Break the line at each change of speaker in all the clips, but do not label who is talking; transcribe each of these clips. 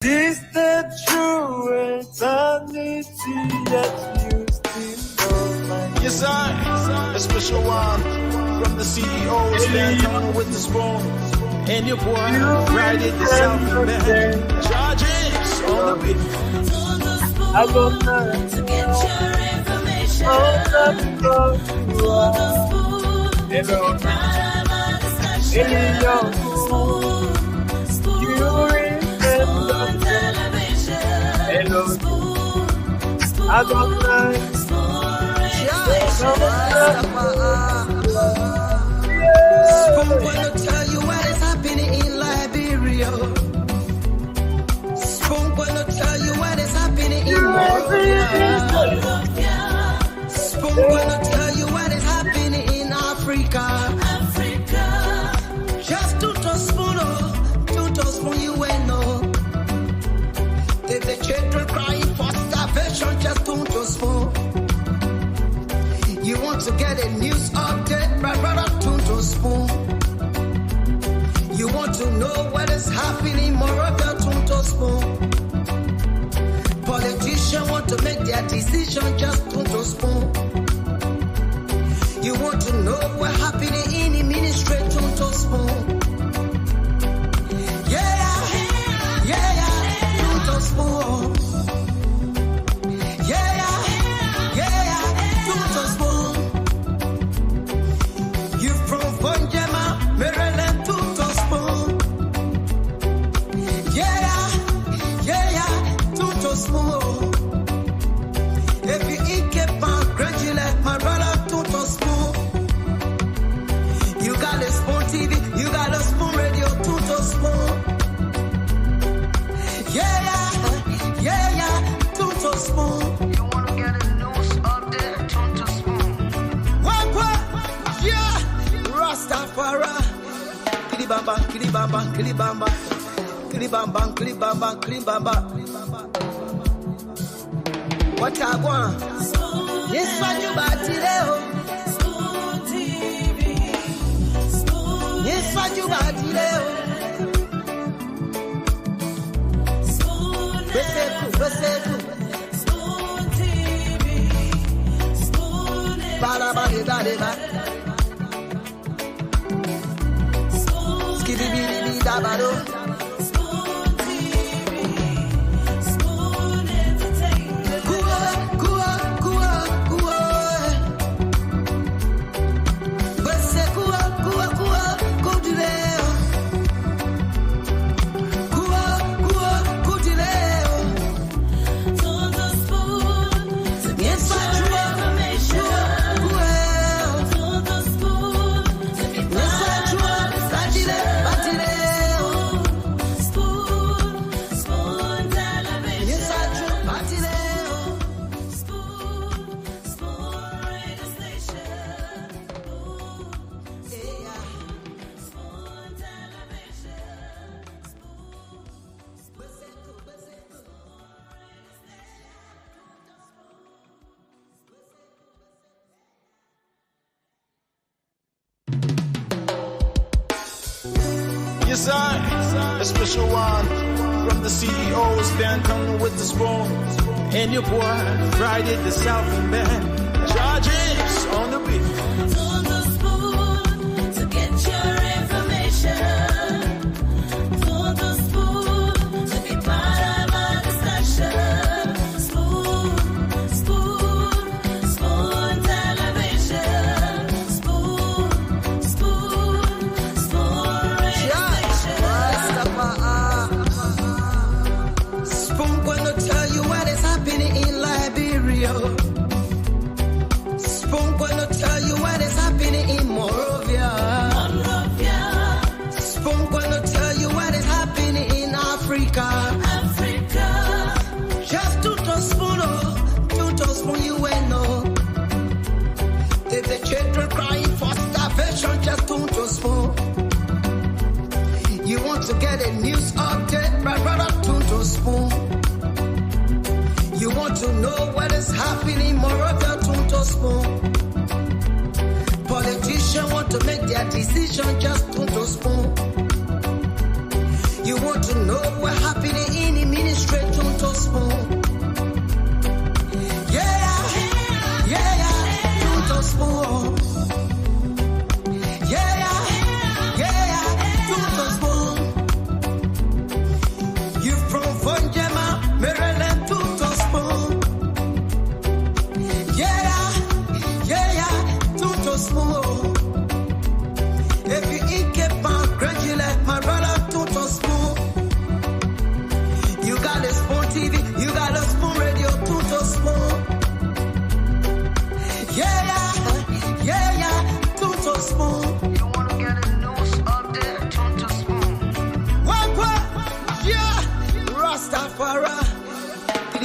Is the true eternity that you still know?
Yes, I. A special one from the CEO, stand coming with the spoon. And your boy, Friday the South Man. Charges on the beat.
I don't know
to get your information.
how that goes. Hello, I don't know.
Spoon gonna tell you what is happening in Liberia. Spoon gonna tell you what is happening in Monrovia. Spoon gonna tell you what is happening in Africa. Just to spoon, you will know. If the children crying for starvation, just to spoon. You want to get a news update, brother, to spoon. You want to know what is happening, Moravia, to spoon. Politicians want to make their decision, just to spoon. You want to know what happening in the ministry, to spoon. Yeah, to spoon. Yeah, to spoon. You from Bonjama, Maryland, to spoon. Yeah, to spoon. If you eat kepa, congratulate my brother, to spoon. You got a spoon TV, you got a spoon radio, to spoon. Yeah, to spoon. You wanna get a news update, to spoon. What? Yeah, Rastafari. Kilibamba, kilibamba, kilibamba. Kilibamba, kilibamba, kilibamba. What I want? Yes, what you bought today? Yes, what you bought today? Beseku. Ba. Skibidi dabado.
Yes, I. A special one from the CEO, stand coming with the spoon. And your boy, Friday the South Man. Charges on the beat.
To get your information. To be part of our discussion. Spoon television. Spoon radio station.
Spoon gonna tell you what is happening in Liberia. Spoon gonna tell you what is happening in Monrovia. Spoon gonna tell you what is happening in Africa. Just to spoon, you will know. If the children crying for starvation, just to spoon. You want to get a news update, brother, to spoon. You want to know what is happening, Moravia, to spoon. Politicians want to make their decision, just to spoon. You want to know what happening in the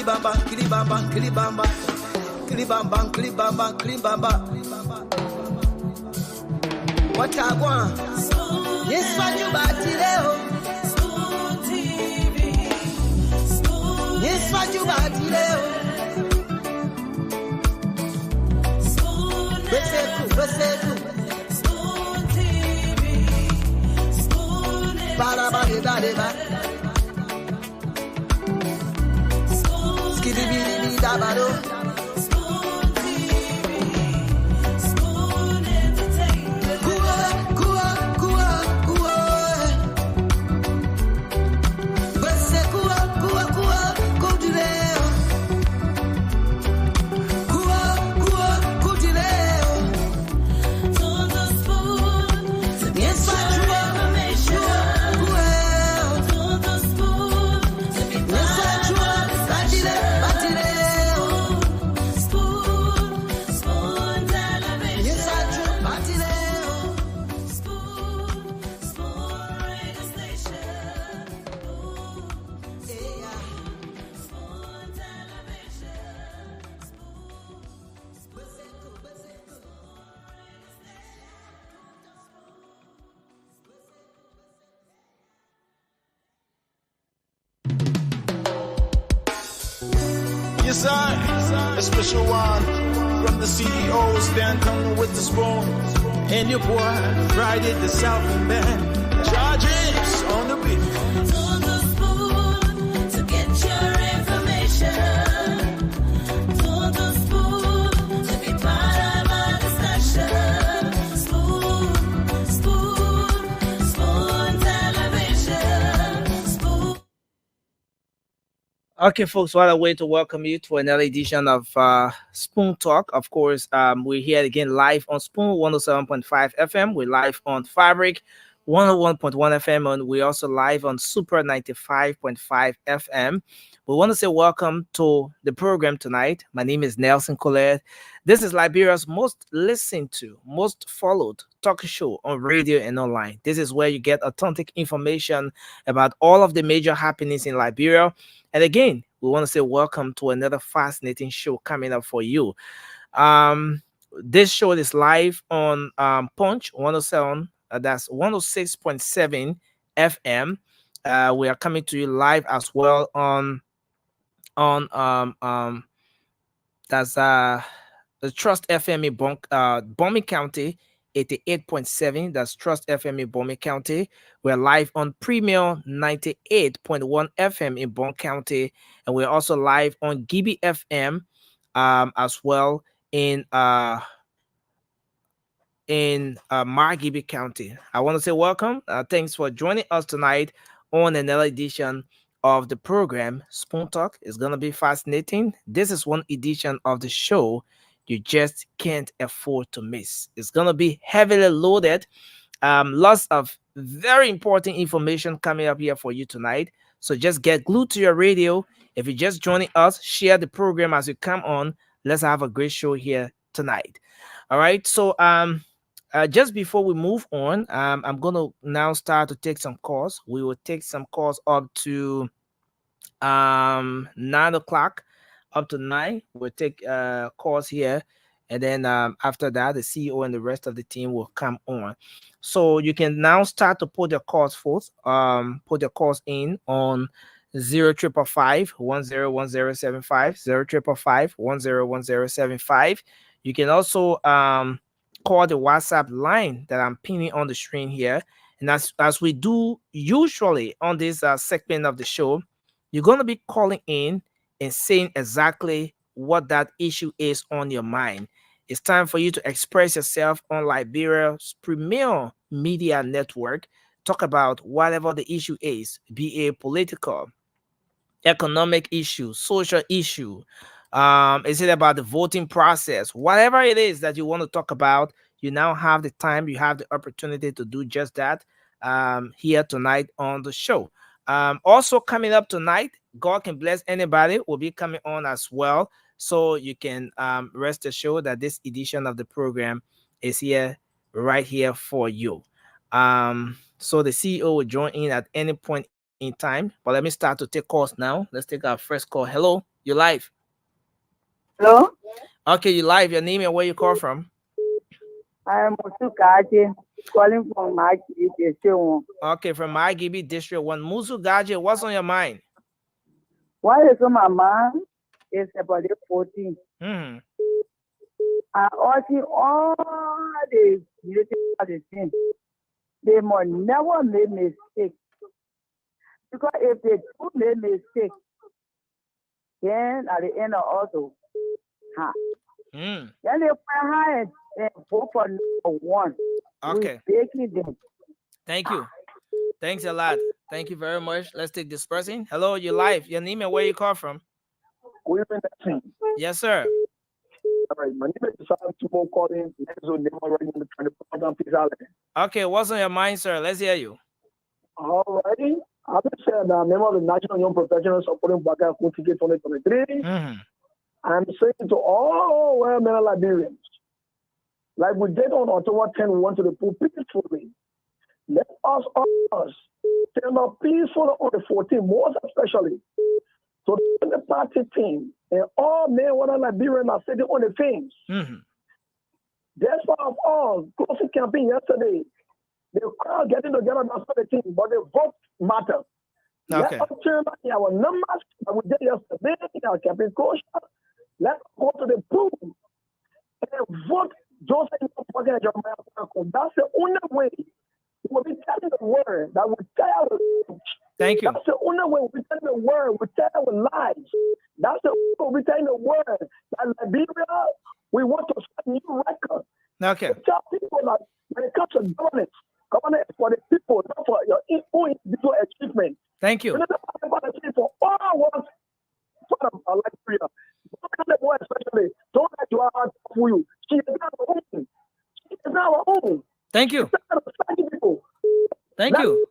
kilibamba, kilibamba, kilibamba, kilibamba, kilibamba, kilibamba. What I want? Yes, what you bati leo? Yes, what you bati leo? Beseku. Ba ba. Skiddy bidi da ba do.
Yes, sir. A special one from the CEOs, Dan coming with the spoon. And your boy, Friday the Southern Band. Charges on the beat.
To the spoon to get your information. To the spoon to be part of our discussion. Spoon television. Spoon.
Okay, folks, what a way to welcome you to another edition of Spoon Talk. Of course, we're here again live on Spoon 107.5 FM. We're live on Fabric 101.1 FM, and we're also live on Super 95.5 FM. We want to say welcome to the program tonight. My name is Nelson Colette. This is Liberia's most listened to, most followed talk show on radio and online. This is where you get authentic information about all of the major happenings in Liberia. And again, we want to say welcome to another fascinating show coming up for you. This show is live on Punch 107, that's 106.7 FM. We are coming to you live as well on that's the Trust FM in Bombay County, 88.7. That's Trust FM in Bombay County. We're live on Premier 98.1 FM in Bon County, and we're also live on Gibby FM as well in Margibi County. I want to say welcome. Thanks for joining us tonight on another edition of the program. Spoon Talk is going to be fascinating. This is one edition of the show you just can't afford to miss. It's going to be heavily loaded. Lots of very important information coming up here for you tonight. So just get glued to your radio. If you're just joining us, share the program as you come on. Let's have a great show here tonight. All right. So just before we move on, I'm going to now start to take some calls. We will take some calls up to 9 o'clock, up to 9. We'll take calls here. And then after that, the CEO and the rest of the team will come on. So you can now start to put your calls forth. Put your calls in on 0555 101075, 0555 101075. You can also call the WhatsApp line that I'm pinning on the screen here. And as we do usually on this segment of the show, you're going to be calling in and saying exactly what that issue is on your mind. It's time for you to express yourself on Liberia's premier media network. Talk about whatever the issue is, be it political, economic issue, social issue. Is it about the voting process? Whatever it is that you want to talk about, you now have the time, you have the opportunity to do just that here tonight on the show. Also coming up tonight, God Can Bless Anybody will be coming on as well. So you can rest assured that this edition of the program is here, right here for you. So the CEO will join in at any point in time. But let me start to take calls now. Let's take our first call. Hello. You're live.
Hello,
Okay, you live. Your name and where you call from?
I am Musukaji, calling from my District.
Okay, from my GB District 1. Musu Gaje, what's on your mind?
What is on my mind is about the 14.
Mm-hmm.
I also all the military things. They must never make mistake. Because if they do make mistake, then at the end of also,
Mm.
then they find high and vote for number one.
Okay.
We're taking them.
Thank you. Thanks a lot. Thank you very much. Let's take this person. Hello, you're live. Your name and where you call from? Yes, sir.
All right, my name is Tumo calling.
Okay, what's on your mind, sir? Let's hear you.
All righty. I've been saying that member of the National Young Professionals supporting Baka Ticket 2023.
Mm-hmm.
I'm saying to all well-meaning Liberians, like we did on October 10, we went to the pool peacefully. Let us stand up peacefully on the 14th, most especially to the party team and all men, women, Liberians are sitting on the things.
Mm-hmm.
That's why of all closing campaign yesterday, the crowd getting together that's not the team, but the vote matter.
Okay.
Let us turn back our numbers that we did yesterday in our campaign coach. Let's go to the pool and vote Joseph and Jeremiah. That's the only way we will be telling the word that we tell our
Thank you.
That's the only way we tell the word, we tell our lives. That's the only way we tell the word that Liberia, we want to set a new record.
Okay.
We tell people that when it comes to governance is for the people, not for your own individual achievement.
Thank you.
For all of us, for Liberia. Don't boy especially. Don't let your heart for you. She is not our own. She is not our own.
Thank you.
People.
Thank you.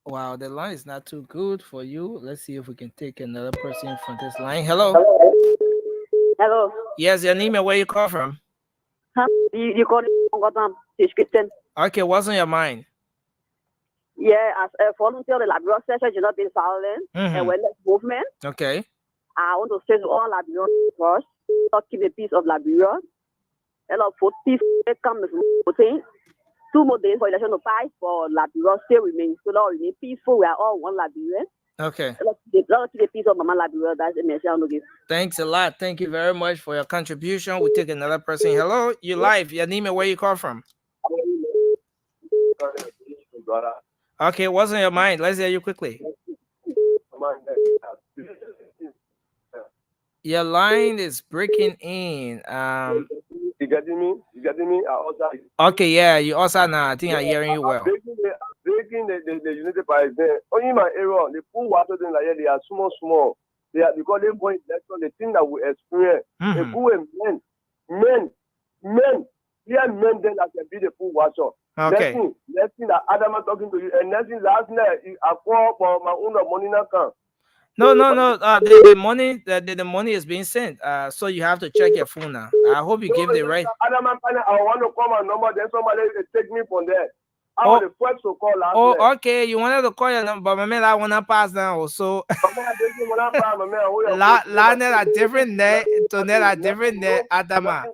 Wow, the line is not too good for you. Let's see if we can take another person from this line. Hello.
Hello.
Yes, your name and where you call from?
You call it Christian.
Okay, what's on your mind?
Yeah, as a volunteer, the Liberia session is not being violent and wellness movement.
Okay.
I want to say to all Liberians first, not keep the peace of Liberia. And for peace, come voting. 2 more days for election to pass for Liberia still remains. So now remain peaceful. We are all one Liberian.
Okay.
Let's keep the peace of Mama Liberia. That's the message I want to give.
Thanks a lot. Thank you very much for your contribution. We take another person. Hello, you live. Your name and where you call from? Okay, what's on your mind? Let's hear you quickly. Your line is breaking in.
You getting me? You getting me?
Okay, yeah, you also now. I think I'm hearing you well.
Breaking the unity by there. Only my area, the pool water thing like they are small. They are because they point the thing that we experience. The pool and men. Here men then that can be the pool water.
Okay.
Next thing that Adam is talking to you, and next thing last night I call for my own money now come.
No. The money, the money is being sent. So you have to check your phone now. I hope you give the right.
Adam, I want to call my number. Then somebody take me from there. I want the first to call last night.
Oh, okay. You wanted to call your number, but my man, I wanna pass now. Also, la net a different net, to net a different net. Adama.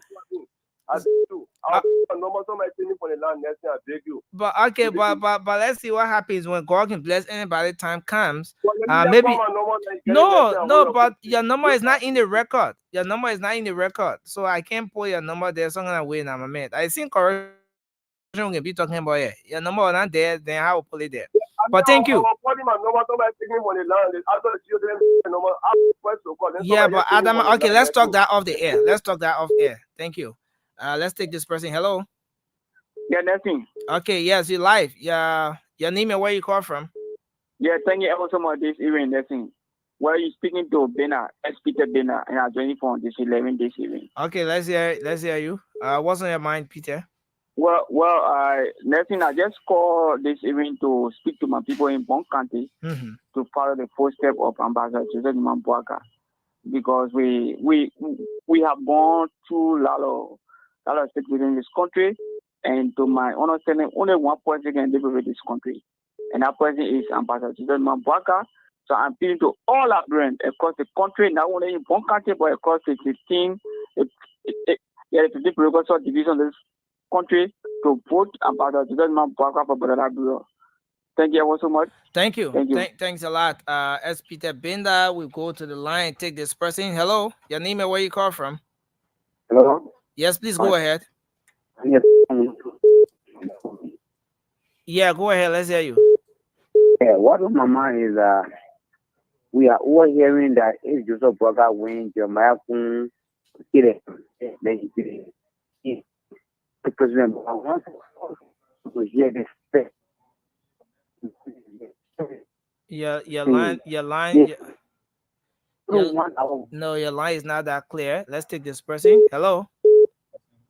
But okay, but let's see what happens when God can bless anybody. Time comes, maybe no, but your number is not in the record. Your number is not in the record, so I can't pull your number there. So I'm gonna wait now, my man. I think correction we can be talking about it. Your number is not there, then I will pull it there. But thank you. Yeah, but Adam, okay, let's talk that off the air. Thank you. Let's take this person. Hello.
Yeah, nothing.
Okay, yes, you live. Yeah, your name and where you call from?
Yeah, thank you ever so much this evening, nothing. Where you speaking to Bena, Peter Bena, and I'm joining for this 11 this evening.
Okay, let's hear you. What's on your mind, Peter?
Well, nothing. I just call this evening to speak to my people in Bon County to follow the footsteps of Ambassador Joseph Mambuaka, because we have gone through a lot of things within this country, and to my understanding, only one person can live with this country, and that person is Ambassador Joseph Mambuaka. So I'm appealing to all Liberians across the country, not only in one country, but across the 15 political divisions of this country to vote about the Desmond Tuaka for Brother Bureau. Thank you ever so much.
Thank you.
Thank you.
Thanks a lot. As Peter Benda, we go to the line, take this person. Hello, your name and where you call from?
Hello?
Yes, please go ahead.
Yes.
Yeah, go ahead. Let's hear you.
Yeah, what on my mind is we are all hearing that if Joseph Boakai wins, Jeremiah Kun get it. Then the president wants to hear this.
Your line. No, your line is not that clear. Let's take this person. Hello.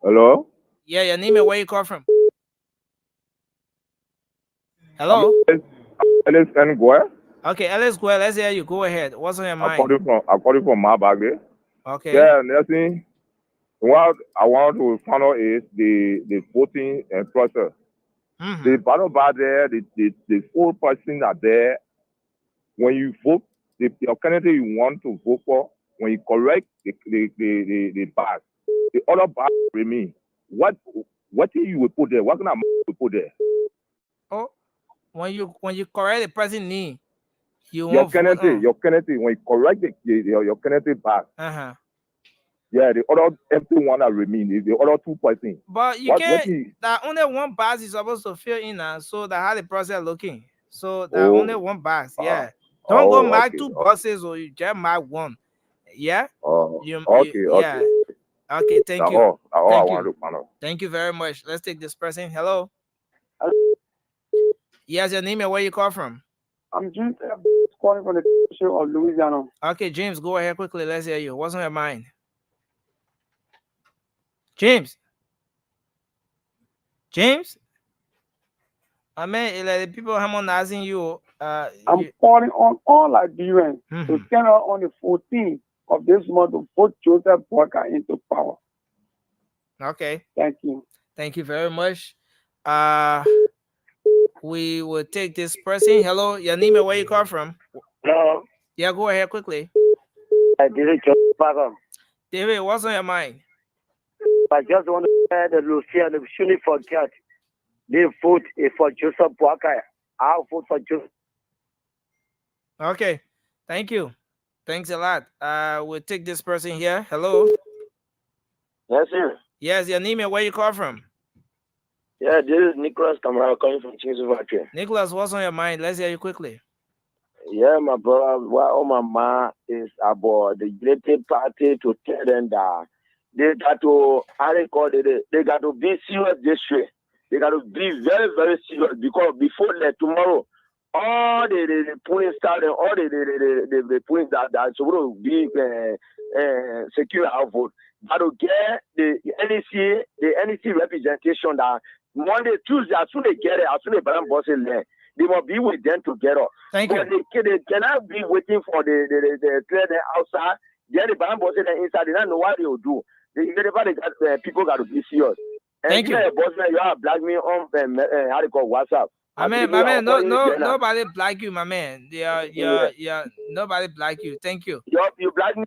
Hello?
Yeah, your name and where you call from? Hello.
Ellis Nguyen.
Okay, Ellis Nguyen, let's hear you. Go ahead. What's on your mind?
I call you from Mabage.
Okay.
Yeah, Nelson. What I want to find out is the voting process. The battle bar there, the 4 person are there. When you vote, the candidate you want to vote for, when you correct the bar, the other bar remain. What thing you will put there? What kind of you will put there?
Oh, when you correct the person name,
your candidate, when you correct your candidate bar. Yeah, the other empty one that remain is the other 2 persons.
But you can't. That only one box is supposed to fill in now, so that how the process looking. So that only one box. Yeah. Don't go mark 2 boxes or you just mark 1. Yeah.
Okay.
Okay. Thank you.
All I want to find out.
Thank you very much. Let's take this person. Hello. Yes, your name and where you call from?
I'm James calling from the show of Louisiana.
Okay, James, go ahead quickly. Let's hear you. What's on your mind? James. I mean, like the people harmonizing you.
I'm calling on all Liberians to stand out on the 14th of this month to vote Joseph Boakai into power.
Okay.
Thank you.
Thank you very much. We will take this person. Hello, your name and where you call from?
Hello.
Yeah, go ahead quickly.
This is Joseph Boakai.
David, what's on your mind?
I just want to say that Lucia shouldn't forget the vote is for Joseph Boakai. I'll vote for Joseph.
Okay, thank you. Thanks a lot. We'll take this person here. Hello.
Yes, sir.
Yes, your name and where you call from?
Yeah, this is Nicholas Kamara calling from Chinsuvache.
Nicholas, what's on your mind? Let's hear you quickly.
Yeah, my brother, what on my mind is about the United Party to tell them that they got to, they got to be serious this way. They got to be very, very serious because before that tomorrow, all the polling started, all the polling that are supposed to be secure our vote. Got to get the NEC representation that Monday, Tuesday, as soon as they get it, as soon as Baran Boss is there, they must be with them together.
Thank you.
They cannot be waiting for the clear them outside. Then the Baran Boss is inside. They don't know what they will do. People got to be serious.
Thank you.
Boss man, you have black me on how they call WhatsApp.
My man, nobody black you, my man. Yeah, nobody black you. Thank you.
You black me.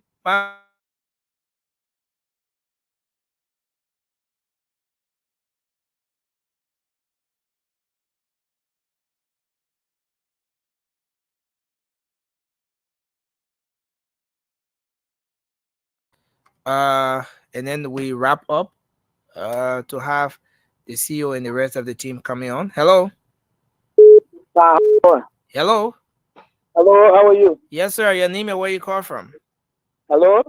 And then we wrap up to have the CEO and the rest of the team coming on. Hello. Hello.
Hello, how are you?
Yes, sir. Your name and where you call from?
Hello.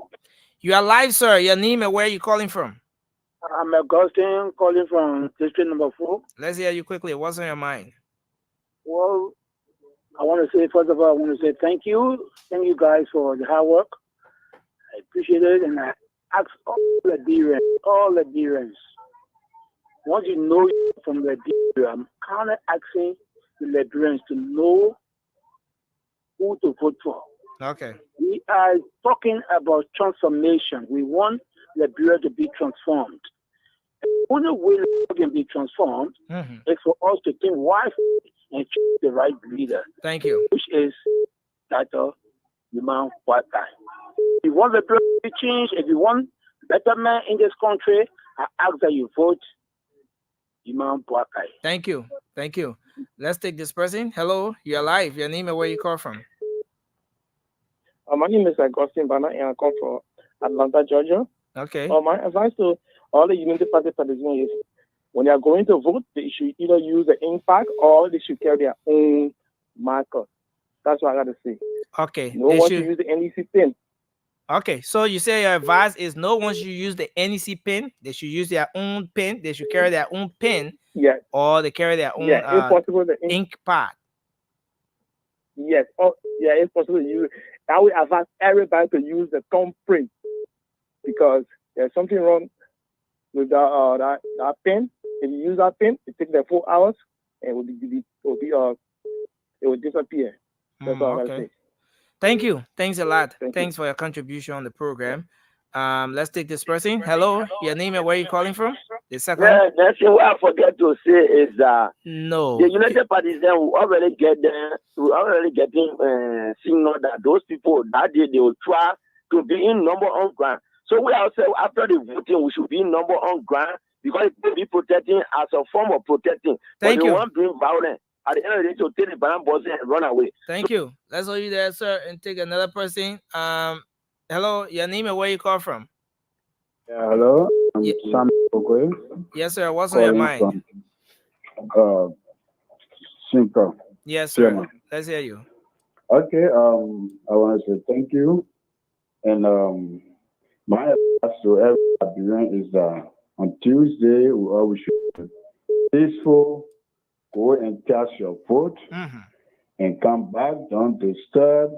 You are live, sir. Your name and where you calling from?
I'm Augustine calling from district number 4.
Let's hear you quickly. What's on your mind?
Well, I want to say, first of all, I want to say thank you. Thank you guys for the hard work. I appreciate it. And I ask all Liberians, once you know from Liberia, I'm kind of asking the Liberians to know who to vote for.
Okay.
We are talking about transformation. We want Liberia to be transformed. The only way Liberia can be transformed is for us to think wisely and choose the right leader.
Thank you.
Which is title, Imam Bouakai. If you want the place to change, if you want betterment in this country, I ask that you vote Imam Bouakai.
Thank you. Thank you. Let's take this person. Hello, you're live. Your name and where you call from?
My name is Augustine Bana, and I come from Atlanta, Georgia.
Okay.
My advice to all the Unity Party participants is when they are going to vote, they should either use the ink pack or they should carry their own marker. That's what I got to say.
Okay.
No one should use the NEC pen.
Okay, so you say your advice is no one should use the NEC pen. They should use their own pen. They should carry their own pen.
Yes.
Or they carry their own
if possible, the
ink pad.
Yes. Oh, yeah, it's possible to use. I would advise everybody to use the thumbprint because there's something wrong with that pen. If you use that pen, it takes like 4 hours and it will disappear. That's all I gotta say.
Thank you. Thanks a lot. Thanks for your contribution on the program. Let's take this person. Hello, your name and where you calling from? The second.
Yeah, that's what I forget to say is that
no,
the United Parties then will already get there. We already getting signal that those people that day they will try to be in number on ground. So we also after the voting we should be in number on ground because it will be protecting as a form of protecting.
Thank
but
you.
They want doing violence. At the end of the day, to take the banana boss and run away.
Thank you. Let's hold you there, sir, and take another person. Hello, your name and where you call from?
Hello, I'm Sam Ogoy.
Yes, sir. What's on your mind?
Simple.
Yes, sir. Let's hear you.
Okay. I want to say thank you, and my advice to everyone is that on Tuesday we always should be peaceful. Go and cast your vote and come back. Don't disturb.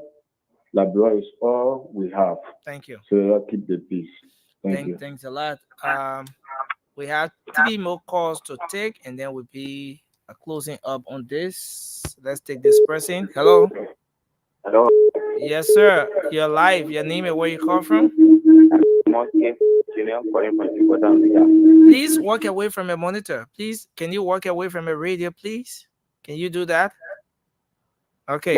Labrador is all we have.
Thank you.
So let's keep the peace. Thank you.
Thanks a lot. We have 3 more calls to take, and then we'll be closing up on this. Let's take this person. Hello.
Hello.
Yes, sir. You're live. Your name and where you call from? Please walk away from a monitor. Please, can you walk away from a radio, please? Can you do that? Okay.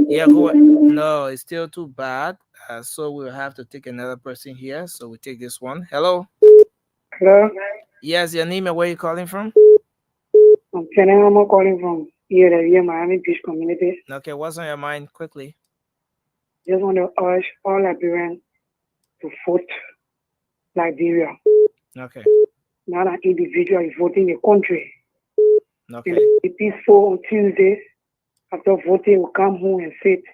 Yeah, go ahead. No, it's still too bad. So we'll have to take another person here. So we take this one. Hello.
Hello.
Yes, your name and where you calling from?
I'm calling from here, Miami Beach community.
Okay, what's on your mind quickly?
Just want to urge all Liberians to vote Liberia.
Okay.
Not an individual is voting the country.
Okay.
Be peaceful on Tuesday. After voting, we'll come home and sit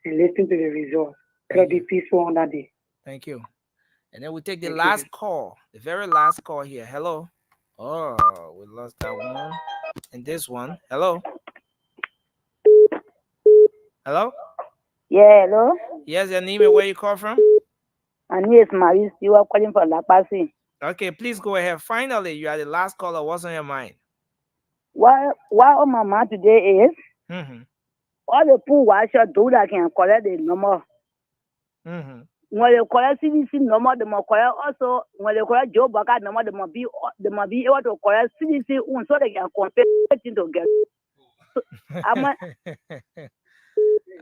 and listen to the results. It'll be peaceful on that day.
Thank you. And then we take the last call, the very last call here. Hello. Oh, we lost that one. And this one. Hello. Hello?
Yeah, hello?
Yes, your name and where you call from?
My name is Maurice. You are calling from La Paz.
Okay, please go ahead. Finally, you are the last caller. What's on your mind?
What on my mind today is all the poor watch do that can collect the number. When they collect CDC number, they must collect also when they collect Joe Baka number, they must be able to collect CDC so they can compare together.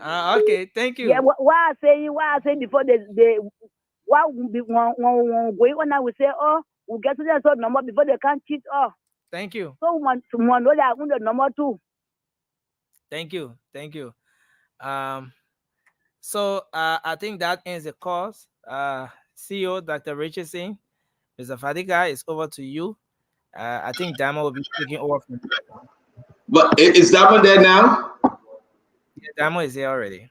So,
okay, thank you.
Yeah, what I say before they what when I will say, oh, we'll get to that number before they can't cheat off.
Thank you.
So one know that the number 2.
Thank you. Thank you. So I think that ends the course. CEO Dr. Richardson, Mr. Fadiga, it's over to you. I think Damo will be taking over from you.
But is Damo there now?
Yeah, Damo is here already.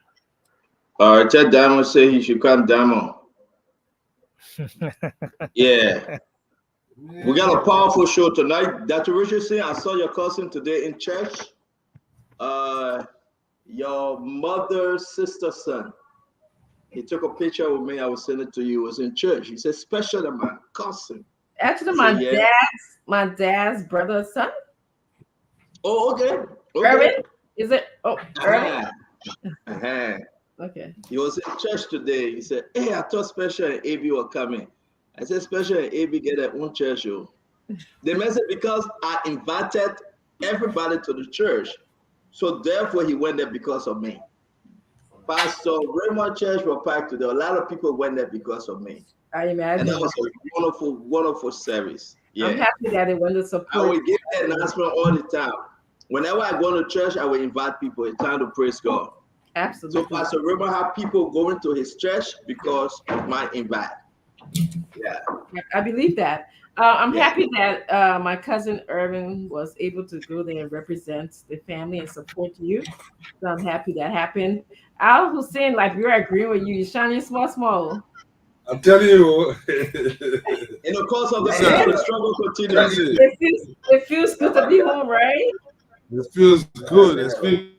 All right, tell Damo say he should come, Damo. Yeah. We got a powerful show tonight. Dr. Richardson, I saw your cousin today in church. Your mother's sister's son. He took a picture with me. I will send it to you. He was in church. He said, special than my cousin.
Actually, my dad's brother's son.
Oh, okay.
Irvin? Is it? Oh, Irvin. Okay.
He was in church today. He said, hey, I thought Special and AB were coming. I said, Special and AB get their own church show. They mentioned because I invited everybody to the church. So therefore he went there because of me. Pastor Raymond Church was packed today. A lot of people went there because of me.
I imagine.
And that was a wonderful, wonderful service. Yeah.
I'm happy that they went to support.
I will give that announcement all the time. Whenever I go to church, I will invite people. It's time to praise God.
Absolutely.
So Pastor Raymond have people going to his church because of my invite. Yeah.
I believe that. I'm happy that my cousin Irvin was able to go there and represent the family and support you. So I'm happy that happened. Al Hussein, like we're agreeing with you. You're shining small.
I'm telling you.
In the course of the struggle continues.
It feels good to be home, right?
It feels good. It feels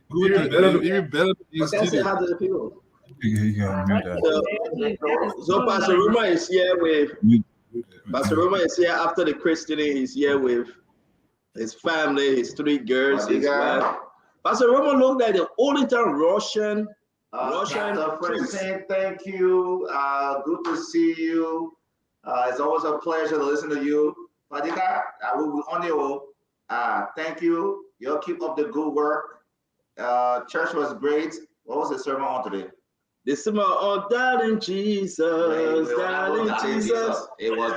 good. Even better than you
say hi to the people. So Pastor Ruma is here with Pastor Ruma is here after the christening. He's here with his family, his 3 girls, his wife. Pastor Ruma looked like the only time Russian.
Saying thank you. Good to see you. It's always a pleasure to listen to you. Fadika, I will be on you. Thank you. You'll keep up the good work. Church was great. What was the sermon on today?
The sermon on darling Jesus, darling Jesus.
It was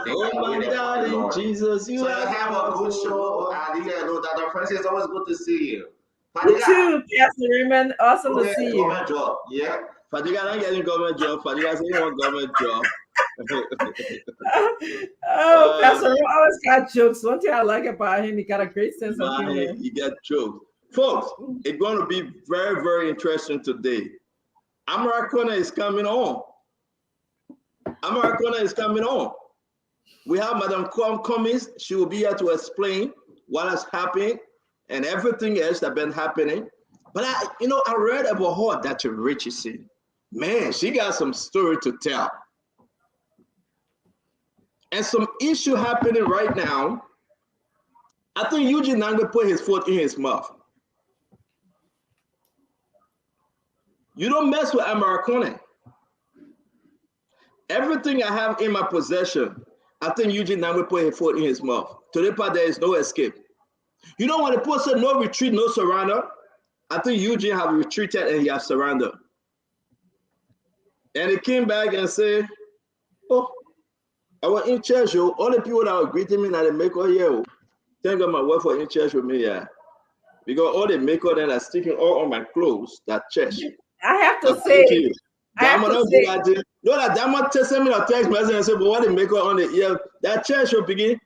darling Jesus. You
have a good show. And you know that the friends, it's always good to see you.
You too, Pastor Raymond. Awesome to see you.
Government job. Yeah.
Fadiga not getting government job. Fadiga saying he want government job.
Pastor Raymond always got jokes. One thing I like about him, he got a great sense of humor.
He got jokes. Folks, it's going to be very, very interesting today. Amarakona is coming on. Amarakona is coming on. We have Madam Kwam Cummings. She will be here to explain what has happened and everything else that's been happening. But I read about her, Dr. Richardson. Man, she got some story to tell. And some issue happening right now. I think Eugene Nangbe put his foot in his mouth. You don't mess with Amarakone. Everything I have in my possession, I think Eugene Nangbe put his foot in his mouth. Today, there is no escape. You know when the person said no retreat, no surrender? I think Eugene have retreated and he has surrendered. And he came back and said, oh, I was in church, yo. All the people that were greeting me now they make all year. Thank God my wife was in church with me, yeah. Because all the makeup that are sticking all on my clothes, that church.
I have to say,
no, that Diamond sent me a text message and said, but what they make on the ear, that church will begin.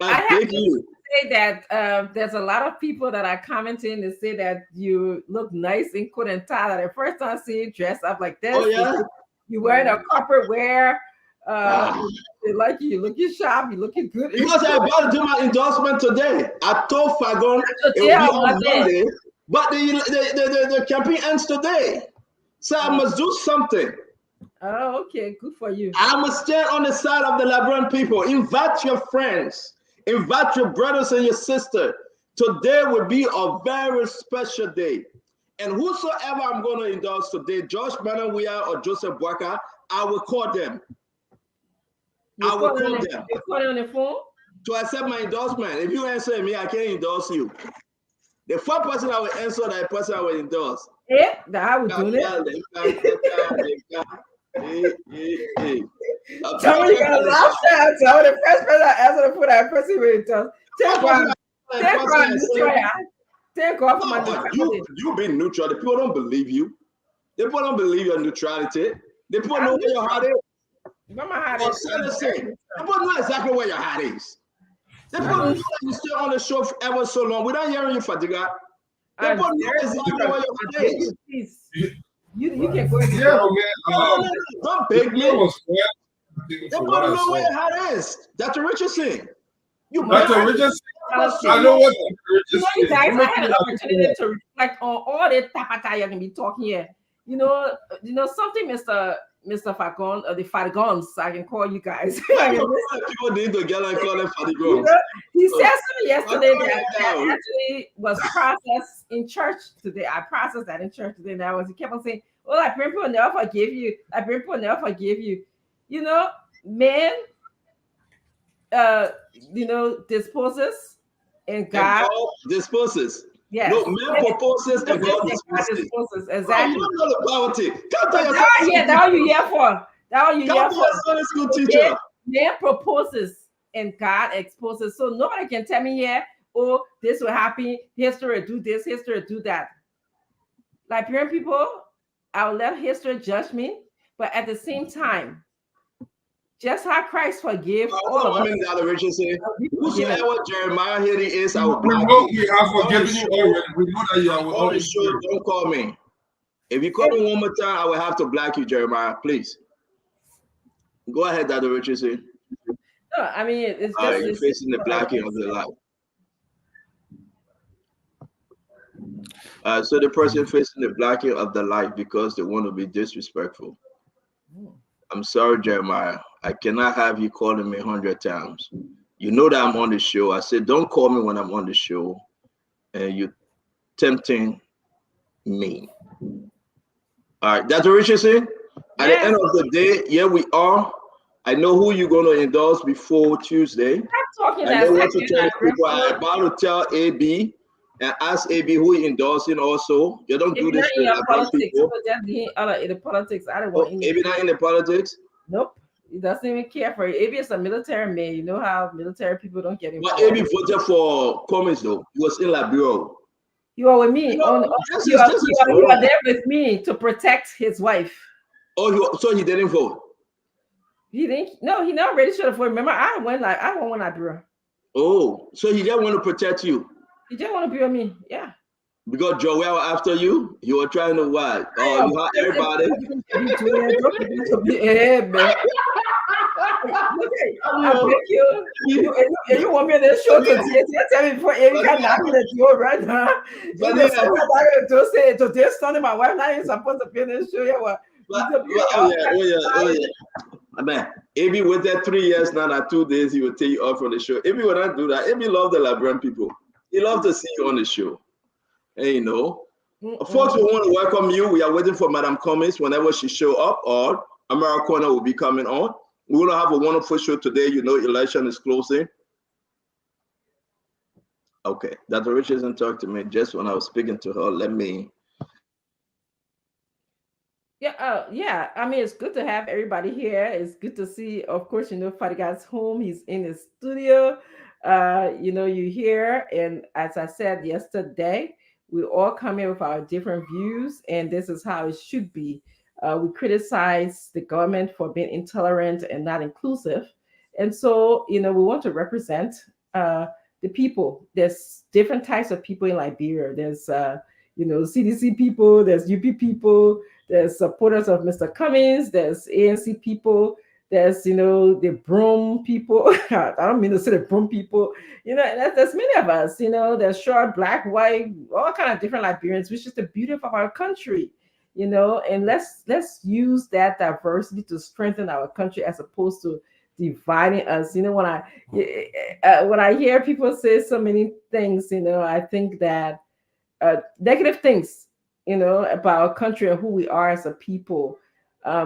I beg you.
Say that there's a lot of people that are commenting and say that you look nice in coat and tie. That the first time I see you dressed up like this, you wearing a corporate wear. They like you looking sharp, you looking good.
Because I about to do my endorsement today. I told Fagon it will be on Monday, but the campaign ends today. So I must do something.
Oh, okay, good for you.
I must stand on the side of the Liberian people. Invite your friends. Invite your brothers and your sisters. Today will be a very special day. And whosoever I'm going to endorse today, Josh Manawia or Joseph Boaka, I will call them.
You call them on the phone?
To accept my endorsement. If you answer me, I can't endorse you. The first person I will answer, that person I will endorse.
Yeah, that's how we do it. Tell me your last time. Tell the first person I answer the phone, that person will endorse. Take off my neutrality.
You being neutral. The people don't believe you. The people don't believe your neutrality. The people know where your heart is.
Where my heart is.
People know exactly where your heart is. The people know that you stay on the show ever so long without hearing you, Fadiga. The people know exactly where your heart is.
You can go ahead.
Yeah, don't beg me. The people know where your heart is. Dr. Richardson.
Dr. Richardson. I know what Dr. Richardson
is. Guys, I had an opportunity to reflect on all the tapata you're gonna be talking here. You know something, Mr. Fagon, or the Fadigons, I can call you guys.
People need to get and call them Fadigons.
He said something yesterday that actually was processed in church today. I processed that in church today. And he kept on saying, well, I pray people never forgive you. I pray people never forgive you. You know, man, disposes and God
disposes.
Yes.
No, man proposes and God disposes.
Exactly.
I'm not about it.
That's what you here for. That's what you here for.
Sunday school teacher.
Man proposes and God exposes. So nobody can tell me here, oh, this will happen. History do this, history do that. Liberian people, I will let history judge me, but at the same time, just how Christ forgive all of us.
Whosoever Jeremiah here is, I will block
you.
We
have forgiven you already. We know that you are
on the show. Don't call me. If you call me one more time, I will have to block you, Jeremiah. Please. Go ahead, Dr. Richardson.
No, I mean, it's just
you're facing the blocking of the light. So the person facing the blocking of the light because they want to be disrespectful. I'm sorry, Jeremiah. I cannot have you calling me 100 times. You know that I'm on the show. I said, don't call me when I'm on the show. And you're tempting me. All right, Dr. Richardson, at the end of the day, here we are. I know who you're going to endorse before Tuesday.
I'm talking
I want to tell people I'm about to tell AB and ask AB who he endorsing also. You don't do this with
politics. The politics. I don't want
AB not in the politics?
Nope. He doesn't even care for it. AB is a military man. You know how military people don't get involved.
But AB voted for Cummings though. He was in Liberia.
You are with me. You are there with me to protect his wife.
Oh, so he didn't vote?
He didn't. No, he not ready to vote. Remember, I won Liberia.
Oh, so he just want to protect you?
He just want to be with me. Yeah.
Because Joel after you, you were trying to what? Oh, you had everybody.
I beg you. You want me on this show to tell me before every guy knocking at you right now. To say today Sunday, my wife not even supposed to be on this show.
Yeah, man, AB with that 3 years now, that 2 days he will take you off from the show. AB will not do that. AB love the Liberian people. He love to see you on the show. And you know, folks, we want to welcome you. We are waiting for Madam Cummings whenever she show up, or Americana will be coming on. We're going to have a wonderful show today. You know, election is closing. Okay, Dr. Richardson talked to me just when I was speaking to her. Let me.
Yeah. I mean, it's good to have everybody here. It's good to see, of course, you know, Fadiga's home. He's in his studio. You know, you here. And as I said yesterday, we all come in with our different views, and this is how it should be. We criticize the government for being intolerant and not inclusive. And so, you know, we want to represent the people. There's different types of people in Liberia. There's, you know, CDC people, there's UP people, there's supporters of Mr. Cummings, there's ANC people, there's, you know, the Broom people. I don't mean to say the Broom people. You know, there's many of us, you know, there's short, black, white, all kind of different Liberians, which is the beauty of our country, you know, and let's use that diversity to strengthen our country as opposed to dividing us. You know, when I hear people say so many things, you know, I think that negative things, you know, about our country and who we are as a people.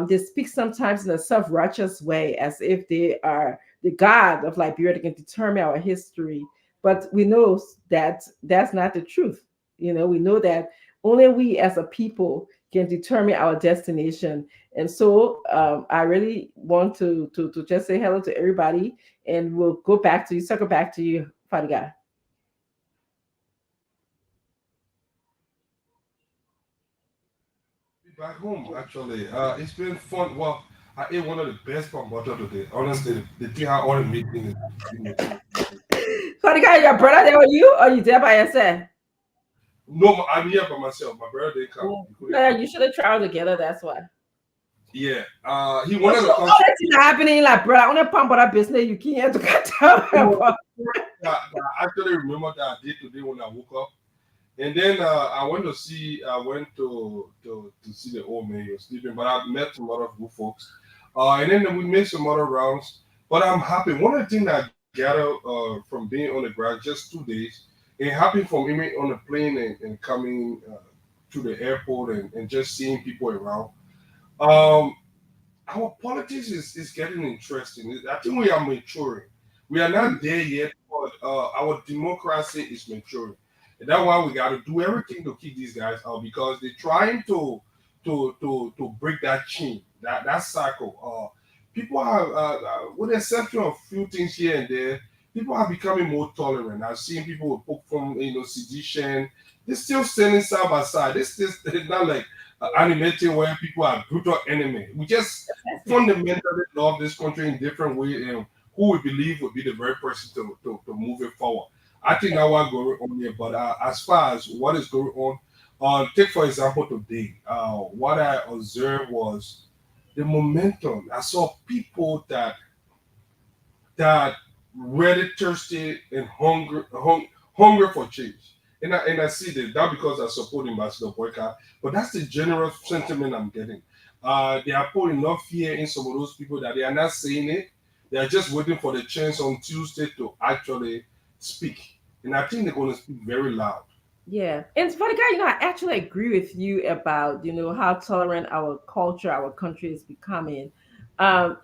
They speak sometimes in a self-righteous way, as if they are the God of Liberia that can determine our history. But we know that that's not the truth. You know, we know that only we as a people can determine our destination. And so I really want to just say hello to everybody, and we'll go back to you, circle back to you, Fadiga.
Back home, actually. It's been fun. Well, I ate one of the best pan butter today. Honestly, the thing I ordered meat in it.
Fadiga, your brother there with you, or you there by yourself?
No, I'm here by myself. My brother didn't come.
Yeah, you should have traveled together. That's why.
Yeah. He wanted to come.
All that thing happening, like, brother, on a pan butter business, you can't to cut down.
I actually remember that I did today when I woke up. And then I went to see the old man. He was sleeping, but I met some other good folks. And then we made some other rounds. But I'm happy. One of the things that I gathered from being on the ground just 2 days, and happy from even on the plane and coming to the airport and just seeing people around. Our politics is getting interesting. I think we are maturing. We are not there yet, but our democracy is maturing. And that's why we got to do everything to keep these guys out, because they're trying to break that chain, that cycle. People are, with the exception of a few things here and there, people are becoming more tolerant. I've seen people with book from sedition. They're still standing side by side. It's not like animated where people are brutal enemy. We just fundamentally love this country in different ways, and who we believe would be the very person to move it forward. I think that's what's going on here. But as far as what is going on, take for example today, what I observed was the momentum. I saw people that really thirsty and hungry for change. And I see that not because I support Ambassador Boyka, but that's the general sentiment I'm getting. They are putting enough fear in some of those people that they are not saying it. They are just waiting for the chance on Tuesday to actually speak. And I think they're going to speak very loud.
Yeah. And for the guy, I actually agree with you about, how tolerant our culture, our country is becoming. For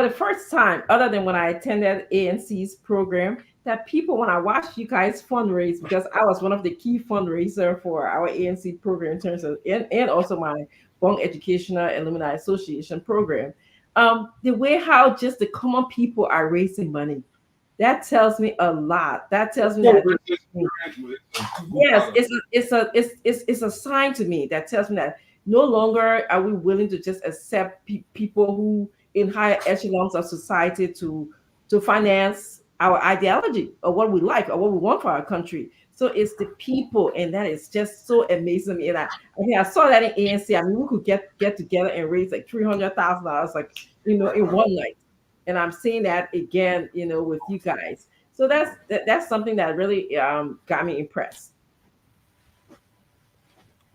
the first time, other than when I attended ANC's program, that people, when I watched you guys fundraise, because I was one of the key fundraiser for our ANC program in terms of, and also my Bong Educational Alumni Association program, the way how just the common people are raising money, that tells me a lot. That tells me that yes, it's a sign to me that tells me that no longer are we willing to just accept people who in higher echelons of society to finance our ideology or what we like or what we want for our country. So it's the people, and that is just so amazing to me. And I saw that in ANC. I mean, we could get together and raise like $300,000, like in one night. And I'm seeing that again, with you guys. So that's something that really got me impressed.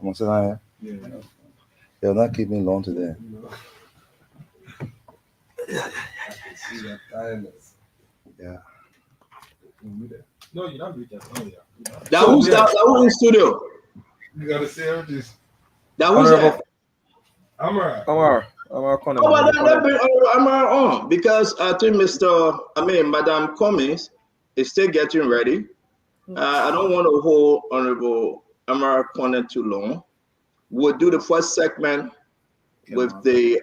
I'm saying, they'll not keep me long today. Yeah.
No, you don't read that. Oh, yeah.
That was in studio.
You gotta say everything.
That was
Amara.
Amara on, because I think Madam Cummings is still getting ready. I don't want to hold Honorable Amara Corner too long. We'll do the first segment with the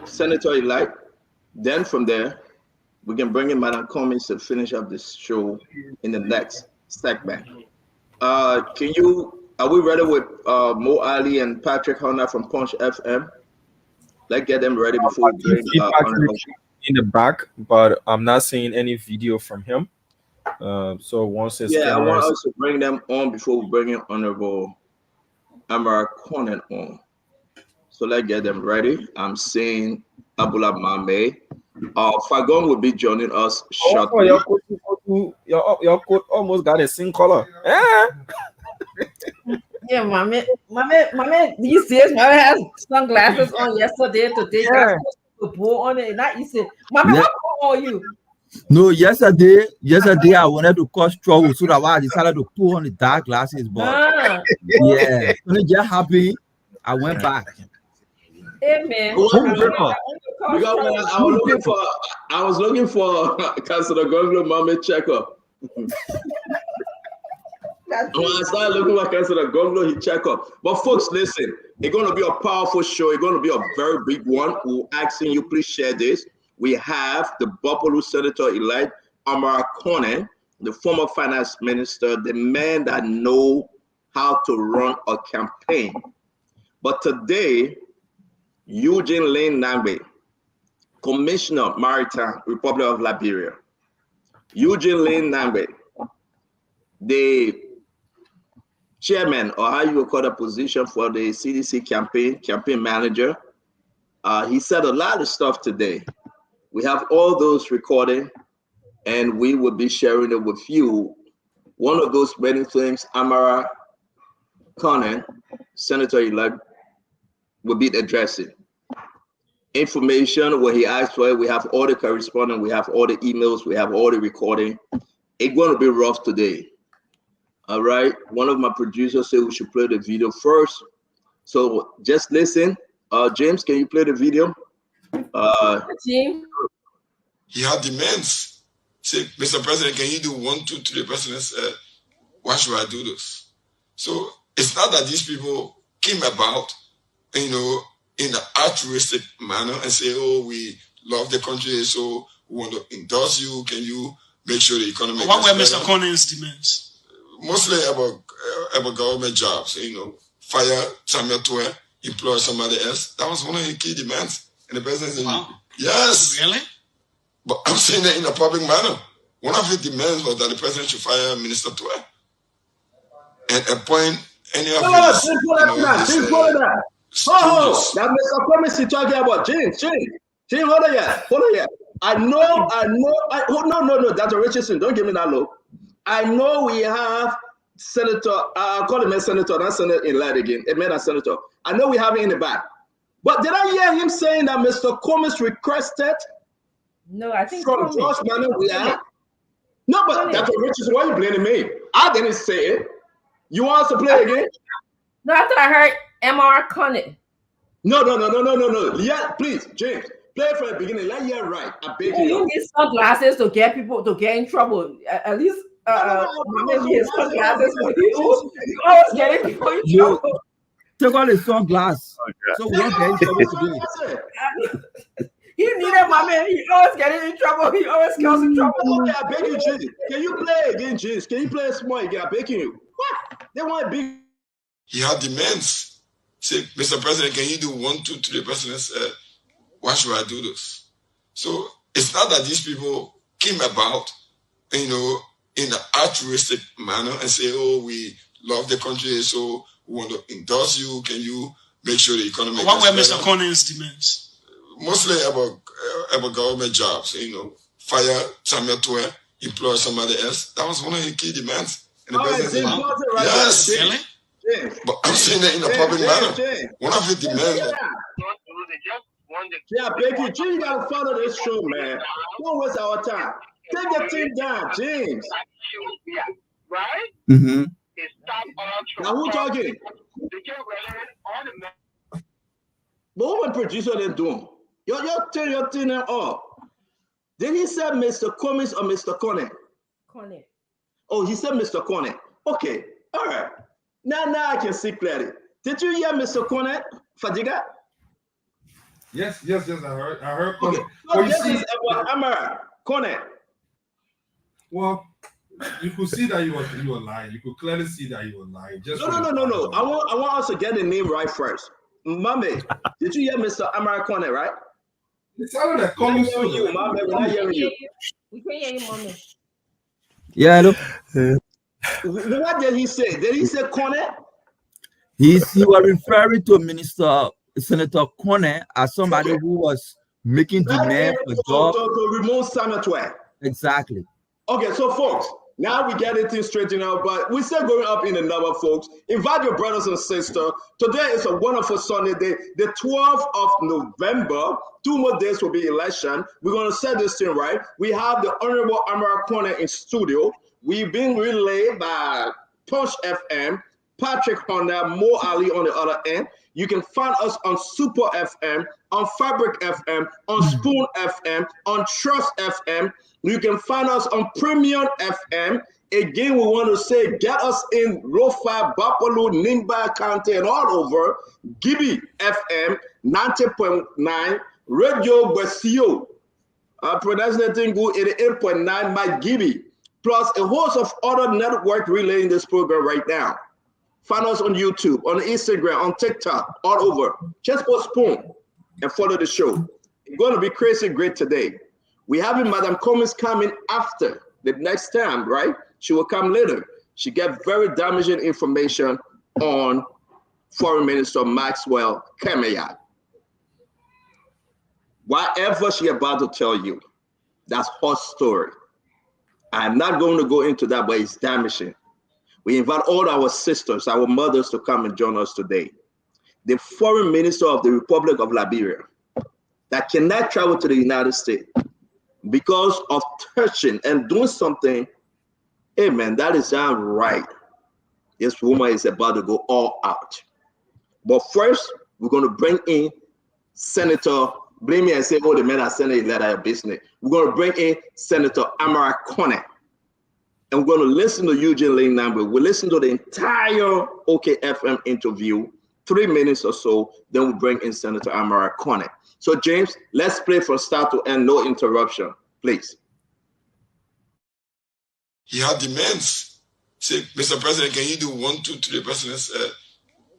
Senator-elect. Then from there, we can bring in Madam Cummings to finish up this show in the next segment. Are we ready with Mo Ali and Patrick Hunter from Punch FM? Let's get them ready before we bring
in the back, but I'm not seeing any video from him. So once it's
I want us to bring them on before we bring in Honorable Amara Cornet on. So let's get them ready. I'm seeing Abula Mame. Fagon will be joining us shortly.
Your coat almost got a same color.
Yeah, my man, these days, my man has sunglasses on yesterday, today, got a bow on it. Not you said, my man, what color are you?
No, yesterday I wanted to cause trouble, so that I decided to put on the dark glasses. But yeah, when it just happened, I went back.
Hey man,
I was looking for Councilor Gonglo Mame checkup. When I started looking at Councilor Gonglo, he check up. But folks, listen, it's going to be a powerful show. It's going to be a very big one. We're asking you, please share this. We have the Buffalo Senator-elect Amara Cornet, the former finance minister, the man that knows how to run a campaign. But today, Eugene Lane Nambe, Commissioner Maritime, Republic of Liberia. Eugene Lane Nambe, the chairman, or how you would call the position for the CDC campaign manager. He said a lot of stuff today. We have all those recording, and we will be sharing it with you. One of those many things, Amara Cornet, Senator-elect, will be addressing. Information where he asked for it, we have all the correspondence, we have all the emails, we have all the recording. It's going to be rough today. All right. One of my producers said we should play the video first. So just listen. James, can you play the video?
Team.
He had demands
say, Mr. President, can you do 1, 2, 3? The president said, why should I do this? So it's not that these people came about, in an altruistic manner and say, oh, we love the country, so we want to endorse you. Can you make sure the economy
What were Mr. Conan's demands?
Mostly about government jobs, fire Samuel Twe, employ somebody else. That was one of the key demands. And the president said, yes.
Really?
But I'm saying that in a public manner. One of his demands was that the president should fire Minister Twe and appoint any of his...
That Mr. Promise is talking about. James, hold on here. I know. No, Dr. Richardson, don't give me that look. I know we have Senator, I'll call him a senator, not Senator in light again, a man, a senator. I know we have it in the back. But did I hear him saying that Mr. Comis requested?
No, I think
from George Manuel, No, but Dr. Richardson, why are you blaming me? I didn't say it. You want us to play again?
No, I thought I heard M.R. Conant.
No. Yeah, please, James, play from the beginning. Let hear right. I beg you.
You need sunglasses to get people to get in trouble. At least, his sunglasses. You always getting people in trouble.
Take all his sunglasses. So we don't get in trouble today.
He needed my man. He always getting in trouble. He always gets in trouble.
Okay, I beg you, James. Can you play again, James? Can you play small again? I beg you. What? They want big.
He had demands. Say, Mr. President, can you do 1, 2, 3? The president said, why should I do this? So it's not that these people came about, in an altruistic manner and say, oh, we love the country, so we want to endorse you. Can you make sure the economy...
What were Mr. Conan's demands?
Mostly about government jobs, fire Samuel Twe, employ somebody else. That was one of the key demands. And the president said, yes.
Really?
But I'm saying that in a public manner. One of the demands.
Yeah, Becky, you gotta follow this show, man. Don't waste our time. Take the thing down, James.
Right?
Mm-hmm.
Now who talking? But what my producer then doing? You're turning your thing off. Then he said Mr. Comis or Mr. Conant?
Conant.
Oh, he said Mr. Conant. Okay, all right. Now I can see clearly. Did you hear Mr. Conant, Fadiga?
Yes, I heard Conant.
Okay. So this is Amara Conant.
Well, you could see that you were lying. You could clearly see that you were lying.
No. I want us to get the name right first. Mame, did you hear Mr. Amara Conant, right?
It sounded like Conant.
We're not hearing you.
We can't hear you, Mommy.
Yeah, look.
What did he say? Did he say Conant?
He was referring to Senator Conant as somebody who was making demand for jobs.
To remove Samuel Twe.
Exactly.
Okay, so folks, now we get it straightened out, but we're still going up in the number, folks. Invite your brothers and sisters. Today is a wonderful Sunday day, the 12th of November. 2 more days will be election. We're going to set this thing right. We have the Honorable Amara Conant in studio. We've been relayed by Punch FM, Patrick Honda, Mo Ali on the other end. You can find us on Super FM, on Fabric FM, on Spoon FM, on Trust FM. You can find us on Premium FM. Again, we want to say, get us in Rofa, Bapalo, Nimba County, and all over. Gibi FM, 90.9, Radio Besio, pronouncing good 88.9 by Gibi, plus a host of other network relaying this program right now. Find us on YouTube, on Instagram, on TikTok, all over. Just put Spoon and follow the show. It's going to be crazy great today. We have Madam Comis coming after the next time, right? She will come later. She get very damaging information on Foreign Minister Maxwell Kameyat. Whatever she about to tell you, that's her story. I'm not going to go into that, but it's damaging. We invite all our sisters, our mothers to come and join us today. The Foreign Minister of the Republic of Liberia that cannot travel to the United States because of touching and doing something, hey man, that is not right. This woman is about to go all out. But first, we're going to bring in Senator blame me and say, oh, the men are sending a letter of business. We're going to bring in Senator Amara Kone. And we're going to listen to Eugene Lane Number. We'll listen to the entire OKFM interview, 3 minutes or so. Then we'll bring in Senator Amara Kone. So, James, let's play from start to end, no interruption, please.
He had demands. Say, Mr. President, can you do 1, 2, 3? The president said,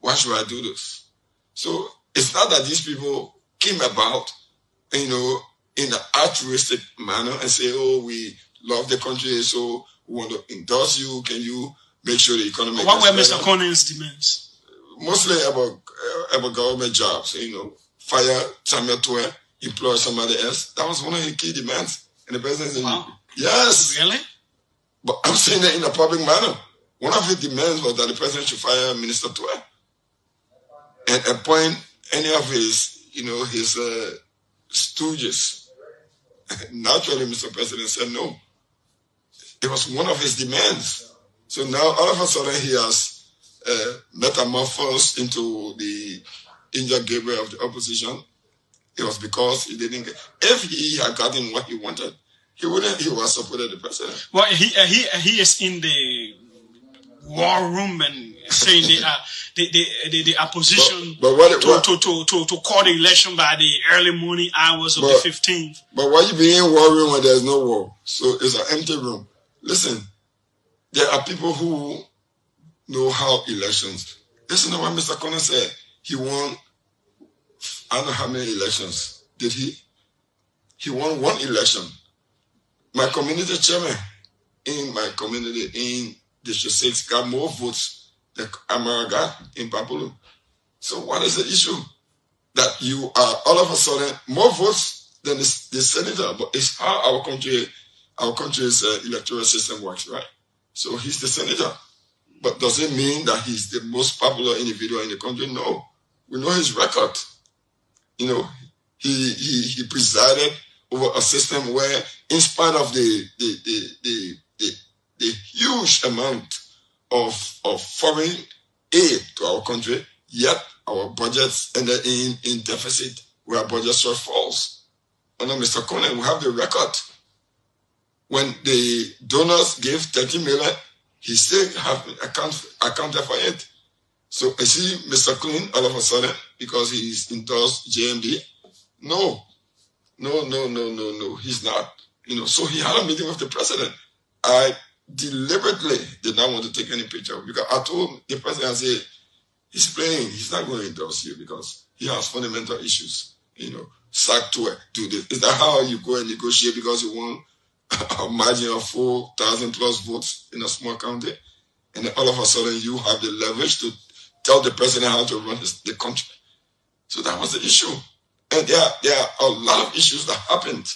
why should I do this? So it's not that these people came about, you know, in an altruistic manner and say, oh, we love the country, so we want to endorse you. Can you make sure the economy?
What were Mr. Conan's demands?
Mostly about government jobs, you know, fire Samuel Twe, employ somebody else. That was one of the key demands. And the president said, wow. Yes.
Really?
But I'm saying that in a public manner. One of the demands was that the president should fire Minister Twe and appoint any of his, you know, his stooges. Naturally, Mr. President said no. It was one of his demands. So now, all of a sudden, he has metamorphosed into the Angel Gabriel of the opposition. It was because he didn't get. If he had gotten what he wanted, he wouldn't. He would have supported the president.
Well, he is in the war room and saying the opposition to call the election by the early morning hours of the 15th.
But why you be in war room when there's no war? So it's an empty room. Listen, there are people who know how elections. Listen to what Mr. Conan said. He won, I don't know how many elections. Did he? He won 1 election. My community chairman in my community in District 6 got more votes than Amara got in Pampulu. So what is the issue? That you are all of a sudden more votes than the senator, but it's how our country's electoral system works, right? So he's the senator. But does it mean that he's the most popular individual in the country? No. We know his record. You know, he presided over a system where, in spite of the huge amount of foreign aid to our country, yet our budgets ended in deficit, where budget shortfalls. Under Mr. Conan, we have the record. When the donors gave 30 million, he still have accounted for it. So is he Mr. Clean all of a sudden because he's endorsed JMD? No, he's not. You know, so he had a meeting with the president. I deliberately did not want to take any picture because I told the president, I said, he's playing, he's not going to endorse you because he has fundamental issues. You know, sack to do this. Is that how you go and negotiate because you want a margin of 4,000 plus votes in a small county? And then all of a sudden you have the leverage to tell the president how to run the country. So that was the issue. And there are a lot of issues that happened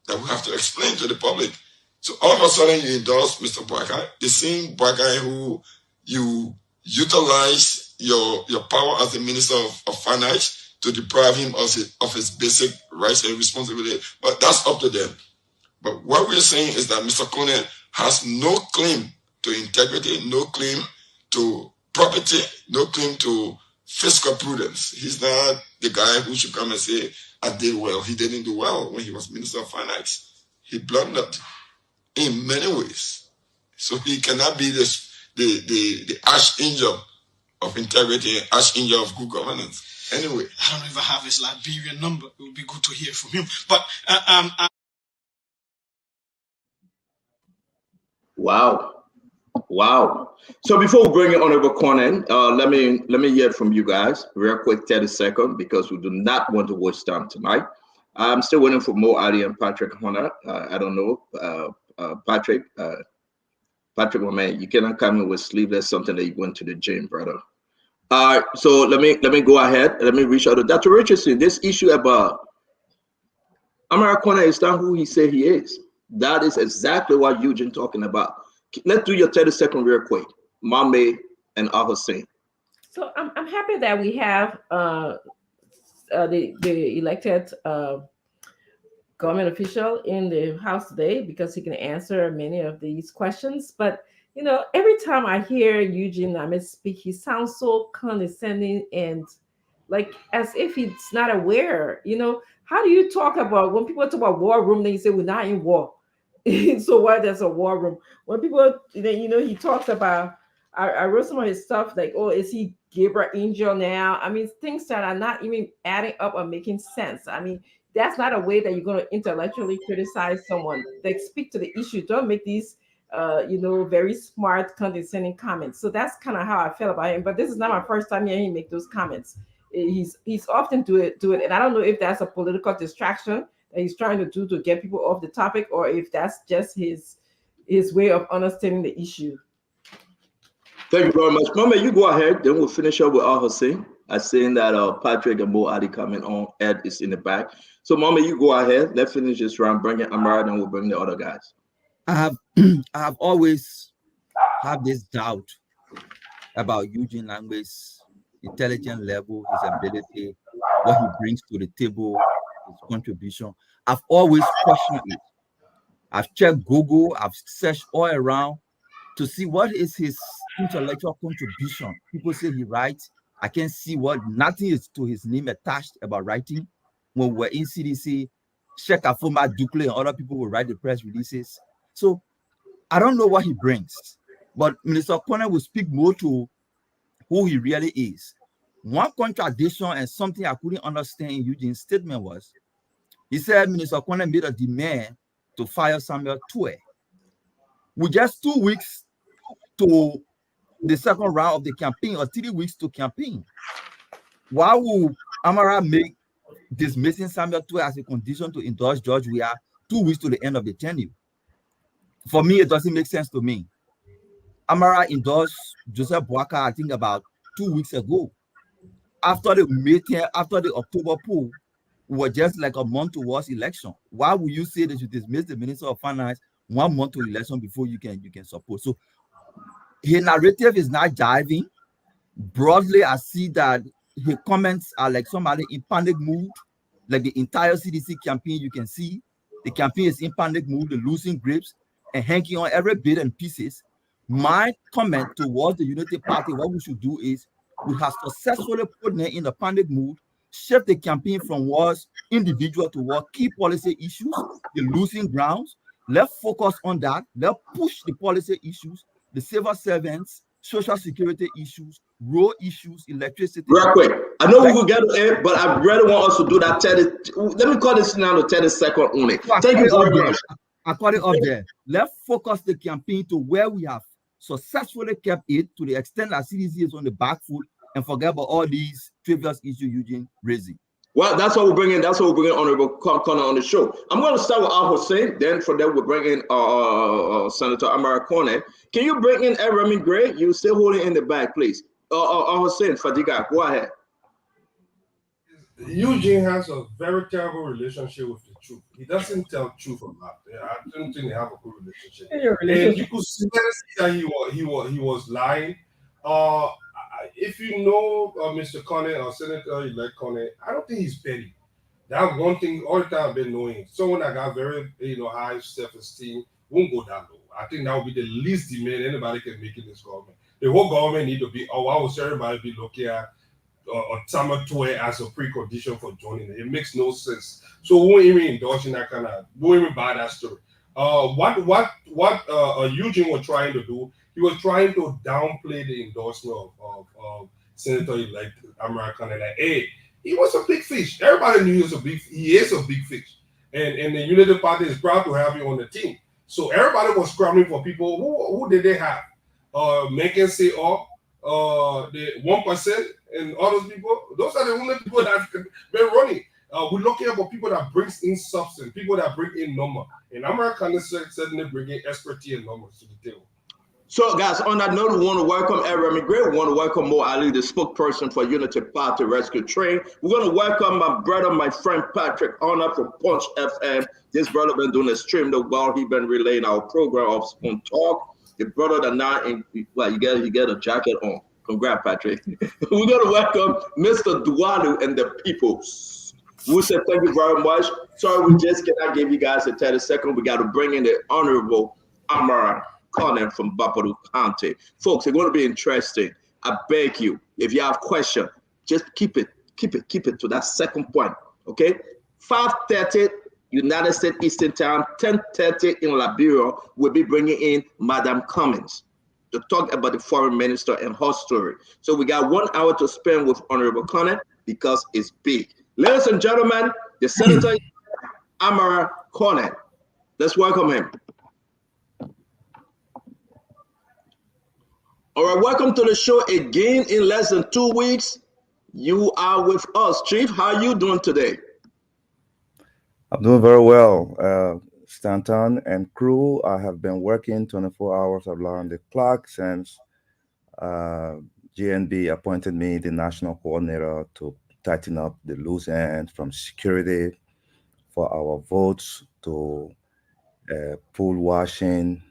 that we have to explain to the public. So all of a sudden you endorse Mr. Boakai, the same Boakai who you utilize your power as the Minister of Finance to deprive him of his basic rights and responsibility. But that's up to them. But what we're saying is that Mr. Conan has no claim to integrity, no claim to property, no claim to fiscal prudence. He's not the guy who should come and say, I did well. He didn't do well when he was Minister of Finance. He blundered in many ways. So he cannot be the archangel of integrity and archangel of good governance. Anyway.
I don't even have his Liberian number. It would be good to hear from him. But
Wow. So before we bring in Honorable Conan, let me hear from you guys real quick, 30 seconds, because we do not want to waste time tonight. I'm still waiting for Mo Ali and Patrick Hunter. I don't know. Patrick, my man, you cannot come in with sleeveless, something that you went to the gym, brother. So let me go ahead. Let me reach out to Dr. Richardson. This issue about Amara Kone is not who he said he is. That is exactly what Eugene talking about. Let's do your 30 seconds real quick. Mame and Al Hussein.
So I'm happy that we have the elected government official in the House today because he can answer many of these questions. But you know, every time I hear Eugene Ahmed speak, he sounds so condescending and like as if he's not aware. You know, how do you talk about when people talk about war room, then you say we're not in war? So why there's a war room? When people, you know, he talks about, I wrote some of his stuff like, oh, is he Gabriel Angel now? I mean, things that are not even adding up or making sense. I mean, that's not a way that you're going to intellectually criticize someone. Like, speak to the issue. Don't make these, you know, very smart, condescending comments. So that's kind of how I felt about him. But this is not my first time hearing him make those comments. He's often do it, and I don't know if that's a political distraction that he's trying to do to get people off the topic, or if that's just his way of understanding the issue.
Thank you very much. Mama, you go ahead. Then we'll finish up with Al Hussein. I'm saying that Patrick and Mo Ali coming on. Ed is in the back. So, Mama, you go ahead. Let's finish this round. Bring in Amara, then we'll bring the other guys.
I have always had this doubt about Eugene Langbe's intelligent level, his ability, what he brings to the table, his contribution. I've always questioned it. I've checked Google. I've searched all around to see what is his intellectual contribution. People say he writes. I can't see nothing is to his name attached about writing. When we're in CDC, Sheikh Afoma Dukle and other people will write the press releases. So I don't know what he brings, but Minister Corner will speak more to who he really is. One contradiction and something I couldn't understand in Eugene's statement was, he said Minister Corner made a demand to fire Samuel Tuohy. With just 2 weeks to the second round of the campaign, or 3 weeks to campaign, why would Amara make dismissing Samuel Tuohy as a condition to endorse George Weah 2 weeks to the end of the tenure? For me, it doesn't make sense to me. Amara endorsed Joseph Boakai, I think about 2 weeks ago. After the October poll, we were just like a month towards election. Why would you say that you dismiss the Minister of Finance 1 month to election before you can support? So his narrative is not jiving. Broadly, I see that his comments are like somebody in panic mood, like the entire CDC campaign. You can see the campaign is in panic mood, they're losing grips and hanging on every bit and pieces. My comment towards the Unity Party, what we should do is, we have successfully put them in the panic mood, shift the campaign from wars individual to war key policy issues, the losing grounds. Let's focus on that. Let's push the policy issues, the civil servants, social security issues, road issues, electricity.
Real quick, I know we will get to it, but I really want us to do that 30. Let me call this now to 30 seconds only. Thank you very much.
I call it up there. Let's focus the campaign to where we have successfully kept it, to the extent that CDC is on the back foot, and forget about all these trivial issues Eugene raising. Well,
that's what we're bringing. That's what we're bringing Honorable Connor on the show. I'm going to start with Al Hussein. Then from there we'll bring in Senator Amara Kone. Can you bring in Ed Remy Gray? You still holding in the back, please. Al Hussein Fadiga, go ahead.
Eugene has a very terrible relationship with the truth. He doesn't tell truth a lot. I don't think they have a good relationship. And you could see that he was lying. If you know Mr. Conner or Senator-elect Conner, I don't think he's petty. That's one thing all the time I've been knowing. Someone that got very high self-esteem won't go that low. I think that would be the least demand anybody can make in this government. The whole government need to be, why would everybody be looking at Samuel Tuohy as a precondition for joining it? It makes no sense. So we won't even endorse that kind of, we won't even buy that story. What Eugene was trying to do, he was trying to downplay the endorsement of Senator-elect Amara Kane. Like, hey, he was a big fish. Everybody knew he is a big fish. And the Unity Party is proud to have him on the team. So everybody was scrambling for people. Who did they have? Megan say, the 1% and all those people. Those are the only people that have been running. We're looking for people that brings in substance, people that bring in number. And Amara Kane certainly bringing expertise and numbers to the table.
So, guys, on that note, we want to welcome Ed Remy Gray. We want to welcome Mo Ali, the spokesperson for Unity Party Rescue Train. We're going to welcome my brother, my friend Patrick Honor from Punch FM. This brother been doing a stream while he been relaying our program of Spoon Talk. The brother that now, you get a jacket on. Congrats, Patrick. We're going to welcome Mr. Dualu and the peoples. We said thank you very much. Sorry, we just cannot give you guys a 30 seconds. We got to bring in the Honorable Amara Kane from Bapadu County. Folks, it's going to be interesting. I beg you, if you have questions, just keep it Keep it to that second point. Okay, 5:30 United States Eastern Time, 10:30 in Liberia. We'll be bringing in Madam Cummins to talk about the foreign minister and her story. So we got 1 hour to spend with Honorable Connett because it's big. Ladies and gentlemen, the Senator Amara Connett. Let's welcome him. All right, welcome to the show again. In less than 2 weeks, you are with us. Chief, how are you doing today?
I'm doing very well. Stanton and crew, I have been working 24 hours around the clock since GNB appointed me the national coordinator to tighten up the loose ends from security for our votes to pool washing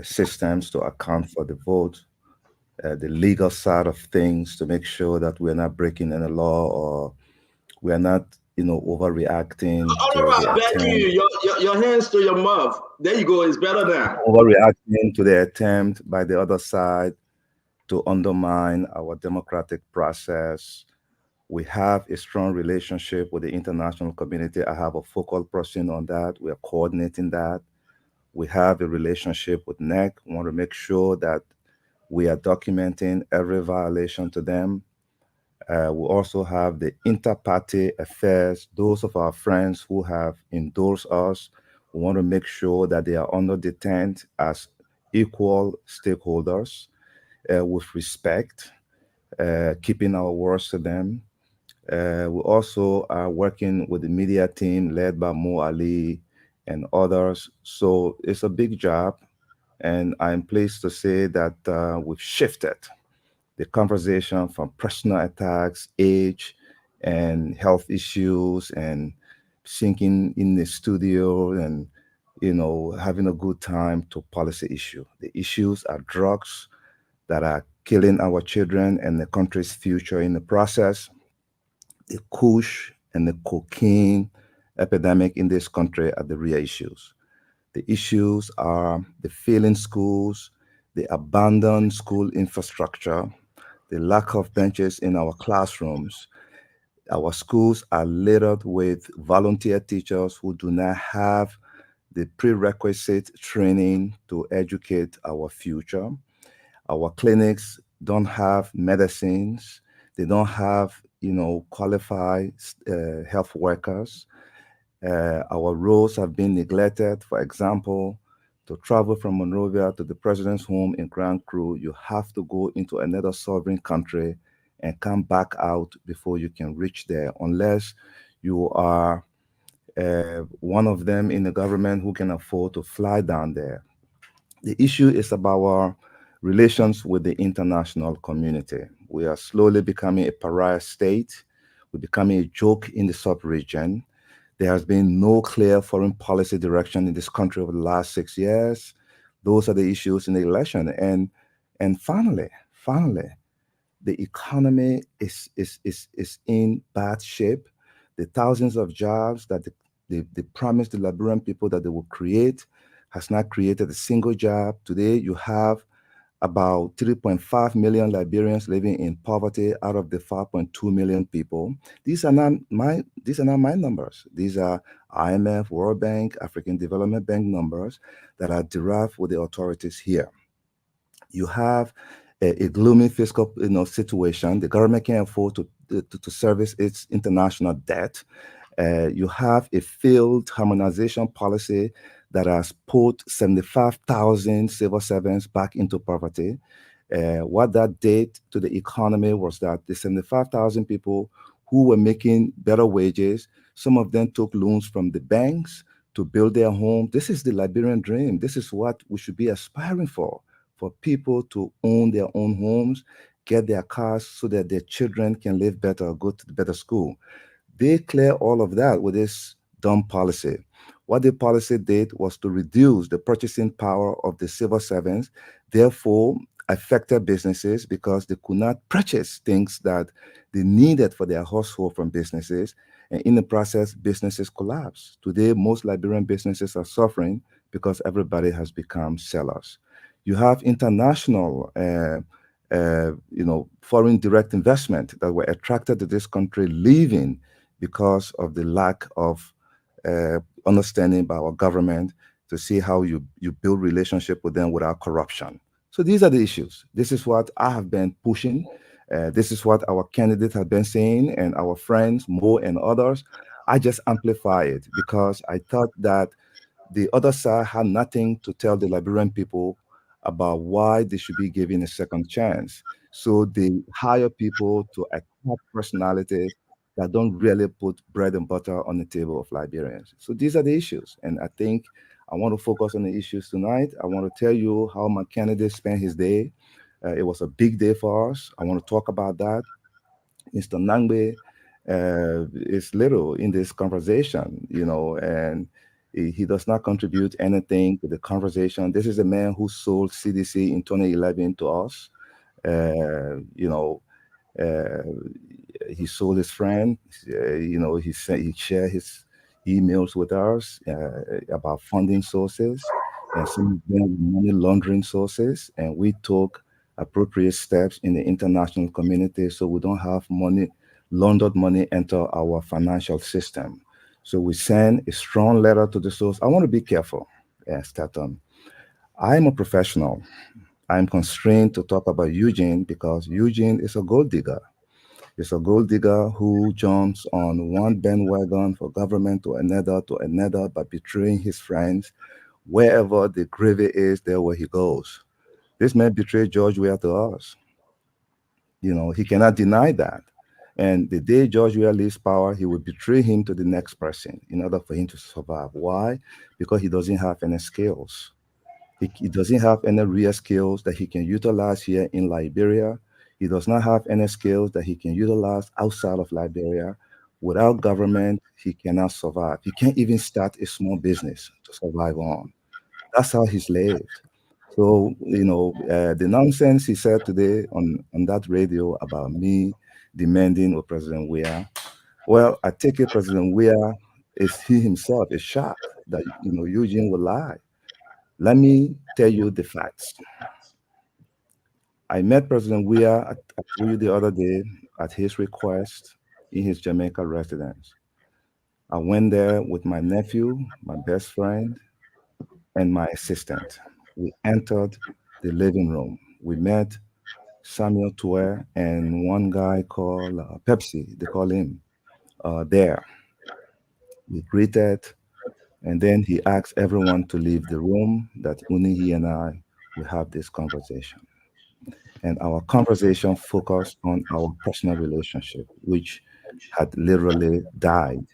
systems to account for the vote, the legal side of things to make sure that we're not breaking any law or we're not, overreacting.
I beg you, your hands to your mouth. There you go. It's better now.
Overreacting to the attempt by the other side to undermine our democratic process. We have a strong relationship with the international community. I have a focal person on that. We are coordinating that. We have a relationship with NEC. We want to make sure that we are documenting every violation to them. We also have the inter-party affairs. Those of our friends who have endorsed us, we want to make sure that they are under the tent as equal stakeholders with respect, keeping our words to them. We also are working with the media team led by Mo Ali and others. So it's a big job. And I'm pleased to say that we've shifted the conversation from personal attacks, age, and health issues, and sinking in the studio and, having a good time to policy issue. The issues are drugs that are killing our children and the country's future in the process. The kush and the cocaine epidemic in this country are the real issues. The issues are the failing schools, the abandoned school infrastructure, the lack of benches in our classrooms. Our schools are littered with volunteer teachers who do not have the prerequisite training to educate our future. Our clinics don't have medicines. They don't have, qualified health workers. Our roads have been neglected. For example, to travel from Monrovia to the president's home in Grand Cru, you have to go into another sovereign country and come back out before you can reach there, unless you are one of them in the government who can afford to fly down there. The issue is about our relations with the international community. We are slowly becoming a pariah state. We're becoming a joke in the sub-region. There has been no clear foreign policy direction in this country over the last 6 years. Those are the issues in the election. And finally, the economy is in bad shape. The thousands of jobs that they promised the Liberian people that they will create has not created a single job. Today, you have about 3.5 million Liberians living in poverty out of the 5.2 million people. These are not my numbers. These are IMF, World Bank, African Development Bank numbers that are derived with the authorities here. You have a gloomy fiscal situation. The government can't afford to service its international debt. You have a failed harmonization policy that has put 75,000 civil servants back into poverty. What that did to the economy was that the 75,000 people who were making better wages, some of them took loans from the banks to build their home. This is the Liberian dream. This is what we should be aspiring for people to own their own homes, get their cars so that their children can live better, go to better school. They clear all of that with this dumb policy. What the policy did was to reduce the purchasing power of the civil servants, therefore affected businesses because they could not purchase things that they needed for their household from businesses. And in the process, businesses collapsed. Today, most Liberian businesses are suffering because everybody has become sellers. You have international foreign direct investment that were attracted to this country leaving because of the lack of understanding by our government to see how you build relationship with them without corruption. So these are the issues. This is what I have been pushing. This is what our candidates have been saying, and our friends, Mo and others. I just amplify it because I thought that the other side had nothing to tell the Liberian people about why they should be given a second chance. So they hire people to attack personalities that don't really put bread and butter on the table of Liberians. So these are the issues. And I think I want to focus on the issues tonight. I want to tell you how my candidate spent his day. It was a big day for us. I want to talk about that. Mr. Nangbe is little in this conversation, and he does not contribute anything to the conversation. This is a man who sold CDC in 2011 to us. He sold his friend. He shared his emails with us about funding sources and some of them money laundering sources. And we took appropriate steps in the international community so we don't have laundered money enter our financial system. So we send a strong letter to the source. I want to be careful, Statham. I'm a professional. I'm constrained to talk about Eugene because Eugene is a gold digger. He's a gold digger who jumps on one bandwagon for government to another by betraying his friends. Wherever the gravy is, there where he goes. This man betrayed George Weah to us. He cannot deny that. And the day George Weah leaves power, he will betray him to the next person in order for him to survive. Why? Because he doesn't have any skills. He doesn't have any real skills that he can utilize here in Liberia. He does not have any skills that he can utilize outside of Liberia. Without government, he cannot survive. He can't even start a small business to survive on. That's how he's lived. So, the nonsense he said today on that radio about me demanding of President Weah, well, I take it President Weah he himself is shocked that, Eugene will lie. Let me tell you the facts. I met President Weah, I told you the other day, at his request in his Jamaica residence. I went there with my nephew, my best friend, and my assistant. We entered the living room. We met Samuel Tuer and one guy called Pepsi, they call him, there. We greeted, and then he asked everyone to leave the room, that only he and I will have this conversation. And our conversation focused on our personal relationship, which had literally died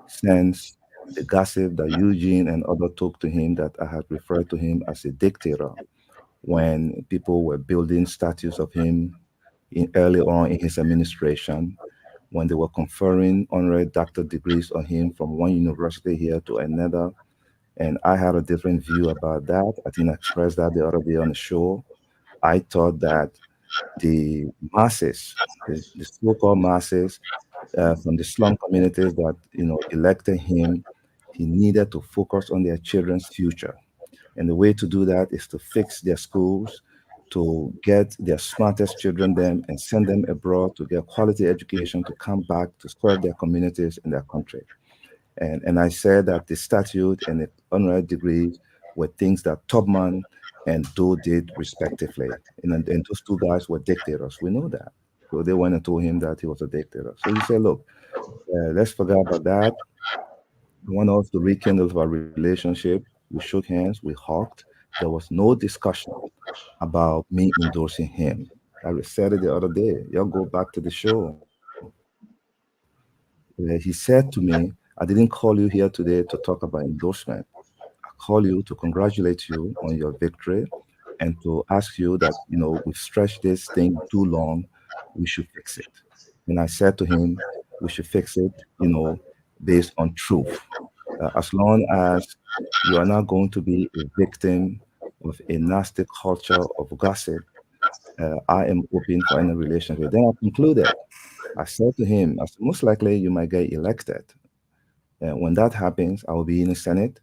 since the gossip that Eugene and others took to him that I had referred to him as a dictator when people were building statues of him early on in his administration, when they were conferring honorary doctor degrees on him from one university here to another. And I had a different view about that. I think I expressed that the other day on the show. I thought that the masses, the so-called masses from the slum communities that elected him, he needed to focus on their children's future. And the way to do that is to fix their schools, to get their smartest children them and send them abroad to get quality education, to come back to serve their communities and their country. And I said that the statute and the honorary degrees were things that Tubman and Doe did respectively. And those two guys were dictators. We know that. So they went and told him that he was a dictator. So he said, look, let's forget about that. We want us to rekindle our relationship. We shook hands, we hugged. There was no discussion about me endorsing him. I said it the other day. Y'all go back to the show. He said to me, I didn't call you here today to talk about endorsement. I call you to congratulate you on your victory and to ask you that, we've stretched this thing too long. We should fix it. And I said to him, we should fix it, based on truth. As long as you are not going to be a victim of a nasty culture of gossip, I am open for any relationship. Then I concluded. I said to him, I said, most likely you might get elected. When that happens, I will be in the Senate.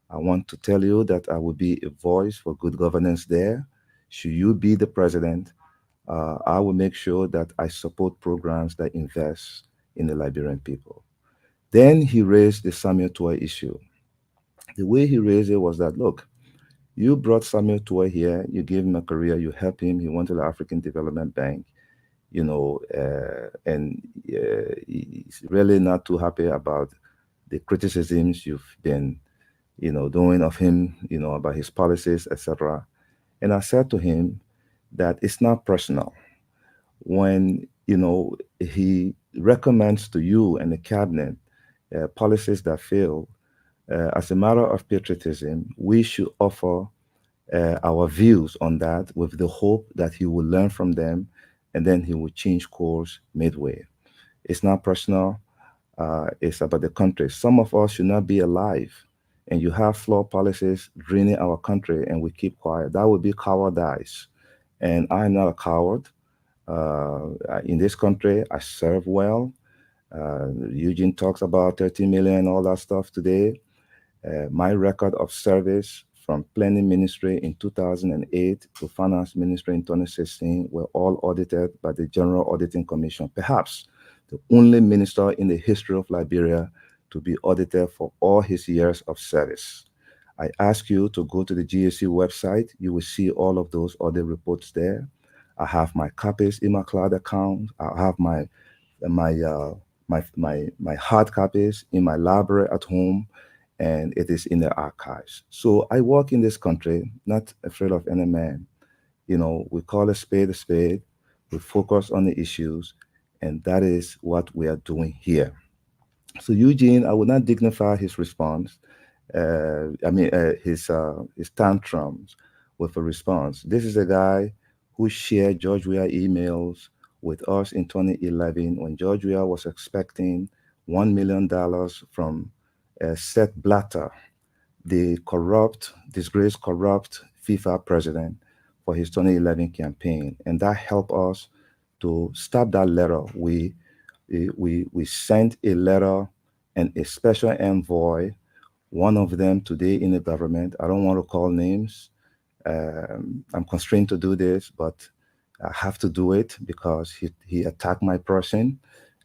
I want to tell you that I will be a voice for good governance there. Should you be the president, I will make sure that I support programs that invest in the Liberian people. Then he raised the Samuel Tuah issue. The way he raised it was that, look, you brought Samuel Tuah here, you gave him a career, you helped him, he went to the African Development Bank, and he's really not too happy about the criticisms you've been, doing of him, about his policies, etc. And I said to him that it's not personal. When, he recommends to you and the cabinet policies that fail, as a matter of patriotism, we should offer our views on that with the hope that he will learn from them and then he will change course midway. It's not personal. It's about the country. Some of us should not be alive, and you have flawed policies draining our country and we keep quiet. That would be cowardice. And I'm not a coward. In this country, I serve well. Eugene talks about 30 million, all that stuff today. My record of service from planning ministry in 2008 to finance ministry in 2016 were all audited by the General Auditing Commission, perhaps the only minister in the history of Liberia to be audited for all his years of service. I ask you to go to the GAC website. You will see all of those audit reports there. I have my copies in my cloud account. I have my hard copies in my library at home, and it is in the archives. So I work in this country, not afraid of any man. We call a spade, we focus on the issues, and that is what we are doing here. So Eugene, I would not dignify his response, his tantrums with a response. This is a guy who shared George Weah emails with us in 2011 when George Weah was expecting $1 million from Sepp Blatter, the disgraced corrupt FIFA president, for his 2011 campaign. And that helped us to stop that letter. We sent a letter and a special envoy, one of them today in the government. I don't want to call names. I'm constrained to do this, but I have to do it because he attacked my person.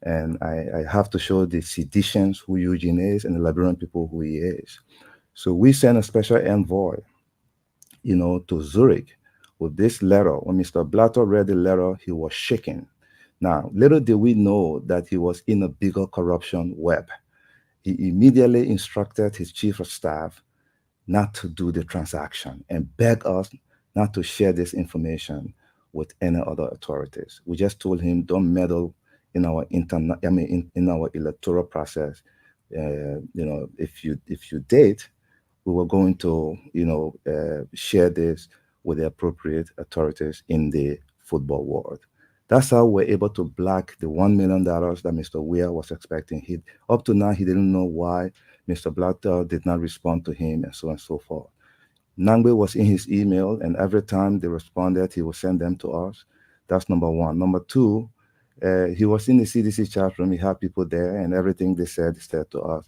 And I have to show the Seditians who Eugene is and the Liberian people who he is. So we sent a special envoy, to Zurich with this letter. When Mr. Blatter read the letter, he was shaken. Now, little did we know that he was in a bigger corruption web. He immediately instructed his chief of staff not to do the transaction and begged us not to share this information with any other authorities. We just told him, don't meddle in our in our electoral process. If you date, we were going to share this with the appropriate authorities in the football world. That's how we're able to block the $1 million that Mr. Weah was expecting. Up to now, he didn't know why Mr. Blatter did not respond to him, and so on and so forth. Nangbe was in his email, and every time they responded, he would send them to us. That's number one. Number two, he was in the CDC chat room. He had people there, and everything they said to us.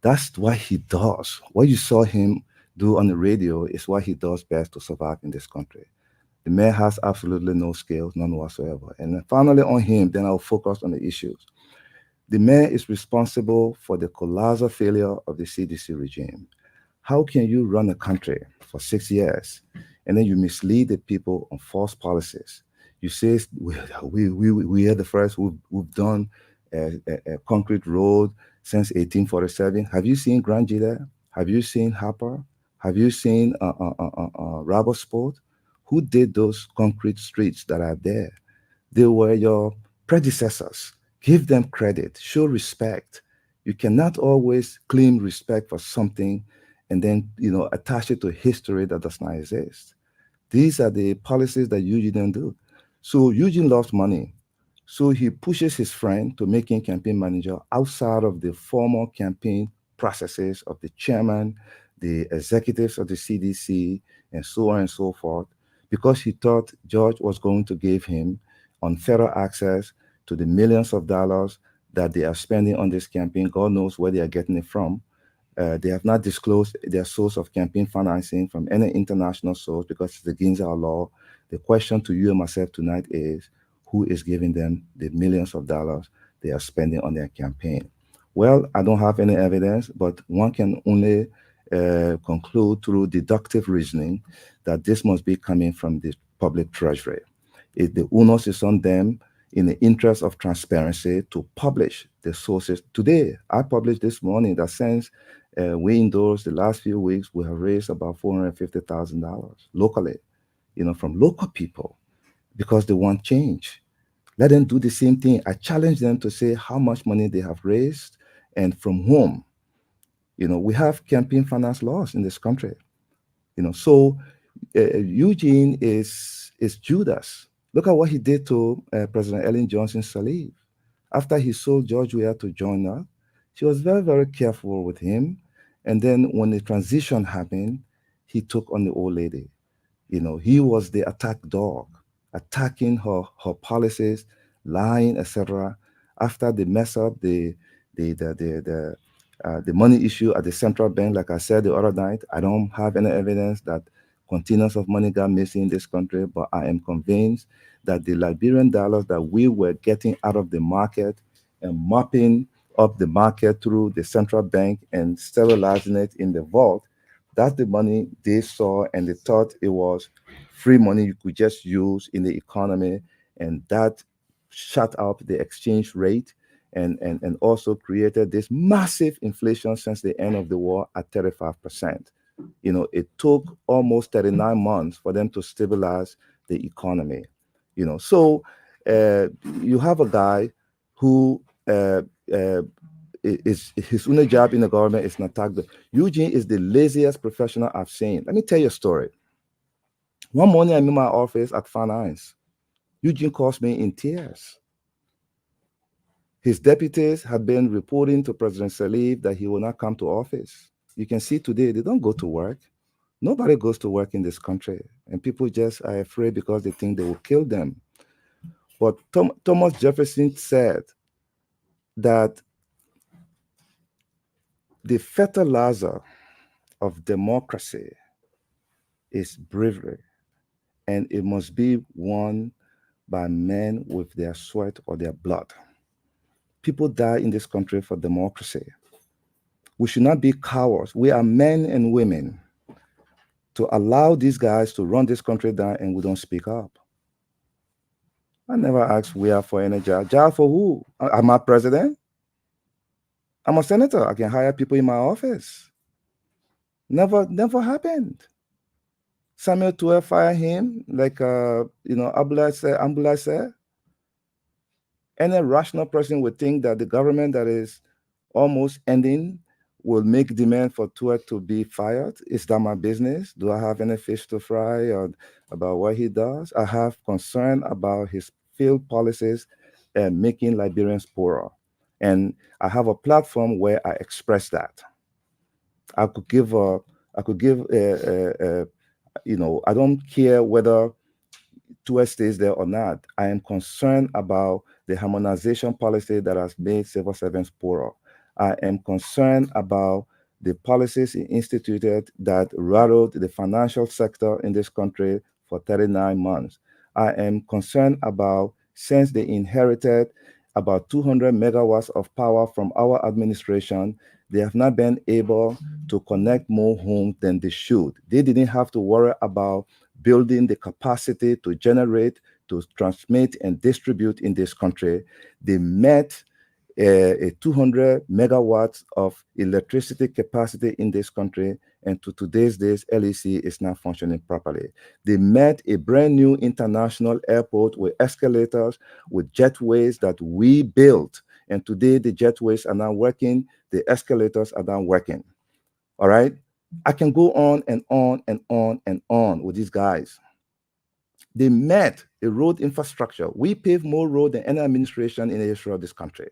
That's what he does. What you saw him do on the radio is what he does best to survive in this country. The man has absolutely no skills, none whatsoever. And then finally on him, then I'll focus on the issues. The man is responsible for the colossal failure of the CDC regime. How can you run a country for 6 years and then you mislead the people on false policies? You say we are the first who've done a concrete road since 1847. Have you seen Granji there? Have you seen Harper? Have you seen Robert Sport? Who did those concrete streets that are there? They were your predecessors. Give them credit. Show respect. You cannot always claim respect for something and then attach it to history that does not exist. These are the policies that Eugene didn't do. So Eugene loves money. So he pushes his friend to make him campaign manager outside of the formal campaign processes of the chairman, the executives of the CDC, and so on and so forth, because he thought George was going to give him unfettered access to the millions of dollars that they are spending on this campaign. God knows where they are getting it from. They have not disclosed their source of campaign financing from any international source because it's against our law. The question to you and myself tonight is, who is giving them the millions of dollars they are spending on their campaign? Well, I don't have any evidence, but one can only conclude through deductive reasoning that this must be coming from the public treasury. The onus is on them in the interest of transparency to publish the sources. Today, I published this morning that since we endorsed the last few weeks, we have raised about $450,000 locally, from local people, because they want change. Let them do the same thing. I challenge them to say how much money they have raised and from whom. We have campaign finance laws in this country. So Eugene is Judas. Look at what he did to President Ellen Johnson Sirleaf. After he sold George Weah to join her, she was very, very careful with him. And then when the transition happened, he took on the old lady. He was the attack dog, attacking her policies, lying, etc. After they mess up the money issue at the central bank, like I said the other night, I don't have any evidence that containers of money got missing in this country, but I am convinced that the Liberian dollars that we were getting out of the market and mopping up the market through the central bank and sterilizing it in the vault, that's the money they saw, and they thought it was free money you could just use in the economy, and that shut up the exchange rate and also created this massive inflation since the end of the war at 35%. It took almost 39 months for them to stabilize the economy. So you have a guy who is his only job in the government is an attack. Eugene is the laziest professional I've seen. Let me tell you a story. One morning I'm in my office at Fan Hines. Eugene calls me in tears. His deputies had been reporting to President Sirleaf that he will not come to office. You can see today, they don't go to work. Nobody goes to work in this country. And people just are afraid because they think they will kill them. But Thomas Jefferson said that the fertilizer of democracy is bravery, and it must be won by men with their sweat or their blood. People die in this country for democracy. We should not be cowards. We are men and women to allow these guys to run this country down, and we don't speak up. I never asked Weah for any job. Job for who? I'm a president. I'm a senator. I can hire people in my office. Never happened. Samuel Tuer fired him, like Ambula said. Any rational person would think that the government that is almost ending will make demand for Tuer to be fired. Is that my business? Do I have any fish to fry or about what he does? I have concern about his failed policies and making Liberians poorer. And I have a platform where I express that. I don't care whether Tuer stays there or not. I am concerned about the harmonization policy that has made civil servants poorer. I am concerned about the policies he instituted that rattled the financial sector in this country for 39 months. I am concerned about, since they inherited about 200 megawatts of power from our administration, they have not been able to connect more homes than they should. They didn't have to worry about building the capacity to generate, to transmit, and distribute in this country. They met a 200 megawatts of electricity capacity in this country, and to today's days, LEC is not functioning properly. They met a brand new international airport with escalators, with jetways that we built, and today the jetways are not working, the escalators are not working. All right? I can go on and on and on and on with these guys. They met a road infrastructure. We paved more road than any administration in the history of this country.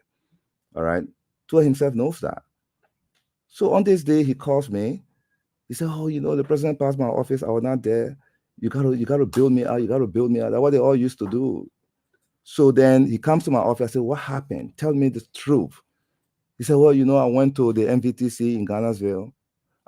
All right? Tuer himself knows that. So on this day, he calls me. He said, oh, the president passed my office. I was not there. You gotta build me out. You gotta build me out. That's what they all used to do. So then he comes to my office. I said, what happened? Tell me the truth. He said, well, I went to the MVTC in Ghanarsville.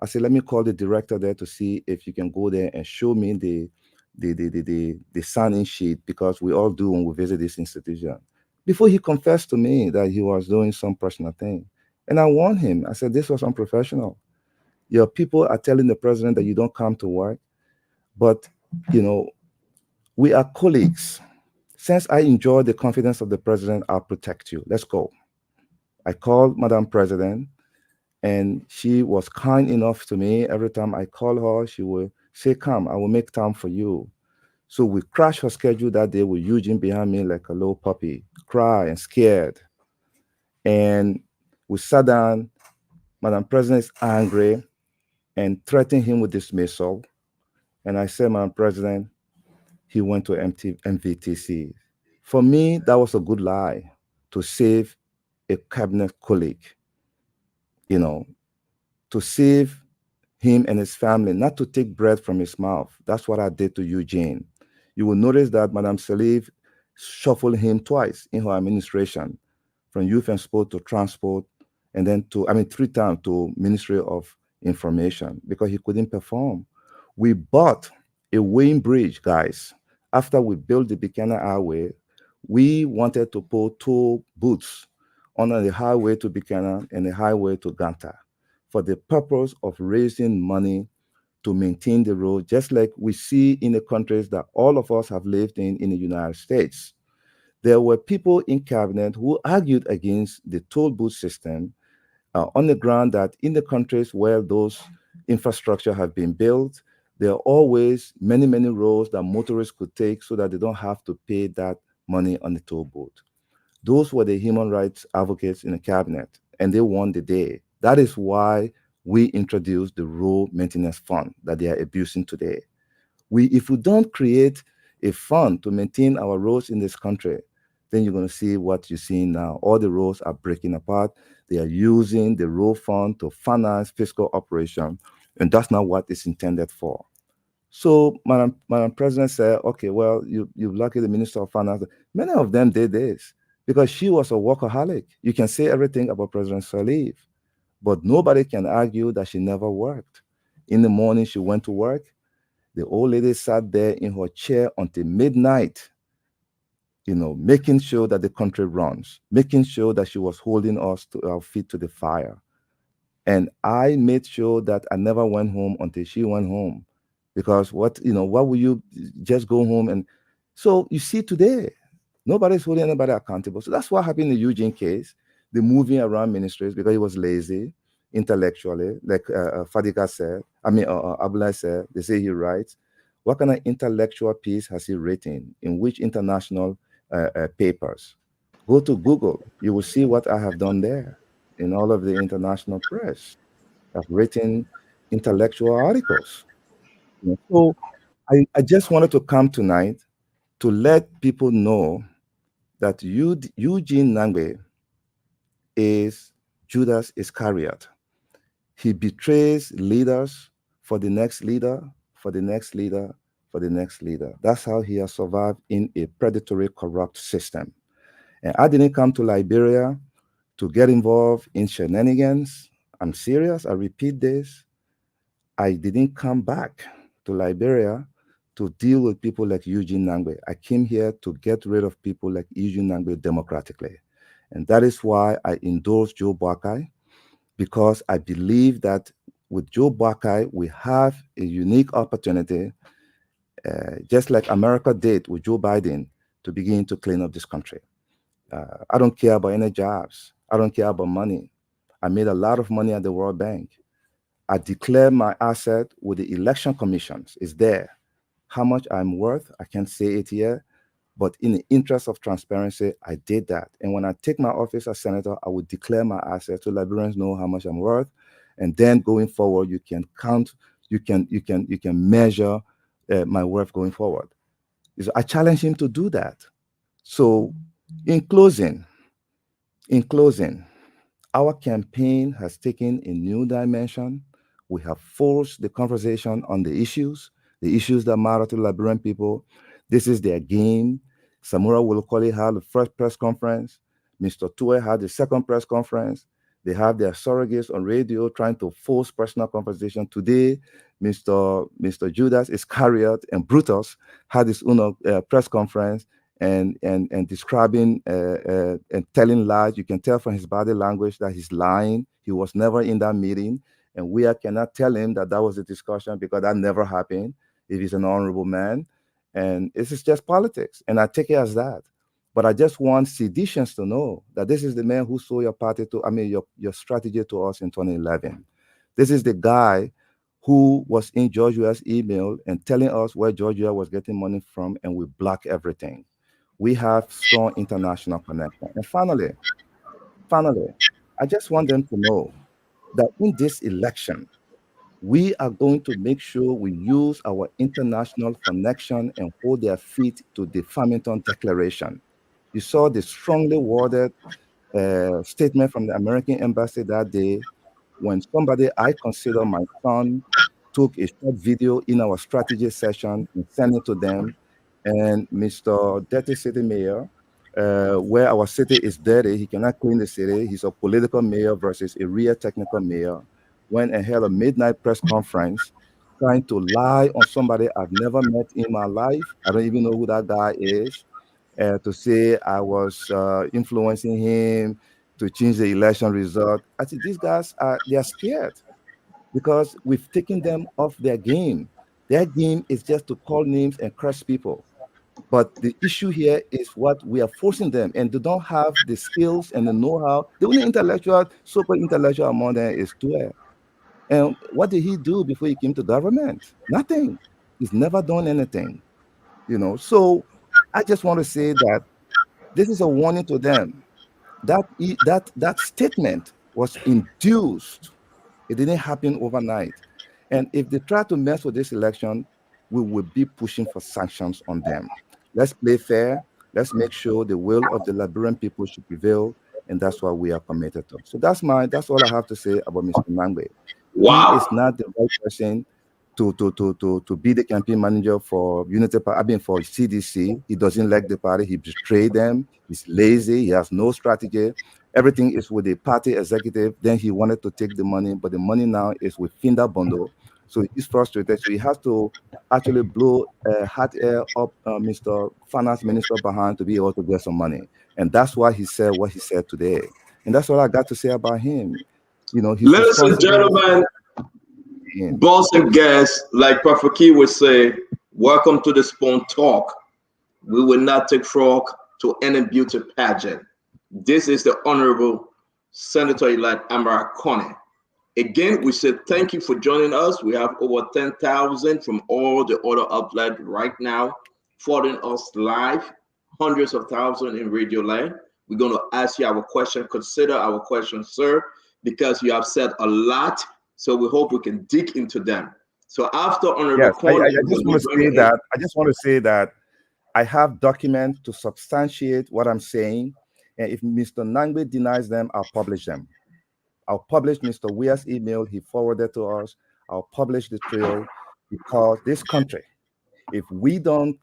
I said, let me call the director there to see if you can go there and show me the the signing sheet, because we all do when we visit this institution, before he confessed to me that he was doing some personal thing. And I warned him. I said, this was unprofessional. Your people are telling the president that you don't come to work, but, you know, we are colleagues. Since I enjoy the confidence of the president, I'll protect you. Let's go. I called Madam President, and she was kind enough to me. Every time I call her, she will say, come, I will make time for you. So we crashed her schedule that day with Eugene behind me like a little puppy, cry and scared. And we sat down. Madam President is angry and threatened him with dismissal. And I said, Madam President, he went to MVTC. For me, that was a good lie to save a cabinet colleague, you know, to save him and his family, not to take bread from his mouth. That's what I did to Eugene. You will notice that Madam Salif shuffled him twice in her administration, from youth and sport to transport, and then to, 3 times to Ministry of Information, because he couldn't perform. We bought a weighing bridge, guys. After we built the Buchanan Highway, we wanted to put 2 booths on the highway to Buchanan and the highway to Ganta for the purpose of raising money to maintain the road, just like we see in the countries that all of us have lived in the United States. There were people in cabinet who argued against the toll booth system on the ground that in the countries where those infrastructure have been built, there are always many, many roads that motorists could take so that they don't have to pay that money on the toll booth. Those were the human rights advocates in the cabinet, and they won the day. That is why we introduced the road maintenance fund that they are abusing today. If we don't create a fund to maintain our roads in this country, then you're going to see what you're seeing now. All the roads are breaking apart. They are using the road fund to finance fiscal operation, and that's not what it's intended for. So Madam President said, okay, well, you've lucky the Minister of Finance. Many of them did this because she was a workaholic. You can say everything about President Salif, but nobody can argue that she never worked. In the morning, she went to work. The old lady sat there in her chair until midnight, you know, making sure that the country runs, making sure that she was holding us to our feet to the fire. And I made sure that I never went home until she went home. Because why would you just go home? And so you see today, nobody's holding anybody accountable. So that's what happened in the Eugene case, the moving around ministries, because he was lazy intellectually, like Fadika said, Abdullah said, they say he writes. What kind of intellectual piece has he written? In which international papers? Go to Google, you will see what I have done there in all of the international press. I've written intellectual articles. So I just wanted to come tonight to let people know that Eugene Nangbe is Judas Iscariot. He betrays leaders for the next leader, for the next leader, for the next leader. That's how he has survived in a predatory, corrupt system. And I didn't come to Liberia to get involved in shenanigans. I'm serious, I repeat this. I didn't come back to Liberia to deal with people like Eugene Nangbe. I came here to get rid of people like Eugene Nangbe democratically. And that is why I endorse Joe Boakai, because I believe that with Joe Boakai, we have a unique opportunity, just like America did with Joe Biden, to begin to clean up this country. I don't care about any jobs. I don't care about money. I made a lot of money at the World Bank. I declare my asset with the election commissions. It's there. How much I'm worth, I can't say it here, but in the interest of transparency, I did that. And when I take my office as senator, I will declare my assets so Liberians know how much I'm worth. And then going forward, you can count, you can measure my worth going forward. So I challenge him to do that. So in closing, our campaign has taken a new dimension. We have forced the conversation on the issues that matter to Liberian people. This is their game. Samura Wilukoli had the first press conference. Mr. Tue had the second press conference. They have their surrogates on radio trying to force personal conversation. Today, Mr. Judas Iscariot and Brutus had his own press conference and describing and telling lies. You can tell from his body language that he's lying. He was never in that meeting. And we cannot tell him that was a discussion because that never happened if he's an honorable man. And this is just politics. And I take it as that. But I just want seditionists to know that this is the man who sold your party to, your strategy to us in 2011. This is the guy who was in Georgia's email and telling us where Georgia was getting money from, and we block everything. We have strong international connection. And finally, I just want them to know that in this election, we are going to make sure we use our international connection and hold their feet to the Farmington Declaration. You saw the strongly worded statement from the American embassy that day when somebody I consider my son took a short video in our strategy session and sent it to them. And Mr. Dirty City Mayor, where our city is dirty, he cannot clean the city. He's a political mayor versus a real technical mayor. Went and held a midnight press conference trying to lie on somebody I've never met in my life. I don't even know who that guy is. To say I was influencing him to change the election result. I think these guys they are scared because we've taken them off their game. Their game is just to call names and crush people. But the issue here is what we are forcing them, and they don't have the skills and the know-how. The only intellectual, super intellectual among them is Tuer. And what did he do before he came to government? Nothing. He's never done anything. So I just want to say that this is a warning to them. That statement was induced. It didn't happen overnight. And if they try to mess with this election, we will be pushing for sanctions on them. Let's play fair. Let's make sure the will of the Liberian people should prevail, and that's what we are committed to. So that's all I have to say about Mr. Nangbe. Wow. He is not the right person to be the campaign manager for Unity Party, for CDC. He doesn't like the party. He betrayed them. He's lazy. He has no strategy. Everything is with the party executive. Then he wanted to take the money, but the money now is with Finda Bondo. So he's frustrated. So he has to actually blow hot air up Mr. Finance Minister behind to be able to get some money. And that's why he said what he said today. And that's all I got to say about him.
Ladies and gentlemen, boss and guests, like Prophet Key would say, welcome to the Spoon Talk. We will not take frog to any beauty pageant. This is the Honorable Senator-elect Amara Coney. Again, we say thank you for joining us. We have over 10,000 from all the other outlets right now following us live, hundreds of thousands in Radio Land. We're going to ask you our question. Consider our questions, sir, because you have said a lot. So we hope we can dig into them. So after Honorable Coney,
I just want to say that I have documents to substantiate what I'm saying. And if Mr. Nangbe denies them, I'll publish them. I'll publish Mr. Weir's email he forwarded to us. I'll publish the trail because this country, if we don't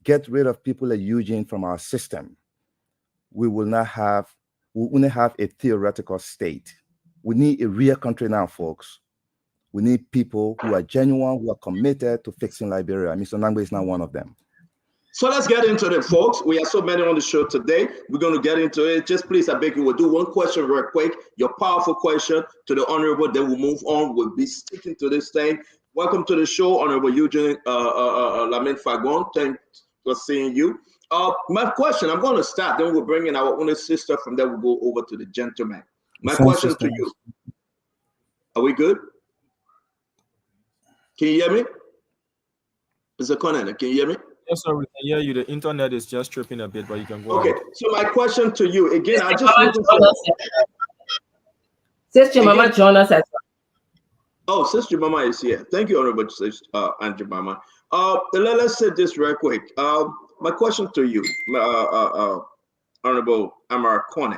get rid of people like Eugene from our system, we will not have a theoretical state. We need a real country now, folks. We need people who are genuine, who are committed to fixing Liberia. Mr. Nangbe is not one of them.
So let's get into it, folks. We have so many on the show today. We're going to get into it. Just please, I beg you, we'll do one question real quick. Your powerful question to the Honorable, then we'll move on. We'll be sticking to this thing. Welcome to the show, Honorable Eugene Lamin Fagon. Thanks for seeing you. My question, I'm going to start. Then we'll bring in our only sister. From there, we'll go over to the gentleman. My question to you. Are we good? Can you hear me? Mr. Conan, can you hear me?
Yes, sir. We can hear you. The internet is just tripping a bit, but you can go
ahead. So my question to you, again, I just
Sister Mama join us as well.
Oh, Sister Mama is here. Thank you, Honorable Sister Andrew Mama. Let's say this real quick. My question to you, Honorable Amara Coney.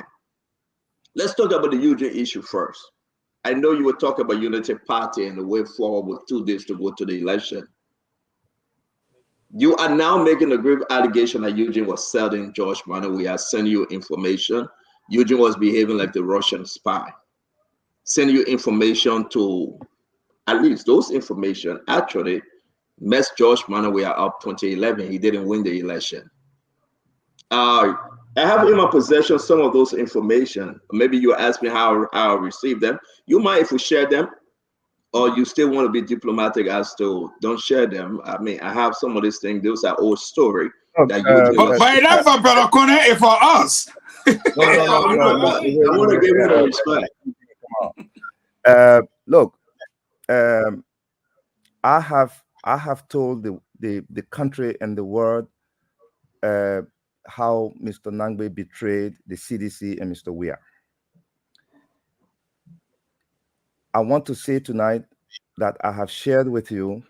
Let's talk about the Eugene issue first. I know you were talking about Unity Party and the way forward with 2 days to go to the election. You are now making a grave allegation that Eugene was selling George money. We are sending you information. Eugene was behaving like the Russian spy. send you information to at least those information actually messed George Manawe up 2011. He didn't win the election. I have in my possession some of those information. Maybe you ask me how I received them. You mind if we share them? Or you still want to be diplomatic as to don't share them? I mean, I have some of these things. Those are old story. That
but that's for Brother Kone and for us.
No. I want to give you the respect.
Look, I have told the country and the world how Mr. Nangbe betrayed the CDC and Mr. Weah. I want to say tonight that I have shared with you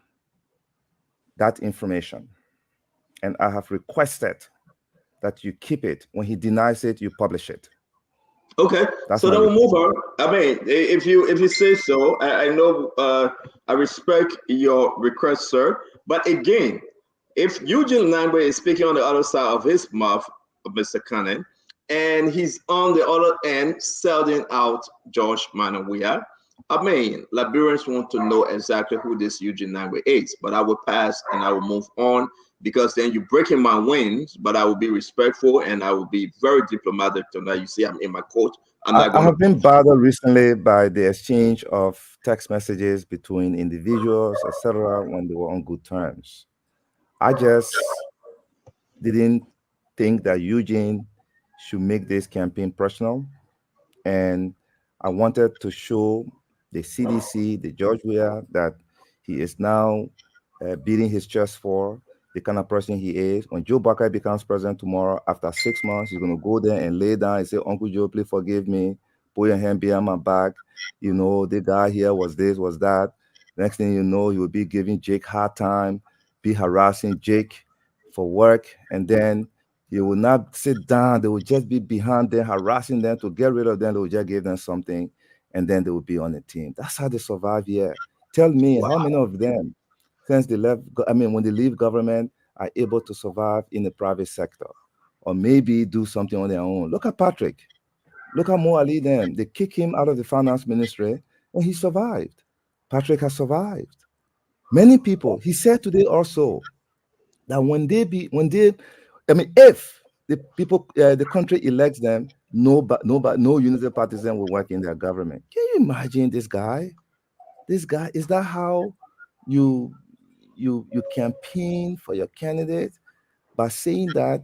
that information, and I have requested that you keep it. When he denies it, you publish it.
Okay, so then we'll move on. I mean, if you say so, I know I respect your request, sir. But again, if Eugene Nangbe is speaking on the other side of his mouth, Mr. Cannon, and he's on the other end selling out George Manawe, I mean, Liberians want to know exactly who this Eugene Nangbe is. But I will pass and I will move on, because then you're breaking my wings, but I will be respectful and I will be very diplomatic tonight. You see, I'm in my court.
I have been bothered recently by the exchange of text messages between individuals, etc., when they were on good terms. I just didn't think that Eugene should make this campaign personal, and I wanted to show the CDC, the George Weah, that he is now beating his chest for the kind of person he is. When Joe Buckeye becomes president tomorrow, after 6 months, he's going to go there and lay down and say, Uncle Joe, please forgive me. Put your hand behind my back. You know, the guy here was this, was that. Next thing you know, he will be giving Jake hard time, be harassing Jake for work. And then he will not sit down. They will just be behind them, harassing them to get rid of them. They will just give them something, and then they will be on the team. That's how they survive here. Tell me, how many of them, since they left, I mean, when they leave government, are able to survive in the private sector, or maybe do something on their own? Look at Patrick. Look at Mo Ali then. They kick him out of the finance ministry, and he survived. Patrick has survived. Many people, he said today also, that if the people, the country elects them, no unity partisan will work in their government. Can you imagine this guy? This guy, is that how you campaign for your candidate? By saying that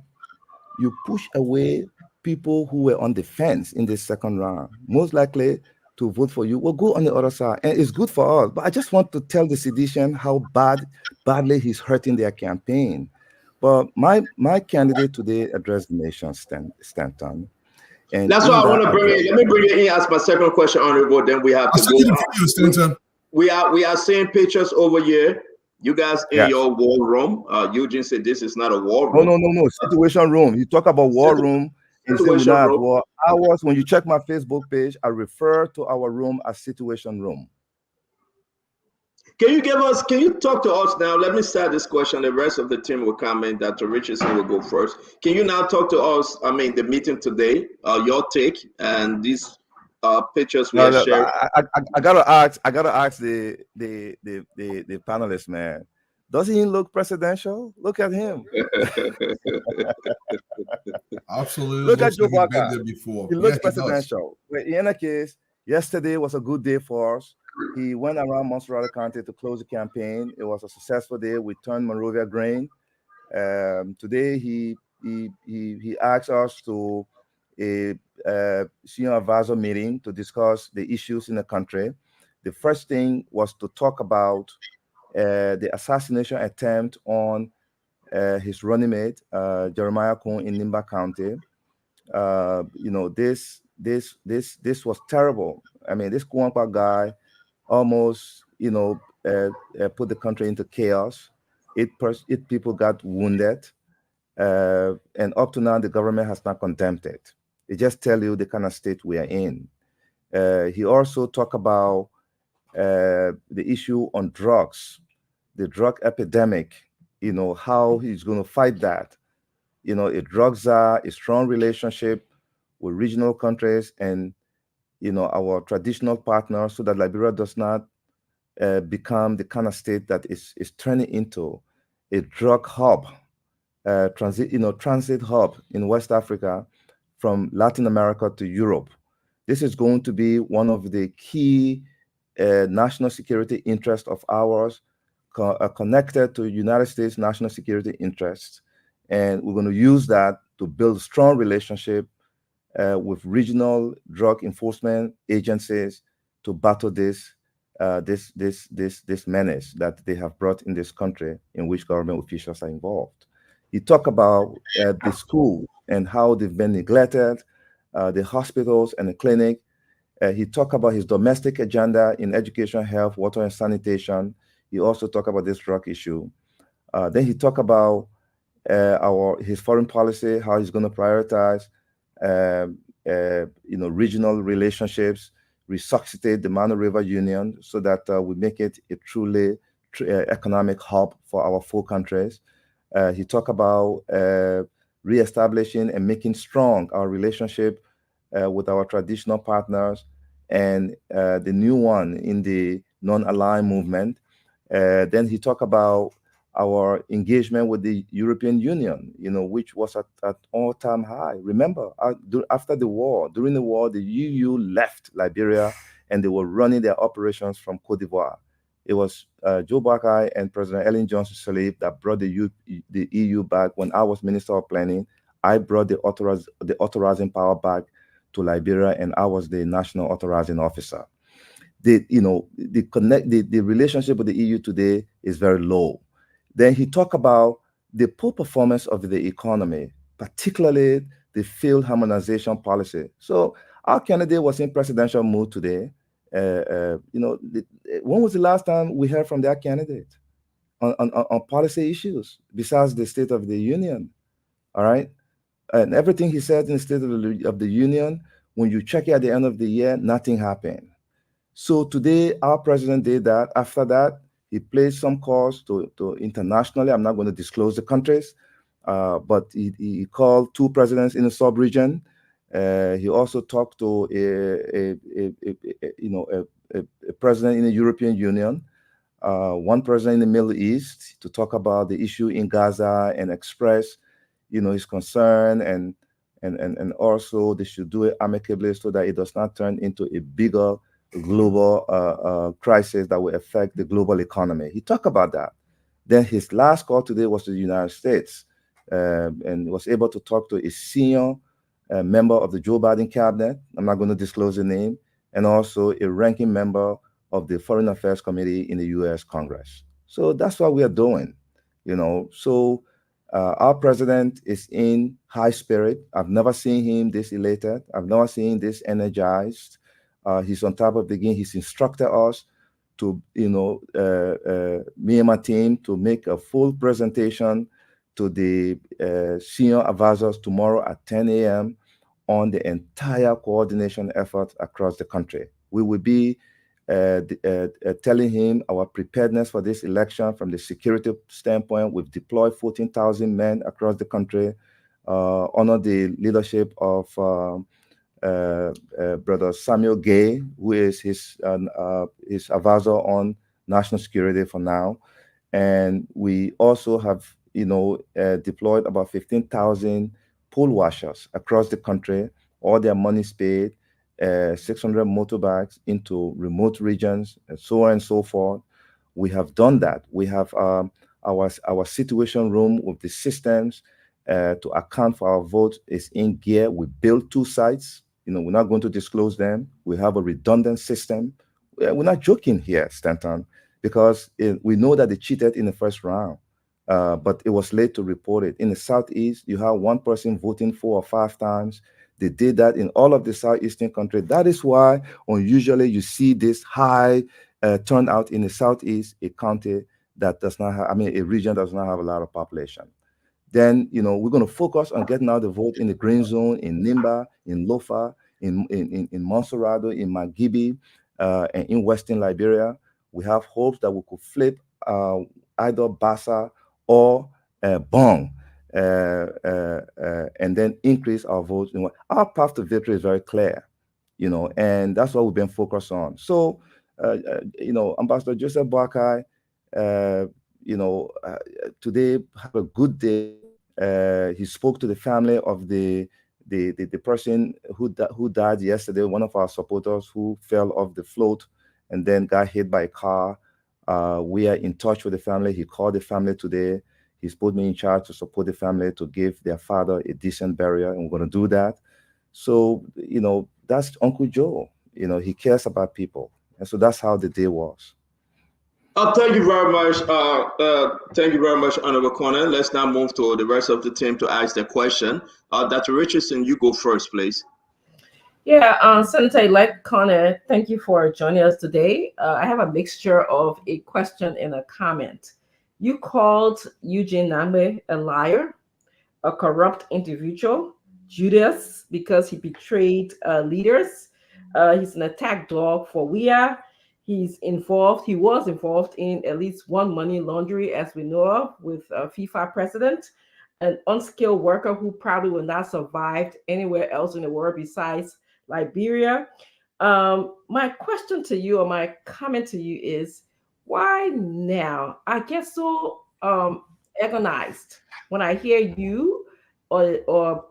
you push away people who were on the fence in the second round, most likely to vote for you, will go on the other side. And it's good for us. But I just want to tell the sedition how badly he's hurting their campaign. But my candidate today addressed the nation, Stanton. And
that's why I want to bring it. Let me bring it in as my second question, Honorable. Then we have to go.
Stanton.
We are seeing pictures over here. You guys in your war room. Eugene said this is not a war room.
No. Situation room. You talk about war room. Situation room. War. When you check my Facebook page, I refer to our room as situation room.
Can you talk to us now? Let me start this question. The rest of the team will comment. Dr. Richardson will go first. Can you now talk to us? I mean, the meeting today, your take, and these pictures we are sharing.
I gotta ask the panelists, man. Doesn't he look presidential? Look at him.
Absolutely.
Look at Joe
like
Buckeye. He looks presidential. But in any case, yesterday was a good day for us. He went around Montserrat County to close the campaign. It was a successful day. We turned Monrovia green. Today he asked us to a senior advisor meeting to discuss the issues in the country. The first thing was to talk about the assassination attempt on his running mate, Jeremiah Kun, in Nimba County. This was terrible. I mean, this Kuampa guy almost, put the country into chaos. 8 people got wounded, and up to now, the government has not condemned it. They just tell you the kind of state we are in. He also talked about the issue on drugs, the drug epidemic, how he's going to fight that. Drugs are a strong relationship with regional countries, and our traditional partners, so that Liberia does not become the kind of state that is turning into a drug hub, transit hub in West Africa from Latin America to Europe. This is going to be one of the key national security interests of ours, connected to United States national security interests. And we're going to use that to build strong relationship with regional drug enforcement agencies to battle this menace that they have brought in this country, in which government officials are involved. He talked about the school and how they've been neglected, the hospitals and the clinic. He talked about his domestic agenda in education, health, water, and sanitation. He also talked about this drug issue. Then he talked about his foreign policy, how he's going to prioritize, regional relationships, resuscitate the Mano River Union so that we make it a truly economic hub for our 4 countries. He talked about reestablishing and making strong our relationship with our traditional partners and the new one in the non-aligned movement. Then he talked about our engagement with the European Union, which was at all-time high. Remember, after the war, during the war, the EU left Liberia and they were running their operations from Cote d'Ivoire. It was Joe Boakai and President Ellen Johnson Sirleaf that brought the EU back. When I was Minister of Planning, I brought the authorizing power back to Liberia, and I was the national authorizing officer. The relationship with the EU today is very low. Then he talked about the poor performance of the economy, particularly the failed harmonization policy. So our candidate was in presidential mood today. When was the last time we heard from their candidate on policy issues besides the State of the Union? All right. And everything he said in the State of the Union, when you check it at the end of the year, nothing happened. So today, our president did that. After that, he placed some calls to internationally. I'm not going to disclose the countries, but he called 2 presidents in the sub-region. He also talked to a president in the European Union, 1 president in the Middle East, to talk about the issue in Gaza and express, his concern, and also they should do it amicably so that it does not turn into a bigger global crisis that will affect the global economy. He talked about that. Then his last call today was to the United States, and was able to talk to a senior member of the Joe Biden cabinet. I'm not going to disclose the name, and also a ranking member of the Foreign Affairs Committee in the U.S. Congress. So that's what we are doing, So our president is in high spirit. I've never seen him this elated. I've never seen him this energized. He's on top of the game. He's instructed us to, me and my team, to make a full presentation to the senior advisors tomorrow at 10 a.m. on the entire coordination effort across the country. We will be telling him our preparedness for this election from the security standpoint. We've deployed 14,000 men across the country, honor the leadership of Brother Samuel Gay, who is his advisor on national security for now. And we also have, deployed about 15,000 pool washers across the country, all their money paid, 600 motorbikes into remote regions, and so on and so forth. We have done that. We have our situation room with the systems to account for our vote is in gear. We built 2 sites. We're not going to disclose them. We have a redundant system. We're not joking here, Stanton, because we know that they cheated in the first round, but it was late to report it. In the Southeast, you have 1 person voting 4 or 5 times. They did that in all of the Southeastern countries. That is why unusually you see this high turnout in the Southeast, a county that does not have, a region that does not have a lot of population. Then, we're going to focus on getting out the vote in the green zone, in Nimba, in Lofa, in Monserrado, in Magibi, and in Western Liberia. We have hopes that we could flip either Bassa or Bong, and then increase our votes. Our path to victory is very clear. and that's what we've been focused on. So, Ambassador Joseph Boakai, today have a good day. He spoke to the family of the person who died yesterday, one of our supporters who fell off the float and then got hit by a car. We are in touch with the family. He called the family today. He's put me in charge to support the family to give their father a decent burial, and we're going to do that. So, that's Uncle Joe. He cares about people. And so that's how the day was.
Thank you very much. Thank you very much, Honorable Corner. Let's now move to the rest of the team to ask their question. Dr. Richardson, you go first, please.
Yeah, Senator-elect Connor, thank you for joining us today. I have a mixture of a question and a comment. You called Eugene Nangbe a liar, a corrupt individual, Judas, because he betrayed leaders. He's an attack dog for WIA. He was involved in at least one money laundering, as we know of, with FIFA president, an unskilled worker who probably will not survive anywhere else in the world besides Liberia. My question to you, or my comment to you, is why now? I get so agonized when I hear you or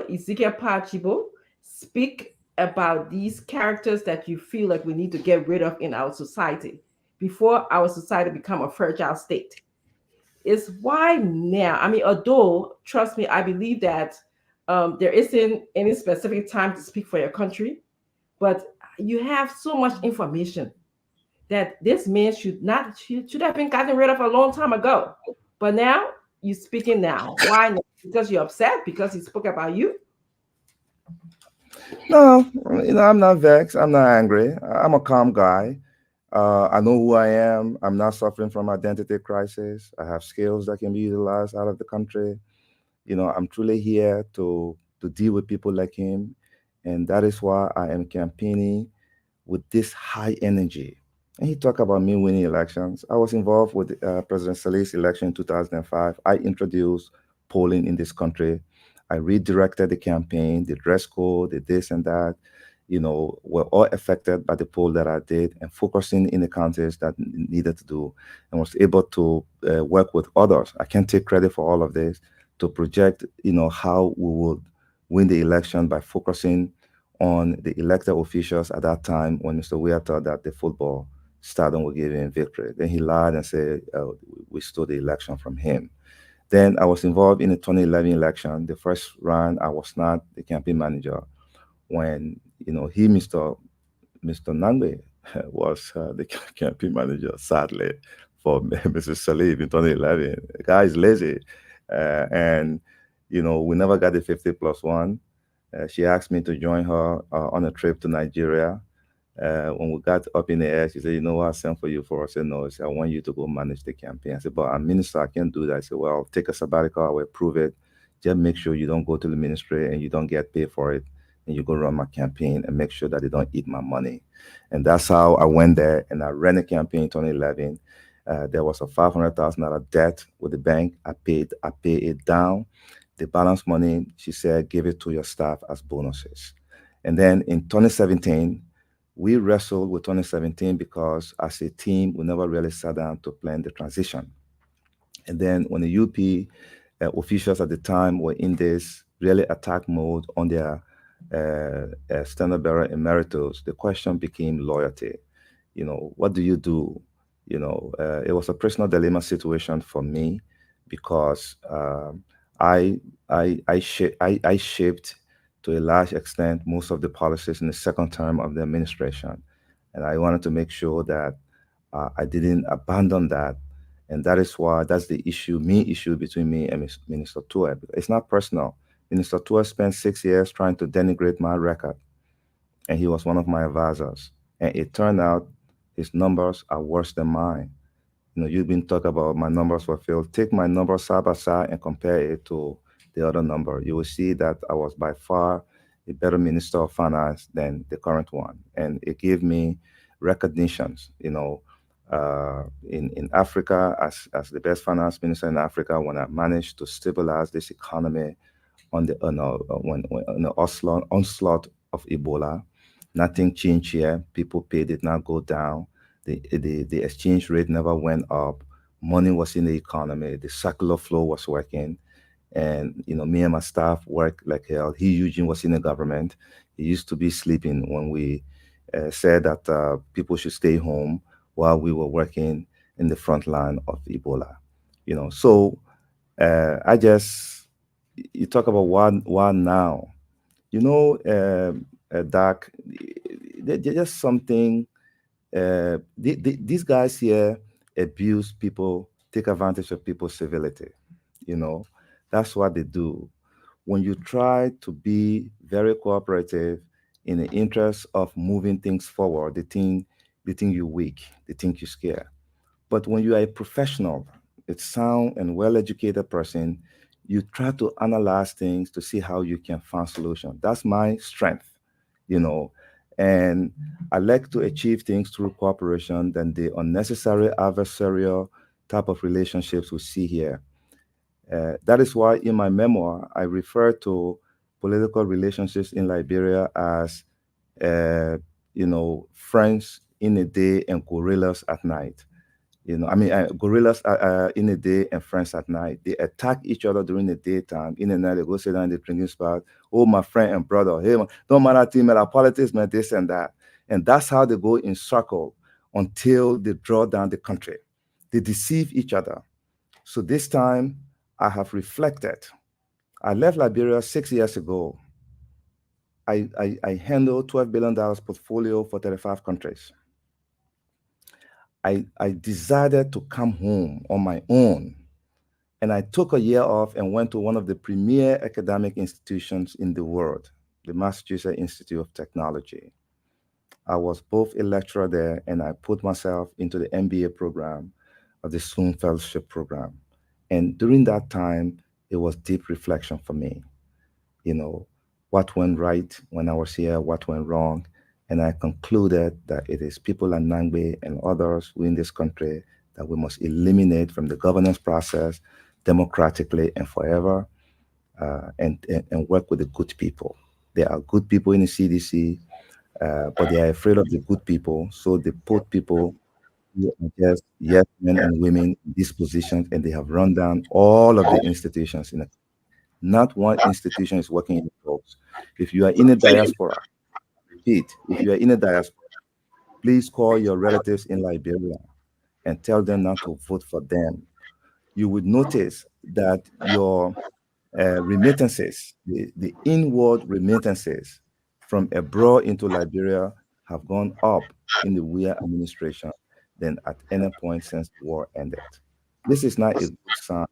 Ezekiel Pachibo speak about these characters that you feel like we need to get rid of in our society before our society become a fragile state. Is why now? I mean, although, trust me, I believe that there isn't any specific time to speak for your country, but you have so much information that this man should have been gotten rid of a long time ago. But now you're speaking now. Why not? Because you're upset because he spoke about you?
No, I'm not vexed. I'm not angry. I'm a calm guy. I know who I am. I'm not suffering from identity crisis. I have skills that can be utilized out of the country. I'm truly here to deal with people like him. And that is why I am campaigning with this high energy. And he talked about me winning elections. I was involved with President Saleh's election in 2005. I introduced polling in this country. I redirected the campaign, the dress code, the this and that, were all affected by the poll that I did, and focusing in the counties that needed to do, and was able to work with others. I can't take credit for all of this, to project, how we would win the election by focusing on the elected officials at that time when Mr. Weah thought that the football stadium would give him victory. Then he lied and said we stole the election from him. Then I was involved in the 2011 election. The first round, I was not the campaign manager. When, Mr. Nangbe was the campaign manager, sadly, for Mrs. Saleh in 2011. The guy is lazy. And, we never got the 50+1. She asked me to join her on a trip to Nigeria. When we got up in the air, she said, "You know what, I sent for you for?" I said, "No." She said, "I want you to go manage the campaign." I said, "But I'm minister, I can't do that." I said, "Well, take a sabbatical, I will prove it. Just make sure you don't go to the ministry and you don't get paid for it. And you go run my campaign and make sure that they don't eat my money." And that's how I went there and I ran a campaign in 2011. There was a $500,000 debt with the bank. I paid it down. The balance money, she said, give it to your staff as bonuses. And then in 2017, we wrestled with 2017 because as a team, we never really sat down to plan the transition. And then when the UP officials at the time were in this really attack mode on their standard bearer emeritus, the question became loyalty. What do you do? It was a personal dilemma situation for me because I shaped to a large extent most of the policies in the second term of the administration. And I wanted to make sure that I didn't abandon that. And that is why that's the issue between me and Minister Tuah. It's not personal. Minister Tuah spent 6 years trying to denigrate my record. And he was one of my advisors. And it turned out his numbers are worse than mine. You've been talking about my numbers were failed. Take my numbers side by side and compare it to the other number. You will see that I was by far a better Minister of Finance than the current one. And it gave me recognitions, in Africa as the best finance minister in Africa when I managed to stabilize this economy on the onslaught of Ebola. Nothing changed here. People pay did not go down. The exchange rate never went up. Money was in the economy. The circular flow was working. And, me and my staff worked like hell. Eugene was in the government. He used to be sleeping when we said that people should stay home while we were working in the front line of Ebola. So you talk about why now. Doc, there's just something. These guys here abuse people, take advantage of people's civility. That's what they do. When you try to be very cooperative in the interest of moving things forward, they think you're weak, they think you're scared. But when you are a professional, a sound and well-educated person, you try to analyze things to see how you can find solutions. That's my strength, and I like to achieve things through cooperation than the unnecessary adversarial type of relationships we see here. That is why in my memoir, I refer to political relationships in Liberia as, friends in the day and guerrillas at night. Guerrillas in the day and friends at night. They attack each other during the daytime. In the night, they go sit down in the drinking spot. Oh, my friend and brother. Hey, man, don't matter to me, matter politics, man, this and that. And that's how they go in circle until they draw down the country. They deceive each other. So this time, I have reflected. I left Liberia 6 years ago. I handled $12 billion portfolio for 35 countries. I decided to come home on my own. And I took a year off and went to one of the premier academic institutions in the world, the Massachusetts Institute of Technology. I was both a lecturer there and I put myself into the MBA program of the Sloan Fellowship program. And during that time, it was deep reflection for me. What went right when I was here, what went wrong. And I concluded that it is people like Nangbe and others who in this country that we must eliminate from the governance process democratically and forever, and work with the good people. There are good people in the CDC, but they are afraid of the good people. So they put people who are just yes men and women in these positions, and they have run down all of the institutions. Not one institution is working in the folks. If you are in a diaspora, if you are in a diaspora, please call your relatives in Liberia and tell them not to vote for them. You would notice that your remittances, the inward remittances from abroad into Liberia have gone up in the Weah administration than at any point since the war ended. This is not a good sign.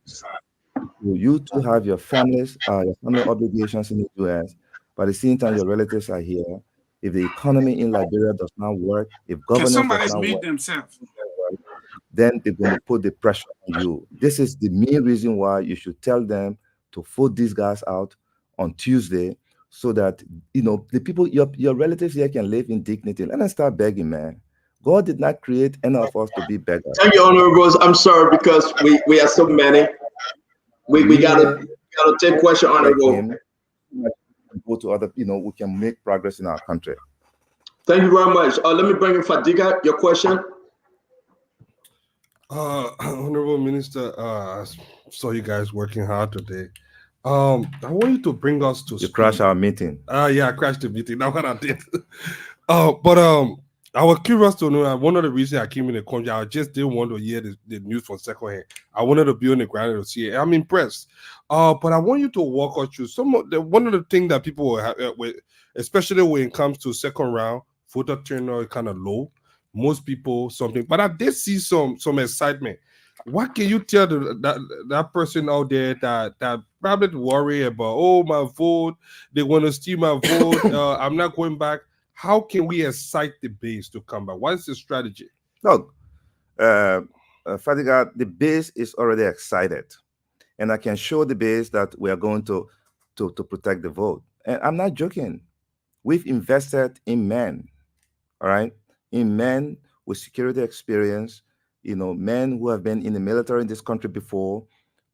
You too have your families, your family obligations in the US, but at the same time, your relatives are here. If the economy in Liberia does not work, if governance does not work,
themselves?
then they're going to put the pressure on you. This is the main reason why you should tell them to vote these guys out on Tuesday, so that the people, your relatives here, can live in dignity. Let us start begging, man. God did not create any of us to be beggars.
Thank you, Honorables. I'm sorry because we are so many. We gotta take question, Honorable.
Go to other, we can make progress in our country.
Thank you very much. Let me bring in Fadiga. Your question.
Honorable Minister, I saw you guys working hard today. I want you to bring us to.
You crashed our meeting.
Yeah, I crashed the meeting. That's what I did. But I was curious to know. One of the reasons I came in the country, I just didn't want to hear the news from second hand. I wanted to be on the ground to see it. I'm impressed. But I want you to walk us through one of the things that people have, especially when it comes to second round, voter turnout is kind of low. Most people something, but I did see some excitement. What can you tell that person out there that probably worry about, oh, my vote, they want to steal my vote, I'm not going back. How can we excite the base to come back? What is the strategy?
Look, Fadiga, the base is already excited, and I can show the base that we are going to protect the vote. And I'm not joking. We've invested in men, all right? In men with security experience, men who have been in the military in this country before,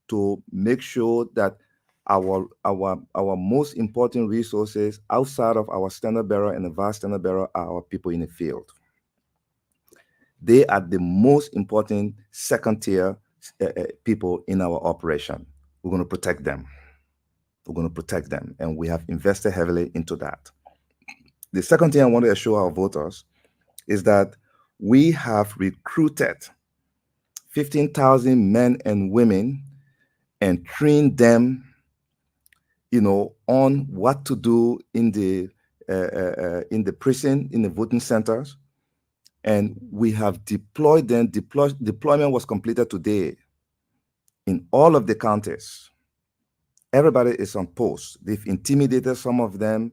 to make sure that our most important resources outside of our standard bearer and the vice standard bearer are our people in the field. They are the most important second tier people in our operation. We're going to protect them. We're going to protect them, and we have invested heavily into that. The second thing I want to assure our voters is that we have recruited 15,000 men and women and trained them, on what to do in the prison, in the voting centers, and we have deployed them. Deployment was completed today in all of the counties. Everybody is on post. They've intimidated some of them.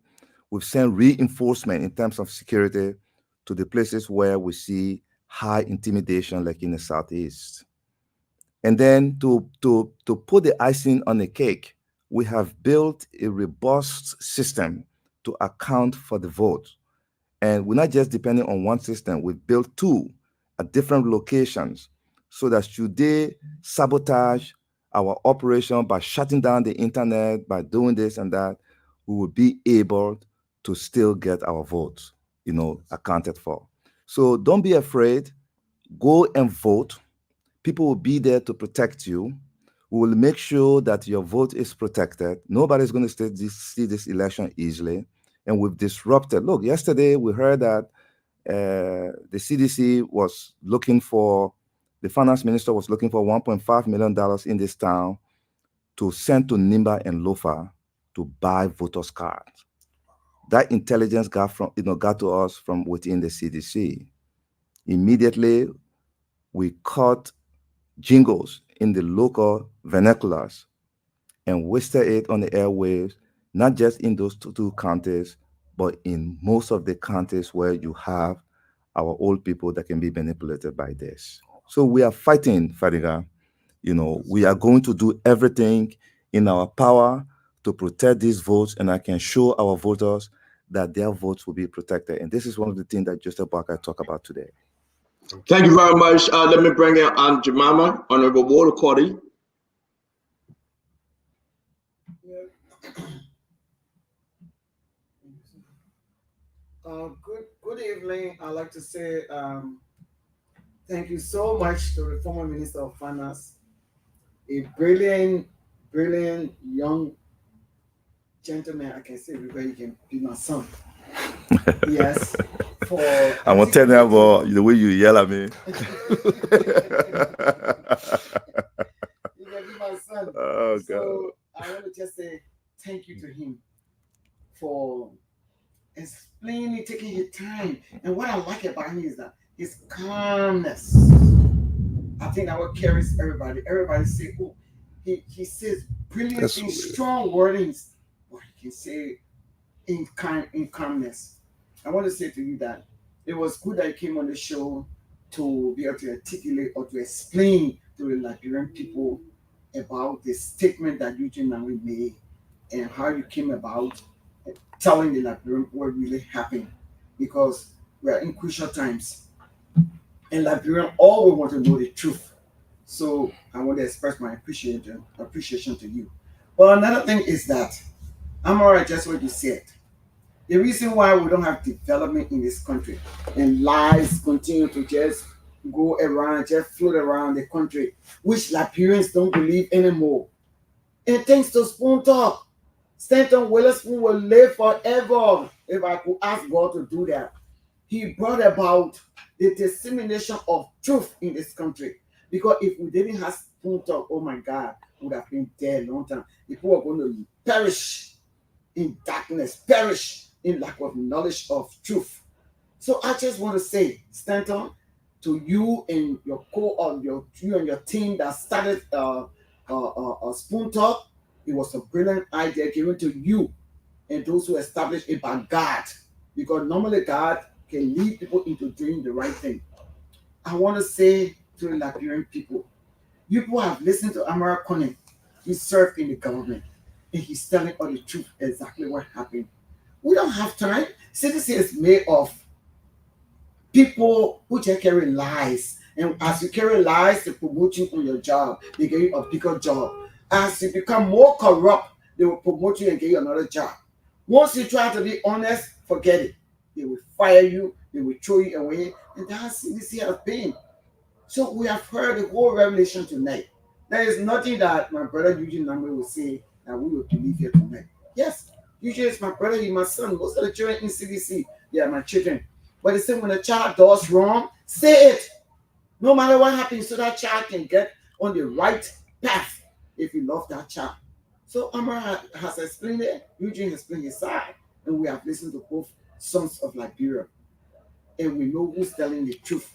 We've sent reinforcement in terms of security to the places where we see high intimidation, like in the Southeast. And then to put the icing on the cake, we have built a robust system to account for the vote. And we're not just depending on one system. We've built two at different locations so that should they sabotage our operation by shutting down the internet, by doing this and that, we will be able to still get our votes, accounted for. So don't be afraid. Go and vote. People will be there to protect you. We will make sure that your vote is protected. Nobody's going to see this election easily. And we've disrupted. Look, yesterday we heard that the CDC was looking for, the finance minister was looking for $1.5 million in this town to send to Nimba and Lofa to buy voters' cards. That intelligence got to us from within the CDC. Immediately, we caught jingles in the local vernaculars and wasted it on the airwaves, not just in those two counties, but in most of the counties where you have our old people that can be manipulated by this. So we are fighting, Fadiga. We are going to do everything in our power to protect these votes, and I can show our voters that their votes will be protected. And this is one of the things that Joseph Boakai talked about today.
Thank you very much. Let me bring in Aunt Jemima, Honorable Walter Cordy.
Good evening. I'd like to say thank you so much to the former Minister of Finance, a brilliant young gentleman. I can say because he can be my son. Yes.
I won't tell you about the way you yell at me.
You can be my son.
Oh, God.
So I want to just say thank you to him for explaining, taking his time. And what I like about him is that his calmness. I think that what carries everybody. Everybody say, oh, he says brilliant things, strong wordings, but he can say in calmness. I want to say to you that it was good that you came on the show to be able to articulate or to explain to the Liberian people about the statement that Eugene Nangwe made and how you came about telling the Liberian what really happened, because we are in crucial times. And Liberian always want to know the truth. So I want to express my appreciation to you. Well, another thing is that, Amara, just what you said. The reason why we don't have development in this country and lies continue to just go around, just float around the country, which Liberians don't believe anymore. And thanks to Spoon Talk, Stanton Witherspoon will live forever if I could ask God to do that. He brought about the dissemination of truth in this country. Because if we didn't have Spoon Talk, oh my God, we would have been dead a long time. People are going to perish in darkness, perish in lack of knowledge of truth. So I just want to say, Stanton, to you and your you and your team that started Spoon Talk, it was a brilliant idea given to you and those who established it by God, because normally God can lead people into doing the right thing. I want to say to the Liberian people, you people have listened to Amara Conning. He served in the government and he's telling all the truth, exactly what happened. We don't have time. Citizen is made of people who just carry lies. And as you carry lies, they promote you on your job. They give you a bigger job. As you become more corrupt, they will promote you and get you another job. Once you try to be honest, forget it. They will fire you, they will throw you away, and that's CDC has been. So we have heard the whole revelation tonight. There is nothing that my brother Eugene Nangbe will say that we will believe here tonight. Yes, Eugene is my brother, he's my son. Most of the children in CDC, they are my children. But they say when a child does wrong, say it. No matter what happens, so that child can get on the right path if you love that child. So Amara has explained it, Eugene has explained his side, and we have listened to both sons of Liberia. And we know who's telling the truth.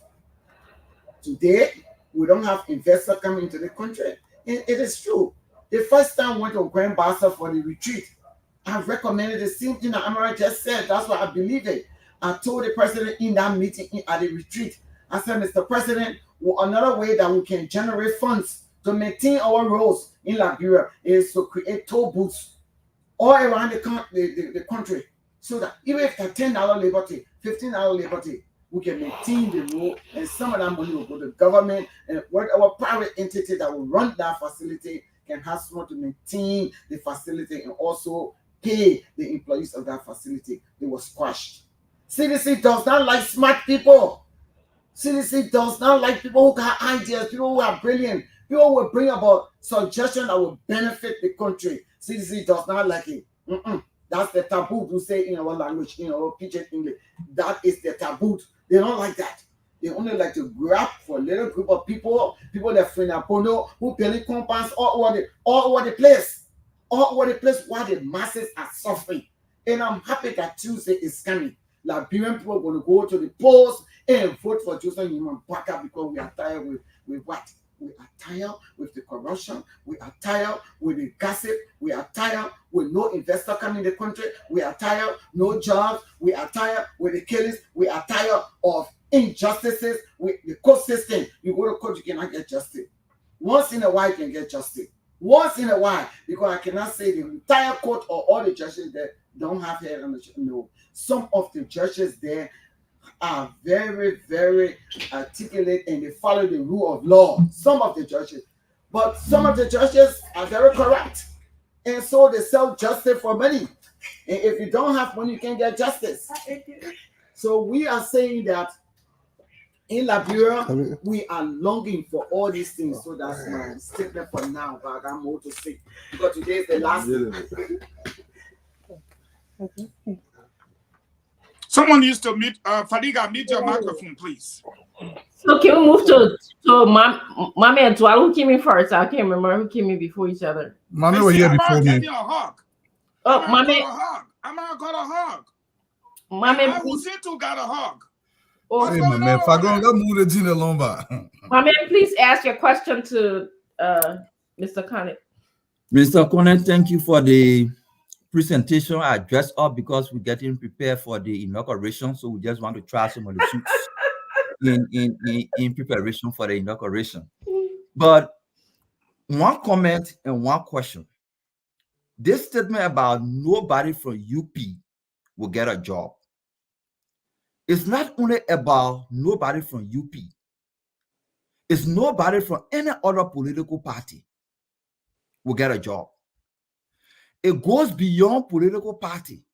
Today, we don't have investors coming into the country. And it is true. The first time I went to Grand Bassa for the retreat, I recommended the same thing that Amara just said. That's why I believe it. I told the president in that meeting at the retreat, I said, Mr. President, another way that we can generate funds to maintain our roads in Liberia is to create toll booths all around the country, so that even if it's $10 liberty, $15 liberty, we can maintain the road, and some of that money will go to the government, and whatever private entity that will run that facility can have someone to maintain the facility and also pay the employees of that facility. It was squashed. CDC does not like smart people. CDC does not like people who got ideas, people who are brilliant, people who will bring about suggestions that will benefit the country. CDC does not like it. That's the taboo to say in our language, in our pidgin English. That is the taboo. They don't like that. They only like to grab for a little group of people that Frenapono, who building compounds all over the place while the masses are suffering. And I'm happy that Tuesday is coming. Liberian people are going to go to the polls and vote for Joseph Nyeman Baka because we are tired with what? We are tired with the corruption. We are tired with the gossip. We are tired with no investor coming in the country. We are tired, no jobs. We are tired with the killings. We are tired of injustices with the court system. You go to court, you cannot get justice. Once in a while, you can get justice. Once in a while, because I cannot say the entire court or all the judges there don't have head on the shoulder. No. Some of the judges there are very, very articulate and they follow the rule of law. Some of the judges. But some of the judges are very corrupt. And so they sell justice for money. And if you don't have money, you can't get justice. So we are saying that in Liberia, we are longing for all these things. So that's my statement for now, but I got more to say. Because today is the last
Someone used to mute Fadiga, mute your microphone, please.
So can we move to Mami and Tual? Who came in first? I can't remember who came in before each other.
Mami was here before me.
Oh, Mami.
Amara got a hug.
Mami,
Husitu got a hug.
Oh,
hey, my man, Fagon, let's move the Gina Lomba.
Mami, please ask your question to Mr. Conant.
Mr. Conant, thank you for the presentation. I dressed up because we're getting prepared for the inauguration, so we just want to try some of the suits in preparation for the inauguration. But one comment and one question. This statement about nobody from UP will get a job. It's not only about nobody from UP. It's nobody from any other political party will get a job. It goes beyond political party.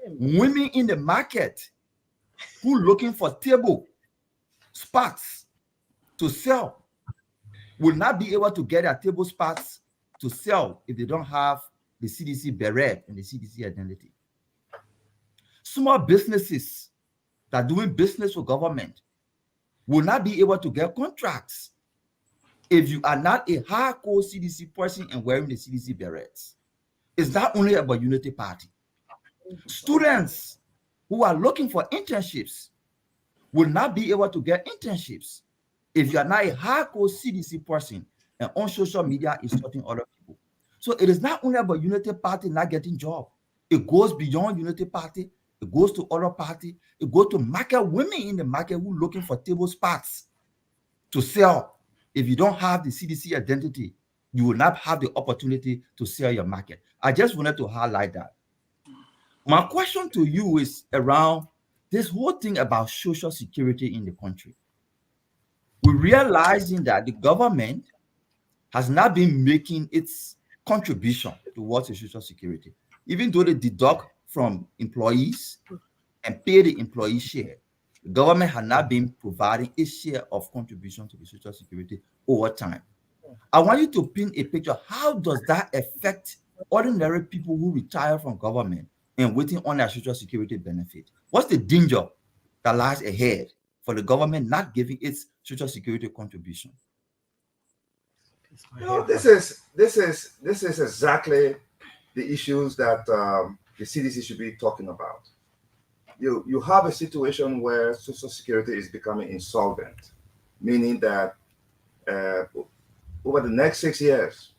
Women in the market who looking for table spots to sell will not be able to get their table spots to sell if they don't have the CDC beret and the CDC identity. Small businesses that are doing business with government will not be able to get contracts if you are not a hardcore CDC person and wearing the CDC berets. It's not only about Unity Party. Students who are looking for internships will not be able to get internships if you are not a hardcore CDC person and on social media insulting other people. So it is not only about Unity Party not getting jobs. It goes beyond Unity Party. It goes to other party. It goes to market women in the market who are looking for table spots to sell. If you don't have the CDC identity, you will not have the opportunity to sell your market. I just wanted to highlight that. My question to you is around this whole thing about social security in the country. We're realizing that the government has not been making its contribution towards the Social Security. Even though they deduct from employees and pay the employee share, the government had not been providing a share of contribution to the Social Security over time. I want you to paint a picture. How does that affect ordinary people who retire from government and waiting on their Social Security benefit? What's the danger that lies ahead for the government not giving its Social Security contribution?
This is exactly the issues that the CDC should be talking about. You have a situation where Social Security is becoming insolvent, meaning that over the next 6 years,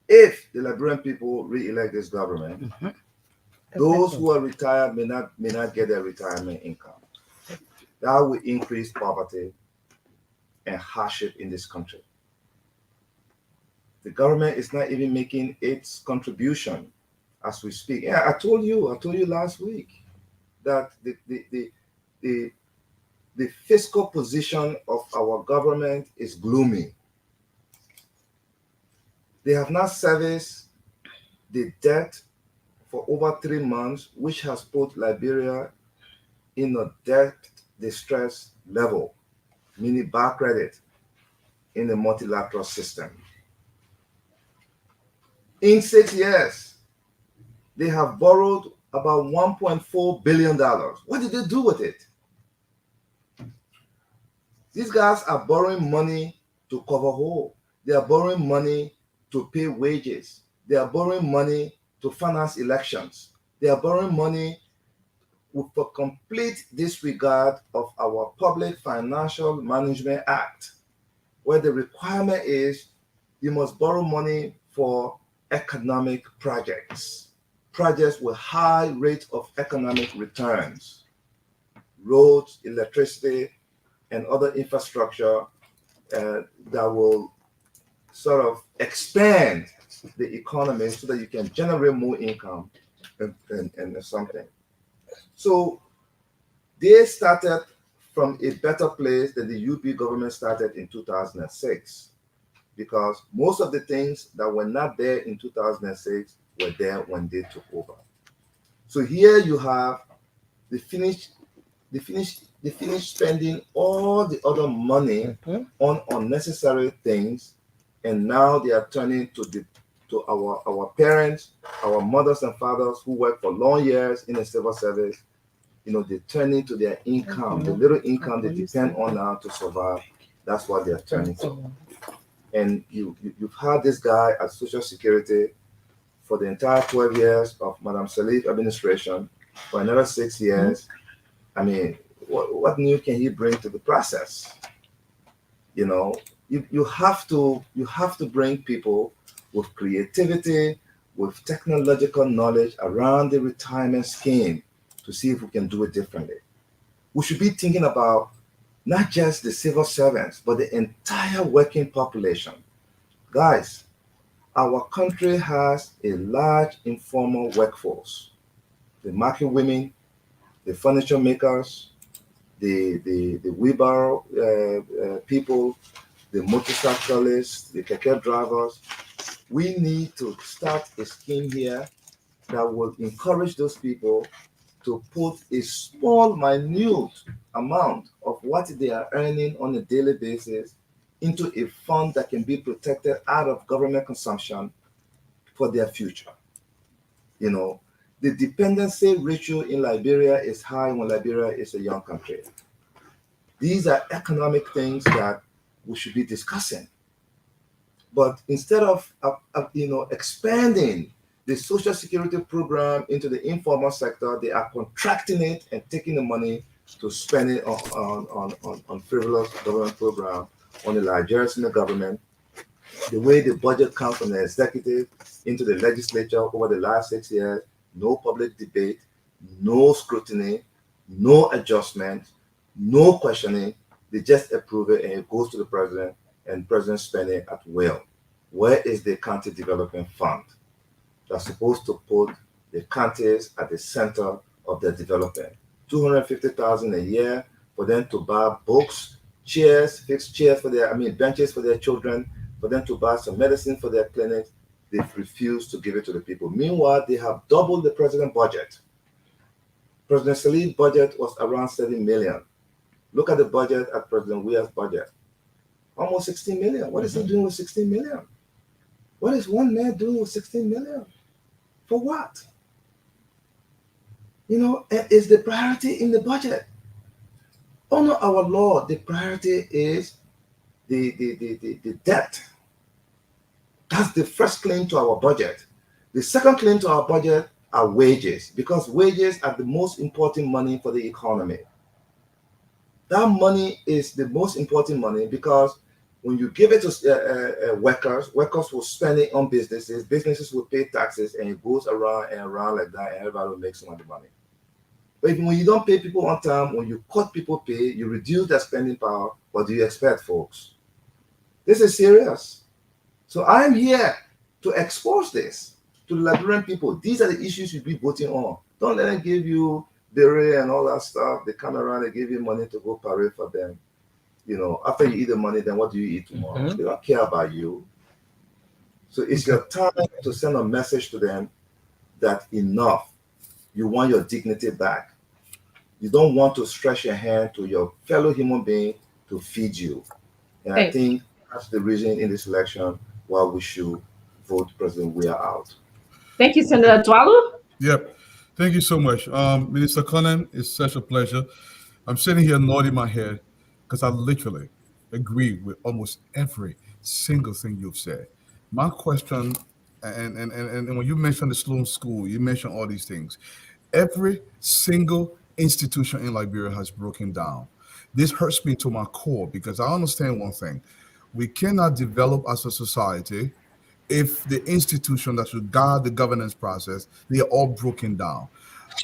if the Liberian people re-elect this government, those who are retired may not get their retirement income. That will increase poverty and hardship in this country. The government is not even making its contribution as we speak. Yeah, I told you last week that the fiscal position of our government is gloomy. They have not serviced the debt for over 3 months, which has put Liberia in a debt distress level, meaning bad credit in the multilateral system. In 6 years, they have borrowed about $1.4 billion. What did they do with it? These guys are borrowing money to cover hole. They are borrowing money to pay wages. They are borrowing money to finance elections. They are borrowing money for complete disregard of our Public Financial Management Act, where the requirement is you must borrow money for economic projects with high rate of economic returns, roads, electricity, and other infrastructure that will sort of expand the economy so that you can generate more income and something. So they started from a better place than the UP government started in 2006, because most of the things that were not there in 2006 were there when they took over. So here you have they finished spending all the other money on unnecessary things, and now they are turning to our parents, our mothers and fathers who work for long years in the civil service. They turn into their income, the little income they depend on now to survive. That's what they are turning to. And you've had this guy at Social Security for the entire 12 years of Madam Salif administration, for another 6 years. I mean, what new can he bring to the process? You have to bring people with creativity, with technological knowledge around the retirement scheme to see if we can do it differently. We should be thinking about not just the civil servants, but the entire working population. Guys, our country has a large informal workforce. The market women, the furniture makers, the wheelbarrow people, the motorcyclists, the keke drivers. We need to start a scheme here that will encourage those people to put a small, minute amount of what they are earning on a daily basis into a fund that can be protected out of government consumption for their future. The dependency ratio in Liberia is high when Liberia is a young country. These are economic things that we should be discussing. But instead of expanding the Social Security program into the informal sector, they are contracting it and taking the money to spend it on frivolous government program, on the largesse in the government. The way the budget comes from the executive into the legislature over the last 6 years, no public debate, no scrutiny, no adjustment, no questioning. They just approve it and it goes to the president, and the president spends it at will. Where is the county development fund that's supposed to put the counties at the center of their development? $250,000 a year for them to buy books, chairs, fixed chairs for benches for their children, for them to buy some medicine for their clinics. they've refused to give it to the people. Meanwhile, they have doubled the president's budget. President Salih's budget was around 7 million. Look at the budget at President Weah's budget. Almost 16 million. What is he doing with 16 million? What is one man doing with 16 million? For what? You know, is the priority in the budget? Under our law, the priority is the debt. That's the first claim to our budget. The second claim to our budget are wages, because wages are the most important money for the economy. That money is the most important money because when you give it to workers will spend it on businesses, businesses will pay taxes, and it goes around and around like that, and everybody will make some of the money. But when you don't pay people on time, when you cut people pay, you reduce their spending power. What do you expect, folks? This is serious. So I'm here to expose this to the Liberian people. These are the issues you'll be voting on. Don't let them give you beret and all that stuff. They come around and give you money to go parade for them. You know, after you eat the money, then what do you eat tomorrow? They don't care about you. So it's your time to send a message to them that enough. You want your dignity back. You don't want to stretch your hand to your fellow human being to feed you. And I think that's the reason in this election why we should vote President Weah out.
Thank you, Senator Dwalu.
Yep. Thank you so much. Minister Conan, it's such a pleasure. I'm sitting here nodding my head because I literally agree with almost every single thing you've said. My question, and when you mentioned the Sloan School, you mentioned all these things. Every single institution in Liberia has broken down. This hurts me to my core because I understand one thing. We cannot develop as a society if the institution that should guide the governance process, they are all broken down.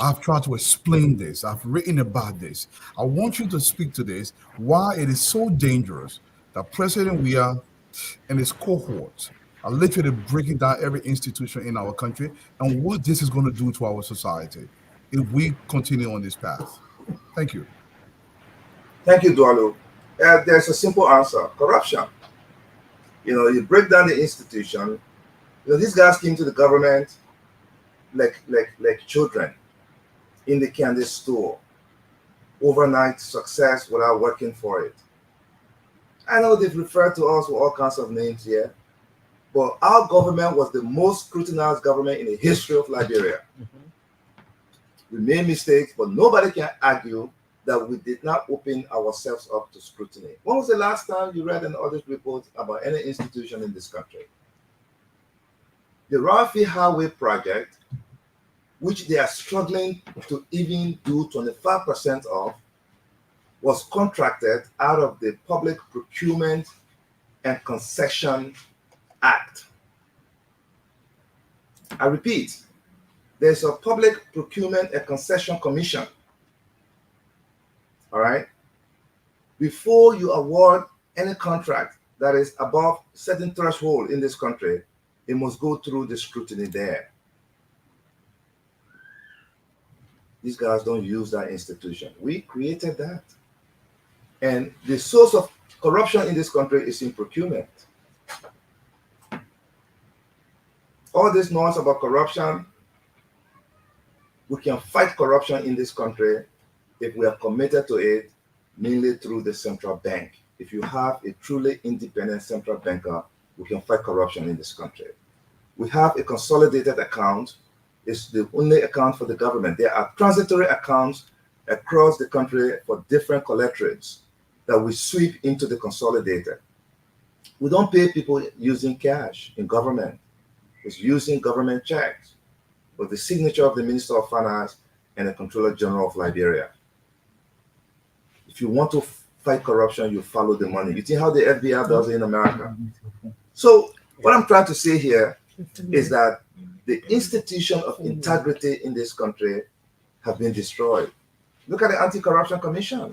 I've tried to explain this. I've written about this. I want you to speak to this, why it is so dangerous that President Weah and his cohorts are literally breaking down every institution in our country and what this is going to do to our society if we continue on this path. Thank you.
Thank you, Dwalu. There's a simple answer: corruption. You know, you break down the institution. You know, these guys came to the government like children in the candy store. Overnight success without working for it. I know they've referred to us with all kinds of names here, but our government was the most scrutinized government in the history of Liberia. We made mistakes, but nobody can argue that we did not open ourselves up to scrutiny. When was the last time you read an audit report about any institution in this country? The Rafi Highway project, which they are struggling to even do 25% of, was contracted out of the Public Procurement and Concession Act. I repeat, there's a Public Procurement and Concession Commission. All right? Before you award any contract that is above a certain threshold in this country, it must go through the scrutiny there. These guys don't use that institution. We created that. And the source of corruption in this country is in procurement. All this noise about corruption, we can fight corruption in this country if we are committed to it, mainly through the central bank. If you have a truly independent central banker, we can fight corruption in this country. We have a consolidated account. It's the only account for the government. There are transitory accounts across the country for different collectorates that we sweep into the consolidated. We don't pay people using cash in government. It's using government checks with the signature of the Minister of Finance and the Comptroller General of Liberia. If you want to fight corruption, you follow the money. You think how the FBI does it in America? So what I'm trying to say here is that the institution of integrity in this country have been destroyed. Look at the Anti-Corruption Commission.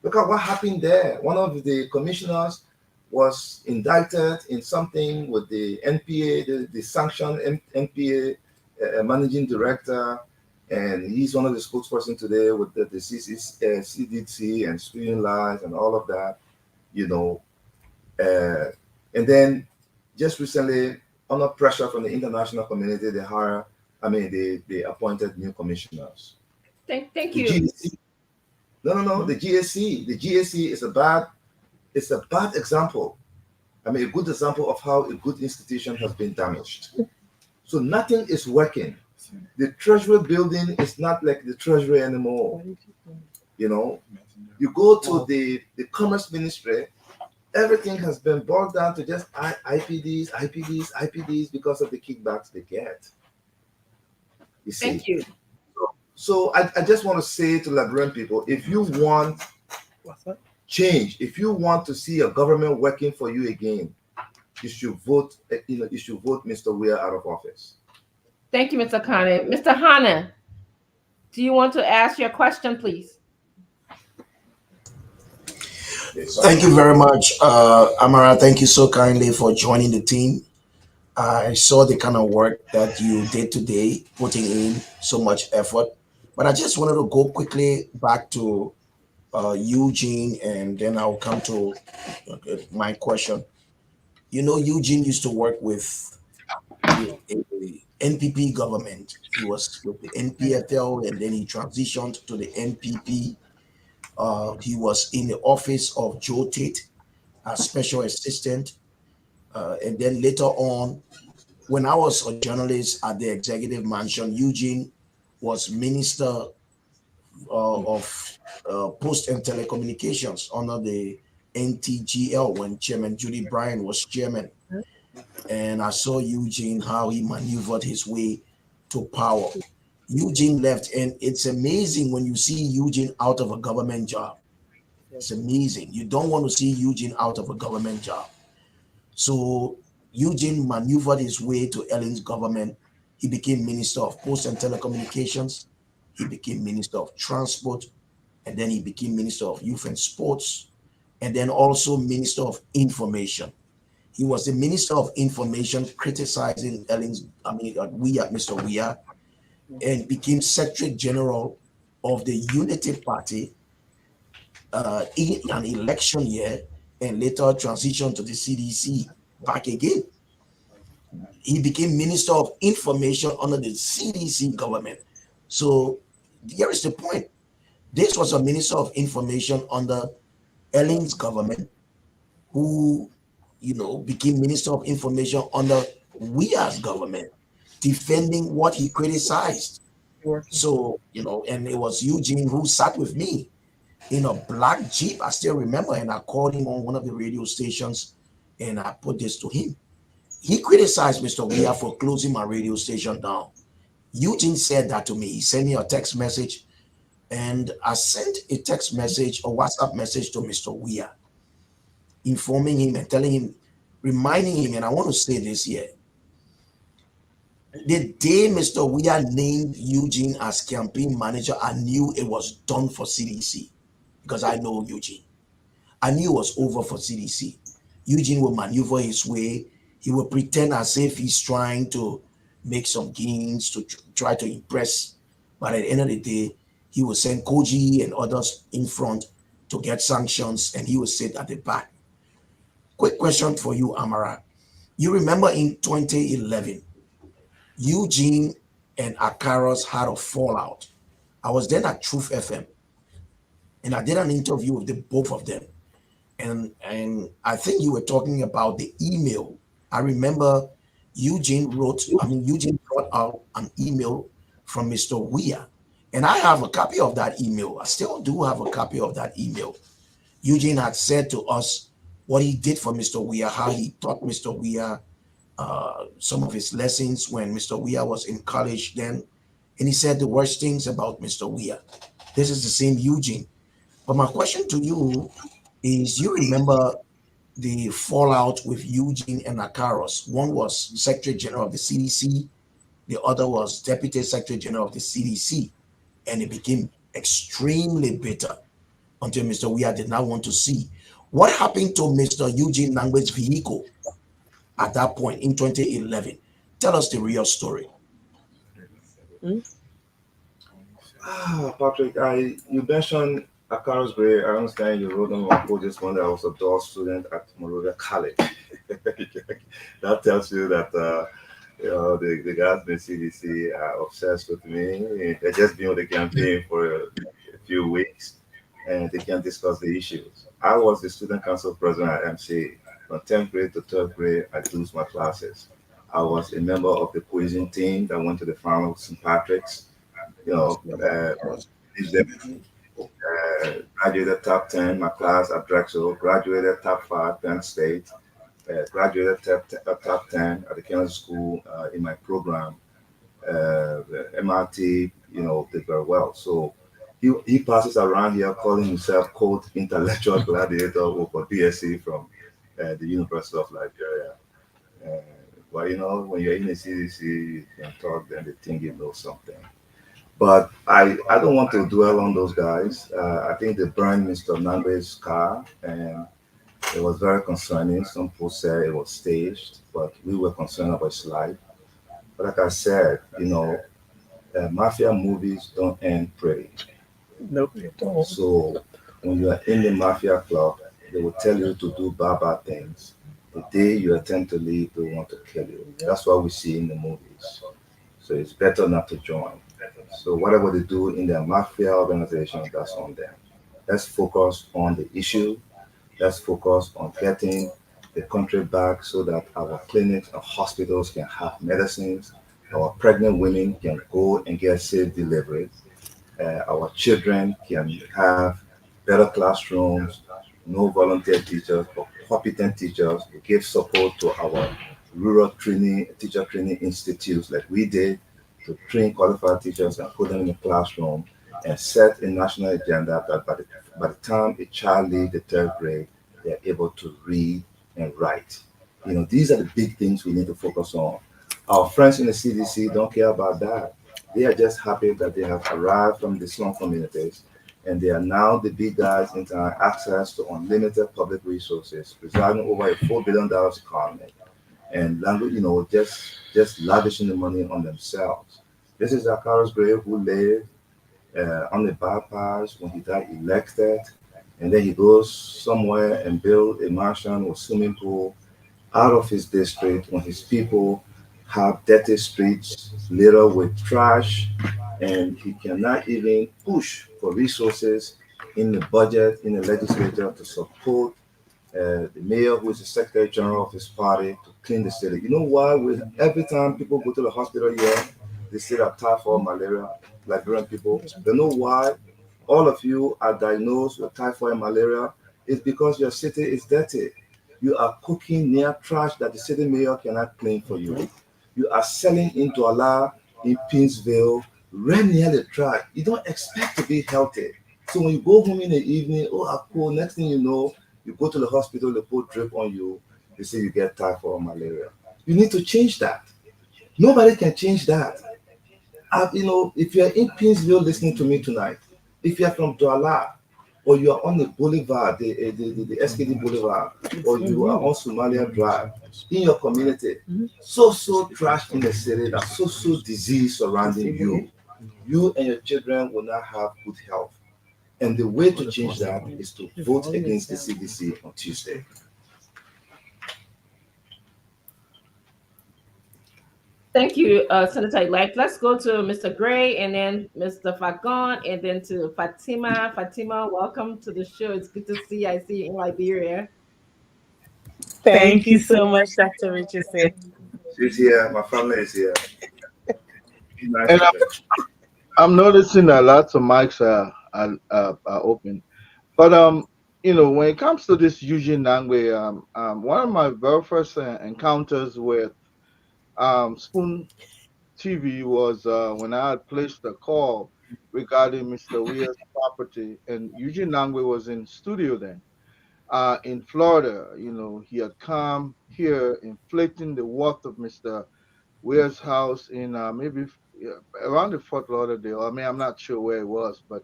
Look at what happened there. One of the commissioners was indicted in something with the NPA, the sanctioned NPA managing director, and he's one of the spokespersons today with the CDC and spewing lies and all of that, you know. And then just recently, under pressure from the international community, they appointed new commissioners.
Thank you.
GSC, no. The GSC is a bad example. A good example of how a good institution has been damaged. So nothing is working. The Treasury building is not like the Treasury anymore. You go to the Commerce Ministry, everything has been boiled down to just IPDs because of the kickbacks they get. You see?
Thank you.
So I just want to say to Liberian people, if you want change, if you want to see a government working for you again, you should vote. You should vote Mr. Weah out of office.
Thank you, Mr. Kane. Mr. Hanna, do you want to ask your question, please?
Thank you very much, Amara. Thank you so kindly for joining the team. I saw the kind of work that you did today, putting in so much effort. But I just wanted to go quickly back to Eugene, and then I'll come to my question. Eugene used to work with the NPP government. He was with the NPFL, and then he transitioned to the NPP. He was in the office of Joe Tate as special assistant. And then later on, when I was a journalist at the Executive Mansion, Eugene was Minister of Post and Telecommunications under the NTGL when Chairman Judy Bryan was chairman. And I saw Eugene, how he maneuvered his way to power. Eugene left, and it's amazing when you see Eugene out of a government job. It's amazing. You don't want to see Eugene out of a government job. So Eugene maneuvered his way to Ellen's government. He became Minister of Post and Telecommunications. He became Minister of Transport. And then he became Minister of Youth and Sports. And then also Minister of Information. He was the Minister of Information criticizing Mr. Weah, and became Secretary General of the Unity Party in an election year, and later transitioned to the CDC back again. He became Minister of Information under the CDC government. So here is the point. This was a Minister of Information under Ellen's government, who, became Minister of Information under Weah's government, defending what he criticized. So, and it was Eugene who sat with me in a black Jeep. I still remember, and I called him on one of the radio stations, and I put this to him. He criticized Mr. Weah for closing my radio station down. Eugene said that to me. He sent me a text message, and I sent a text message, a WhatsApp message to Mr. Weah, informing him and telling him, reminding him, and I want to say this here. The day Mr. Weah named Eugene as campaign manager, I knew it was done for CDC, because I know Eugene. I knew it was over for CDC. Eugene will maneuver his way. He will pretend as if he's trying to make some gains to try to impress. But at the end of the day, he will send Koji and others in front to get sanctions, and he will sit at the back. Quick question for you, Amara. You remember in 2011, Eugene and Akaros had a fallout. I was then at Truth FM, and I did an interview with the both of them. And I think you were talking about the email. I remember Eugene brought out an email from Mr. Weah, and I have a copy of that email. I still do have a copy of that email. Eugene had said to us what he did for Mr. Weah, how he taught Mr. Weah some of his lessons when Mr. Weah was in college then. And he said the worst things about Mr. Weah. This is the same Eugene. But my question to you is, you remember the fallout with Eugene and Akaros. One was Secretary General of the CDC. The other was Deputy Secretary General of the CDC. And it became extremely bitter until Mr. Weah did not want to see. What happened to Mr. Eugene Nangwe's vehicle at that point in 2011? Tell us the real story.
Patrick, you mentioned Akaros Gray. I understand you wrote on my book this one that I was a dual student at Monrovia College. That tells you that the guys in the CDC are obsessed with me. They're just been on the campaign for a few weeks, and they can discuss the issues. I was the student council president at MC. From 10th grade to 12th grade, I took my classes. I was a member of the quizzing team that went to the farm of St. Patrick's. Graduated top 10, my class at Drexel, graduated top 5, Penn State, graduated top 10 at the Kansas School in my program. The MRT, did very well. So he passes around here calling himself quote intellectual gladiator for BSc from the University of Liberia. But when you're in the CDC, you can talk, then they think you know something. But I don't want to dwell on those guys. I think they burned Mr. Nangwe's car, and it was very concerning. Some people said it was staged, but we were concerned about his life. But like I said, mafia movies don't end pretty.
Nope, they don't.
So when you are in the mafia club, they will tell you to do bad things. The day you attempt to leave, they want to kill you. That's what we see in the movies. So it's better not to join. So whatever they do in their mafia organization, that's on them. Let's focus on the issue. Let's focus on getting the country back so that our clinics and hospitals can have medicines. Our pregnant women can go and get safe delivery. Our children can have better classrooms, no volunteer teachers, but competent teachers. We give support to our rural teacher training institutes like we did to train qualified teachers and put them in the classroom and set a national agenda that by the time a child leaves the 3rd grade, they're able to read and write. These are the big things we need to focus on. Our friends in the CDC don't care about that. They are just happy that they have arrived from the slum communities and they are now the big guys in access to unlimited public resources, presiding over a $4 billion economy. And just lavishing the money on themselves. This is Zacharias Grave, who lived on the bypass when he got elected, and then he goes somewhere and build a mansion with swimming pool out of his district when his people have dirty streets littered with trash, and he cannot even push for resources in the budget in the legislature to support the mayor, who is the secretary general of his party, to clean the city. You know why? Every time people go to the hospital here, they say that typhoid, malaria, Liberian people. They know why all of you are diagnosed with typhoid and malaria. It's because your city is dirty. You are cooking near trash that the city mayor cannot clean for you. You are selling into Allah in Pinsville, right near the trash. You don't expect to be healthy. So when you go home in the evening, cool. Next thing you know, you go to the hospital, they put drip on you, they say you get typhoid or malaria. You need to change that. Nobody can change that. If you're in Pinsville listening to me tonight, if you're from Douala, or you are on the boulevard, the SKD Boulevard, or you are on Somalia Drive, in your community, so trash in the city, that so disease surrounding you, you and your children will not have good health. And the way to change that is to vote against the CDC on Tuesday.
Thank you, Senator-elect. Let's go to Mr. Gray and then Mr. Fagon and then to Fatima. Fatima, welcome to the show. It's good to see you. I see you in Liberia.
Thank you so much, Dr. Richardson.
She's here. My family is here. Nice.
And I'm noticing that lots of mics are open. But when it comes to this Eugene Nangwe, one of my very first encounters with Spoon TV was when I had placed a call regarding Mr. Weir's property, and Eugene Nangwe was in studio then in Florida. He had come here inflating the worth of Mr. Weir's house in maybe around the Fort Lauderdale. I'm not sure where it was, but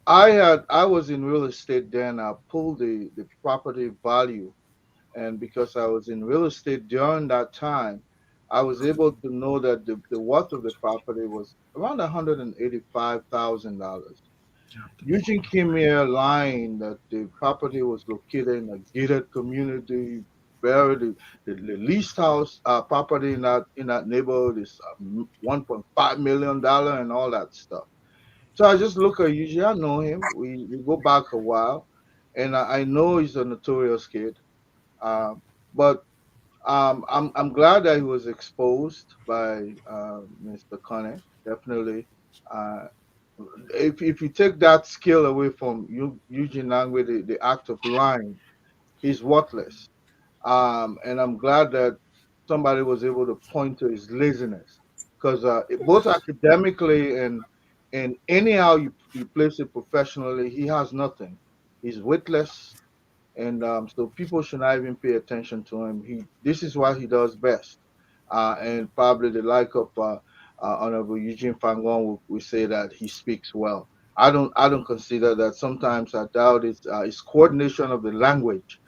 I was in real estate then. I pulled the property value, and because I was in real estate during that time, I was able to know that the worth of the property was around $185,000. Eugene came here lying that the property was located in a gated community, very the leased house property in that neighborhood is $1.5 million and all that stuff. So I just look at Eugene. I know him. We go back a while, and I know he's a notorious kid. But I'm glad that he was exposed by Mr. Kone. Definitely. If you take that skill away from Eugene Nangwe, the act of lying, he's worthless. And I'm glad that somebody was able to point to his laziness, because both academically and anyhow you place it professionally, he has nothing. He's witless, and so people should not even pay attention to him. This is what he does best, and probably the like of Honorable Eugene Fangon will say that he speaks well. I don't consider that. Sometimes I doubt his coordination of the language.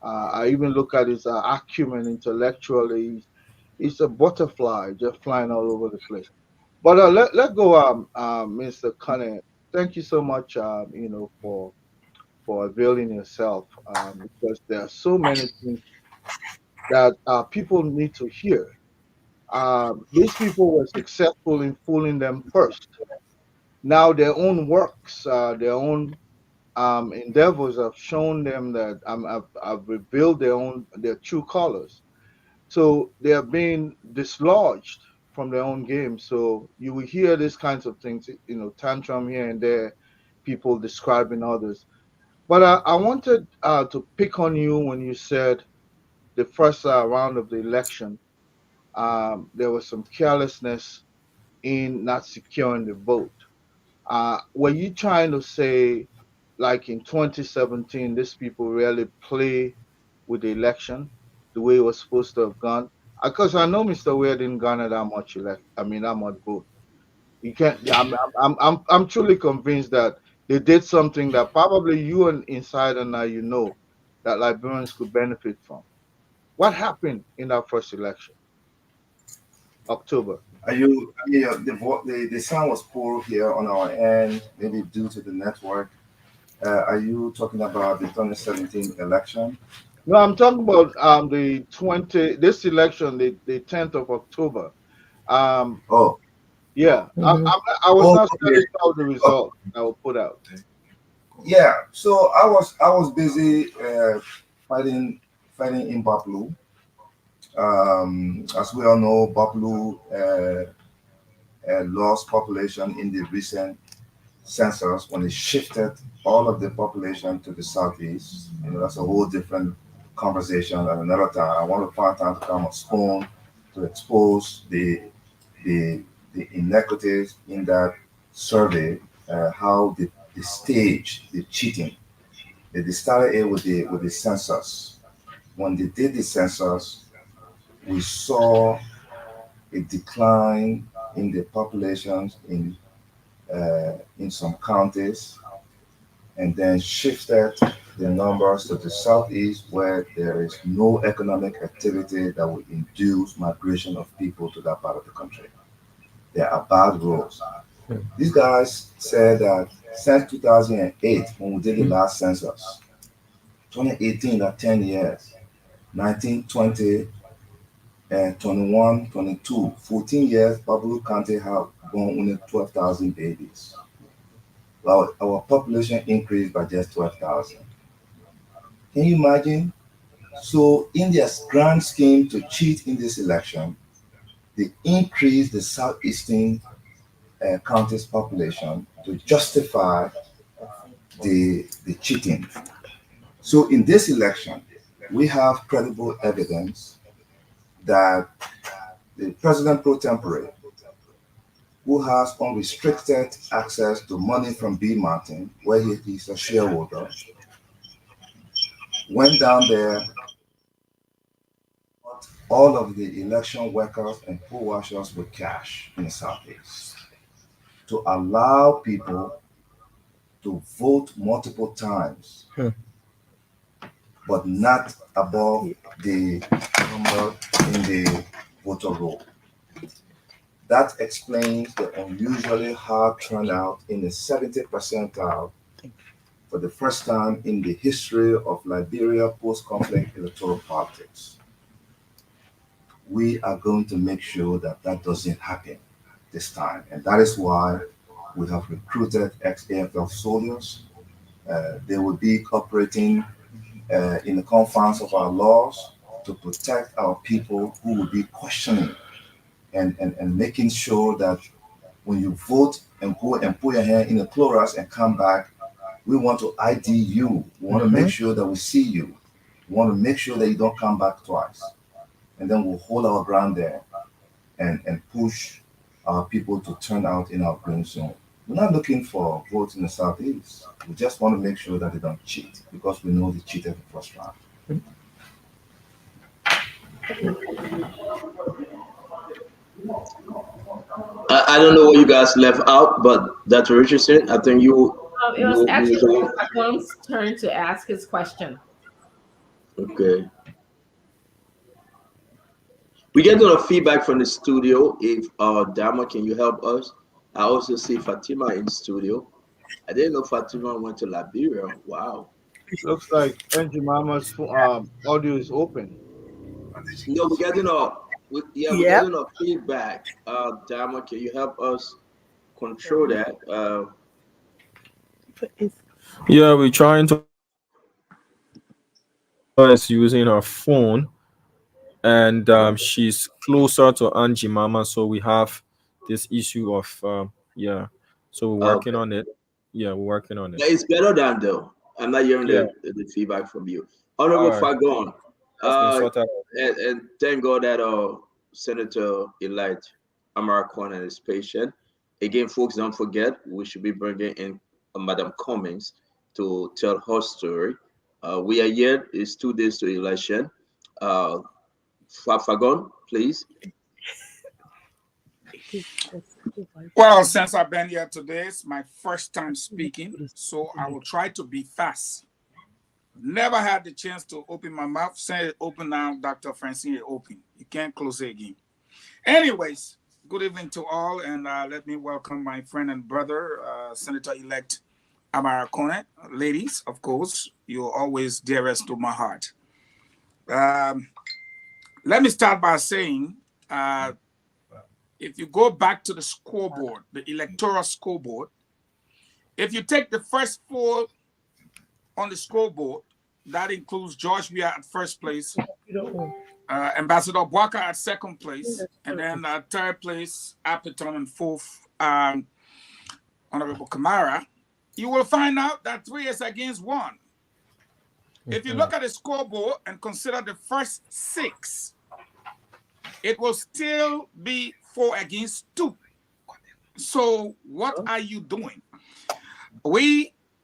I even look at his acumen intellectually. He's a butterfly just flying all over the place. But let go, Mr. Kane. Thank you so much, for availing yourself, because there are so many things that people need to hear. These people were successful in fooling them first. Now their own works, their own endeavors have shown them that I've revealed their true colors. So they are being dislodged from their own game. So you will hear these kinds of things, tantrum here and there, people describing others. But I wanted to pick on you when you said the first round of the election, there was some carelessness in not securing the vote. Were you trying to say, like in 2017, these people really play with the election the way it was supposed to have gone? Because I know Mr. Ware didn't garner that much that much vote. You can't. I'm truly convinced that they did something that probably you and insider now that Liberians could benefit from. What happened in that first election, October?
The sound was poor here on our end, maybe due to the network. Are you talking about the 2017 election?
No, I'm talking about this election, the 10th of October. Yeah,
Mm-hmm.
I was not satisfied with the result I will put out.
Yeah, so I was busy fighting in Baplu. As we all know, Baplu lost population in the recent census when it shifted all of the population to the southeast. That's a whole different conversation at another time. I want to find time to come on Spoon to expose the inequities in that survey, how the stage, the cheating. They started it with the census. When they did the census, we saw a decline in the populations in some counties, and then shifted the numbers to the southeast, where there is no economic activity that would induce migration of people to that part of the country. There are bad rules. These guys said that since 2008, when we did the last census, 2018, that 10 years, 19, 20, 21, 22, 14 years, Baplu County have born only 12,000 babies. Well, our population increased by just 12,000. Can you imagine? So in their grand scheme to cheat in this election, they increased the southeastern county's population to justify the cheating. So in this election, we have credible evidence that the President pro tempore, who has unrestricted access to money from B. Martin, where he's a shareholder, went down there, bought all of the election workers and poll watchers with cash in the Southeast to allow people to vote multiple times, but not above the number in the voter roll. That explains the unusually high turnout in the 70th percentile for the first time in the history of Liberia post-conflict electoral politics. We are going to make sure that that doesn't happen this time. And that is why we have recruited ex-AFL soldiers. They will be cooperating in the confines of our laws to protect our people who will be questioning and making sure that when you vote and go and put your hand in the chorus and come back, we want to ID you. We want to make sure that we see you. We want to make sure that you don't come back twice. And then we'll hold our ground there and push our people to turn out in our green zone. We're not looking for votes in the Southeast. We just want to make sure that they don't cheat, because we know they cheated the first round.
I don't know what you guys left out, but Dr. Richardson, I think you.
It was actually Fagon's turn to ask his question.
Okay. We get a lot of feedback from the studio. If Dama, can you help us? I also see Fatima in the studio. I didn't know Fatima went to Liberia. Wow.
Looks like Angie Mama's audio is open.
No, we're getting a feedback. Dama, can you help us control that?
Yeah, we're trying to. Is using her phone, and she's closer to Angie Mama, so we have this issue of so we're working on it. Yeah, we're working on it.
Yeah, it's better than though. I'm not hearing the feedback from you. Honorable Fagon. And thank God that Senator Elite Amaracona is patient. Again, folks, don't forget, we should be bringing in Madam Cummings to tell her story. We are here, it's 2 days to election. Fagon, please.
Well, since I've been here today, it's my first time speaking, so I will try to be fast. Never had the chance to open my mouth. Say it open now, Dr. Francine, open. You can't close it again. Anyways, good evening to all, and let me welcome my friend and brother, Senator-elect Amaracona. Ladies, of course, you're always dearest to my heart. Let me start by saying, if you go back to the scoreboard, the electoral scoreboard, if you take the first 4 on the scoreboard, that includes George Weah at first place, Ambassador Bwaka at second place, and then third place, Appleton, and fourth, Honorable Kamara, you will find out that 3 is against 1. If you look at the scoreboard and consider the first 6, it will still be 4 against 2. So what are you doing?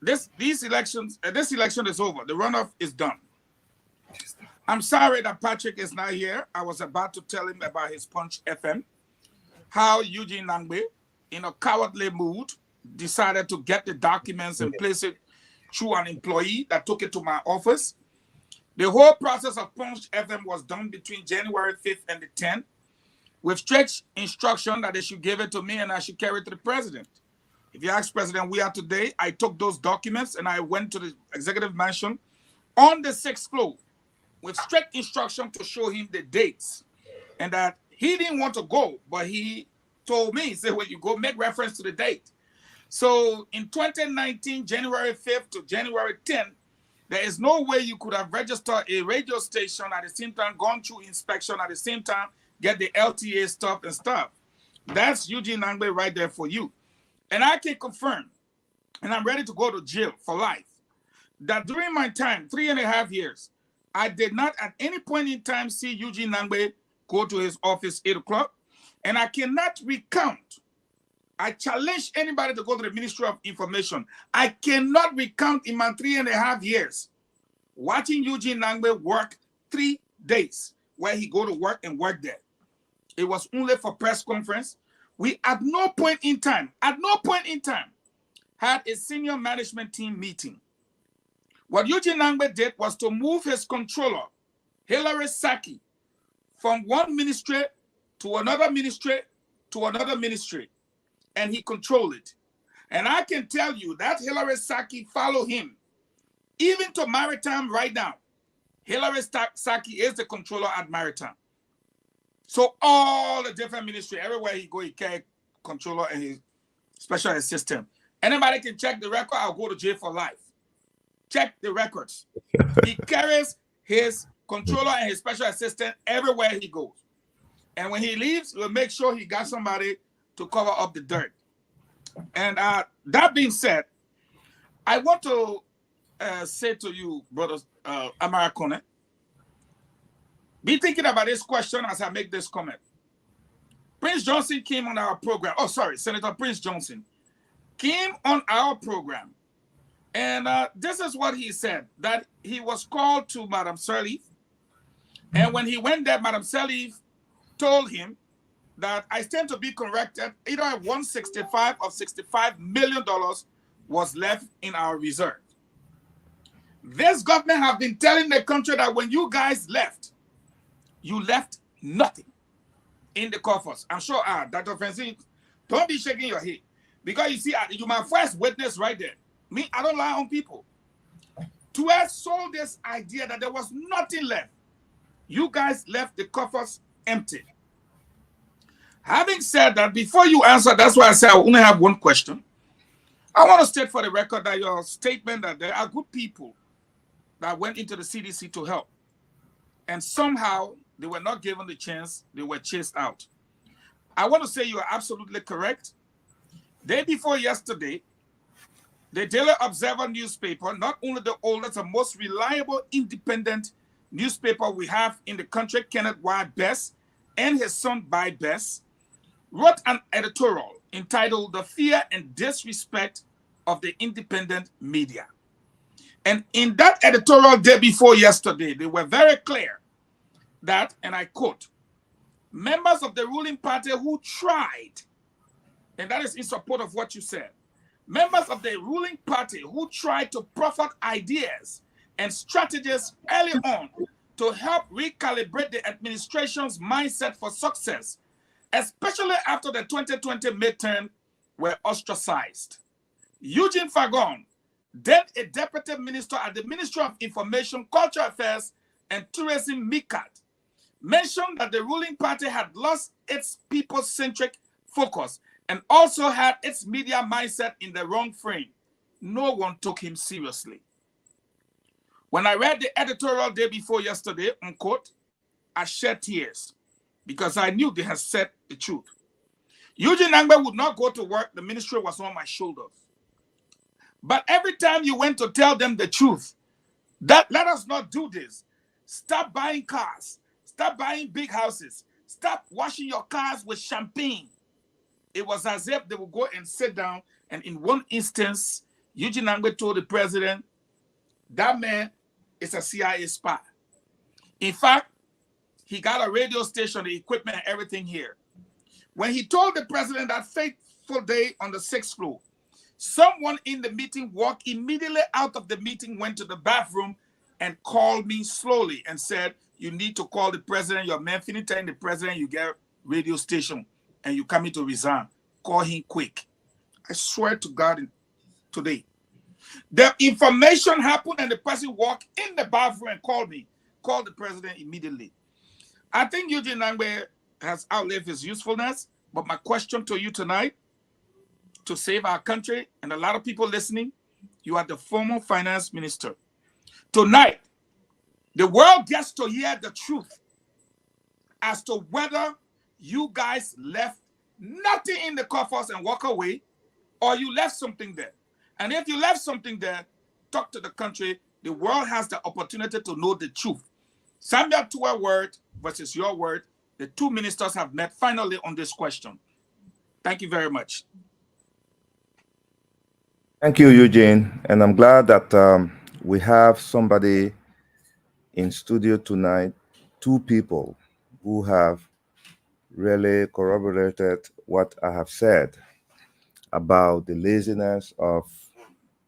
This election is over. The runoff is done. I'm sorry that Patrick is not here. I was about to tell him about his Punch FM, how Eugene Nangbe, in a cowardly mood, decided to get the documents and place it through an employee that took it to my office. The whole process of Punch FM was done between January 5th and the 10th, with strict instruction that they should give it to me and I should carry it to the president. If you ask President Weah today, I took those documents and I went to the executive mansion on the 6th floor with strict instruction to show him the dates, and that he didn't want to go, but he told me, he said, when you go, make reference to the date. So in 2019, January 5th to January 10th, there is no way you could have registered a radio station at the same time, gone through inspection at the same time, get the LTA stuff and stuff. That's Eugene Nangbe right there for you. And I can confirm, and I'm ready to go to jail for life, that during my time, 3.5 years, I did not at any point in time see Eugene Nangbe go to his office 8 o'clock, and I cannot recount. I challenge anybody to go to the Ministry of Information. I cannot recount in my 3.5 years watching Eugene Nangbe work 3 days where he go to work and work there. It was only for press conference. We at no point in time, had a senior management team meeting. What Eugene Nangbe did was to move his controller, Hilary Saki, from one ministry to another ministry to another ministry, and he controlled it. And I can tell you that Hilary Saki followed him Even to Maritime right now, Hilary Saki is the controller at Maritime. So all the different ministry, everywhere he go, he carry controller and his special assistant. Anybody can check the record. I'll go to jail for life. Check the records. He carries his controller and his special assistant everywhere he goes. And when he leaves, we'll make sure he got somebody to cover up the dirt. And that being said, I want to say to you, brothers, Amara Kone, be thinking about this question as I make this comment. Prince Johnson came on our program. Oh, sorry, Senator Prince Johnson came on our program. And this is what he said, that he was called to Madam Sirleaf. And when he went there, Madam Sirleaf told him that I stand to be corrected, either $165 or $65 million was left in our reserve. This government have been telling the country that when you guys left, you left nothing in the coffers. I'm sure, Dr. Francine, don't be shaking your head. Because you see, you're my first witness right there. Me, I don't lie on people. To us sold this idea that there was nothing left. You guys left the coffers empty. Having said that, before you answer, that's why I said I only have one question. I want to state for the record that your statement that there are good people that went into the CDC to help. And somehow they were not given the chance, they were chased out. I want to say you are absolutely correct. Day before yesterday, the Daily Observer newspaper, not only the oldest and most reliable independent newspaper we have in the country, Kenneth Y. Best, and his son, By Best, wrote an editorial entitled The Fear and Disrespect of the Independent Media. And in that editorial day before yesterday, they were very clear that, and I quote, members of the ruling party who tried, and that is in support of what you said, members of the ruling party who tried to proffer ideas and strategies early on to help recalibrate the administration's mindset for success, especially after the 2020 midterm, were ostracized. Eugene Fagon, then a deputy minister at the Ministry of Information, Cultural Affairs, and Tourism, MICAT, mentioned that the ruling party had lost its people-centric focus and also had its media mindset in the wrong frame. No one took him seriously. When I read the editorial day before yesterday, unquote, I shed tears because I knew they had said the truth. Eugene Nangbe would not go to work. The ministry was on my shoulders. But every time you went to tell them the truth, that let us not do this. Stop buying cars. Stop buying big houses. Stop washing your cars with champagne. It was as if they would go and sit down. And in one instance, Eugene Nangbe told the president, that man is a CIA spy. In fact, he got a radio station, the equipment, and everything here. When he told the president that fateful day on the 6th floor, someone in the meeting walked immediately out of the meeting, went to the bathroom, and called me slowly and said, you need to call the president. Your man finished telling the president you get radio station and you coming to resign. Call him quick. I swear to God today. The information happened and the person walked in the bathroom and called me. Called the president immediately. I think Eugene Nangbe has outlived his usefulness, but my question to you tonight, to save our country and a lot of people listening, you are the former finance minister. Tonight, the world gets to hear the truth as to whether you guys left nothing in the coffers and walk away, or you left something there. And if you left something there, talk to the country. The world has the opportunity to know the truth. Samuel Tua's word versus your word. The two ministers have met finally on this question. Thank you very much.
Thank you, Eugene. And I'm glad that we have somebody in studio tonight, two people who have really corroborated what I have said about the laziness of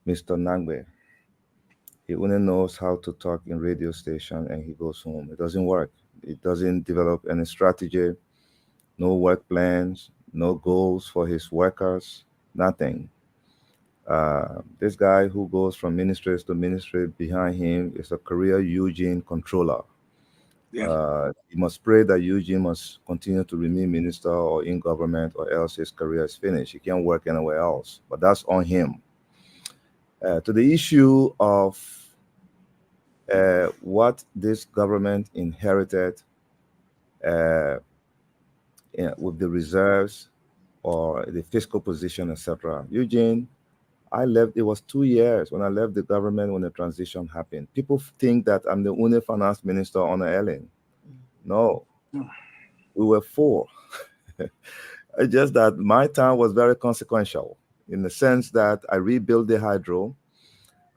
Mr. Nangbe. He only knows how to talk in radio station and he goes home. It doesn't work. It doesn't develop any strategy, no work plans, no goals for his workers, nothing. This guy who goes from ministries to ministry, behind him is a career Eugene controller.
Yeah.
He must pray that Eugene must continue to remain minister or in government, or else his career is finished. He can't work anywhere else, but that's on him. To the issue of what this government inherited with the reserves or the fiscal position, etc. Eugene, I left, it was 2 years when I left the government when the transition happened. People think that I'm the only finance minister on the island. No, we were 4. It's just that my time was very consequential in the sense that I rebuilt the hydro,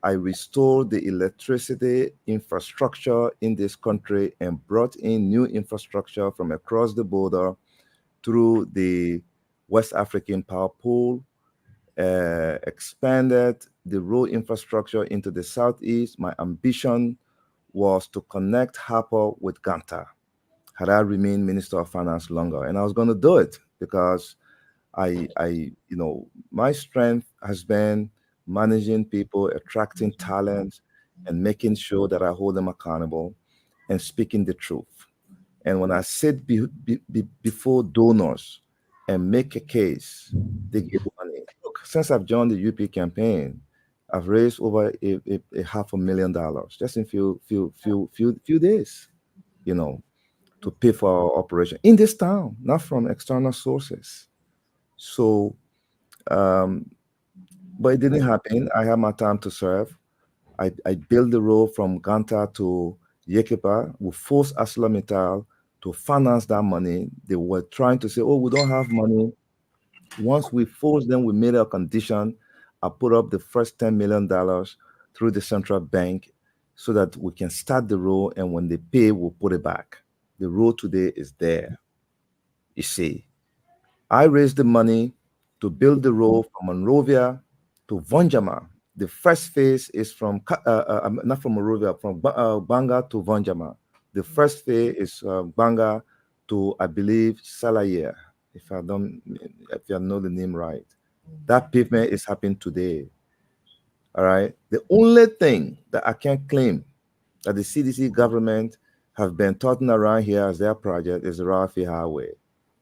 I restored the electricity infrastructure in this country and brought in new infrastructure from across the border through the West African Power Pool, expanded the road infrastructure into the southeast. My ambition was to connect Harper with Ganta had I remained Minister of Finance longer. And I was going to do it because my strength has been managing people, attracting talent, and making sure that I hold them accountable and speaking the truth. And when I sit before donors and make a case, they give money. Look, since I've joined the UP campaign, I've raised over a $500,000 just in few days, to pay for our operation in this town, not from external sources. So, but it didn't happen. I had my time to serve. I built the road from Ganta to Yekepa. We forced ArcelorMittal to finance that money. They were trying to say, oh, we don't have money. Once we forced them, we made a condition. I put up the first $10 million through the central bank so that we can start the road, and when they pay, we'll put it back. The road today is there. You see, I raised the money to build the road from Monrovia to Vonjama. The first phase is from, not from Monrovia, from Banga to Vonjama. The first phase is Banga to, I believe, Salayer, if I know the name right. That pavement is happening today. All right. The only thing that I can claim that the CDC government have been talking around here as their project is the Rafi Highway.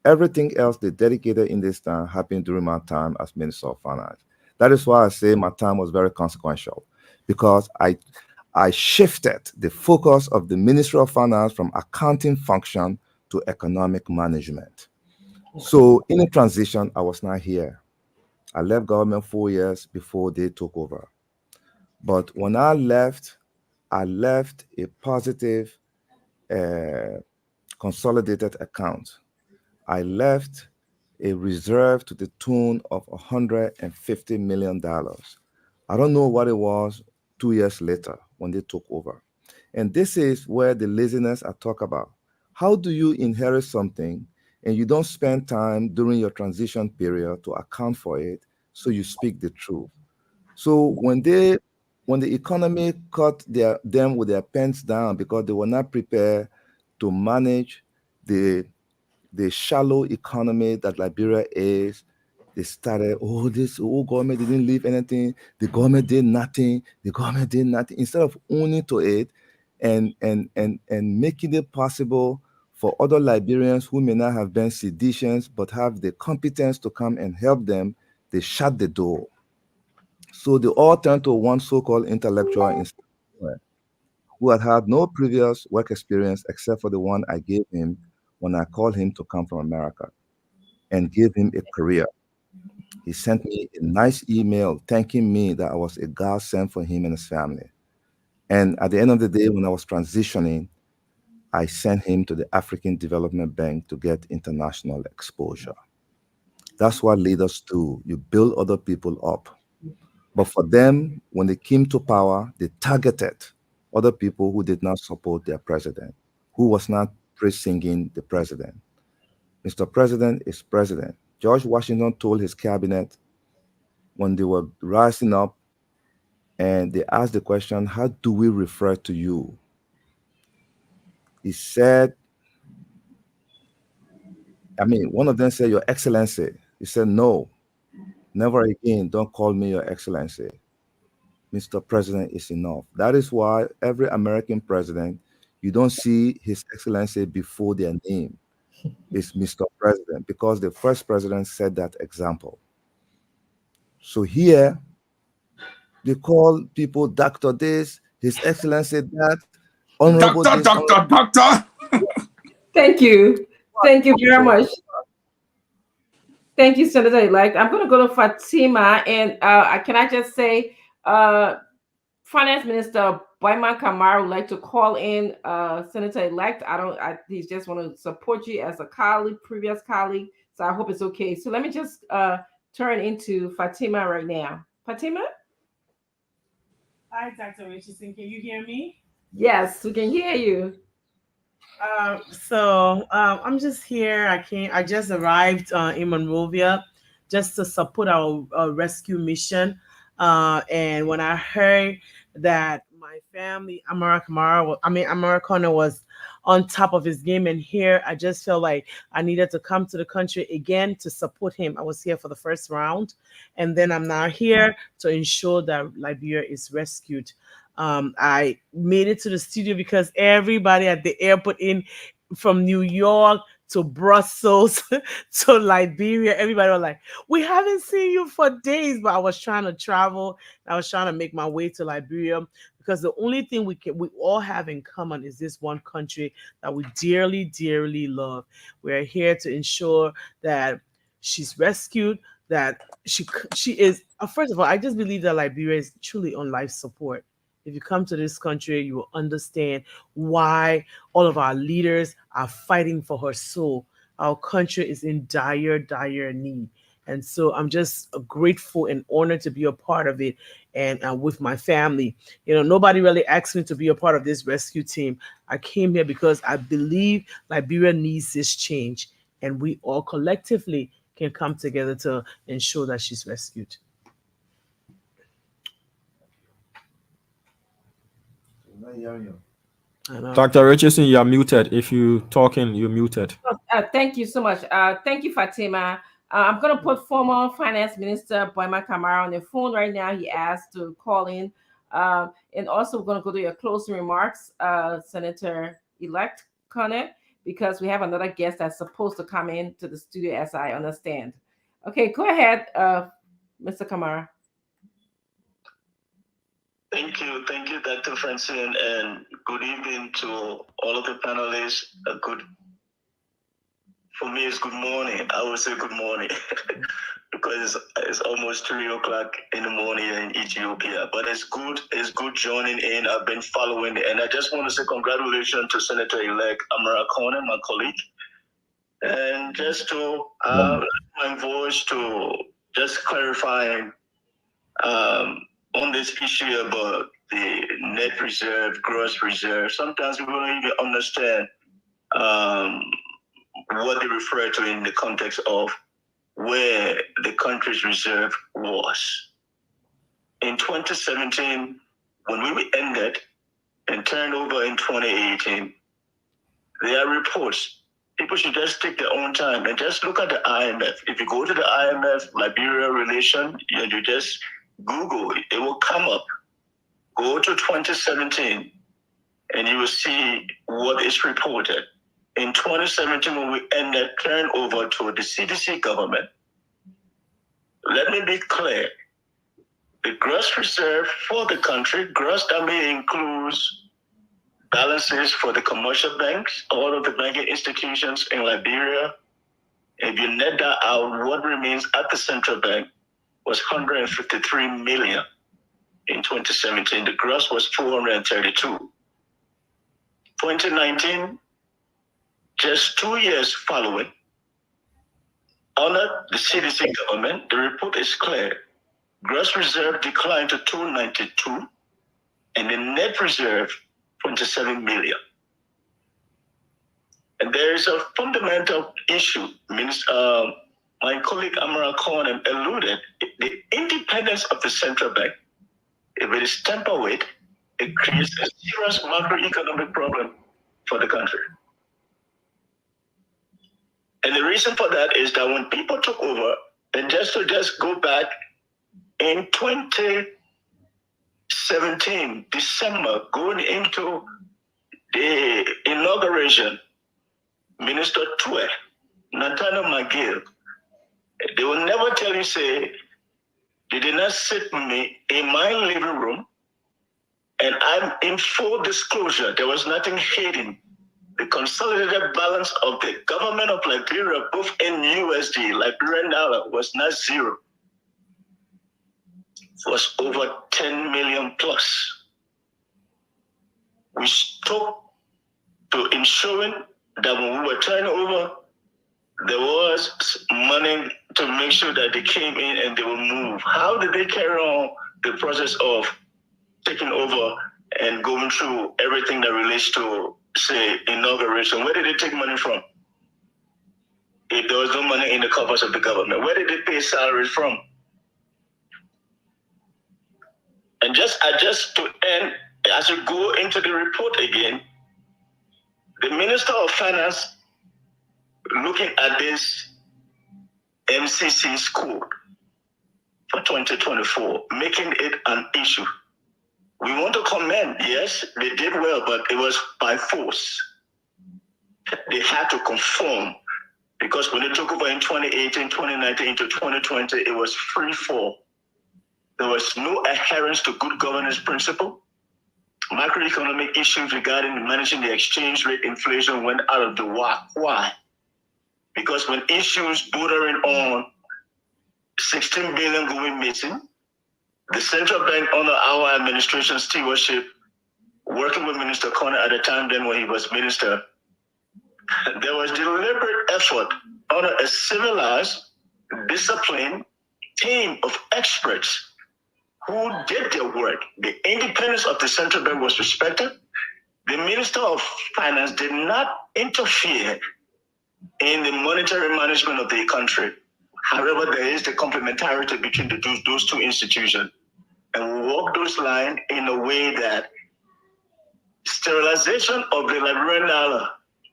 Everything else they dedicated in this town happened during my time as Minister of Finance. That is why I say my time was very consequential, because I shifted the focus of the Ministry of Finance from accounting function to economic management. So in a transition, I was not here. I left government 4 years before they took over. But when I left a positive consolidated account. I left a reserve to the tune of $150 million. I don't know what it was 2 years later when they took over. And this is where the laziness I talk about. How do you inherit something and you don't spend time during your transition period to account for it, so you speak the truth? So when the economy caught them with their pants down because they were not prepared to manage the shallow economy that Liberia is, they started, government didn't leave anything, the government did nothing, instead of owning to it and making it possible for other Liberians who may not have been seditious but have the competence to come and help them, they shut the door. So they all turned to one so-called intellectual who had no previous work experience except for the one I gave him when I called him to come from America and gave him a career. He sent me a nice email thanking me that I was a godsend for him and his family. And at the end of the day, when I was transitioning, I sent him to the African Development Bank to get international exposure. That's what leaders do. You build other people up. But for them, when they came to power, they targeted other people who did not support their president, who was not praise-singing the president. Mr. President is president. George Washington told his cabinet when they were rising up and they asked the question, how do we refer to you? He said, one of them said, Your Excellency. He said, no, Never again, don't call me Your Excellency. Mr. President is enough. That is why every American president, you don't see His Excellency before their name. It's Mr. President, because the first president set that example. So here, they call people Dr. this, His Excellency that, Honorable this,
Doctor.
Thank you. Thank you very much. Thank you, Senator-elect. I'm going to go to Fatima, and can I just say, Finance Minister Boyman Kamara would like to call in Senator-elect. He just want to support you as a colleague, previous colleague. So I hope it's okay. So let me just turn into Fatima right now. Fatima?
Hi, Dr. Richardson. Can you hear me?
Yes, we can hear you.
I'm just here. I just arrived in Monrovia just to support our rescue mission. And when I heard that my family, Americana was on top of his game, and here I just felt like I needed to come to the country again to support him. I was here for the first round, and then I'm now here to ensure that Liberia is rescued. I made it to the studio because everybody at the airport from New York to Brussels to Liberia, everybody was like, we haven't seen you for days. But I was trying to travel. I was trying to make my way to Liberia because the only thing we all have in common is this one country that we dearly, dearly love. We're here to ensure that she's rescued, that she is. First of all, I just believe that Liberia is truly on life support. If you come to this country, you will understand why all of our leaders are fighting for her soul. Our country is in dire, dire need. And so I'm just grateful and honored to be a part of it, and with my family. Nobody really asked me to be a part of this rescue team. I came here because I believe Liberia needs this change, and we all collectively can come together to ensure that she's rescued.
Dr. Richardson, you are muted. If you're talking, you're muted.
Thank you so much. Thank you, Fatima. I'm going to put former Finance Minister Boyman Kamara on the phone right now. He asked to call in. And also, we're going to go to your closing remarks, Senator-elect Connor, because we have another guest that's supposed to come in to the studio, as I understand. Okay, go ahead, Mr. Kamara.
Thank you, Dr. Francine, and good evening to all of the panelists. For me, it's good morning. I would say good morning because it's almost 3 o'clock in the morning in Ethiopia. But it's good joining in. I've been following, and I just want to say congratulations to Senator-elect Amara Kone, my colleague, and just to my voice to just clarifying. On this issue about the net reserve, gross reserve, sometimes we don't even understand what they refer to in the context of where the country's reserve was. In 2017, when we ended and turned over in 2018, there are reports. People should just take their own time and just look at the IMF. If you go to the IMF Liberia relation, you just Google it, it will come up. Go to 2017 and you will see what is reported. In 2017, when we ended turnover to the CDC government, let me be clear. The gross reserve for the country, gross that may include balances for the commercial banks, all of the banking institutions in Liberia. If you net that out, what remains at the central bank was 153 million in 2017. The gross was 432. 2019, just 2 years following, under the CDC government, the report is clear. Gross reserve declined to 292, and the net reserve, 27 million. And there is a fundamental issue. My colleague Amara Cohen alluded, the independence of the central bank, if it is tampered with, it creates a serious macroeconomic problem for the country. And the reason for that is that when people took over, And just go back, in 2017, December, going into the inauguration, Minister Tue, Nathaniel McGill, they will never tell you, say, they did not sit with me in my living room, and I'm in full disclosure. There was nothing hidden. The consolidated balance of the government of Liberia, both in USD, Liberian dollar, was not zero. It was over 10 million plus. We stuck to ensuring that when we were turning over, there was money to make sure that they came in and they will move. How did they carry on the process of taking over and going through everything that relates to, say, inauguration? Where did they take money from? If there was no money in the coffers of the government, where did they pay salaries from? And just to end, as you go into the report again, the Minister of Finance, looking at this MCC score for 2024, making it an issue. We want to commend, yes, they did well, but it was by force. They had to conform, because when they took over in 2018, 2019 into 2020, it was free fall. There was no adherence to good governance principle. Macroeconomic issues regarding managing the exchange rate inflation went out of the whack. Why? Because when issues bordering on 16 billion going missing, the central bank under our administration stewardship, working with Minister Connor at the time then when he was minister, there was deliberate effort under a civilized, disciplined team of experts who did their work. The independence of the central bank was respected. The Minister of Finance did not interfere in the monetary management of the country. However, there is the complementarity between those two institutions. And we walk those lines in a way that sterilization of the Liberian dollar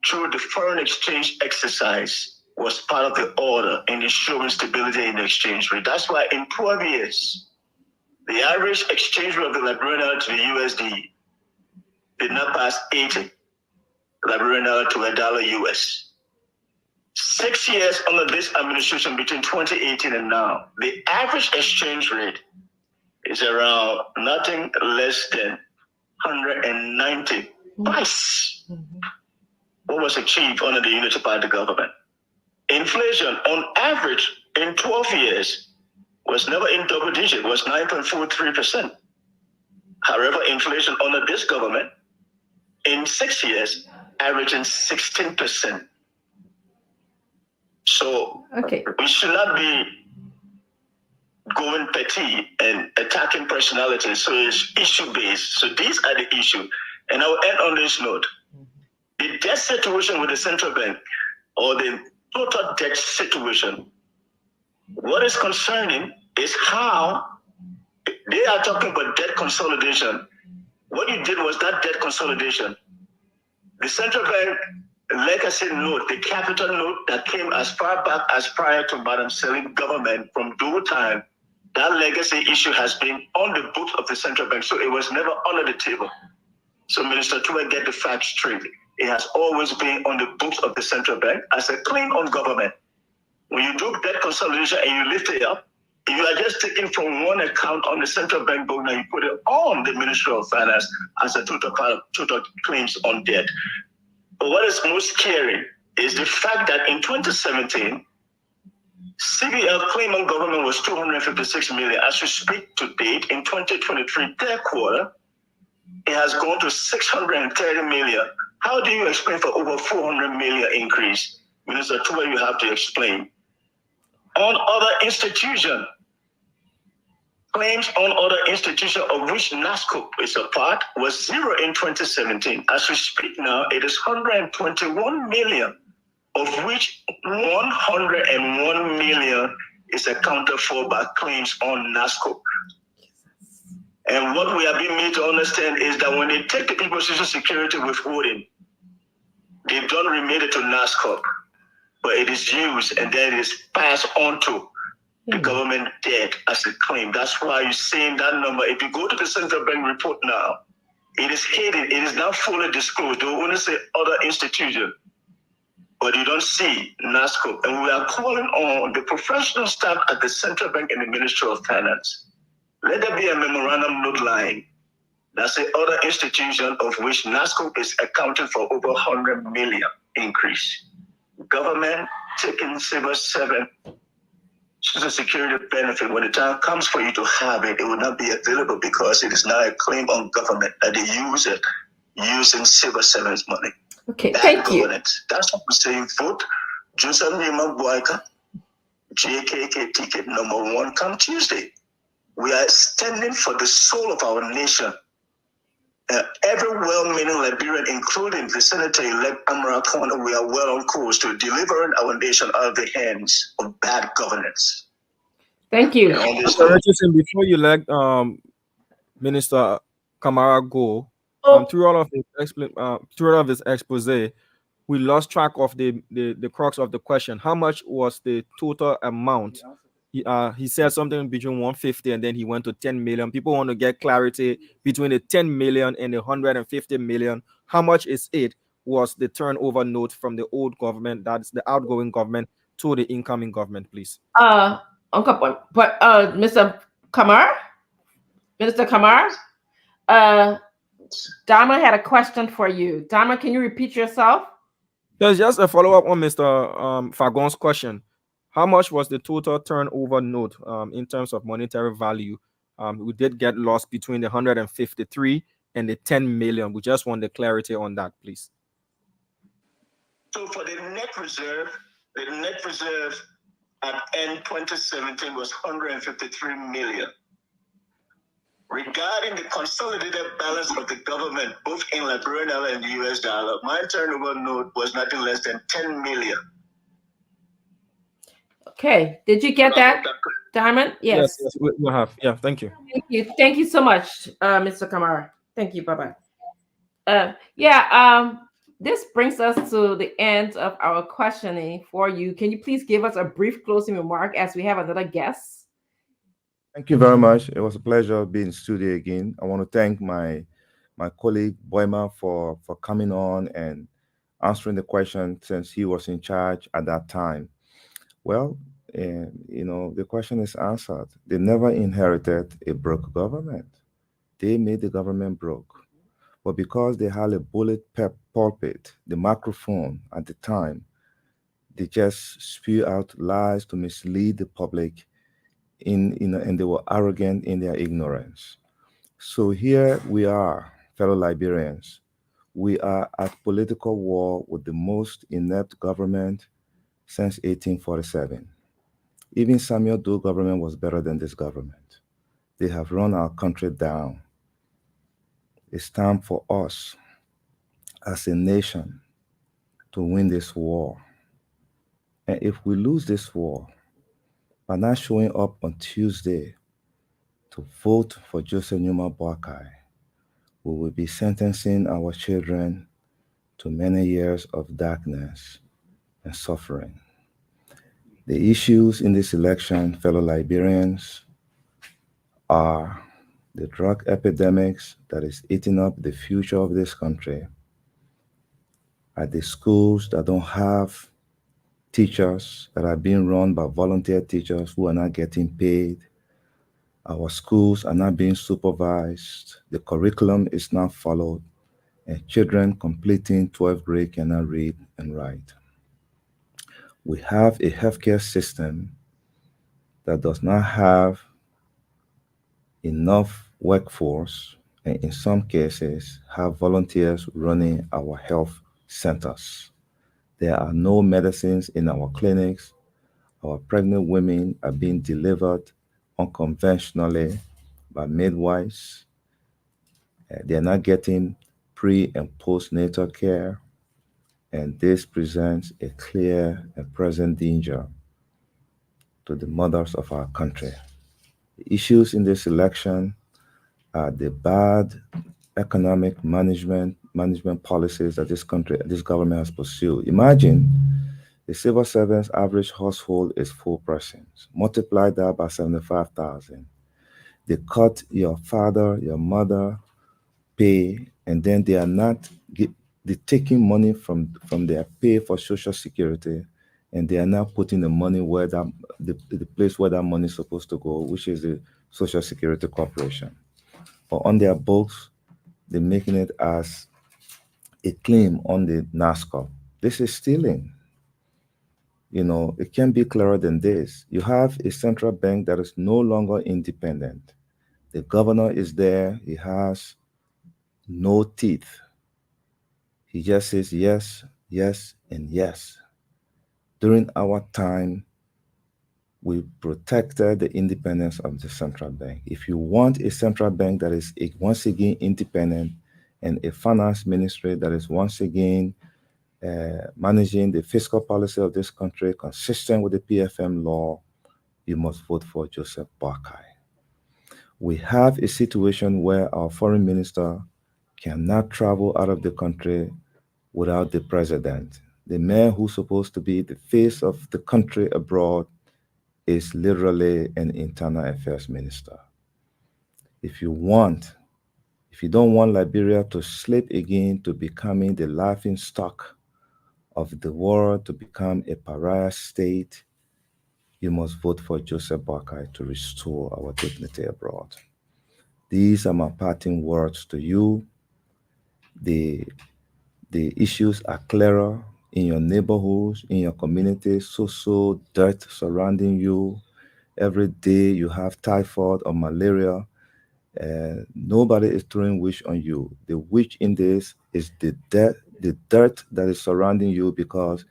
through the foreign exchange exercise was part of the order in ensuring stability in the exchange rate. That's why in 12 years, the average exchange rate of the Liberian dollar to the USD did not pass 80 Liberian dollar to a dollar US. 6 years under this administration, between 2018 and now, the average exchange rate is around nothing less than 190 twice what was achieved under the Unity Party government. Inflation, on average, in 12 years, was never in double digit, was 9.43%. However, inflation under this government, in 6 years, averaging 16%. So we should not be going petty and attacking personalities. So it's issue-based. So these are the issues. And I will end on this note. The debt situation with the central bank, or the total debt situation, what is concerning is how they are talking about debt consolidation. What you did was that debt consolidation. The central bank legacy note, the capital note that came as far back as prior to Madam Selim government, from due time, that legacy issue has been on the books of the central bank, so it was never under the table. So Minister Tue, get the facts straight. It has always been on the books of the central bank as a claim on government. When you do debt consolidation and you lift it up, you are just taking from one account on the central bank book, now you put it on the Ministry of Finance as a total claims on debt. But what is most scary is the fact that in 2017, CBL claim on government was 256 million. As we speak to date, in 2023 third quarter, it has gone to 630 million. How do you explain for over 400 million increase? Minister Tue, you have to explain. On other institutions, claims on other institutions of which NASCOP is a part was zero in 2017. As we speak now, it is 121 million, of which 101 million is accounted for by claims on NASCOP. And what we are being made to understand is that when they take the people's social security withholding, they don't remit it to NASCOP, but it is used and then it is passed on to the government debt as a claim. That's why you're seeing that number. If you go to the central bank report now, it is hidden. It is not fully disclosed. They only say other institutions, but you don't see NASCO. And we are calling on the professional staff at the central bank and the Ministry of Finance. Let there be a memorandum note line. That's the other institution of which NASCO is accounting for over 100 million increase. Government taking civil servant Social Security benefit, when the time comes for you to have it, it will not be available because it is now a claim on government that they use it using civil servants' money.
Okay, thank you.
That's what we're saying. Vote Joseph Nima Boyka, JKK ticket number 1 come Tuesday. We are standing for the soul of our nation. Every well-meaning Liberian, including the Senator-elect Amara Kwana, we are well on course to delivering our nation out of the hands of bad governance.
Thank you.
Mr. Richardson, before you let Minister Kamara go, through all of his expose, we lost track of the crux of the question. How much was the total amount? He said something between 150 and then he went to 10 million. People want to get clarity between the 10 million and the 150 million. How much is it was the turnover note from the old government, that's the outgoing government, to the incoming government, please?
Uncle, but Mr. Kamar, Minister Kamar, Dama had a question for you. Dama, can you repeat yourself?
There's just a follow-up on Mr. Fagon's question. How much was the total turnover note in terms of monetary value? We did get lost between the 153 and the 10 million. We just want the clarity on that, please.
So for the net reserve at end 2017 was 153 million. Regarding the consolidated balance of the government, both in Liberian and US dollar, my turnover note was nothing less than 10 million.
Okay, did you get that, Diamond? Yes.
Yes, we have. Yeah, thank you.
Thank you so much, Mr. Kamara. Thank you. Bye-bye. This brings us to the end of our questioning for you. Can you please give us a brief closing remark as we have another guest?
Thank you very much. It was a pleasure being in studio again. I want to thank my colleague Boima for coming on and answering the question since he was in charge at that time. Well, the question is answered. They never inherited a broke government. They made the government broke. But because they had a bullet pulpit, the microphone at the time, they just spew out lies to mislead the public, and they were arrogant in their ignorance. So here we are, fellow Liberians. We are at political war with the most inept government since 1847. Even Samuel Doe government was better than this government. They have run our country down. It's time for us as a nation to win this war. And if we lose this war, by not showing up on Tuesday to vote for Joseph Numa Boakai, we will be sentencing our children to many years of darkness and suffering. The issues in this election, fellow Liberians, are the drug epidemics that is eating up the future of this country, are the schools that don't have teachers, that are being run by volunteer teachers who are not getting paid. Our schools are not being supervised. The curriculum is not followed, and children completing 12th grade cannot read and write. We have a healthcare system that does not have enough workforce, and in some cases have volunteers running our health centers. There are no medicines in our clinics. Our pregnant women are being delivered unconventionally by midwives. They're not getting pre- and postnatal care. And this presents a clear and present danger to the mothers of our country. The issues in this election are the bad economic management policies that this government has pursued. Imagine The civil servants' average household is 4 persons. Multiply that by 75,000. They cut your father, your mother pay, and then they are not they're taking money from their pay for Social Security, and they are now putting the money where the place where that money is supposed to go, which is the Social Security Corporation. But on their books, they're making it as a claim on the NASCAR. This is stealing. You know, it can't be clearer than this. You have a central bank that is no longer independent. The governor is there. He has no teeth. He just says yes, yes, and yes. During our time, we protected the independence of the central bank. If you want a central bank that is once again independent and a finance ministry that is once again managing the fiscal policy of this country consistent with the PFM law, you must vote for Joseph Boakai. We have a situation where our foreign minister cannot travel out of the country without the president. The man who's supposed to be the face of the country abroad is literally an internal affairs minister. If you don't want Liberia to slip again to becoming the laughing stock of the world, to become a pariah state, you must vote for Joseph Boakai to restore our dignity abroad. These are my parting words to you. The issues are clearer in your neighborhoods, in your communities, so dirt surrounding you. Every day you have typhoid or malaria. Nobody is throwing wish on you. The wish in this is the dirt that is surrounding you because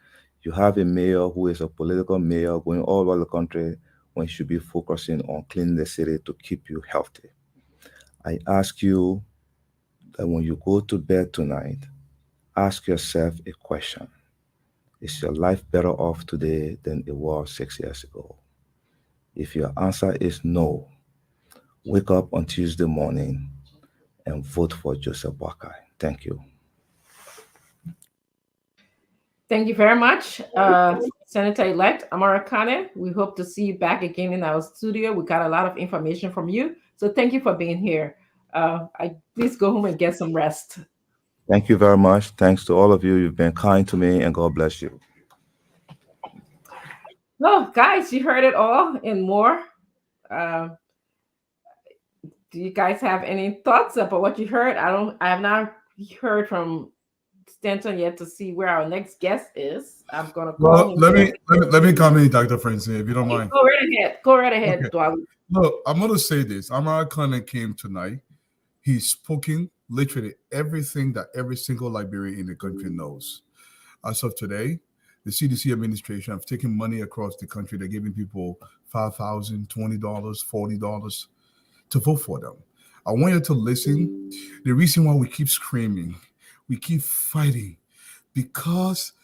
you have a mayor who is a political mayor going all over the country when you should be focusing on cleaning the city to keep you healthy. I ask you that when you go to bed tonight, ask yourself a question. Is your life better off today than it was 6 years ago? If your answer is no, wake up on Tuesday morning and vote for Joseph Boakai. Thank you.
Thank you very much, Senator-elect Amara Kane. We hope to see you back again in our studio. We got a lot of information from you. So thank you for being here. Please go home and get some rest.
Thank you very much. Thanks to all of you. You've been kind to me, and God bless you.
No, guys, you heard it all and more. Do you guys have any thoughts about what you heard? I have not heard from Stanton yet to see where our next guest is. I'm gonna call him.
Let me comment, Dr. Francine, if you don't mind.
Go right ahead. Okay.
Look, I'm gonna say this. Amara Kane came tonight. He's spoken literally everything that every single Liberian in the country knows. As of today, the CDC administration have taken money across the country. They're giving people $5,000, $20, $40 to vote for them. I want you to listen. The reason why we keep screaming, we keep fighting, because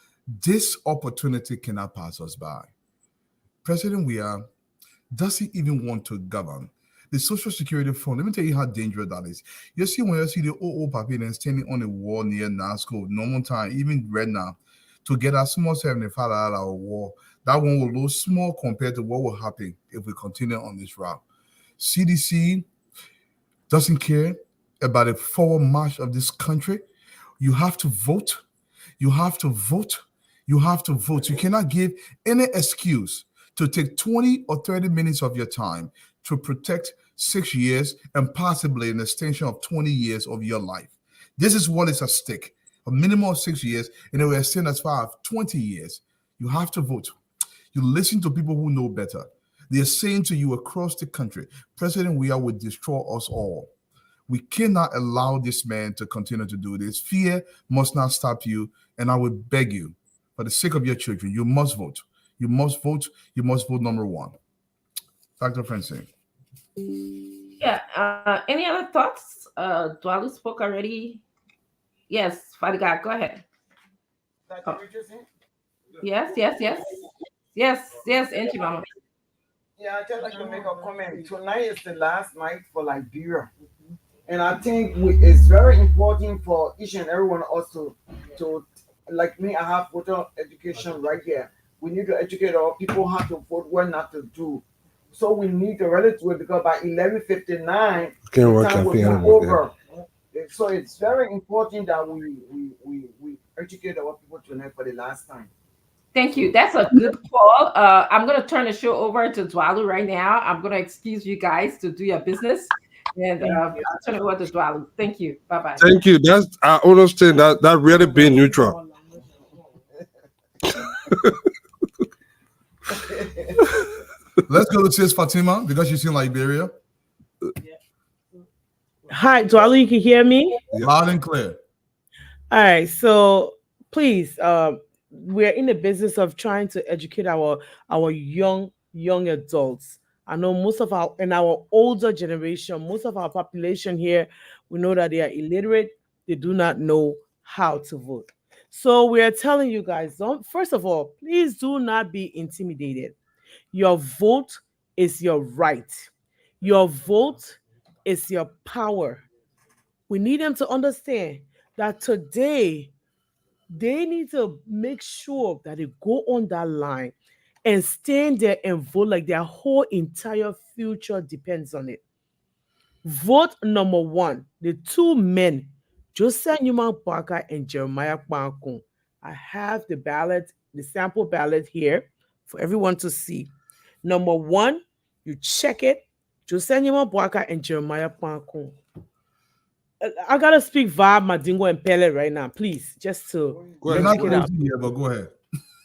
this opportunity cannot pass us by. President Weah doesn't even want to govern. The Social Security Fund, let me tell you how dangerous that is. You see, when you see the old papi then standing on the wall near NASCO, normal time, even right now, to get a small $75 war, that one will look small compared to what will happen if we continue on this route. CDC doesn't care about the forward march of this country. You have to vote. You have to vote. You have to vote. You cannot give any excuse to take 20 or 30 minutes of your time to protect 6 years and possibly an extension of 20 years of your life. This is what is at stake. A minimum of 6 years, and it will extend as far as 20 years. You have to vote. You listen to people who know better. They are saying to you across the country, President Weah will destroy us all. We cannot allow this man to continue to do this. Fear must not stop you, and I would beg you, for the sake of your children, you must vote. You must vote. You must vote number one. Dr. Francine.
Yeah. Any other thoughts? Dwalu spoke already. Yes, Father God, go ahead. Oh. Yes, Auntie Mama.
Yeah, I'd just like to make a comment. Tonight is the last night for Liberia. And I think it's very important for each and every one of us to like me, I have voter education right here. We need to educate our people how to vote, what not to do. So we need to really do it because by 11:59, the time will be over. So it's very important that we educate our people tonight for the last time.
Thank you. That's a good call. I'm going to turn the show over to Dwalu right now. I'm going to excuse you guys to do your business. And I'll turn it over to Dwalu. Thank you. Bye-bye.
Thank you. I understand that really being neutral.
Let's go to Sis Fatima because she's in Liberia.
Hi, Dwalu, you can hear me?
Loud and clear.
All right, so please, we're in the business of trying to educate our young adults. I know most of our older generation, most of our population here, we know that they are illiterate. They do not know how to vote. So we are telling you guys, first of all, please do not be intimidated. Your vote is your right. Your vote is your power. We need them to understand that today they need to make sure that they go on that line and stand there and vote like their whole entire future depends on it. Vote number one, the two men, Joseph Newman Parker and Jeremiah Kpankun. I have the ballot, the sample ballot here for everyone to see. Number one, you check it, Joseph Newman Parker and Jeremiah Kpankun. I gotta speak via Madingo and Pele right now, please, just to
check it out. Here, but go ahead.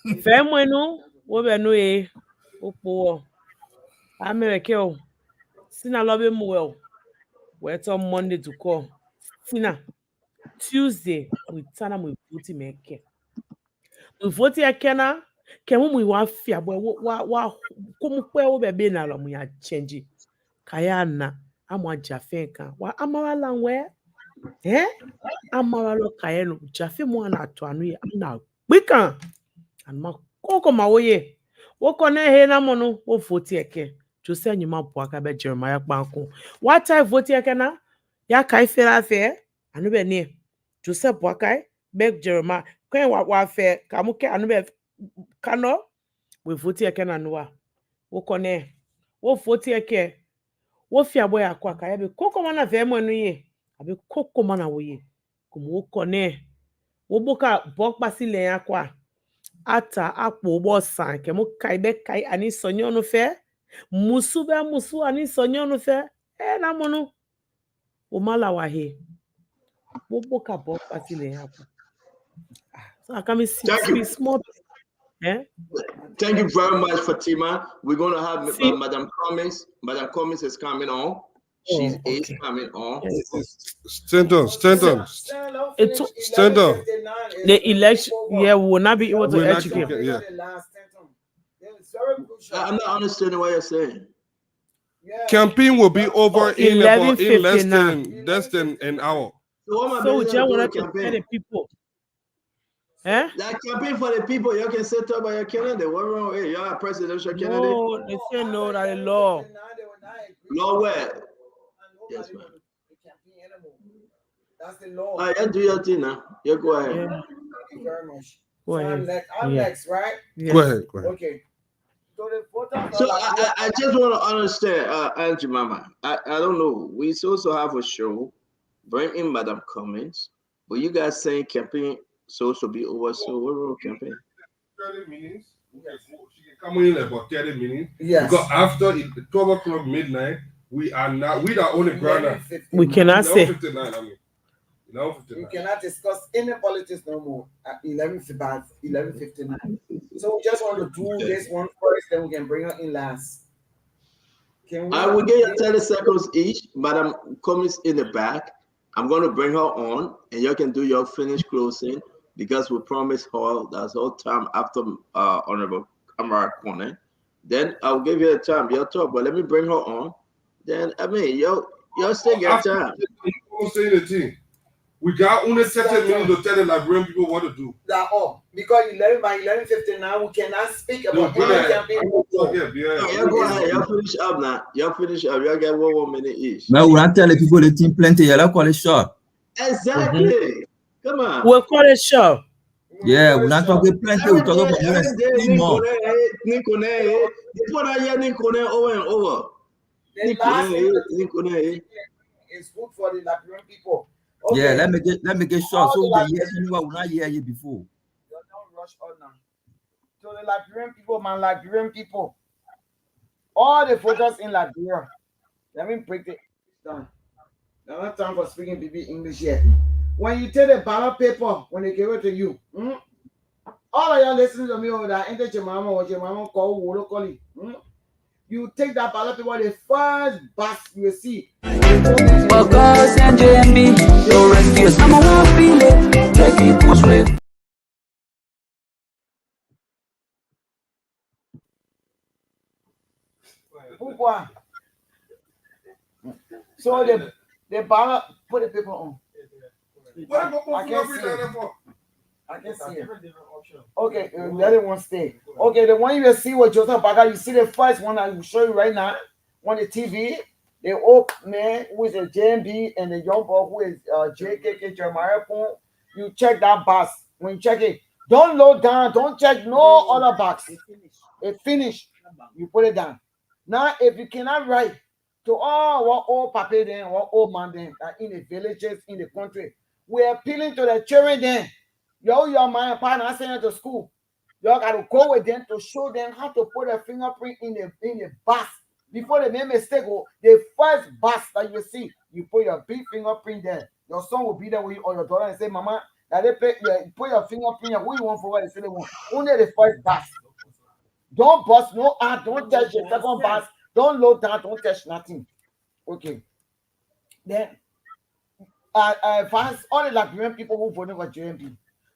Femwenu, wobenue, opo, America, Sina love well. We're on Monday to call. Sina, Tuesday, we turn them with voting make. We vote here, Kenna. Can we want fear? Boy, what? Come where we be now? We are changing. Kayana, I'm one Jafenka. What Amara Langware? Eh? Amara lo Kayano. Jafe mo na to anu. I'm now. We can. And ma koko mawoye. Wo kone he na mono. Wo vote here. Joseph Newman Parker be Jeremiah Kpankun. What type vote here na? Ya kai fela fe. Anu be ne. Joseph Parker be Jeremiah. Kwen wa fe. Kamuke anu be Kano. We vote here na nuwa. Wo kone. Wo vote here. Wo fi aboy akwa ka be koko mana ve mo anu ye. Abi koko mana wo ye. Kumu wo kone. Wo boka bok pasile akwa. Ata akpo bo san ke mo kai be kai ani sonyo no fe. Musu be musu ani sonyo no fe. Na mono. O mala wa he. Wo boka bok pasile akwa. So I can see small. Yeah.
Thank you very much, Fatima. We're going to have Madam Cummings. Madam Cummings is coming on. She's coming on.
Stand on.
The election, yeah, we will not be able to educate.
Yeah.
I'm not understanding what you're saying.
Campaign will be over in less than an hour.
So we just want to tell the people.
That campaign for the people, you can set up by your candidate. What wrong? Hey, you're a presidential candidate.
No, they say no, that is law.
Law where? Yes, ma'am.
That's the law.
All right, do your thing now. You go ahead.
Yeah. Thank you very much.
Go ahead.
I'm next, right?
Yeah.
Go ahead.
Okay.
So I just want to understand, Auntie Mama. I don't know. We also have a show. Bring in Madam Cummings. But you guys saying campaign so be over. So what wrong campaign?
30 minutes. She can come in about 30 minutes.
Yes.
Because after 12 o'clock midnight, we are the only ground.
We cannot say.
59, I mean.
We cannot discuss any politics no more at 11:59. So we just want to do this one first, then we can bring her in last.
I will get you 30 seconds each. Madam Cummings in the back. I'm going to bring her on, and you can do your finish closing because we promised her that's all time after Honorable Amara Kpankun. Then I'll give you a time. Your talk, but let me bring her on. Then I mean, you still get time.
We got only 30 minutes to tell the Liberian people what to do.
That's all. Because by 11:59, we cannot speak about any campaign.
You go ahead. You finish up now. You finish up. You get 1 more minute each.
Now we are telling people the team plenty. You call it short.
Exactly. Come on.
We'll call it short.
Yeah, we're not talking plenty. We're talking about more than 60 more.
You put that here, over and over.
The last is good for the Liberian people. Okay.
Yeah, let me get short so we can hear anyone will not hear you before.
Don't rush on now. So the Liberian people, man, Liberian people, all the voters in Liberia. Let me break it down. Now, not time for speaking BB English yet. When you take the ballot paper, when they give it to you, all of y'all listening to me over there, enter your mama or your mama call locally. You take that ballot paper, the first bus you will see.
Focus and JMB, your rescue. I'm a one feeling, take it push with.
So the ballot, put the paper on. I can see it. Okay, the other one stay. Okay, the one you will see with Joseph Baga, you see the first one I will show you right now on the TV. The old man who is a JMB and the young boy who is JKK Jeremiah Poon. You check that box. When you check it, don't load down, don't check no other box. It finished. You put it down. Now, if you cannot write to all what old papa then, what old man then, in the villages, in the country, we're appealing to the children then. Your man and partner send them to school. Y'all got to go with them to show them how to put a fingerprint in the bus. Before they make mistake, the first bus that you see, you put your big fingerprint there. Your son will be there with you or your daughter and say, Mama, that they put your fingerprint here. Who you want for what they say they want? Only the first bus. Don't bust no art, don't touch the second bus, don't load down, don't touch nothing. Okay. Then advance all the Liberian people who voted for JMP.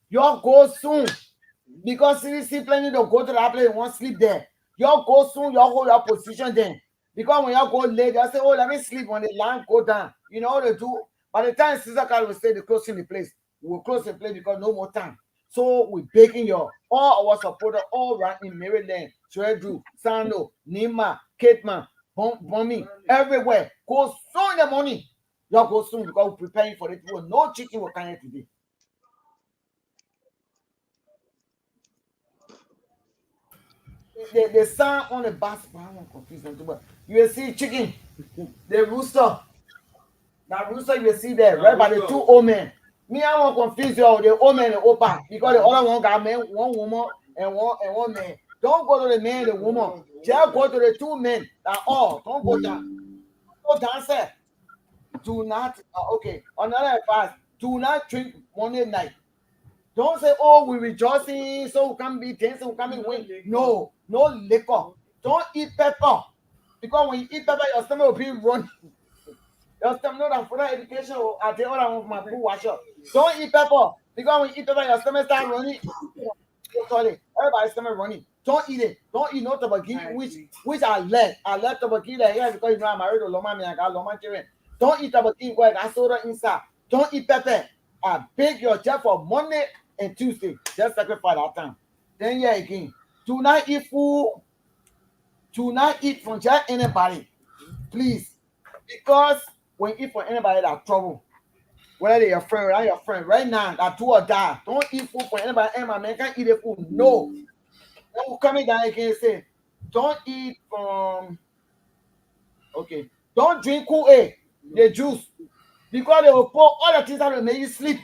Y'all go soon. Because CDC planning to go to that place, won't sleep there. Y'all go soon, y'all hold your position then. Because when y'all go late, y'all say, oh, let me sleep when the line go down. You know what they do? By the time Caesar Carl will say they're closing the place, we'll close the place because no more time. So we're begging y'all, all our supporters, all right in Maryland, Shredru, Sando, Nima, Cateman, Bombing, everywhere. Go soon the money. Y'all go soon because we're preparing for it. No chicken will come here today. The sound on the bus, I won't confuse them too much. You will see chicken, the rooster. That rooster you will see there, right by the two old men. Me, I won't confuse you, the old man and the opa, because the other one got man, one woman and one man. Don't go to the man and the woman. Just go to the two men. That all. Don't go down. Go downstairs. Do not. Okay. Another advice. Do not drink Monday night. Don't say, oh, we're rejoicing, so we can be dancing, we can be winning. No liquor. Don't eat pepper. Because when you eat pepper, your stomach will be running. Your stomach, not for that education, I tell you what my food washer. Don't eat pepper. Because when you eat pepper, your stomach start running. Sorry, everybody's stomach running. Don't eat it. Don't eat no tobacco, which I let tobacco here because you know I'm married to Loma, I got Loma children. Don't eat tobacco, I got soda inside. Don't eat pepper. I beg your job for Monday and Tuesday. Just sacrifice that time. Then yeah again. Do not eat food. Do not eat from just anybody. Please. Because when you eat from anybody, that's trouble. Whether they're your friend or not your friend, right now, that do or die. Don't eat food from anybody. Hey, my man can't eat the food. No. Then coming down again and say, don't eat from. Okay. Don't drink Kool-Aid, the juice. Because they will pour all the things that will make you sleep.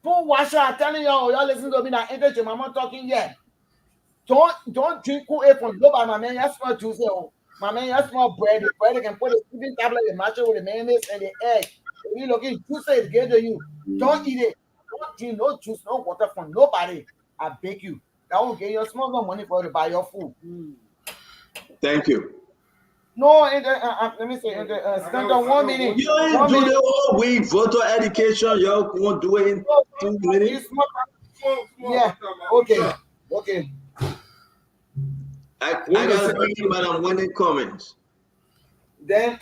Put washer, I'm telling y'all listen to me now. Ain't your mama talking yet? Don't drink Kool-Aid from nobody, my man. You smell juice. My man, you smell bread. The bread can put a sleeping tablet, the matcha with the mayonnaise and the egg. If you look at juice, it's good to you. Don't eat it. Don't drink no juice, no water from nobody. I beg you. That won't get you small no money for you to buy your food.
Thank you.
No, let me say, stand on 1 minute.
You ain't do the whole week voter education. Y'all won't do it in 2 minutes.
Yeah. Okay.
I got thinking about I'm winning comments.
Then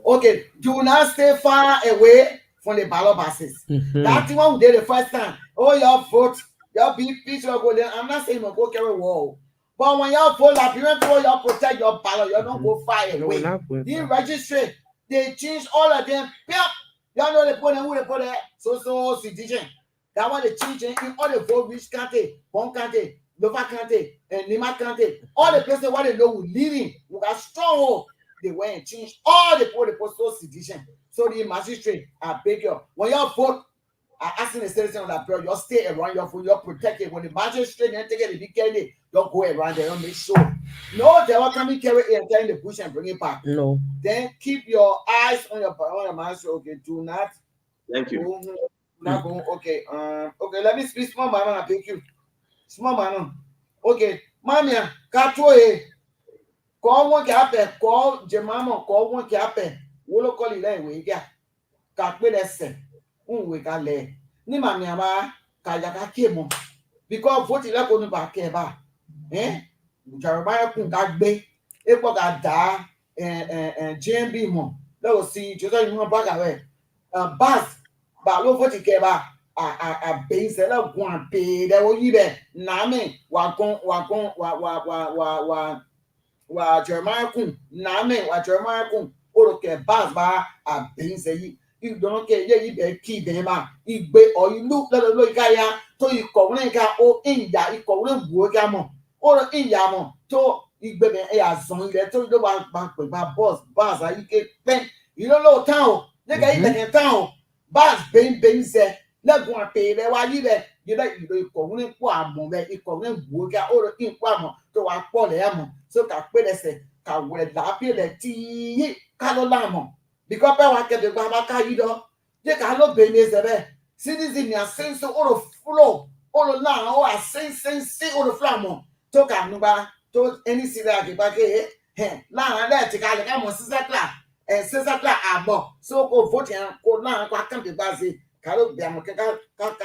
okay, do not stay far away from the ballot boxes. That's the one we did the first time. Oh, y'all vote, y'all be peaceful, go there. I'm not saying you go carry wall. But when y'all vote, Liberian people, y'all protect your ballot. Y'all don't go far away. The registry, they change all of them. Y'all know they put them, who they put there? So citizen. That one the children in all the vote which county, Bon County, Nova County, and Lima County, all the places where they know we living, we got strong. They went and changed all the postal sedition. So the magistrate, I beg you, when you vote, I asking the citizen on that bill, you stay around your food, you're protected. When the magistrate and take it, the big don't go around there, don't make sure. No, they will come and carry it and turn the bush and bring it back.
No.
Then keep your eyes on your master. Okay, do not.
Thank you.
Not go, okay. Okay, let me speak small man and thank you. Small man. Okay, Mamia, Katoe. Call one captain, call Jemama, call one captain. Wolo call it anyway. Yeah. Kakwe dese. We got lay. Ni Mamia ma, Kayaka Kemo. Because what you like on the back, eh? Jeremiah Kungagbe, Epo Gada, and JMB Mo. Let us see, just like you want back away. Bass, but look what you gave a base of one pay. There will be Name, Wakon, Jeremiah Kun, Name, Jeremiah Kun, okay, Bass bar a base. You don't care, you better keep them out. You or you look like a look at so you call or India, you call them Wogamo. Or in Yamo, to you baby a song that told you about back with my boss, Baz, you get pen. You don't know town, they got in town. Baz, Ben said, let go and pay there while you there. You like you call him Quamo, that you call him Woga or in Quamo to our Poliamo. So Capella said, can wear Lapia the tea, Calolamo. Because I get the Babaka, you know, they cannot be there. Citizen, your sense of all flow, all along, or I say all the flammo. Toka nuba to any sida ke ba ke la na ti ka le ka mo sisa kla abo so ko vote yan ko la ko kan be ba se ka lo bia mo ka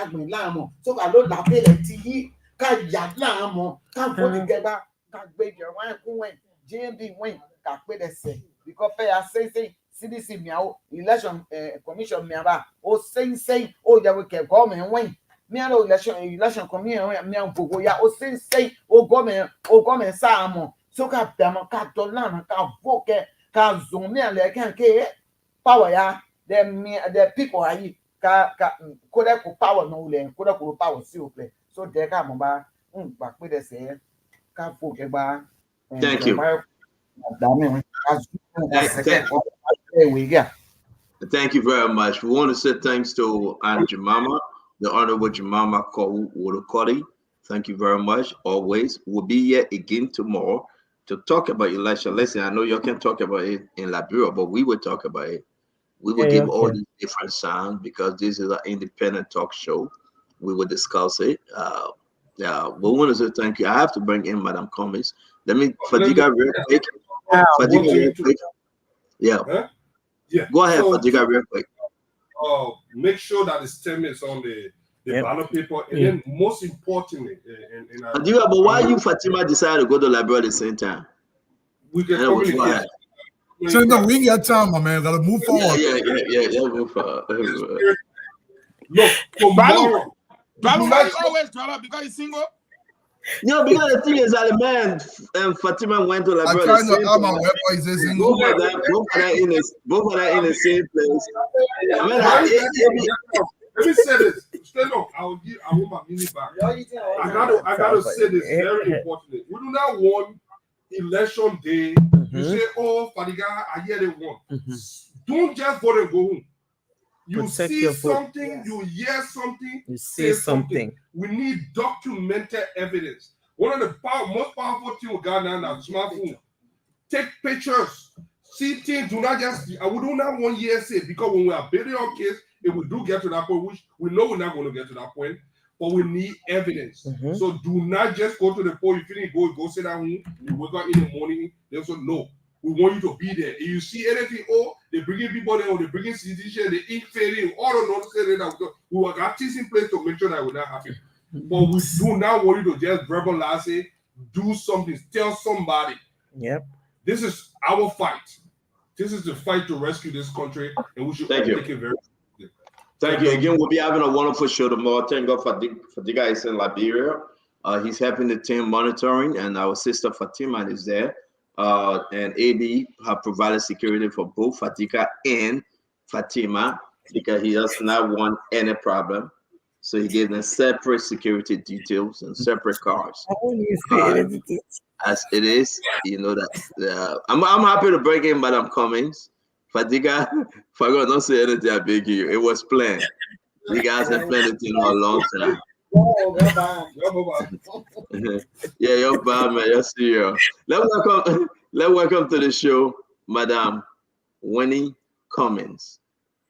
gbin la mo so ka lo la pe le ti ka ya la mo ka vote ke ba ka gbe je wan ku wen JMB wen ka pe de se because pay say CDC miao election commission miaba o say o ya we ke government wen me allo election commission me an gogo ya o say o government sa so ka pemo ka to na ka voke ka zon me le kan ke power ya the people ayi ka ko de ko power no le ko de ko power si o play so de ka mo ba ba pe de se ka voke ba.
Thank you. Thank you very much. We want to say thanks to Aunt Jemima, the Honorable Jemima Wodokodi. Thank you very much. Always. We'll be here again tomorrow to talk about election. Listen, I know you can talk about it in Liberia, but we will talk about it. We will give all these different sounds because this is an independent talk show. We will discuss it. Yeah, we want to say thank you. I have to bring in Madam Cummings. Let me Fadiga real quick. Fadiga real quick. Yeah. Huh?
Yeah.
Go ahead, Fadiga real quick.
Make sure that the statement is on the ballot paper, and then most importantly,
Fadiga, but why you Fatima decided to go to Liberia at the same time?
We can communicate.
So no, we got time, my man. Gotta move forward.
Yeah, move forward.
Look, tomorrow.
Balu always draw up because he's single.
No, because the thing is that the man Fatima went to Liberia.
I'm trying to add my weapon. Is this single?
Both of that in the same place.
Let me say this. Stand up. I want my mini back. I gotta say this very importantly. We do not want election day. You say, oh, Fadiga, I hear they won. Don't just vote and go home. You
Protect
see
your vote.
something, you hear something,
You say something.
We need documented evidence. One of the most powerful things we got now is smartphone. Take pictures. See things. Do not just. I would do not want hearsay because when we are building our case, if we do get to that point, which we know we're not going to get to that point, but we need evidence. So do not just go to the poll. You finish, go sit down. You wake up in the morning. They also no. We want you to be there. If you see anything, they bringing people there, or they bringing citizenship, they ink fading, all the nonsense. We will have things in place to make sure that will not happen. But we do not want you to just verbalize it, do something, tell somebody.
Yep.
This is our fight. This is the fight to rescue this country, and we should take it very seriously.
Thank you. Again, we'll be having a wonderful show tomorrow. Thank God for the guys in Liberia. He's helping the team monitoring, and our sister Fatima is there. And AB have provided security for both Fatika and Fatima because he does not want any problem. So he gave them separate security details and separate cars. As it is, you know that I'm happy to bring in Madam Cummings. Fadiga, Fago, don't say anything, I beg you. It was planned. You guys have planned it a long time. Yeah, you're bad, man. You're serious. Let's welcome to the show, Madam Winnie Cummings.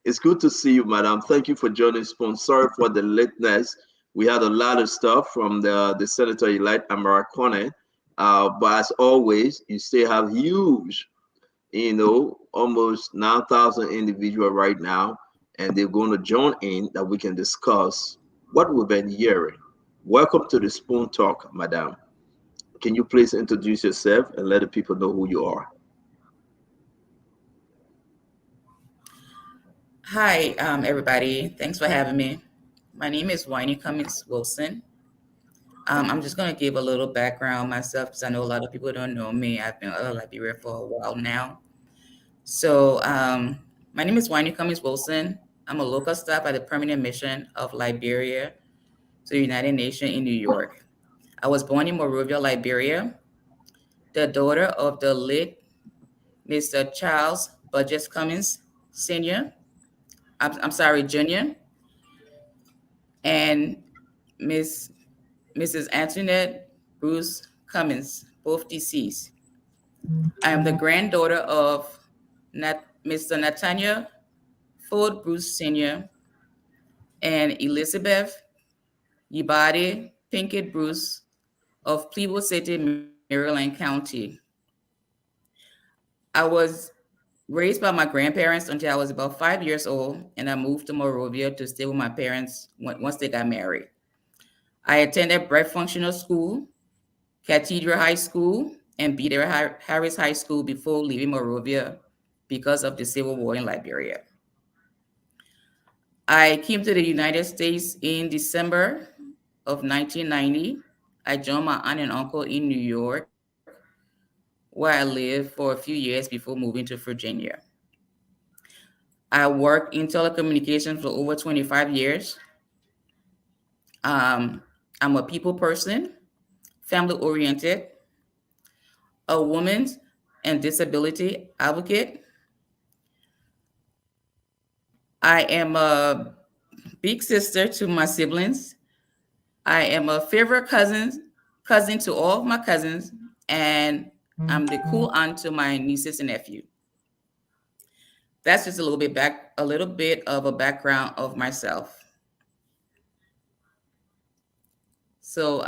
It's good to see you, Madam. Thank you for joining Spoon. Sorry for the lateness. We had a lot of stuff from the Senator-elect Amara Kone. But as always, you still have huge, almost 9,000 individuals right now, and they're going to join in that we can discuss what we've been hearing. Welcome to the Spoon Talk, Madam. Can you please introduce yourself and let the people know who you are?
Hi, everybody. Thanks for having me. My name is Winnie Cummings Wilson. I'm just going to give a little background myself because I know a lot of people don't know me. I've been out of Liberia for a while now. So my name is Winnie Cummings Wilson. I'm a local staff at the Permanent Mission of Liberia to the United Nations in New York. I was born in Monrovia, Liberia, the daughter of the late Mr. Charles Burgess Cummings Sr., Jr., and Mrs. Antoinette Bruce Cummings, both deceased. I am the granddaughter of Mr. Nathaniel Ford Bruce Sr. and Elizabeth Yibade Pinkett Bruce of Plevo City, Maryland County. I was raised by my grandparents until I was about 5 years old, and I moved to Monrovia to stay with my parents once they got married. I attended Brett Functional School, Cathedral High School, and Beta Harris High School before leaving Monrovia because of the Civil War in Liberia. I came to the United States in December of 1990. I joined my aunt and uncle in New York, where I lived for a few years before moving to Virginia. I worked in telecommunications for over 25 years. I'm a people person, family-oriented, a woman and disability advocate. I am a big sister to my siblings. I am a favorite cousin to all of my cousins, and I'm the cool aunt to my nieces and nephew. That's just a little bit of a background of myself. So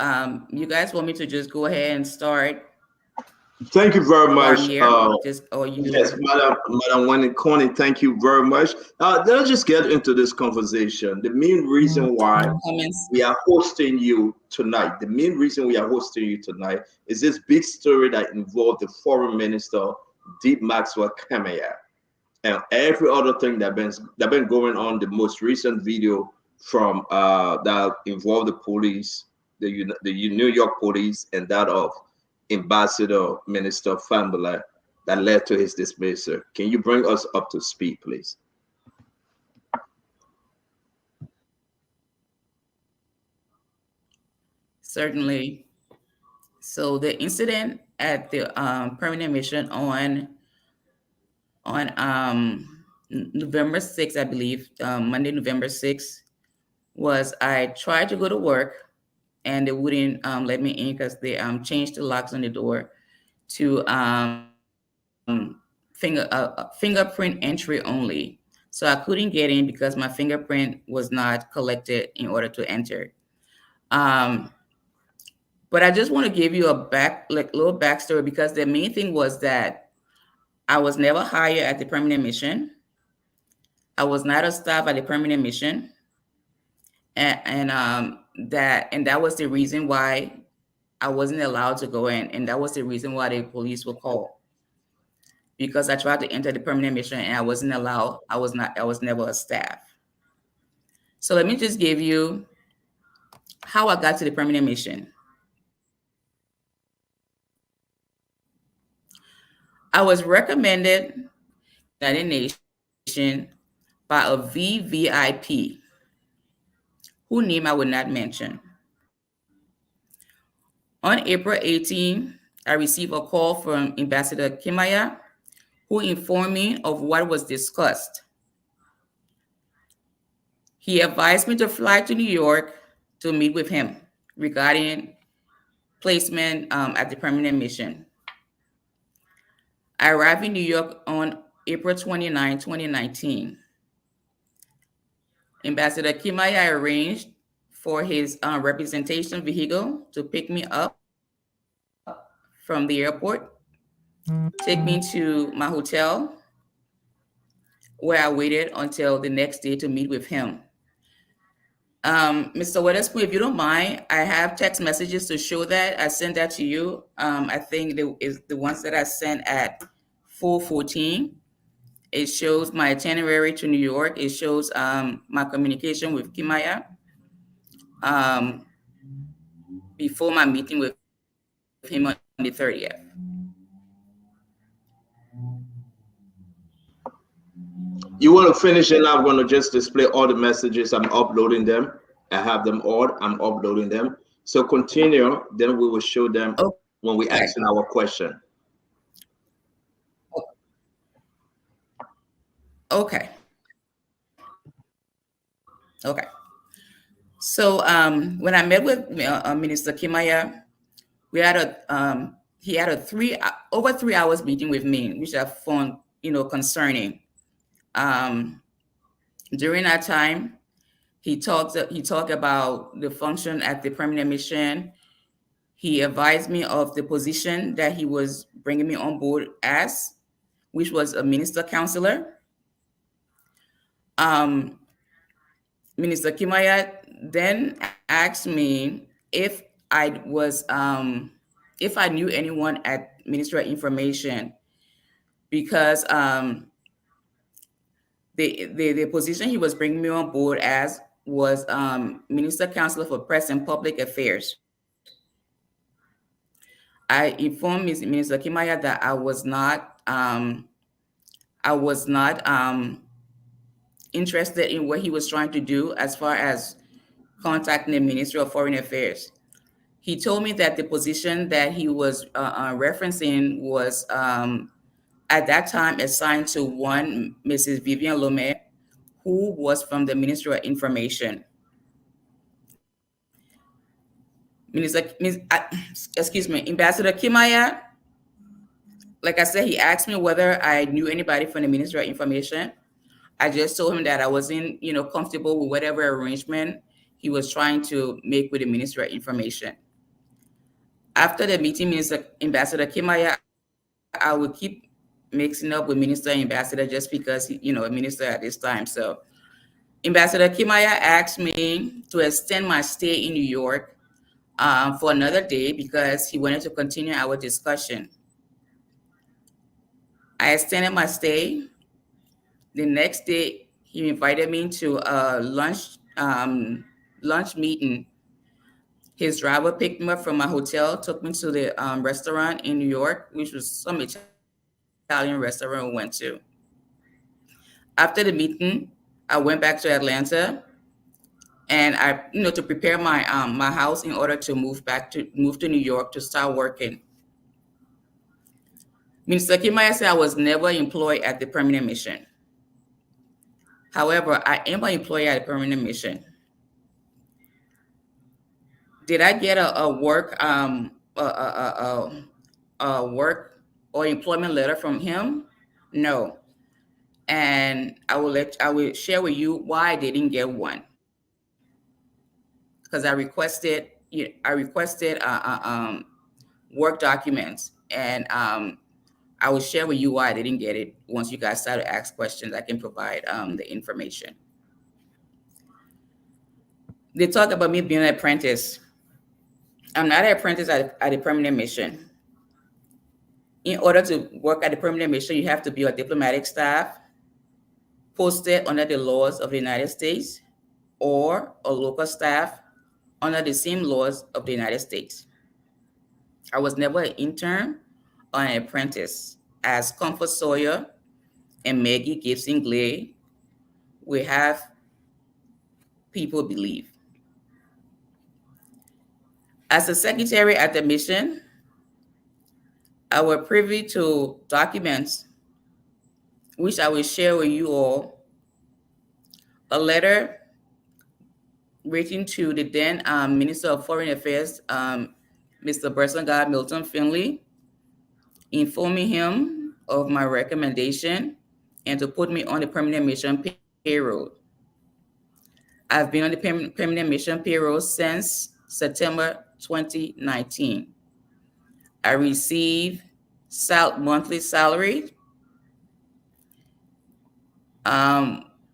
you guys want me to just go ahead and start?
Thank you very much. Yes, Madam Winnie Cummings, thank you very much. Let's just get into this conversation. The main reason why we are hosting you tonight, is this big story that involved the Foreign Minister, Deep Maxwell Kemmeya, and every other thing that been going on. The most recent video from that involved the police, the New York police, and that of Ambassador Minister Fambula that led to his dismissal. Can you bring us up to speed, please?
Certainly. So the incident at the Permanent Mission on November 6th, I believe, Monday, November 6th, was I tried to go to work and they wouldn't let me in because they changed the locks on the door to fingerprint entry only. So I couldn't get in because my fingerprint was not collected in order to enter. But I just want to give you a little backstory, because the main thing was that I was never hired at the Permanent Mission. I was not a staff at the Permanent Mission. And that was the reason why I wasn't allowed to go in, and that was the reason why the police were called, because I tried to enter the Permanent Mission and I wasn't allowed. I was never a staff. So let me just give you how I got to the Permanent Mission. I was recommended by the United Nations by a VVIP whose name I will not mention. On April 18, I received a call from Ambassador Kimaya, who informed me of what was discussed. He advised me to fly to New York to meet with him regarding placement at the permanent mission. I arrived in New York on April 29, 2019. Ambassador Kimaya arranged for his representation vehicle to pick me up from the airport, take me to my hotel, where I waited until the next day to meet with him. Mr. Weatherspoon, if you don't mind, I have text messages to show that. I sent that to you. I think the ones that I sent at 4:14. It shows my itinerary to New York. It shows my communication with Kimaya before my meeting with him on the 30th.
You want to finish and I'm going to just display all the messages. I'm uploading them. I have them all. I'm uploading them. So continue. Then we will show them when we ask our question.
Okay. Okay. So when I met with Minister Kimaya, we had he had over 3 hours meeting with me, which I found concerning. During that time, he talked about the function at the permanent mission. He advised me of the position that he was bringing me on board as, which was a minister counselor. Minister Kimaya then asked me if I knew anyone at Ministry of Information, because the position he was bringing me on board as was Minister Counselor for Press and Public Affairs. I informed Minister Kimaya that I was not interested in what he was trying to do as far as contacting the Ministry of Foreign Affairs. He told me that the position that he was referencing was at that time assigned to one Mrs. Vivian Lomé, who was from the Ministry of Information. Ambassador Kimaya, like I said, he asked me whether I knew anybody from the Ministry of Information. I just told him that I wasn't, comfortable with whatever arrangement he was trying to make with the Ministry of Information. After the meeting, Ambassador Kimaya, I would keep mixing up with Minister and Ambassador just because, a minister at this time. So Ambassador Kimaya asked me to extend my stay in New York for another day because he wanted to continue our discussion. I extended my stay. The next day, he invited me to a lunch meeting. His driver picked me up from my hotel, took me to the restaurant in New York, which was some Italian restaurant we went to. After the meeting, I went back to Atlanta, and I, to prepare my my house in order to move to New York to start working. Minister Kimaya said I was never employed at the permanent mission. However, I am an employee at a permanent mission. Did I get a work or employment letter from him? No. And I will share with you why I didn't get one. Because I requested work documents, and I will share with you why I didn't get it. Once you guys start to ask questions, I can provide the information. They talk about me being an apprentice. I'm not an apprentice at a permanent mission. In order to work at the permanent mission, you have to be a diplomatic staff posted under the laws of the United States, or a local staff under the same laws of the United States. I was never an intern or an apprentice, as Comfort Sawyer and Maggie Gibson Glay we have people believe. As a secretary at the mission, I was privy to documents which I will share with you all. A letter written to the then Minister of Foreign Affairs, Mr. Bersengar Milton Finley, informing him of my recommendation and to put me on the permanent mission payroll. I've been on the permanent mission payroll since September 2019. I receive monthly salary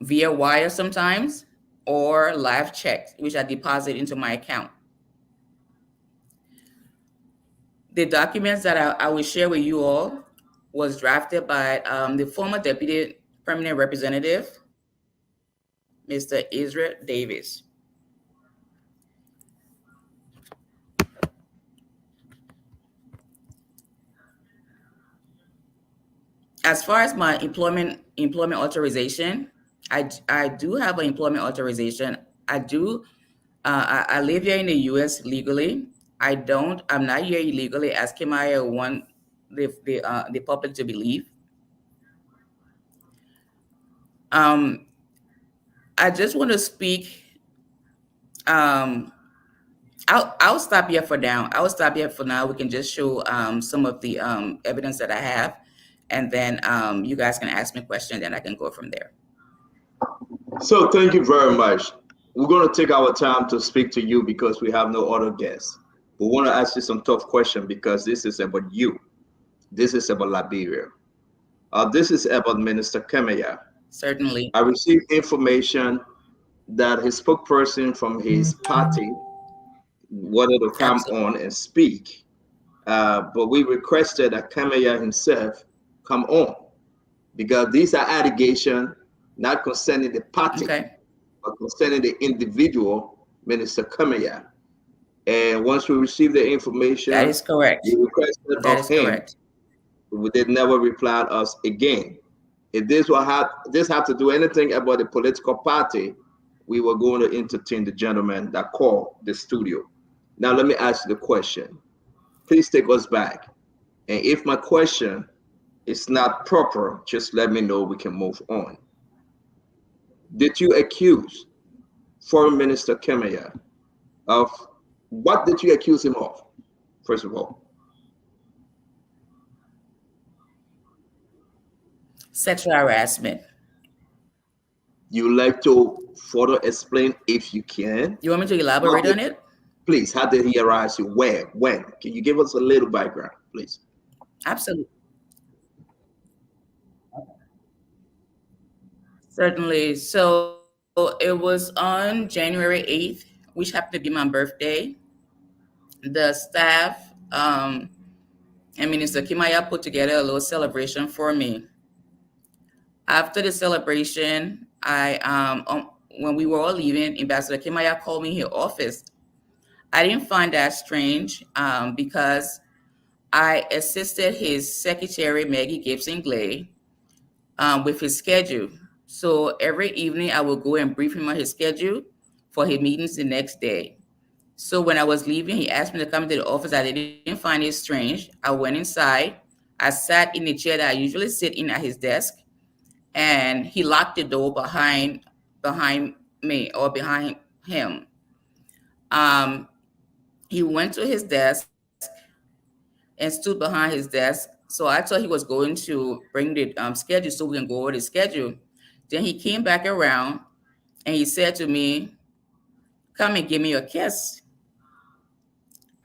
via wire sometimes, or live checks, which I deposit into my account. The documents that I will share with you all was drafted by the former Deputy Permanent Representative, Mr. Israel Davis. As far as my employment authorization, I do have an employment authorization. I live here in the U.S. legally. I'm not here illegally, as Kimaya want the public to believe. I just want to speak. I'll stop here for now. I will stop here for now. We can just show some of the evidence that I have, and then you guys can ask me questions, and I can go from there.
So thank you very much. We're going to take our time to speak to you because we have no other guests. We want to ask you some tough questions because this is about you. This is about Liberia. This is about Minister Kemaya.
Certainly.
I received information that his spokesperson from his party wanted to come on and speak. But we requested that Kemaya himself come on because these are allegations not concerning the party, but concerning the individual, Minister Kemaya. And once we received the information,
that is correct.
We requested
that
of
is
him.
Correct.
They never replied us again. If this have to do anything about the political party, we were going to entertain the gentleman that called the studio. Now let me ask you the question. Please take us back. And if my question is not proper, just let me know, we can move on. Did you accuse Foreign Minister Kemaya of, what did you accuse him of, first of all?
Sexual harassment.
You like to further explain if you can?
You want me to elaborate on it?
Please, how did he harass you? Where? When? Can you give us a little background, please?
Absolutely. Certainly. So it was on January 8th, which happened to be my birthday. The staff and Minister Kemaya put together a little celebration for me. After the celebration, when we were all leaving, Ambassador Kemaya called me in her office. I didn't find that strange because I assisted his secretary, Maggie Gibson-Glay, with his schedule. So every evening I would go and brief him on his schedule for his meetings the next day. So when I was leaving, he asked me to come into the office. I didn't find it strange. I went inside. I sat in the chair that I usually sit in at his desk, and he locked the door behind me or behind him. He went to his desk and stood behind his desk. So I thought he was going to bring the schedule so we can go over the schedule. Then he came back around and he said to me, "Come and give me a kiss."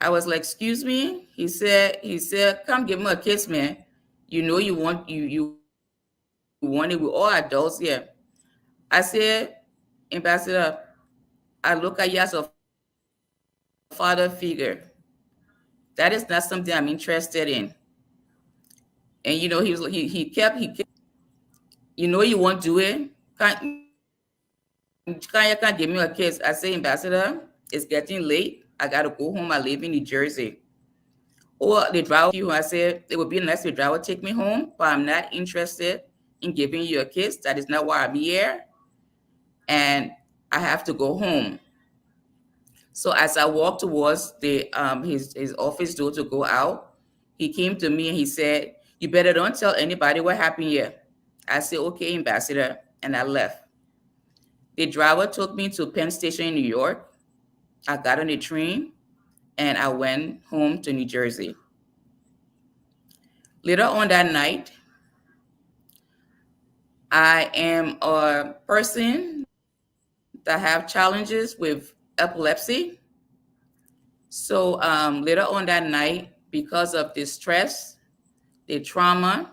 I was like, "Excuse me?" He said, "Come give me a kiss, man. You know you want it. We're all adults here." I said, "Ambassador, I look at you as a father figure. That is not something I'm interested in." And you know, he kept, you know, you won't do it. Can't give me a kiss. I say, "Ambassador, it's getting late. I gotta go home. I live in New Jersey." Or the driver, I said, "It would be nice if the driver take me home, but I'm not interested in giving you a kiss. That is not why I'm here. And I have to go home." So as I walked towards the his office door to go out, he came to me and he said, "You better don't tell anybody what happened here." I said, "Okay, Ambassador," and I left. The driver took me to Penn Station in New York. I got on the train and I went home to New Jersey. Later on that night, I am a person that have challenges with epilepsy. So later on that night, because of the stress, the trauma,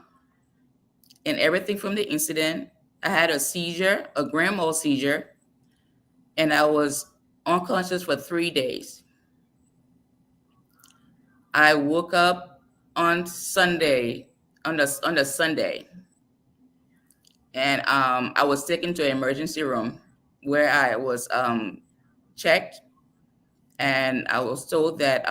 and everything from the incident, I had a seizure, a grand mal seizure, and I was unconscious for 3 days. I woke up on Sunday, on the Sunday, and I was taken to an emergency room where I was checked, and I was told that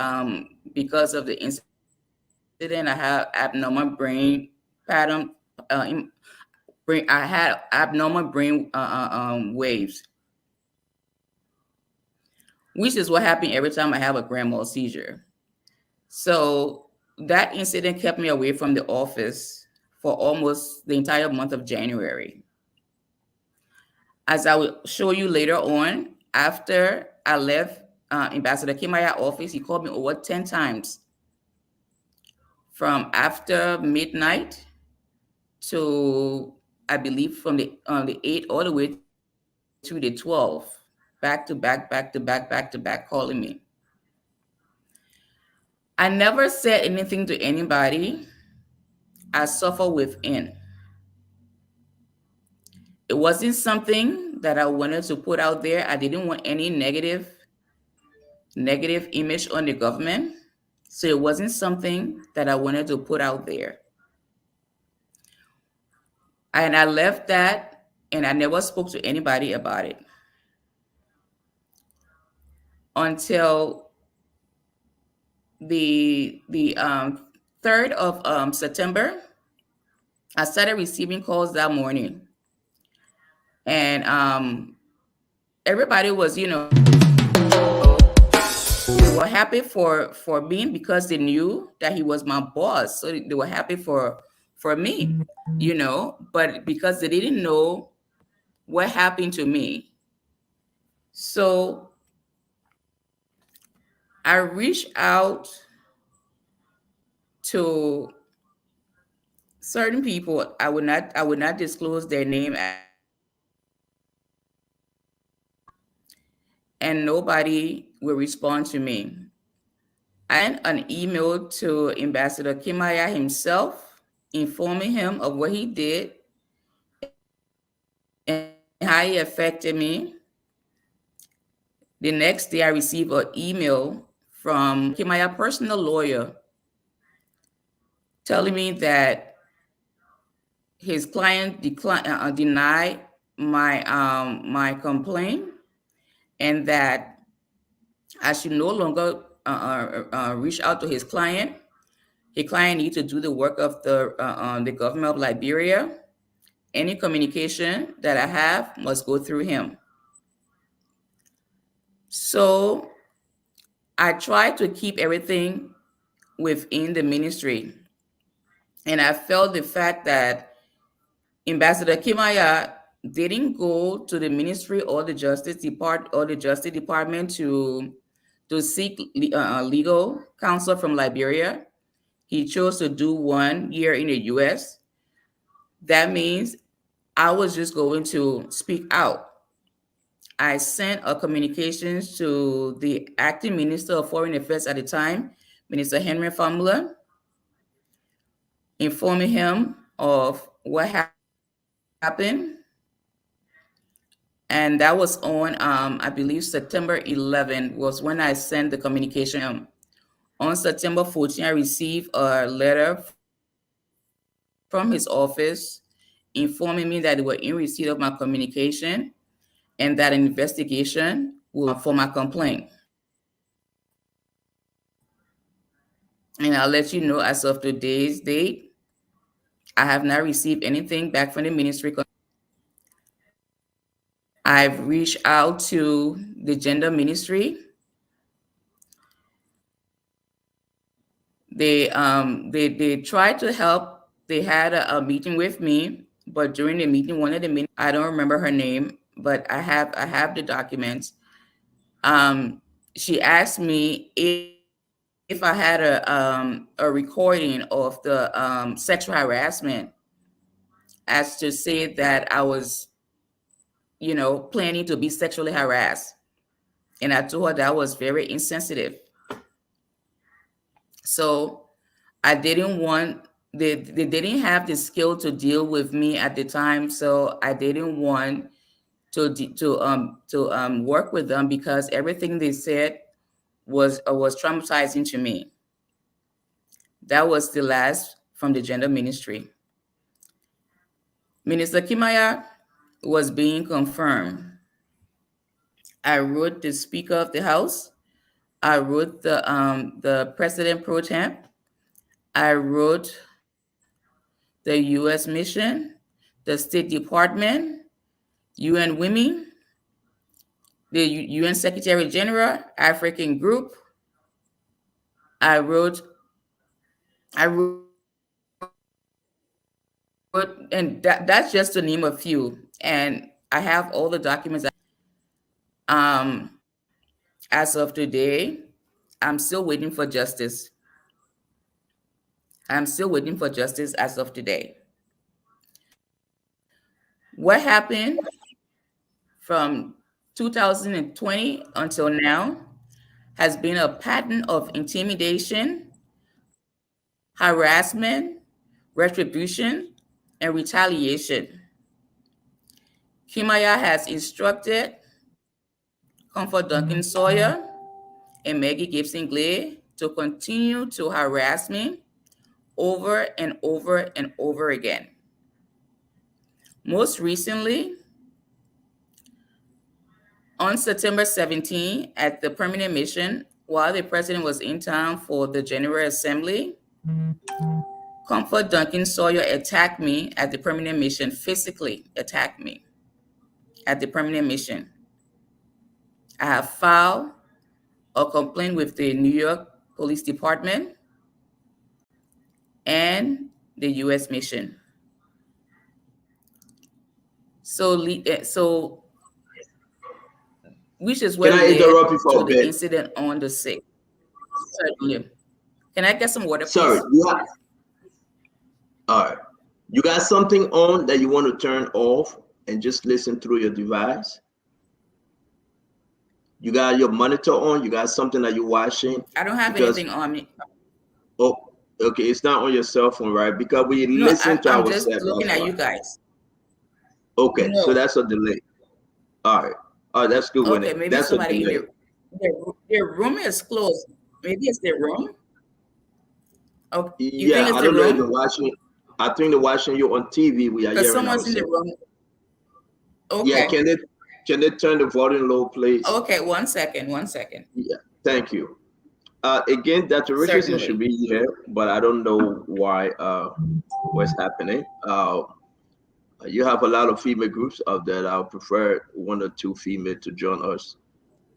because of the incident, I have abnormal brain pattern. I had abnormal brain waves, which is what happened every time I have a grand mal seizure. So that incident kept me away from the office for almost the entire month of January. As I will show you later on, after I left Ambassador Kimaya office, he called me over 10 times from after midnight to, I believe, from the 8 all the way to the 12, back to back, calling me. I never said anything to anybody. I suffer within. It wasn't something that I wanted to put out there. I didn't want any negative image on the government. So it wasn't something that I wanted to put out there. And I left that and I never spoke to anybody about it until the 3rd of September. I started receiving calls that morning, and everybody was, they were happy for me because they knew that he was my boss. So they were happy for me, but because they didn't know what happened to me. So I reached out to certain people. I would not disclose their name, and nobody will respond to me. I sent an email to Ambassador Kimaya himself, informing him of what he did and how he affected me. The next day, I received an email from Kimaya personal lawyer telling me that his client denied my complaint, and that I should no longer reach out to his client. His client needs to do the work of the government of Liberia. Any communication that I have must go through him. So I try to keep everything within the ministry. And I felt the fact that Ambassador Kimaya didn't go to the ministry or the Justice Department to seek legal counsel from Liberia. He chose to do one here in the US. That means I was just going to speak out. I sent a communications to the acting Minister of Foreign Affairs at the time, Minister Henry Famula, informing him of what happened. And that was on, I believe, September 11 was when I sent the communication. On September 14, I received a letter from his office informing me that they were in receipt of my communication and that an investigation for my complaint. And I'll let you know, as of today's date, I have not received anything back from the ministry. I've reached out to the gender ministry They tried to help. They had a meeting with me, but during the meeting, one of the meetings, I don't remember her name, but I have the documents. She asked me if I had a recording of the sexual harassment, as to say that I was, planning to be sexually harassed. And I told her that was very insensitive. So I didn't want, they didn't have the skill to deal with me at the time. So I didn't want to work with them, because everything they said was traumatizing to me. That was the last from the gender ministry. Minister Kimaya was being confirmed. I wrote the Speaker of the House. I wrote the President pro tem. I wrote the U.S. Mission, the State Department, UN Women, the UN Secretary General, African Group. I wrote, and that's just to name a few. And I have all the documents. As of today, I'm still waiting for justice. I'm still waiting for justice as of today. What happened from 2020 until now has been a pattern of intimidation, harassment, retribution, and retaliation. Kimaya has instructed Comfort Duncan Sawyer and Maggie Gibson Glay to continue to harass me over and over and over again. Most recently, on September 17, at the Permanent Mission, while the president was in town for the General Assembly, Comfort Duncan Sawyer attacked me at the Permanent Mission, physically attacked me at the Permanent Mission. I have filed a complaint with the New York Police Department and the U.S. Mission. So which is what led to the incident on the 6th. Certainly. Can I get some water, please?
Sorry. All right. You got something on that you want to turn off and just listen through your device? You got your monitor on? You got something that you're watching?
I don't have anything on me.
Oh, okay. It's not on your cell phone, right? Because we listen to
I'm
ourselves.
just looking at you guys.
Okay, so that's a delay. All right. Oh, that's good.
Okay, maybe that's somebody in their room is closed. Maybe it's their room. Okay, you think it's
I
the
don't know if
room?
they're watching. I think they're watching you on TV. We are
Because
hearing
someone's in the
ourselves.
room. Okay.
Yeah, can they turn the volume low, please?
Okay, one second.
Yeah, thank you. Again, Dr. Richardson should be here, but I don't know why. What's happening? You have a lot of female groups out there. I'll prefer one or two female to join us,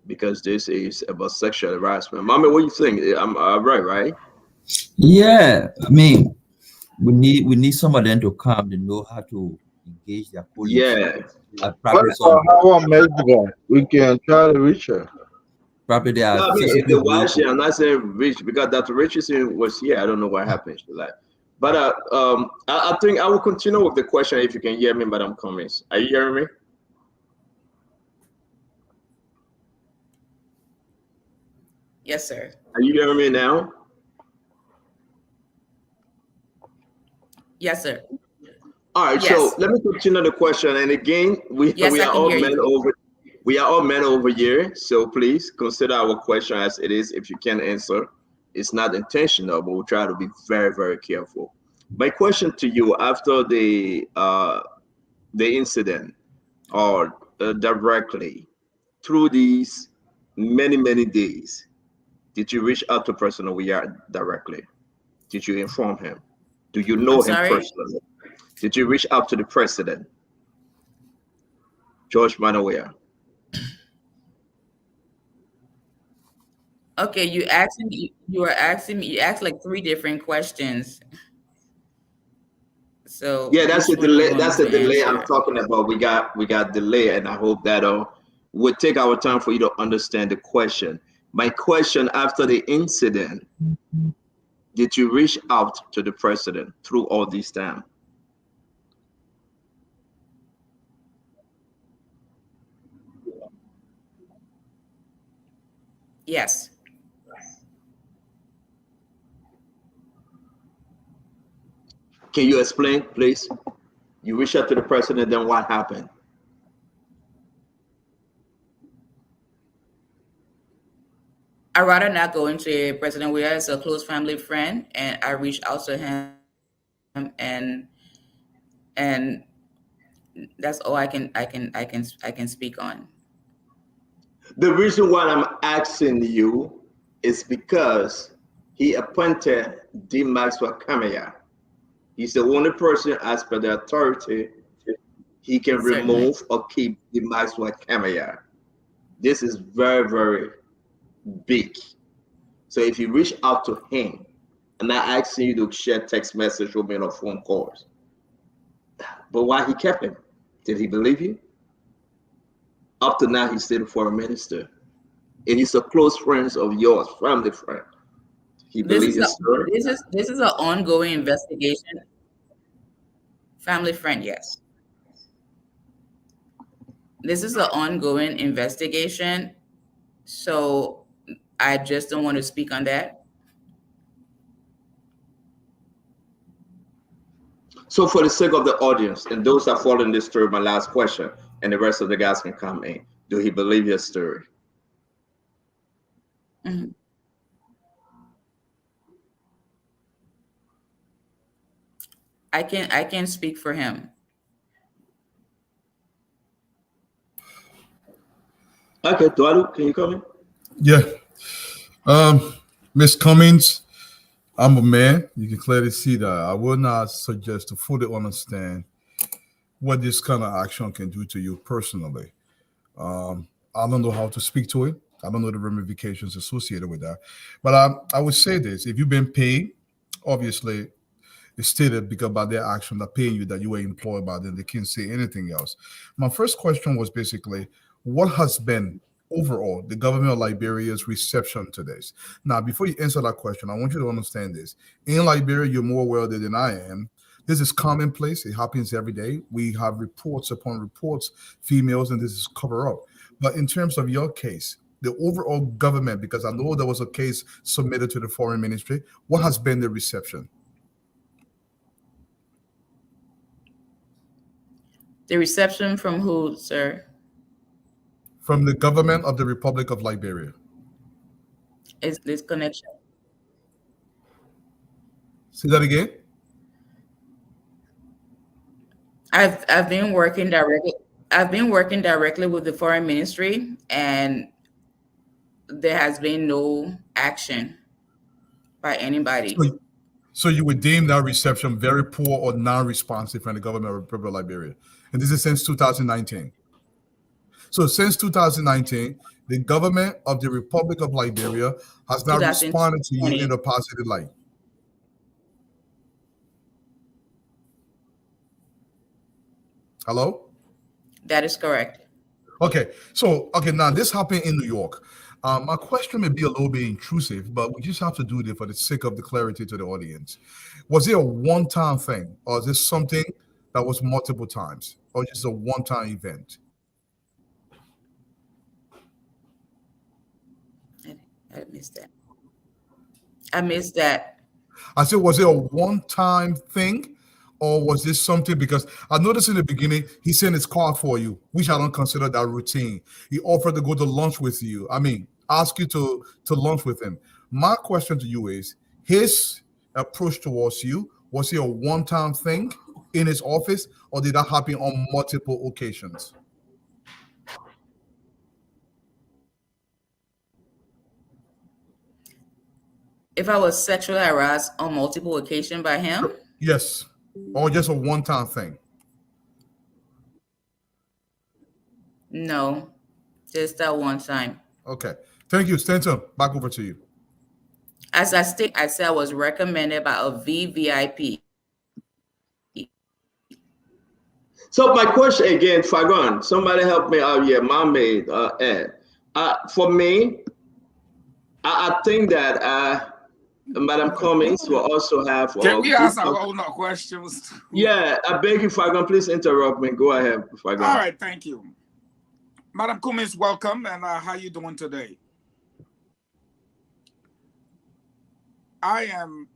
because this is about sexual harassment. Mommy, what do you think? I'm right?
Yeah, I mean, we need some of them to come to know how to engage their police.
Yeah.
We can try to reach her.
Probably they are.
No, I mean, if they watch it, I'm not saying Rich, because Dr. Richardson was here. I don't know what happened. But I think I will continue with the question if you can hear me, Madam Cummings. Are you hearing me?
Yes, sir.
Are you hearing me now?
Yes, sir.
All right,
Yes.
so let me continue the question. And again, we are all men over. We are all men over here, so please consider our question as it is. If you can answer, it's not intentional, but we'll try to be very, very careful. My question to you, after the incident, or directly through these many days, did you reach out to President Weah directly? Did you inform him? Do you know him personally? Did you reach out to the president, George Manneh Weah?
Okay, you asked like 3 different questions. So
yeah, that's the delay. That's the delay I'm
answer?
talking about. We got delay, and I hope that would take our time for you to understand the question. My question: after the incident, did you reach out to the president through all this time?
Yes.
Can you explain, please? You reached out to the president, then what happened?
I'd rather not go into President Weah as a close family friend, and I reached out to him, and that's all I can speak on.
The reason why I'm asking you is because he appointed D. Maxwell Kamaya. He's the only person, as per the authority, he can remove or keep D. Maxwell Kamaya. This is very, very big. So if you reach out to him, and I asking you to share text message with me or phone calls, but why he kept him? Did he believe you? Up to now, he's still the foreign minister, and he's a close friend of yours, family friend. He believes his story.
This is an ongoing investigation. Family friend, yes. This is an ongoing investigation, so I just don't want to speak on that.
So for the sake of the audience and those that follow this story, my last question, and the rest of the guys can come in. Do he believe your story?
Mm-hmm. I can speak for him.
Okay, Tualu, can you come in?
Yeah. Miss Cummings, I'm a man. You can clearly see that. I will not suggest to fully understand what this kind of action can do to you personally. I don't know how to speak to it. I don't know the ramifications associated with that. But I would say this: if you've been paid, obviously it's stated because by their action, they're paying you that you were employed by them. They can't say anything else. My first question was basically, what has been overall the government of Liberia's reception to this? Now, before you answer that question, I want you to understand this. In Liberia, you're more aware of it than I am. This is commonplace. It happens every day. We have reports upon reports, females, and this is cover up. But in terms of your case, the overall government, because I know there was a case submitted to the foreign ministry, what has been the reception?
The reception from who, sir?
From the government of the Republic of Liberia.
Is this connection?
Say that again.
I've been working directly. I've been working directly with the foreign ministry, and there has been no action by anybody.
So you would deem that reception very poor or non-responsive from the government of the Republic of Liberia, and this is since 2019. So since 2019, the government of the Republic of Liberia has not responded to you in a positive light. Hello?
That is correct.
Okay, now this happened in New York. My question may be a little bit intrusive, but we just have to do it for the sake of the clarity to the audience. Was it a one-time thing, or is this something that was multiple times, or just a one-time event?
I missed that.
I said, was it a one-time thing, or was this something? Because I noticed in the beginning, he sent his card for you, which I don't consider that routine. He offered to go to lunch with you. Ask you to lunch with him. My question to you is, his approach towards you, was it a one-time thing in his office, or did that happen on multiple occasions?
If I was sexually harassed on multiple occasions by him?
Yes. Or just a one-time thing?
No, just that one time.
Okay. Thank you, Stanton. Back over to you.
As I said I was recommended by a VVIP.
So my question again, Fagon, somebody help me out here. My maid, Ed. For me, I think that Madam Cummings will also have.
Can we ask our own questions?
Yeah, I beg you, Fagon, please interrupt me. Go ahead, Fagon.
All right, thank you. Madam Cummings, welcome, and how you doing today? I am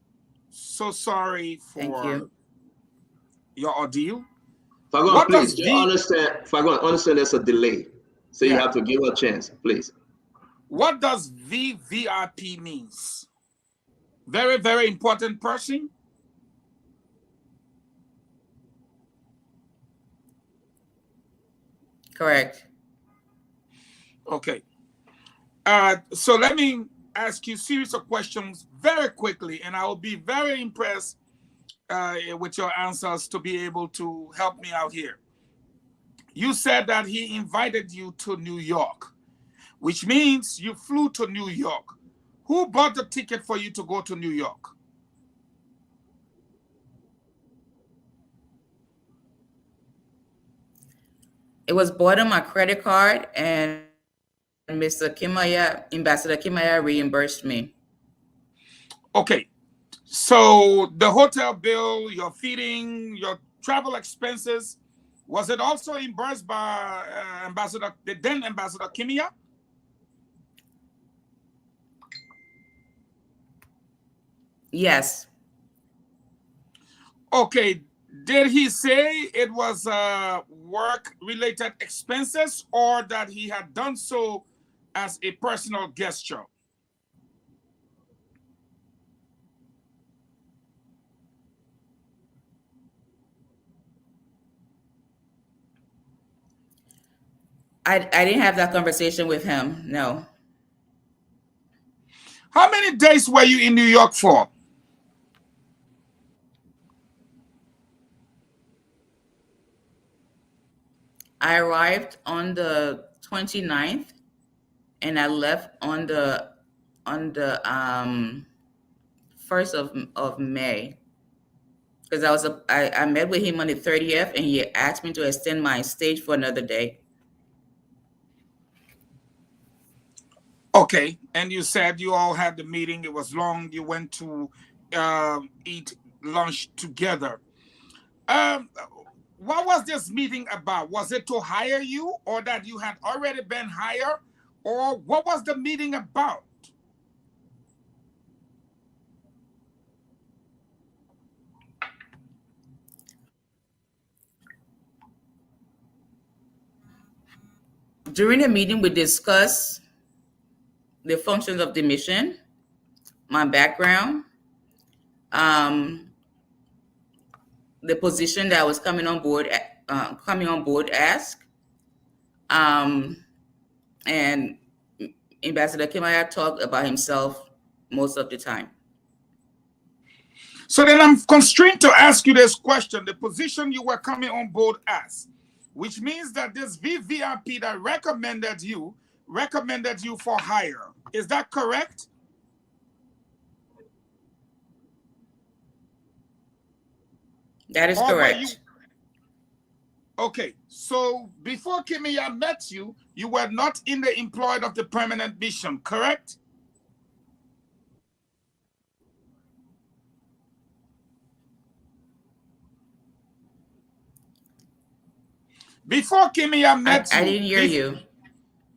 so sorry for your ordeal.
Fagon, please, understand there's a delay. So you have to give her a chance, please.
What does VVIP means? Very, very important person?
Correct.
Okay. So let me ask you a series of questions very quickly, and I will be very impressed with your answers to be able to help me out here. You said that he invited you to New York, which means you flew to New York. Who bought the ticket for you to go to New York?
It was bought on my credit card, and Mr. Kimaya, Ambassador Kimaya, reimbursed me.
Okay. So the hotel bill, your feeding, your travel expenses, was it also reimbursed by the then Ambassador Kimia?
Yes.
Okay. Did he say it was work-related expenses, or that he had done so as a personal gesture?
I didn't have that conversation with him, no.
How many days were you in New York for?
I arrived on the 29th, and I left on the 1st of May, because I met with him on the 30th, and he asked me to extend my stage for another day.
Okay, and you said you all had the meeting. It was long. You went to eat lunch together. What was this meeting about? Was it to hire you, or that you had already been hired? Or what was the meeting about?
During the meeting, we discussed the functions of the mission, my background, the position that I was coming on board as, and Ambassador Kimaya talked about himself most of the time.
So then I'm constrained to ask you this question: the position you were coming on board as, which means that this VVIP that recommended you for hire. Is that correct?
That is correct.
Okay, so before Kimia met you, you were not in the employ of the permanent mission, correct? Before Kimia met you.
I didn't hear you.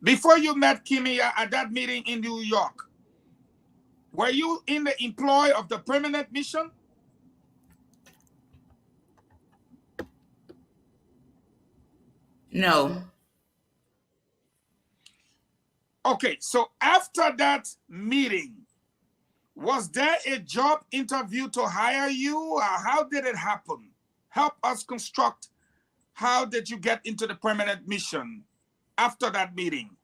Before you met Kimia at that meeting in New York, were you in the employ of the permanent mission?
No.
Okay, so after that meeting, was there a job interview to hire you? How did it happen? Help us construct. How did you get into the permanent mission after that meeting?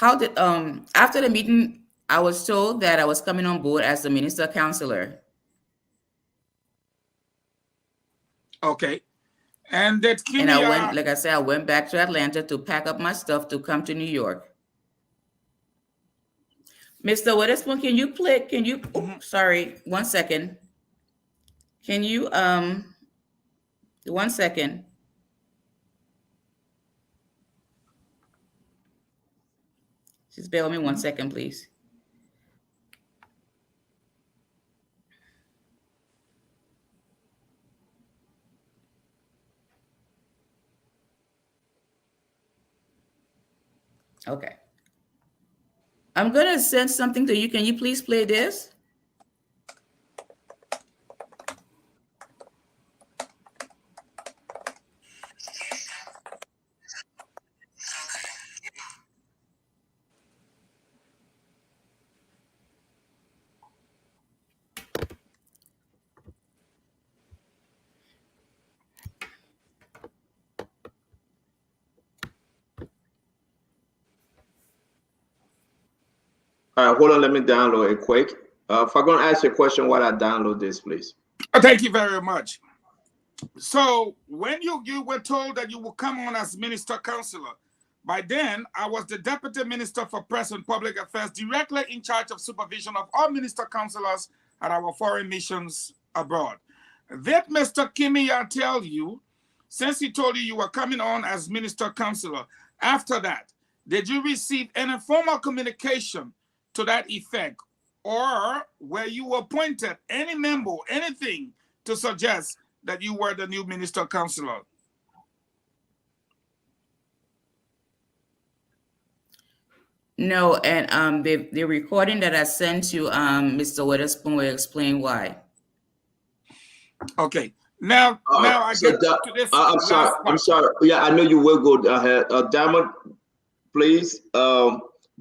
After the meeting, I was told that I was coming on board as the minister counselor.
Okay, And that
and I went, like I said, I went back to Atlanta to pack up my stuff to come to New York. Mr. Witherspoon, can you play? Can you? Oh, sorry, 1 second. Can you 1 second? Just bear with me 1 second, please. Okay. I'm going to send something to you. Can you please play this?
All right, hold on. Let me download it quick. If I'm going to ask you a question while I download this, please.
Thank you very much. So when you were told that you would come on as minister counselor, by then I was the deputy minister for press and public affairs, directly in charge of supervision of all minister counselors at our foreign missions abroad. Did Mr. Kimiya tell you, since he told you you were coming on as minister counselor, after that, did you receive any formal communication to that effect, or were you appointed any member, anything to suggest that you were the new minister counselor?
No, and the recording that I sent you, Mr. Witherspoon, will explain why.
Okay. Now I get to this.
I'm sorry. Yeah, I know you will go ahead. Diamond, please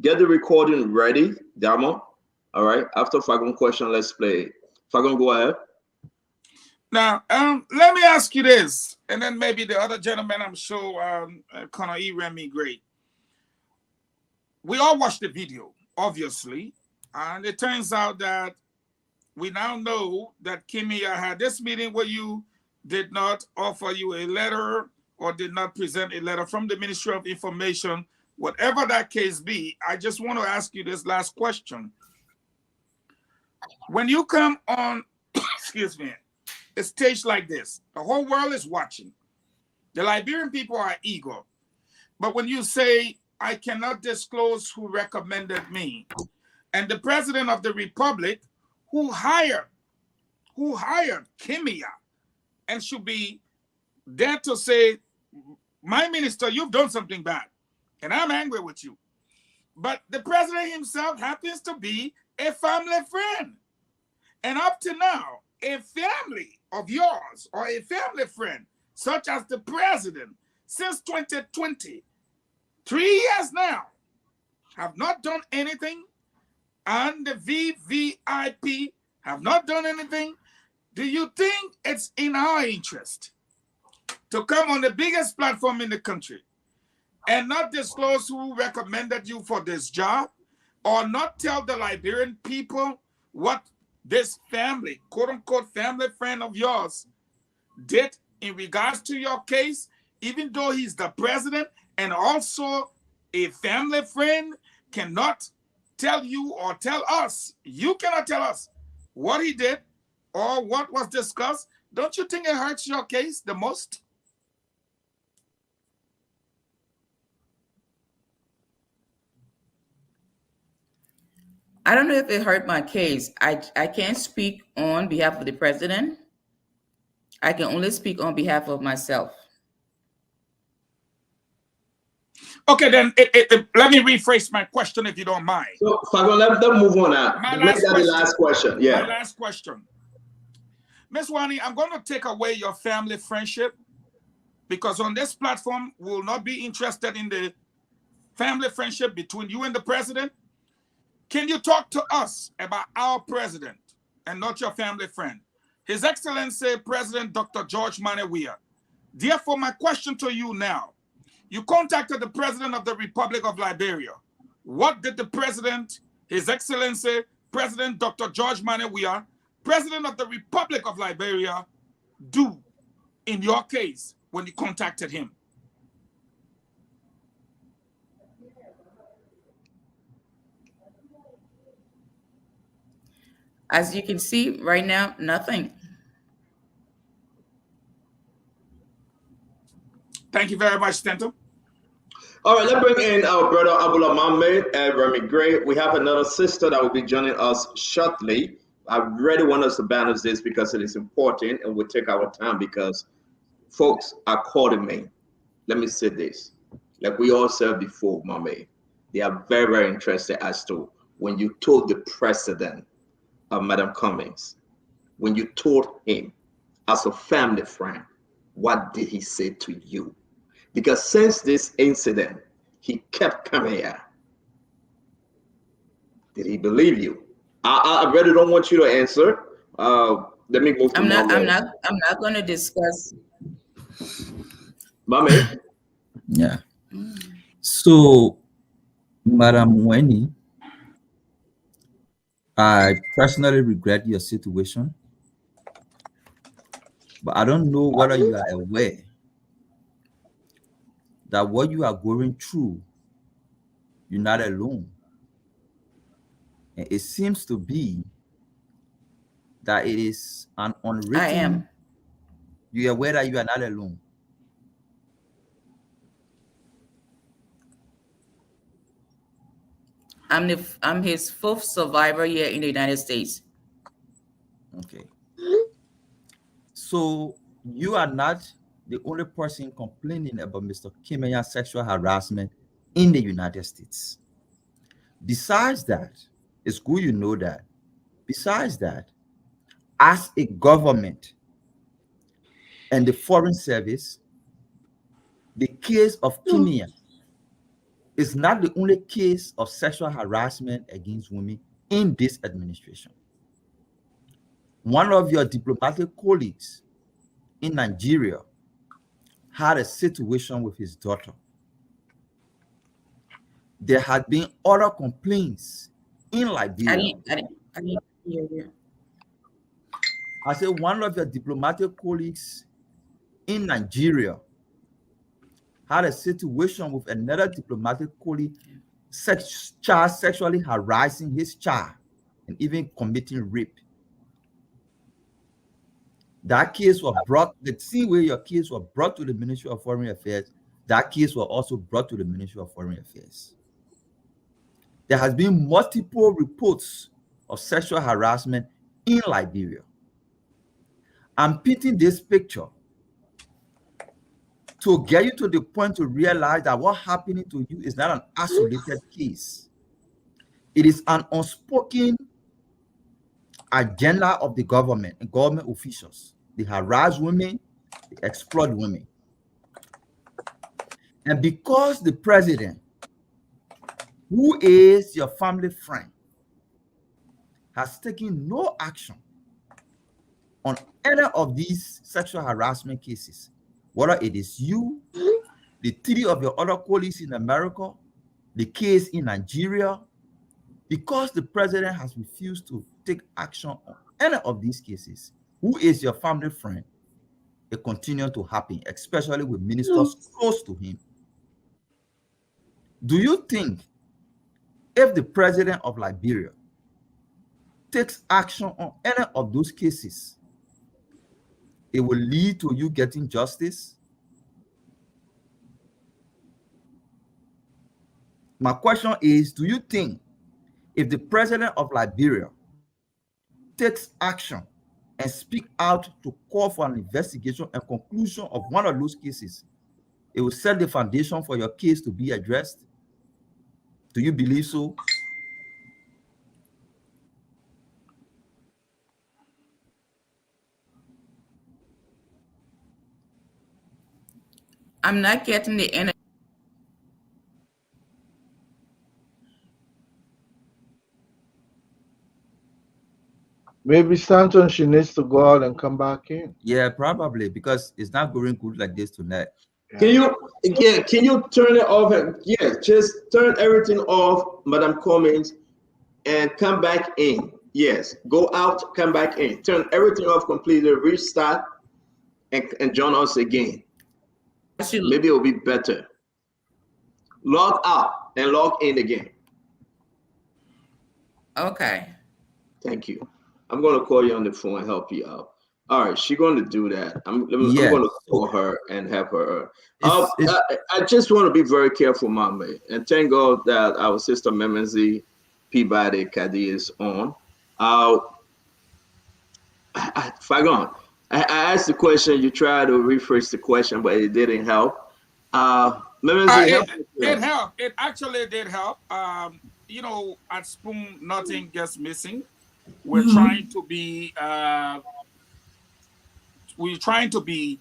get the recording ready, Diamond. All right. After Fagon question, let's play. Fagon, go ahead.
Now, let me ask you this, and then maybe the other gentleman, I'm sure, Connor E. Remy, great. We all watched the video, obviously, and it turns out that we now know that Kimiya had this meeting where you did not offer you a letter or did not present a letter from the Ministry of Information. Whatever that case be, I just want to ask you this last question. When you come on, excuse me, a stage like this, the whole world is watching. The Liberian people are eager. But when you say, I cannot disclose who recommended me, and the president of the republic who hired Kimiya and should be there to say, my minister, you've done something bad, and I'm angry with you. But the president himself happens to be a family friend. And up to now, a family of yours or a family friend, such as the president, since 2020, 3 years now, have not done anything, and the VVIP have not done anything. Do you think it's in our interest to come on the biggest platform in the country and not disclose who recommended you for this job, or not tell the Liberian people what this family, quote-unquote family friend of yours, did in regards to your case, even though he's the president and also a family friend, cannot tell you or tell us, you cannot tell us what he did or what was discussed? Don't you think it hurts your case the most?
I don't know if it hurt my case. I can't speak on behalf of the president. I can only speak on behalf of myself.
Okay, then let me rephrase my question if you don't mind.
So, Fagon, let them move on now. Make that the last question. Yeah.
My last question. Ms. Wani, I'm going to take away your family friendship, because on this platform, we will not be interested in the family friendship between you and the president. Can you talk to us about our president and not your family friend? His Excellency President Dr. George Manneh Weah. Therefore, my question to you now, you contacted the President of the Republic of Liberia. What did the President, His Excellency President Dr. George Manneh Weah, President of the Republic of Liberia, do in your case? when you contacted him?
As you can see right now, nothing.
Thank you very much, Stenton.
All right, let's bring in our brother Abdullah Mohammed and Remy Gray. We have another sister that will be joining us shortly. I really want us to balance this because it is important, and we'll take our time because folks are calling me. Let me say this. Like we all said before, Mohammed, they are very, very interested as to when you told the president of Madam Cummings, when you told him as a family friend, what did he say to you? Because since this incident, he kept coming here. Did he believe you? I really don't want you to answer. Let me move to
I'm not going to discuss.
Mommy.
Yeah. So, Madam Winnie, I personally regret your situation, but I don't know whether you are aware that what you are going through, you're not alone. And it seems to be that it is an unwritten.
I am.
You are aware that you are not alone.
I'm his fourth survivor here in the United States.
Okay. So you are not the only person complaining about Mr. Kimeya's sexual harassment in the United States. Besides that, it's good you know that. Besides that, as a government and the Foreign Service, the case of Kimeya is not the only case of sexual harassment against women in this administration. One of your diplomatic colleagues in Nigeria had a situation with his daughter. There had been other complaints in Liberia.
I didn't hear you.
I said one of your diplomatic colleagues in Nigeria had a situation with another diplomatic colleague, child sexually harassing his child and even committing rape. That case was brought, the same way your case was brought to the Ministry of Foreign Affairs, that case was also brought to the Ministry of Foreign Affairs. There has been multiple reports of sexual harassment in Liberia. I'm painting this picture to get you to the point to realize that what's happening to you is not an isolated case. It is an unspoken agenda of the government and government officials. They harass women, they exploit women. And because the president, who is your family friend, has taken no action on any of these sexual harassment cases, whether it is you, the 3 of your other colleagues in America, the case in Nigeria, because the president has refused to take action on any of these cases, who is your family friend, it continues to happen, especially with ministers close to him. Do you think if the president of Liberia takes action on any of those cases, it will lead to you getting justice? My question is, do you think if the president of Liberia takes action and speak out to call for an investigation and conclusion of one of those cases, it will set the foundation for your case to be addressed? Do you believe so?
I'm not getting the energy.
Maybe Stanton, she needs to go out and come back in.
Yeah, probably, because it's not going good like this tonight.
Can you turn it off? Yeah, just turn everything off, Madam Cummings, and come back in. Yes, go out, come back in. Turn everything off completely, restart, and join us again. maybe it'll be better. Log out and log in again.
Okay.
Thank you. I'm going to call you on the phone and help you out. All right, she's going to do that. I'm going to call her and have her. I just want to be very careful, Mame, and thank God that our sister Memenzi Peabody Kadi is on. Fagon, I asked the question. You tried to rephrase the question, but it didn't help.
It helped. It actually did help. You know, at Spoon, nothing gets missing. We're trying to be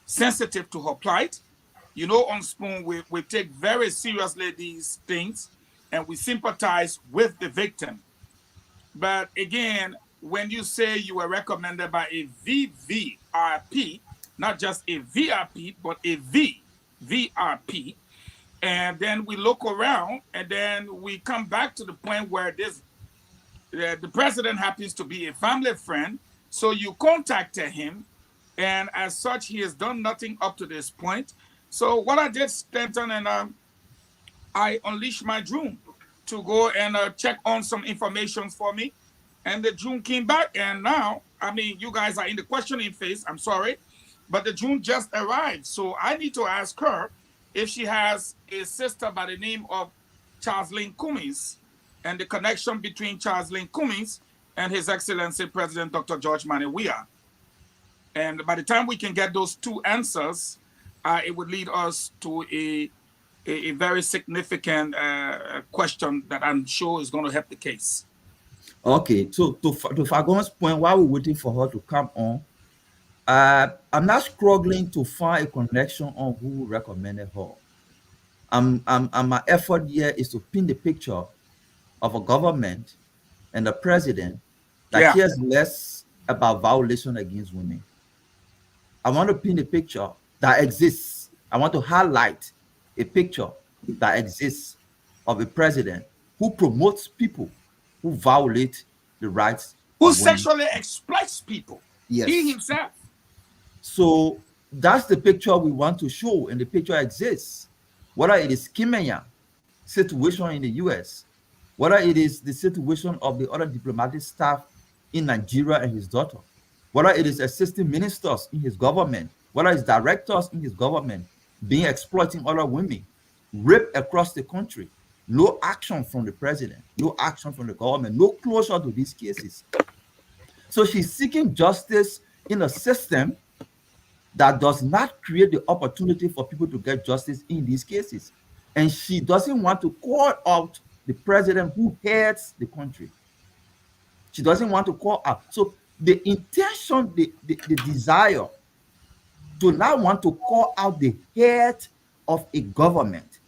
sensitive to her plight. You know, on Spoon, we take very seriously these things, and we sympathize with the victim. But again, when you say you were recommended by a VVRP, not just a VRP, but a VVRP, and then we look around, and then we come back to the point where the president happens to be a family friend, so you contacted him, and as such, he has done nothing up to this point. So what I did, Stanton, and I unleashed my drone to go and check on some information for me, and the drone came back, and now, I mean, you guys are in the questioning phase, I'm sorry, but the drone just arrived, so I need to ask her if she has a sister by the name of Charles Lynn Cummings, and the connection between Charles Lynn Cummings and His Excellency President Dr. George Manneh Weah. And by the time we can get those two answers, it would lead us to a very significant question that I'm sure is going to help the case.
Okay, so to Fagon's point, while we're waiting for her to come on, I'm not struggling to find a connection on who recommended her. My effort here is to pin the picture of a government and a president that cares less about violation against women. I want to pin a picture that exists. I want to highlight a picture that exists of a president who promotes people who violate the rights
who sexually exploits people.
Yes.
He himself.
So that's the picture we want to show, and the picture exists. Whether it is Kimenya situation in the US, whether it is the situation of the other diplomatic staff in Nigeria and his daughter, whether it is assistant ministers in his government, whether it's directors in his government being exploiting other women, rape across the country, no action from the president, no action from the government, no closure to these cases. So she's seeking justice in a system that does not create the opportunity for people to get justice in these cases. And she doesn't want to call out the president who heads the country. She doesn't want to call out. So the intention, the desire to not want to call out the head of a government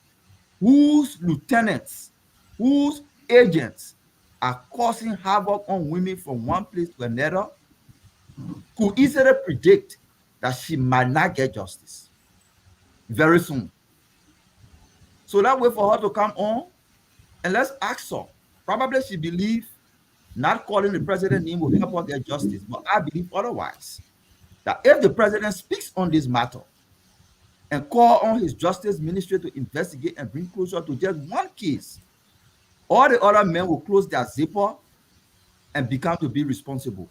whose lieutenants, whose agents are causing havoc on women from one place to another, could easily predict that she might not get justice very soon. So let's wait for her to come on and let's ask her. Probably she believes not calling the president's name will help her get justice, but I believe otherwise. That if the president speaks on this matter and call on his justice ministry to investigate and bring closure to just one case, all the other men will close their zipper and become to be responsible.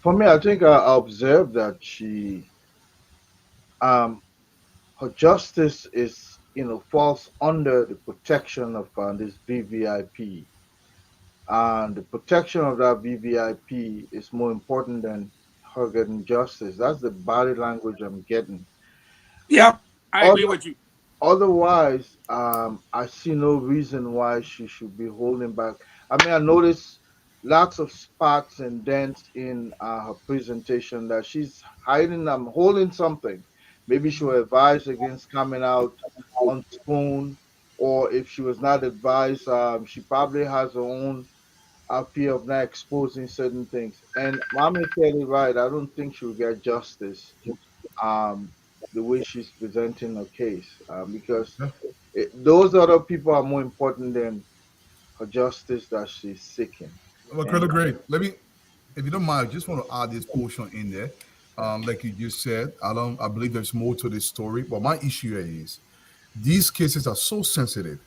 For me, I think I observed that she, her justice is, falls under the protection of this VVIP. And the protection of that VVIP is more important than her getting justice. That's the body language I'm getting.
Yeah, I agree with you.
Otherwise, I see no reason why she should be holding back. I mean, I noticed lots of spots and dents in her presentation that she's hiding, holding something. Maybe she was advised against coming out on Spoon, or if she was not advised, she probably has her own fear of not exposing certain things. And Mommy said it right. I don't think she will get justice the way she's presenting her case, because those other people are more important than her justice that she's seeking.
Well, Colonel Gray, let me, if you don't mind, I just want to add this portion in there. like you just said, I believe there's more to this story, but my issue is these cases are so sensitive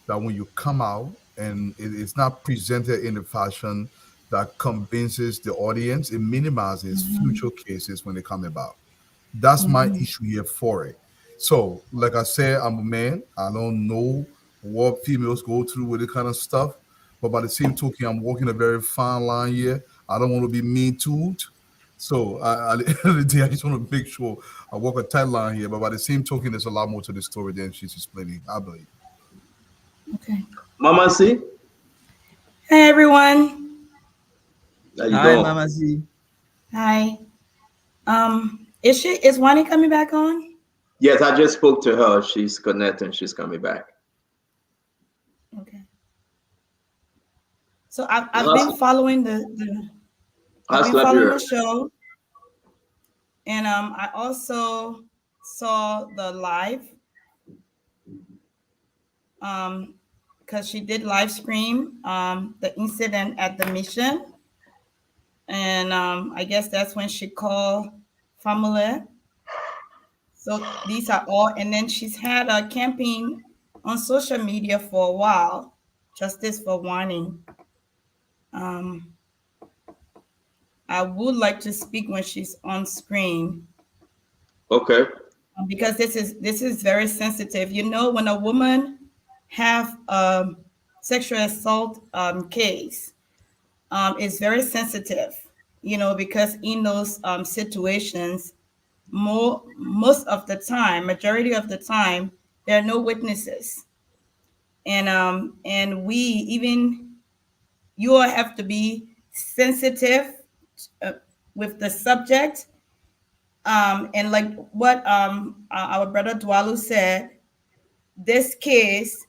that when you come out and it's not presented in a fashion that convinces the audience, it minimizes future cases when they come about. That's my issue here for it. So, like I said, I'm a man. I don't know what females go through with this kind of stuff. But by the same token, I'm walking a very fine line here. I don't want to be mean-toed. So I just want to make sure I walk a tight line here. But by the same token, there's a lot more to the story than she's explaining, I believe.
Okay. Mama C.
Hey, everyone.
Hi, Mama C.
Hi. Is Wani coming back on?
Yes, I just spoke to her. She's connecting. She's coming back.
Okay. So I've been following the show, and I also saw the live because she did live stream the incident at the mission, and I guess that's when she called family. So these are all, and then she's had a campaign on social media for a while, Justice for Wani. I would like to speak when she's on screen.
Okay.
Because this is very sensitive. You know, when a woman have a sexual assault case, it's very sensitive. You know, because in those situations, most of the time, majority of the time, there are no witnesses, and we even you all have to be sensitive with the subject, and like what our brother Dwalu said, this case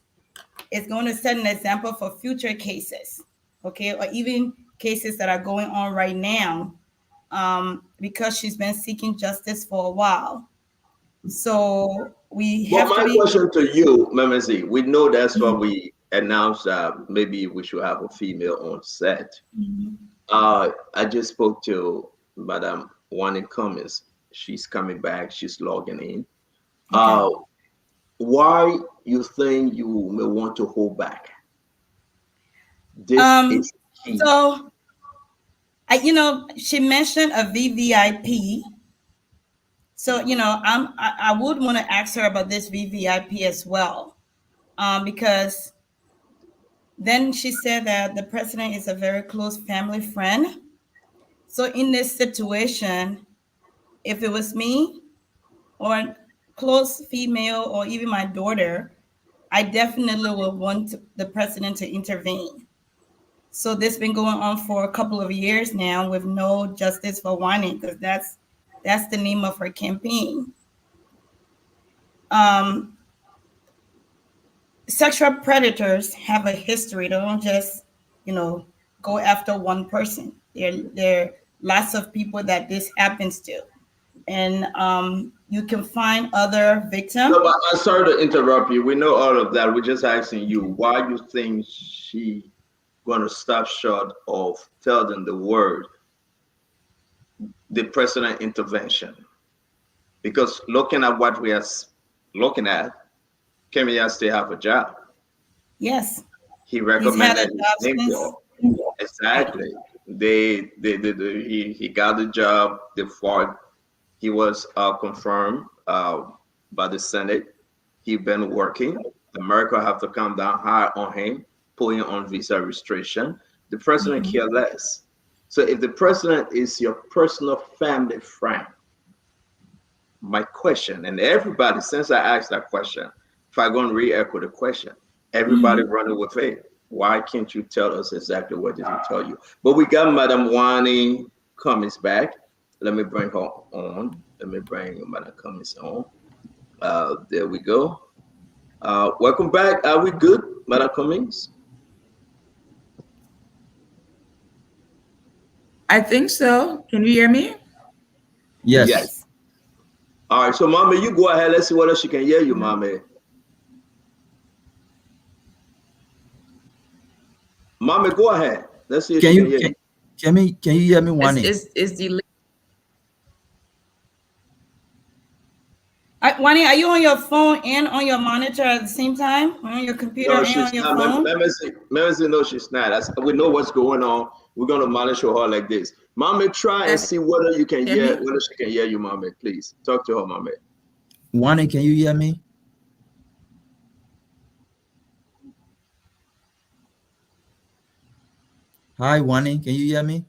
is going to set an example for future cases, okay, or even cases that are going on right now, because she's been seeking justice for a while. So we have
my question to you, Mama Z, we know that's why we announced that maybe we should have a female on set. I just spoke to Madam Wani Cummins. She's coming back. She's logging in. Why you think you may want to hold back? This is key.
So, she mentioned a VVIP. So, I would want to ask her about this VVIP as well, because then she said that the president is a very close family friend. So in this situation, if it was me or a close female or even my daughter, I definitely would want the president to intervene. So this has been going on for a couple of years now with no justice for Wani, because that's the name of her campaign. Sexual predators have a history. They don't just, go after one person. There are lots of people that this happens to. And you can find other victims.
No, but I'm sorry to interrupt you. We know all of that. We're just asking you why you think she going to stop short of telling the word, the president intervention. Because looking at what we are looking at, Kemia still have a job.
Yes.
He recommended his name for. Exactly. He got the job. They fought. He was confirmed by the Senate. He been working. America have to come down hard on him, put him on visa restriction. The president care less. So if the president is your personal family friend, my question, and everybody, since I asked that question, if I'm going to re-echo the question, everybody running with it. Why can't you tell us exactly what did he tell you? But we got Madam Wani Cummins back. Let me bring her on. Let me bring Madam Cummins on. There we go. Welcome back. Are we good, Madam Cummins?
I think so. Can you hear me?
Yes.
All right. So, Mama, you go ahead. Let's see what else she can hear you, Mama. Mama, go ahead. Let's see if
Can
she
you
can hear you.
can you hear me, Wani?
Is the
Wani, are you on your phone and on your monitor at the same time? On your computer
No,
and
she's
on your
not.
phone?
Memezi, no, she's not. We know what's going on. We're gonna monitor her like this. Mama, try and see whether you can hear, whether she can hear you, Mama. Please talk to her, Mama.
Wani, can you hear me? Hi, Wani, can you hear me?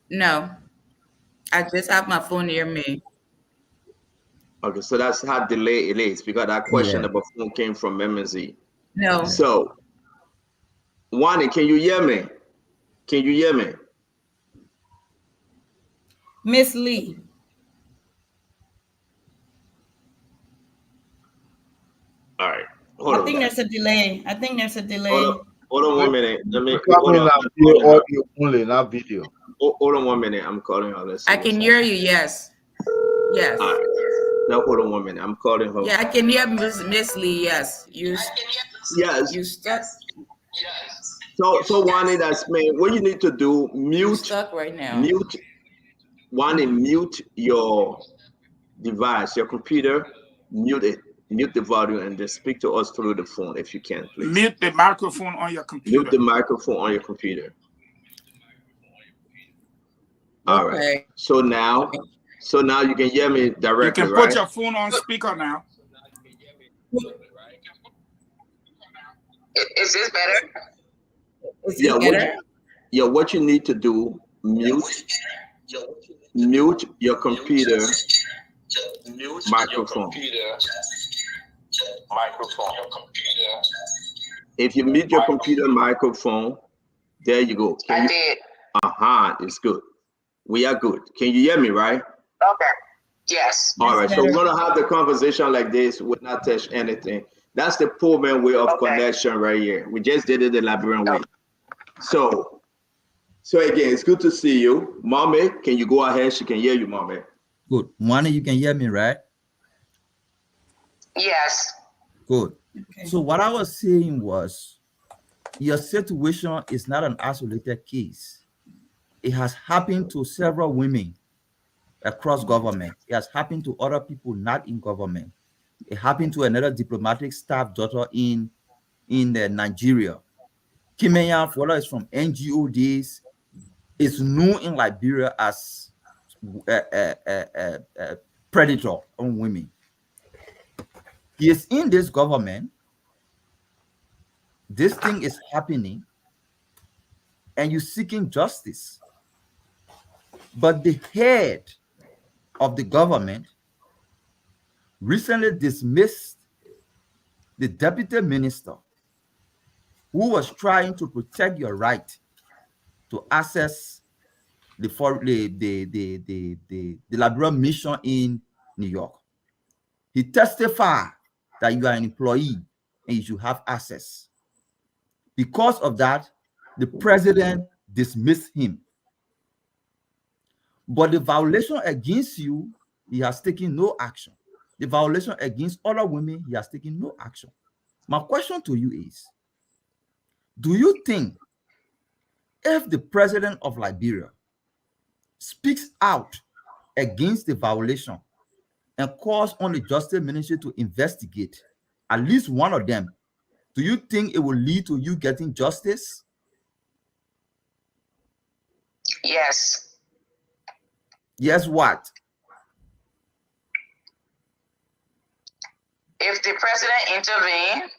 No, I just have my phone near me.
Okay, so that's how delay it is because that question about phone came from Memezi.
No.
So, Wani, can you hear me? Can you hear me?
Miss Lee.
All right.
I think there's a delay.
Hold on 1 minute. Let me
audio only, not video.
Hold on 1 minute. I'm calling her.
I can hear you. Yes. Yes.
All right. Now hold on 1 minute. I'm calling her.
Yeah, I can hear Miss Lee. Yes.
Yes.
You stuck.
So Wani, that's me. What you need to do, mute.
You're stuck right now.
Mute. Wani, mute your device, your computer. Mute it. Mute the volume and just speak to us through the phone if you can, please.
Mute the microphone on your computer.
Mute the microphone on your computer. All right. So now you can hear me directly,
You can put your phone on speaker now.
Is this better?
What you need to do, mute your computer microphone. If you mute your computer microphone, there you go. I did. It's good. We are good. Can you hear me, right?
Okay. Yes.
All right. So we're gonna have the conversation like this. We'll not touch anything. That's the Pullman way of connection right here. We just did it the Liberian way. So again, it's good to see you. Mommy, can you go ahead? She can hear you, Mommy.
Good. Wani, you can hear me, right?
Yes.
Good. Okay. So what I was saying was, your situation is not an isolated case. It has happened to several women across government. It has happened to other people not in government. It happened to another diplomatic staff daughter in Nigeria. Kimenya Fola is from NGO days, is known in Liberia as a predator on women. He is in this government. This thing is happening, and you're seeking justice. But the head of the government recently dismissed the deputy minister who was trying to protect your right to access the Liberian mission in New York. He testified that you are an employee and you should have access. Because of that, the president dismissed him. But the violation against you, he has taken no action. The violation against other women, he has taken no action. My question to you is, do you think if the president of Liberia speaks out against the violation and calls on the Justice Ministry to investigate at least one of them, do you think it will lead to you getting justice?
Yes.
Yes, what?
If the president intervene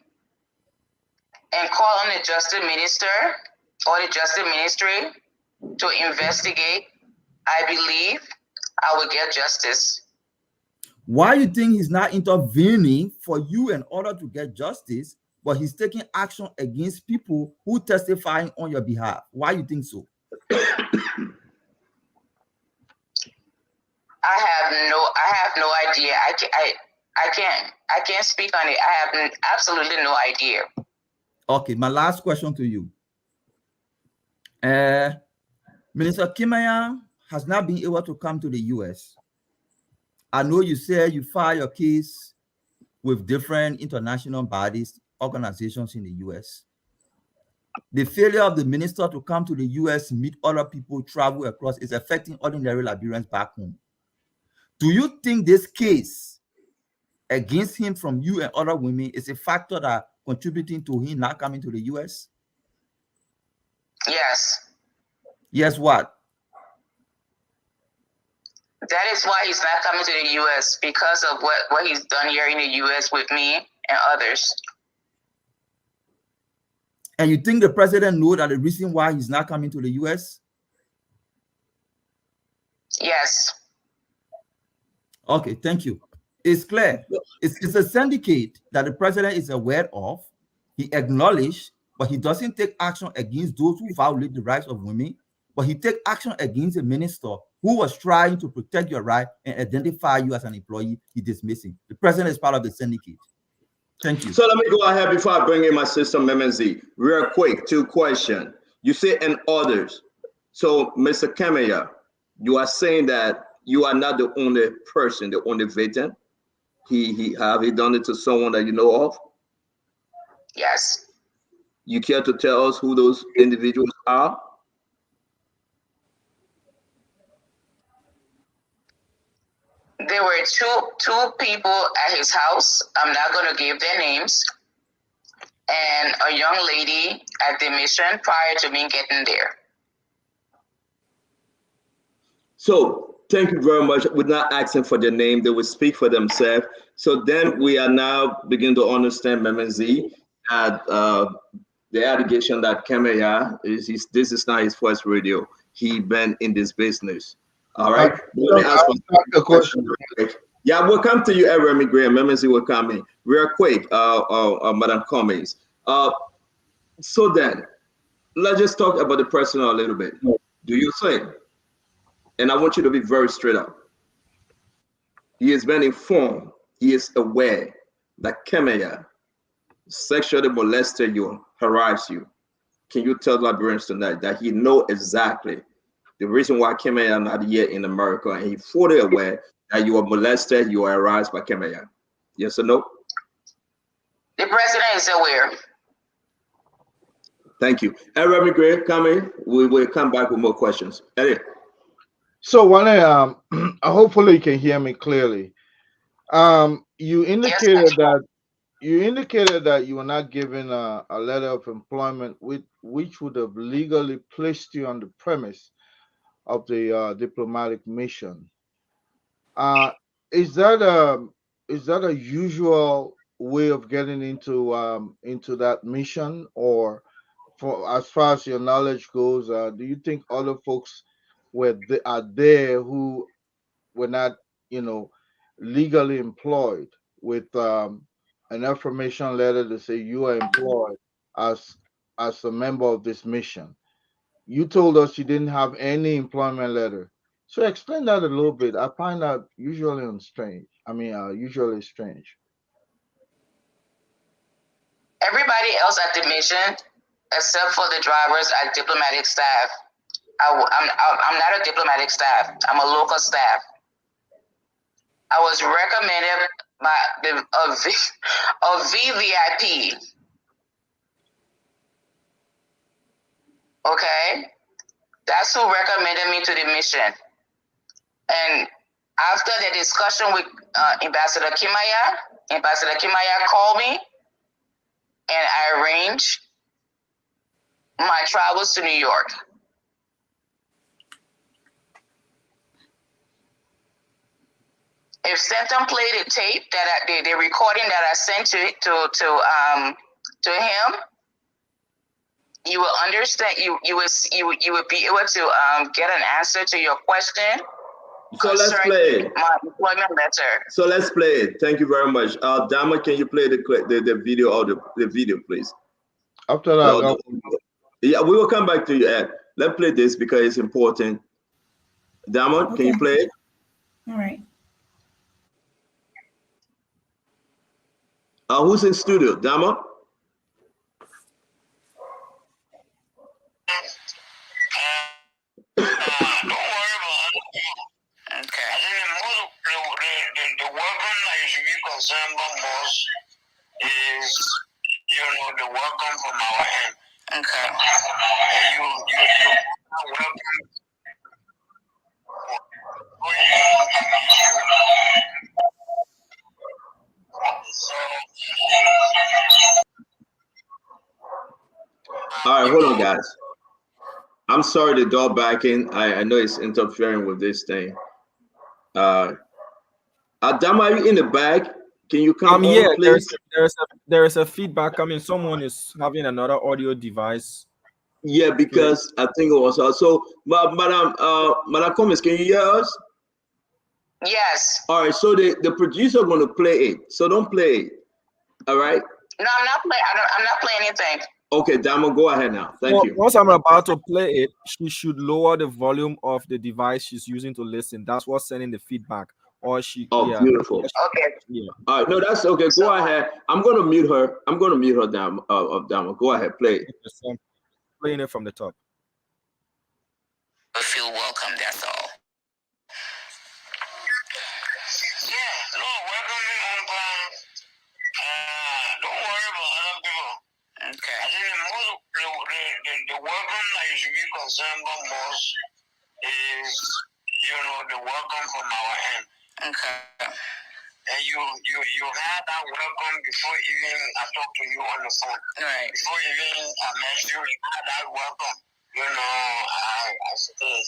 and call on the Justice Minister or the Justice Ministry to investigate, I believe I will get justice.
Why do you think he's not intervening for you in order to get justice, but he's taking action against people who testifying on your behalf? Why do you think so?
I have no idea. I can't speak on it. I have absolutely no idea.
Okay, my last question to you. Minister Kimenya has not been able to come to the US. I know you said you filed your case with different international bodies, organizations in the US. The failure of the minister to come to the US, meet other people, travel across, is affecting ordinary Liberians back home. Do you think this case against him from you and other women is a factor that contributing to him not coming to the U.S.?
Yes.
Yes, what?
That is why he's not coming to the U.S. because of what he's done here in the U.S. with me and others.
And you think the president knows that the reason why he's not coming to the U.S.?
Yes.
Okay, thank you. It's clear. It's a syndicate that the president is aware of. He acknowledged, but he doesn't take action against those who violate the rights of women. But he take action against a minister who was trying to protect your right and identify you as an employee. He dismissing. The president is part of the syndicate. Thank you.
So let me go ahead before I bring in my sister Memenzi. Real quick, 2 questions. You say and others. So Mr. Kemaya, you are saying that you are not the only person, the only victim. He done it to someone that you know of?
Yes.
You care to tell us who those individuals are?
There were two people at his house. I'm not going to give their names. And a young lady at the mission prior to me getting there.
So thank you very much. We're not asking for their name. They will speak for themselves. So then we are now beginning to understand, Memenzi, that the allegation that Kemaya this is not his first radio. He been in this business. All right. Let me ask a question. Yeah, we'll come to you, Remy Gray. Memenzi will come in real quick. Madam Cummings. So then, let's just talk about the personal a little bit. Do you think? And I want you to be very straight up. He has been informed. He is aware that Kemaya sexually molested you, harassed you. Can you tell Liberians tonight that he knows exactly the reason why Kemaya is not here in America, and he's fully aware that you are molested, you are harassed by Kemaya? Yes or no?
The president is aware.
Thank you. Remy Gray, come in. We will come back with more questions. Eddie.
So when hopefully you can hear me clearly. You indicated that you were not given a letter of employment which would have legally placed you on the premise of the diplomatic mission. Is that a usual way of getting into that mission, or for as far as your knowledge goes, do you think other folks are there who were not, legally employed with an affirmation letter to say you are employed as a member of this mission? You told us you didn't have any employment letter. So explain that a little bit. I find that usually strange. Usually strange.
Everybody else at the mission, except for the drivers at diplomatic staff. I'm not a diplomatic staff. I'm a local staff. I was recommended by a VVIP. Okay? That's who recommended me to the mission. And after the discussion with Ambassador Kimaya called me, and I arranged my travels to New York. If Stanton played the tape the recording that I sent to him, you will understand. You will be able to get an answer to your question.
So let's play it.
My employment letter.
So let's play it. Thank you very much. Dama, can you play the video or the video, please?
After that,
yeah, we will come back to you, Ed. Let's play this because it's important. Dama, okay. Can you play it?
All right.
Who's in studio? Dama?
Okay. I think the weapon that you should be concerned about most is, the weapon from our end. Okay. And you weapon.
hold on, guys. I'm sorry the door back in. I know it's interfering with this thing. Adam, are you in the back? Can you come on,
yeah,
please?
there is a feedback coming. Someone is having another audio device.
Yeah, because I think it was also. Madam Cummins, can you hear us?
Yes.
All right. So the producer going to play it. So don't play it. All right.
No, I'm not playing. I'm not playing anything.
Okay, Damo, go ahead now. Thank you.
Once I'm about to play it, she should lower the volume of the device she's using to listen. That's what's sending the feedback. Or she.
Oh,
yeah.
beautiful.
Okay.
Yeah. All right. No, that's okay. Go ahead. I'm going to mute her. Damo. Damo. Go ahead. Play it.
I'm playing it from the top.
I feel welcome. That's all. Yeah. No, welcome me on time. Don't worry about other people. Okay. I think the welcome that you should be concerned about most is, the welcome from our end. Okay. And you had that welcome before even I talked to you on the phone. Right. Before even I met you, you had that welcome.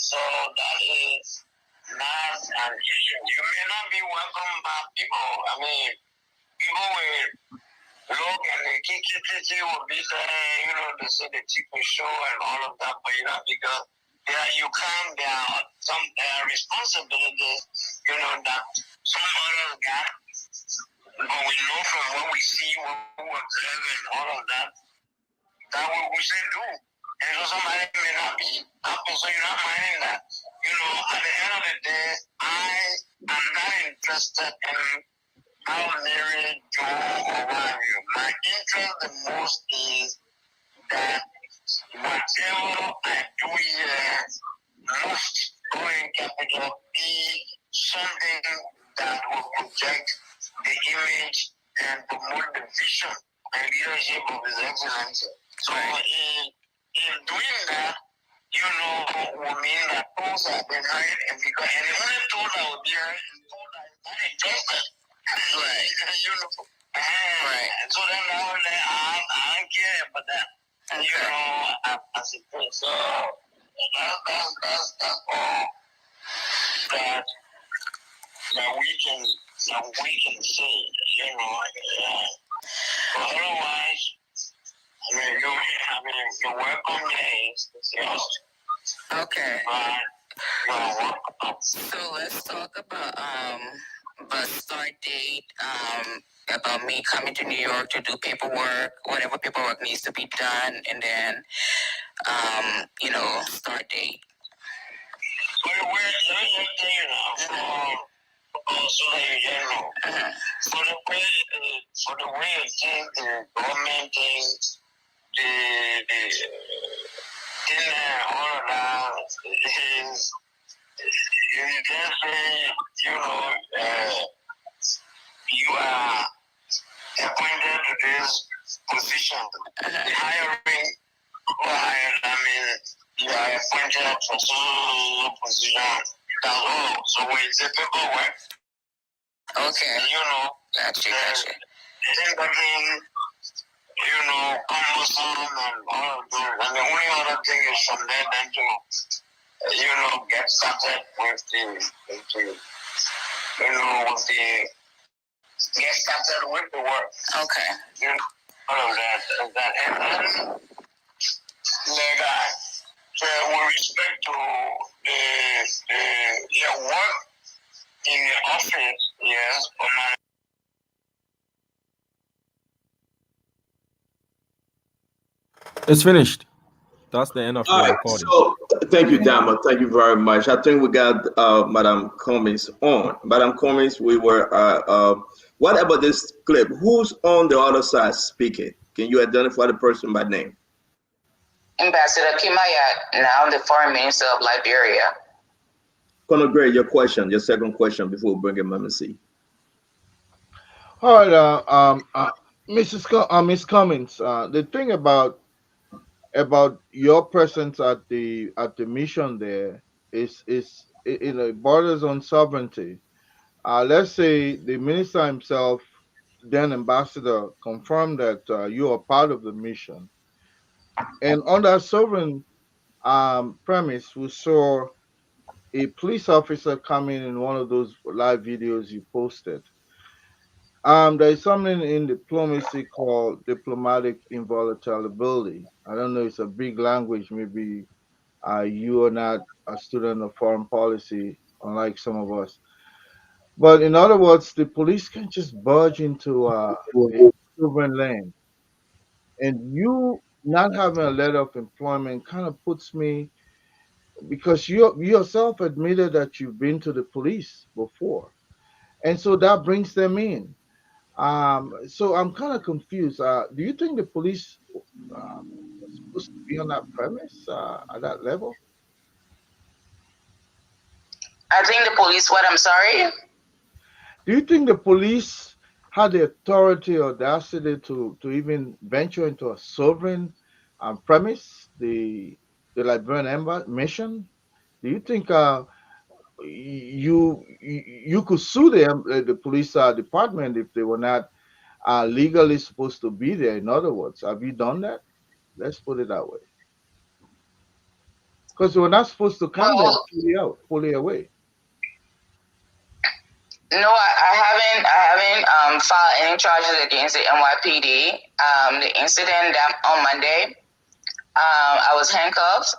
So that is not an issue. You may not be welcomed by people. I mean, people will look and they will be there, they say the cheaper show and all of that, but because you come, there are some responsibilities, that some others got, but we know from what we see, what we observe and all of that, that what we say do. And so somebody may not be happy, so you're not minding that. At the end of the day, I am not interested in how married Joe or whatever you. My interest the most is that whatever I do here must go in capital be something that will project the image and promote the vision and leadership of His Excellency. So in doing that, will mean that those have been hired and the only tool that will be hired is tool that is not interested. Right. Right. And so then I don't care about that. Okay. As it is. So that's all that we can say. But otherwise, you're welcome. Yes. Okay. So let's talk about start date, about me coming to New York to do paperwork, whatever paperwork needs to be done, and then start date. Let me just tell you now, for the way I think the government things, the all of that is you can say, you are appointed to this position. Hiring, you are appointed for some position. So it's the paperwork. Okay. Gotcha. Everything, cumbersome and all of those. And the only other thing is from there then to, get started with get started with the work. Okay. All of that. And then, with respect to your work in the office, yes, but
It's finished. That's the end of the recording.
So thank you, Dama. Thank you very much. I think we got Madam Cummins on. Madam Cummins, we were. What about this clip? Who's on the other side speaking? Can you identify the person by name?
Ambassador Kimaya, now the Foreign Minister of Liberia.
Colonel Gray, your second question before we bring in Mama C.
All right, Miss Cummins, the thing about your presence at the mission there is it borders on sovereignty. Let's say the minister himself, then ambassador, confirmed that you are part of the mission. And on that sovereign premise, we saw a police officer come in one of those live videos you posted. There is something in diplomacy called diplomatic invulnerability. I don't know, it's a big language. Maybe you are not a student of foreign policy, unlike some of us. But in other words, the police can just barge into a sovereign land. And you not having a letter of employment kind of puts me, because you yourself admitted that you've been to the police before. And so that brings them in. So I'm kind of confused. Do you think the police are supposed to be on that premise at that level?
I think the police, what, I'm sorry?
Do you think the police had the authority or the audacity to even venture into a sovereign premise, the Liberian mission? Do you think you could sue them, the police department, if they were not legally supposed to be there? In other words, have you done that? Let's put it that way. Because we're not supposed to come there fully away.
No, I haven't filed any charges against the NYPD. The incident that on Monday, I was handcuffed.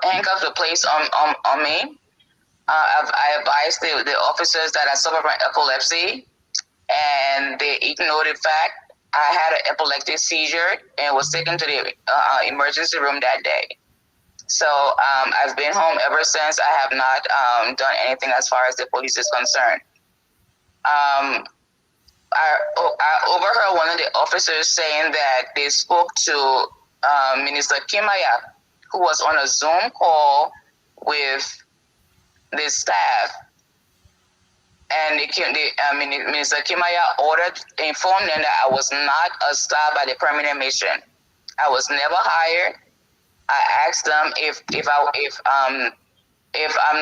Handcuffs were placed on me. I advised the officers that I suffer from epilepsy, and they ignored the fact I had an epileptic seizure and was taken to the emergency room that day. So I've been home ever since. I have not done anything as far as the police is concerned. I overheard one of the officers saying that they spoke to Minister Kimaya, who was on a Zoom call with the staff. And Minister Kimaya informed them that I was not a staff by the permanent mission. I was never hired. I asked them if I'm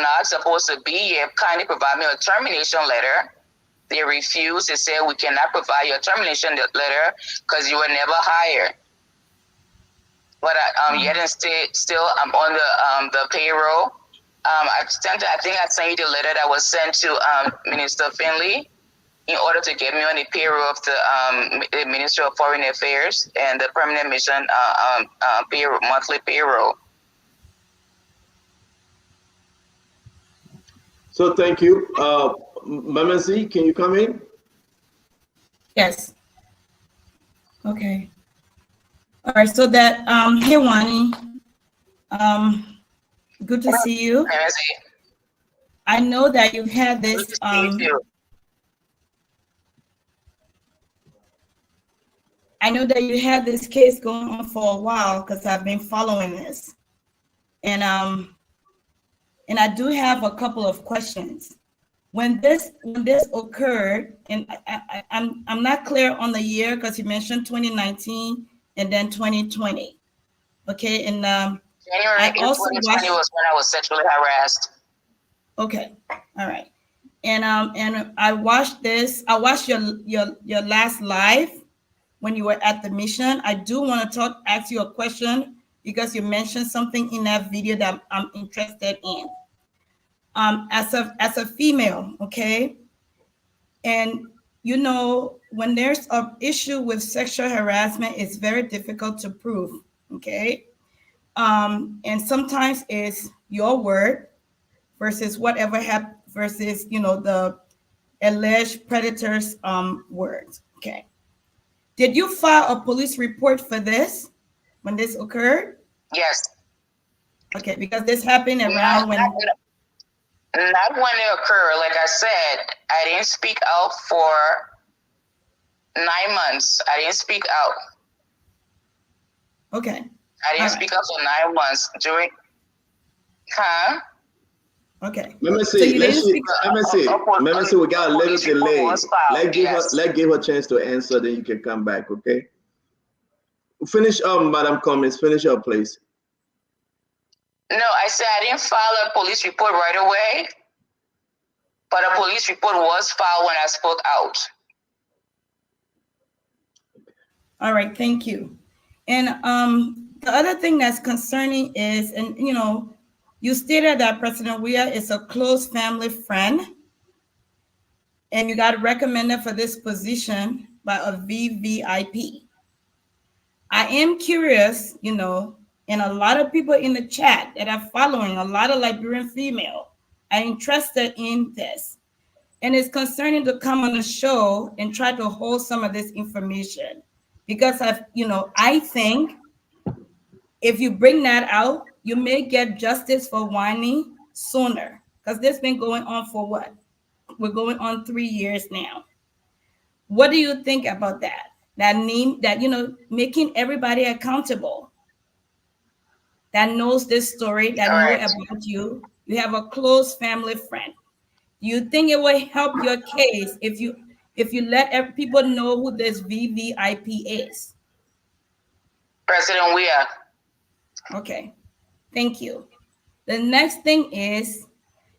not supposed to be here, kindly provide me a termination letter. They refused. They said, we cannot provide you a termination letter because you were never hired. But yet and still I'm on the payroll. I think I sent you the letter that was sent to Minister Finley in order to get me on the payroll of the Ministry of Foreign Affairs and the permanent mission payroll, monthly payroll.
So thank you. Mama Z, can you come in?
Yes. Okay. All right. So that hey Wani, good to see you. I know that you've had this I know that you had this case going on for a while because I've been following this. And I do have a couple of questions. When this occurred, and I'm not clear on the year because you mentioned 2019 and then 2020. Okay, and
January 2020 was when I was sexually harassed.
Okay, all right. And I watched this. I watched your last live when you were at the mission. I do want to ask you a question because you mentioned something in that video that I'm interested in. As a female, okay, and you know when there's an issue with sexual harassment, it's very difficult to prove, okay, and sometimes it's your word versus whatever happened versus the alleged predator's words, okay. Did you file a police report for this when this occurred?
Yes.
Okay, because this happened around
Not when it occurred. Like I said, I didn't speak out for 9 months. I didn't speak out.
Okay.
I didn't speak out for 9 months during. Huh?
Okay.
Let me see. Let me see. We got a little delay. Let's give her a chance to answer. Then you can come back. Okay. Finish up, Madam Cummins. Finish up, please.
No, I said I didn't file a police report right away, but a police report was filed when I spoke out.
All right, thank you. And the other thing that's concerning is, and you know, you stated that President Weah is a close family friend, and you got recommended for this position by a VVIP. I am curious, you know, and a lot of people in the chat that are following, a lot of Liberian female are interested in this. And it's concerning to come on the show and try to hold some of this information. Because I think if you bring that out, you may get justice for Wani sooner. Because this has been going on for what? We're going on 3 years now. What do you think about that? That making everybody accountable that knows this story, that know about you. You have a close family friend. Do you think it will help your case if you let people know who this VVIP is?
President Weah.
Okay, thank you. The next thing is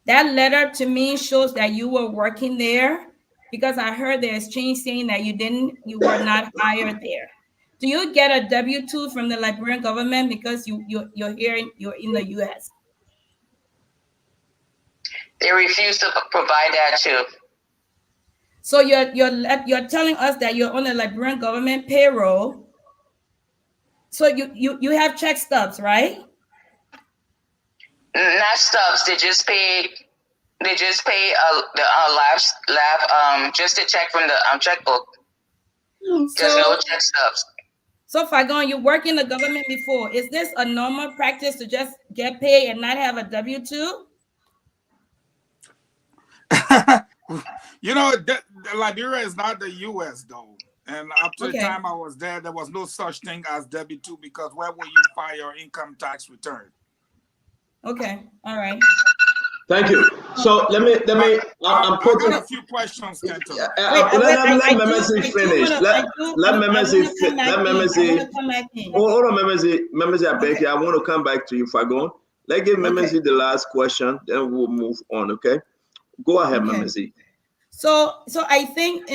that letter to me shows that you were working there, because I heard the exchange saying that you were not hired there. Do you get a W-2 from the Liberian government because you're here, you're in the U.S.?
They refuse to provide that too.
So you're telling us that you're on the Liberian government payroll. So you have check stubs, right?
Not stubs. They just pay the lab just a check from the checkbook. There's no check stubs.
So Fagon, you worked in the government before. Is this a normal practice to just get paid and not have a W-2?
You know, Liberia is not the U.S. though. And up to the time I was there was no such thing as W-2, because where will you file your income tax return?
Okay, all right.
Thank you. So let me. I'm putting
a few questions, Kenton.
Let Memezi finish. Let Memezi. Hold on, Memezi, I beg you. I want to come back to you, Fagon. Let's give Memezi the last question, then we'll move on. Okay, go ahead, Memezi.
So I think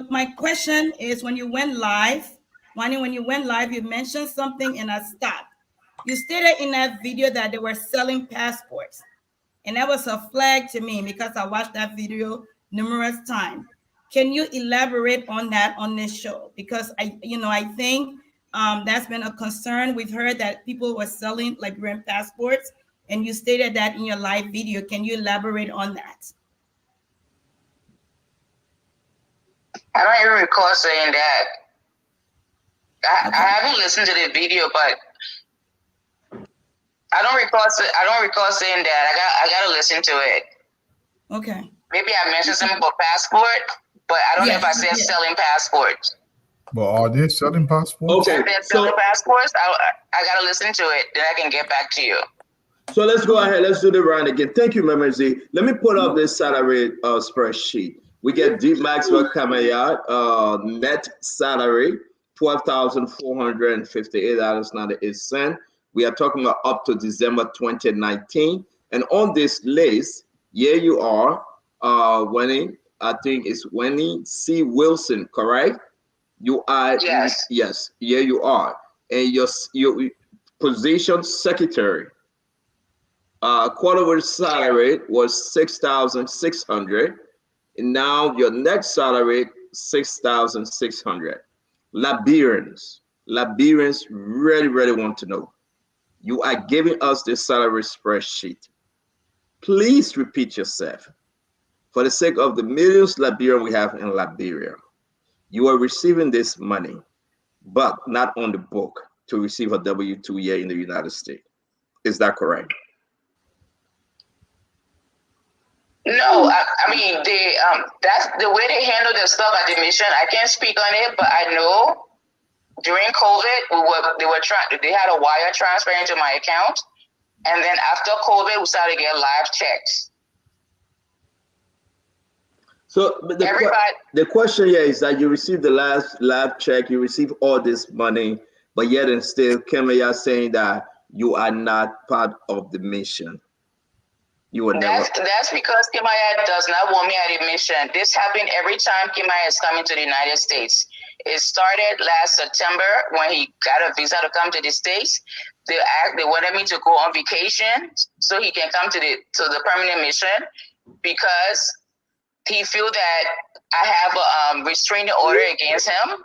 my question is, when you went live, you mentioned something and I stopped. You stated in that video that they were selling passports. And that was a flag to me because I watched that video numerous times. Can you elaborate on that on this show? Because I think that's been a concern. We've heard that people were selling Liberian passports, and you stated that in your live video. Can you elaborate on that?
I don't even recall saying that. I haven't listened to the video, but I don't recall saying that. I gotta listen to it.
Okay.
Maybe I mentioned something about passport, but I don't know if I said selling passports.
But are they selling passports?
Okay.
If they're selling passports, I gotta listen to it. Then I can get back to you.
So let's go ahead. Let's do the round again. Thank you, Memezi. Let me put up this salary spreadsheet. We get Deep Maxwell Kamayat, net salary $12,458.98. We are talking about up to December 2019. And on this list, here you are, Winnie, I think it's Winnie C. Wilson, correct? You are, yes, here you are. And your position secretary, quarterly salary was $6,600. And now your next salary, $6,600. Liberians really, really want to know. You are giving us the salary spreadsheet. Please repeat yourself. For the sake of the millions Liberian we have in Liberia, you are receiving this money, but not on the book to receive a W-2 here in the United States. Is that correct?
No, I mean, that's the way they handle the stuff at the mission. I can't speak on it, but I know during COVID, they had a wire transfer into my account, and then after COVID, we started to get live checks.
So the question here is that you received the last live check, you received all this money, but yet and still, Kemaya saying that you are not part of the mission. You were never.
That's because Kimaya does not want me at a mission. This happened every time Kimaya is coming to the United States.
It started last September when he got a visa to come to the States. They wanted me to go on vacation so he can come to the permanent mission because he feel that I have a restraining order against him.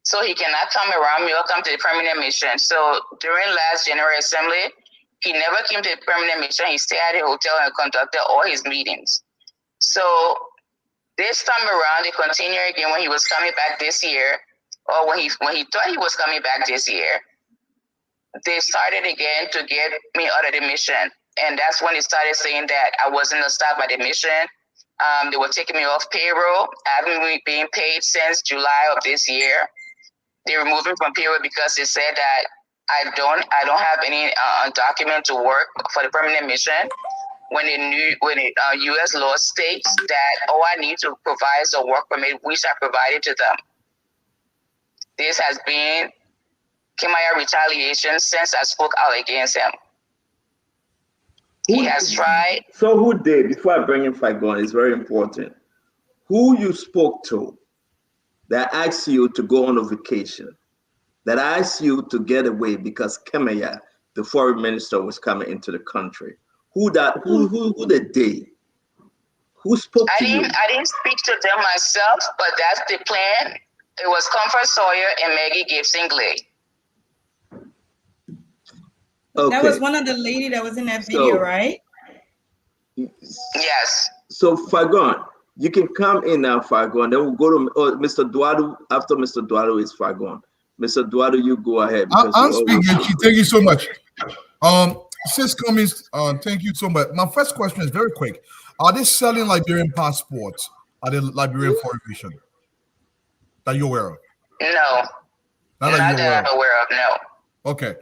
So he cannot come around me or come to the permanent mission. So during last General Assembly, he never came to the permanent mission. He stayed at the hotel and conducted all his meetings. So this time around, they continued again when he was coming back this year, or when he thought he was coming back this year. They started again to get me out of the mission. And that's when they started saying that I wasn't a staff at the mission. They were taking me off payroll. I haven't been being paid since July of this year. They removed me from payroll because they said that I don't have any document to work for the permanent mission. When the U.S. law states that all I need to provide is a work permit, which I provided to them. This has been Kimaya retaliation since I spoke out against him. He has tried.
So who did, before I bring in Fagon, it's very important, who you spoke to that asked you to go on a vacation, that asked you to get away because Kimaya, the foreign minister, was coming into the country. Who did they? Who spoke to you?
I didn't speak to them myself, but that's the plan. It was Comfort Sawyer and Maggie Gibson Glade.
Okay.
That was one of the lady that was in that video, right?
Yes.
So Fagon, you can come in now, Fagon. Then we'll go to Mr. Duado. After Mr. Duado is Fagon. Mr. Duado, you go ahead.
I'm speaking. Thank you so much. Sis Cummings, thank you so much. My first question is very quick. Are they selling Liberian passports? Are they Liberian foreign mission that you're aware of?
No. Not that I'm aware of, no.
Okay.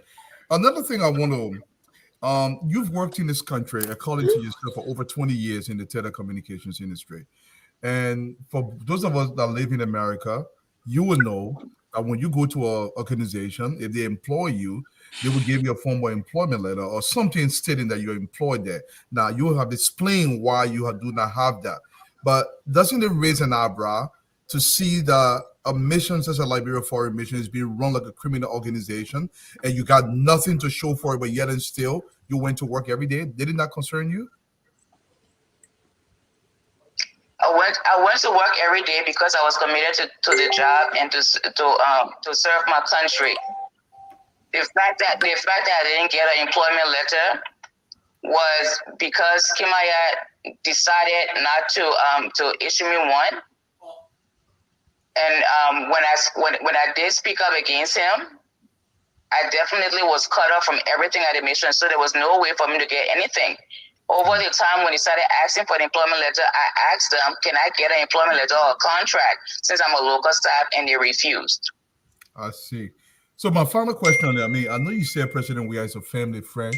Another thing I want to, you've worked in this country, according to yourself, for over 20 years in the telecommunications industry. And for those of us that live in America, you will know that when you go to an organization, if they employ you, they will give you a formal employment letter or something stating that you're employed there. Now, you have explained why you do not have that. But doesn't it raise an eyebrow to see that a mission such as a Liberia Foreign Mission is being run like a criminal organization and you got nothing to show for it, but yet and still you went to work every day? Did it not concern you?
I went to work every day because I was committed to the job and to serve my country. The fact that I didn't get an employment letter was because Kimaya decided not to issue me one. And when I did speak up against him, I definitely was cut off from everything at the mission. So there was no way for me to get anything. Over the time when he started asking for the employment letter, I asked them, can I get an employment letter or a contract since I'm a local staff, and they refused.
I see. So my final question on that, I know you said President Weah is a family friend,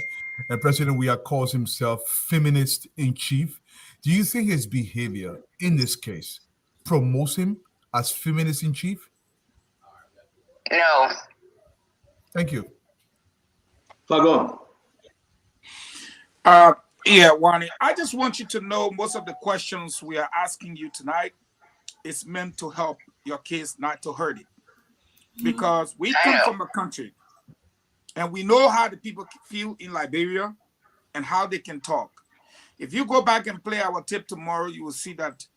and President Weah calls himself feminist in chief. Do you think his behavior in this case promotes him as feminist in chief?
No.
Thank you.
Fagon.
Yeah, Wani, I just want you to know most of the questions we are asking you tonight is meant to help your case, not to hurt it. Because we come from a country and we know how the people feel in Liberia and how they can talk. If you go back and play our tape tomorrow, you will see that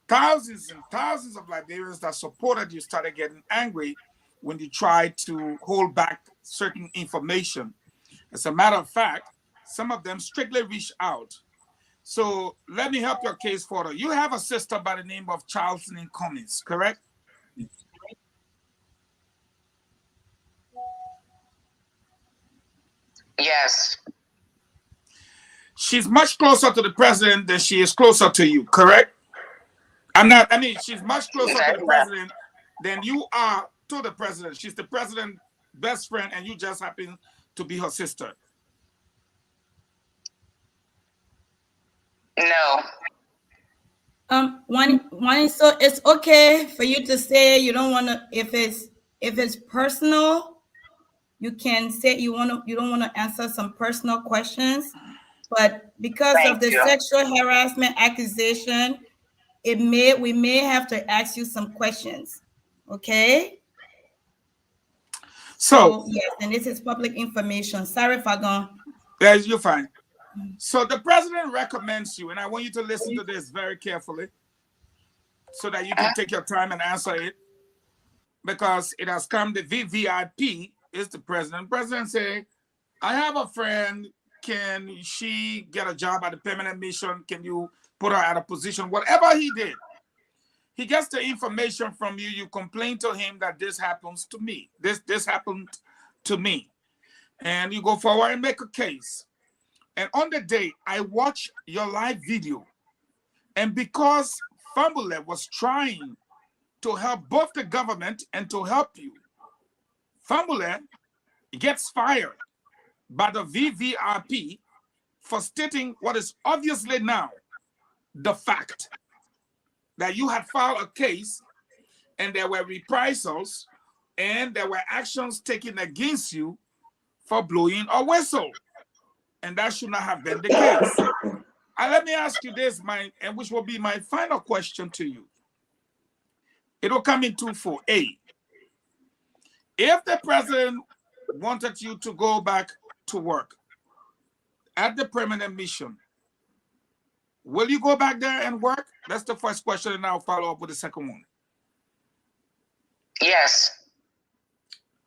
thousands and thousands of Liberians that supported you started getting angry when you tried to hold back certain information. As a matter of fact, some of them strictly reached out. So let me help your case further. You have a sister by the name of Charlton Cummings, correct?
Yes.
She's much closer to the president than she is closer to you, correct? She's much closer to the president than you are to the president. She's the president's best friend, and you just happen to be her sister.
No.
Wani, so it's okay for you to say you don't want to. If it's personal, you can say you don't want to answer some personal questions. But because of the sexual harassment accusation, we may have to ask you some questions. Okay.
So
yes, and this is public information. Sorry, Fagon.
Yes, you're fine. So the president recommends you, and I want you to listen to this very carefully so that you can take your time and answer it, because it has come. The VVIP is the president. President say, I have a friend. Can she get a job at the permanent mission? Can you put her at a position? Whatever he did, he gets the information from you. You complain to him that this happens to me. This happened to me. And you go forward and make a case. And on the day, I watched your live video. And because Fambule was trying to help both the government and to help you, Fambule gets fired by the VVRP for stating what is obviously now the fact that you had filed a case and there were reprisals and there were actions taken against you for blowing a whistle. And that should not have been the case. Let me ask you this, and which will be my final question to you. It will come in twofold. A, if the president wanted you to go back to work at the permanent mission, will you go back there and work? That's the first question, and I'll follow up with the second one.
Yes.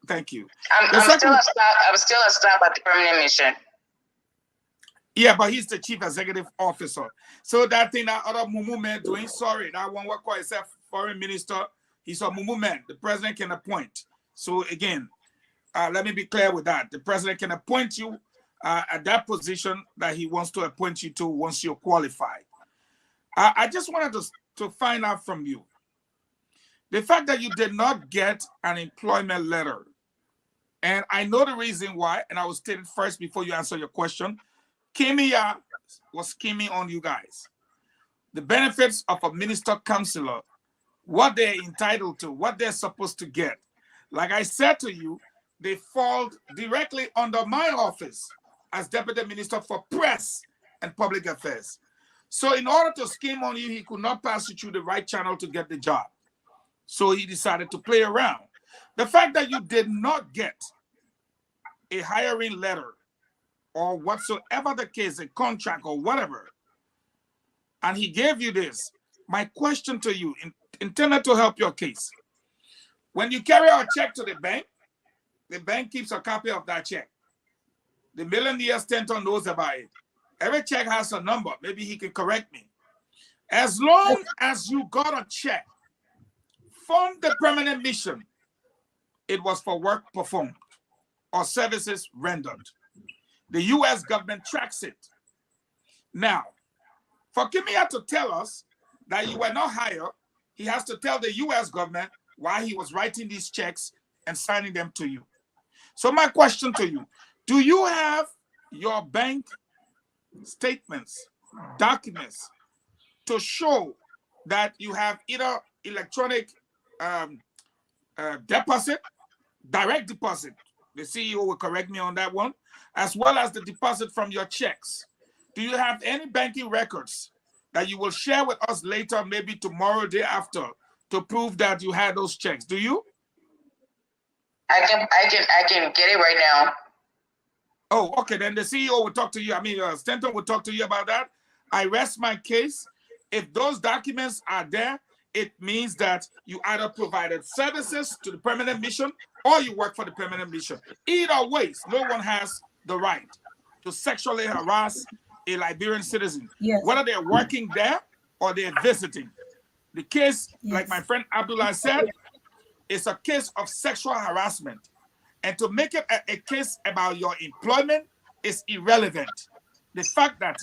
Thank you.
I'm still a staff at the permanent mission.
Yeah, but he's the chief executive officer. So that thing that other Mumu man doing, sorry, that one what call himself foreign minister, he's a Mumu man. The president can appoint. So again, let me be clear with that. The president can appoint you at that position that he wants to appoint you to once you're qualified. I just wanted to find out from you, the fact that you did not get an employment letter. And I know the reason why, and I will state it first before you answer your question. Kimia was scheming on you guys. The benefits of a minister counselor, what they're entitled to, what they're supposed to get. Like I said to you, they fall directly under my office as Deputy Minister for Press and Public Affairs. So in order to scheme on you, he could not pass you through the right channel to get the job. So he decided to play around. The fact that you did not get a hiring letter or whatsoever the case, a contract or whatever, and he gave you this, my question to you, intended to help your case. When you carry a check to the bank keeps a copy of that check. The millionaire Stanton knows about it. Every check has a number. Maybe he can correct me. As long as you got a check from the permanent mission, it was for work performed or services rendered. The U.S. government tracks it. Now, for Kimia to tell us that you were not hired, he has to tell the U.S. government why he was writing these checks and signing them to you. So my question to you, do you have your bank statements, documents to show that you have either electronic deposit, direct deposit, the CEO will correct me on that one, as well as the deposit from your checks? Do you have any banking records that you will share with us later, maybe tomorrow, day after, to prove that you had those checks? Do you?
I can get it right now.
Oh, okay. Then the CEO will talk to you. I mean, Stanton will talk to you about that. I rest my case. If those documents are there, it means that you either provided services to the permanent mission or you work for the permanent mission. Either ways, no one has the right to sexually harass a Liberian citizen, whether they're working there or they're visiting. The case, like my friend Abdullah said, is a case of sexual harassment. And to make it a case about your employment is irrelevant. The fact that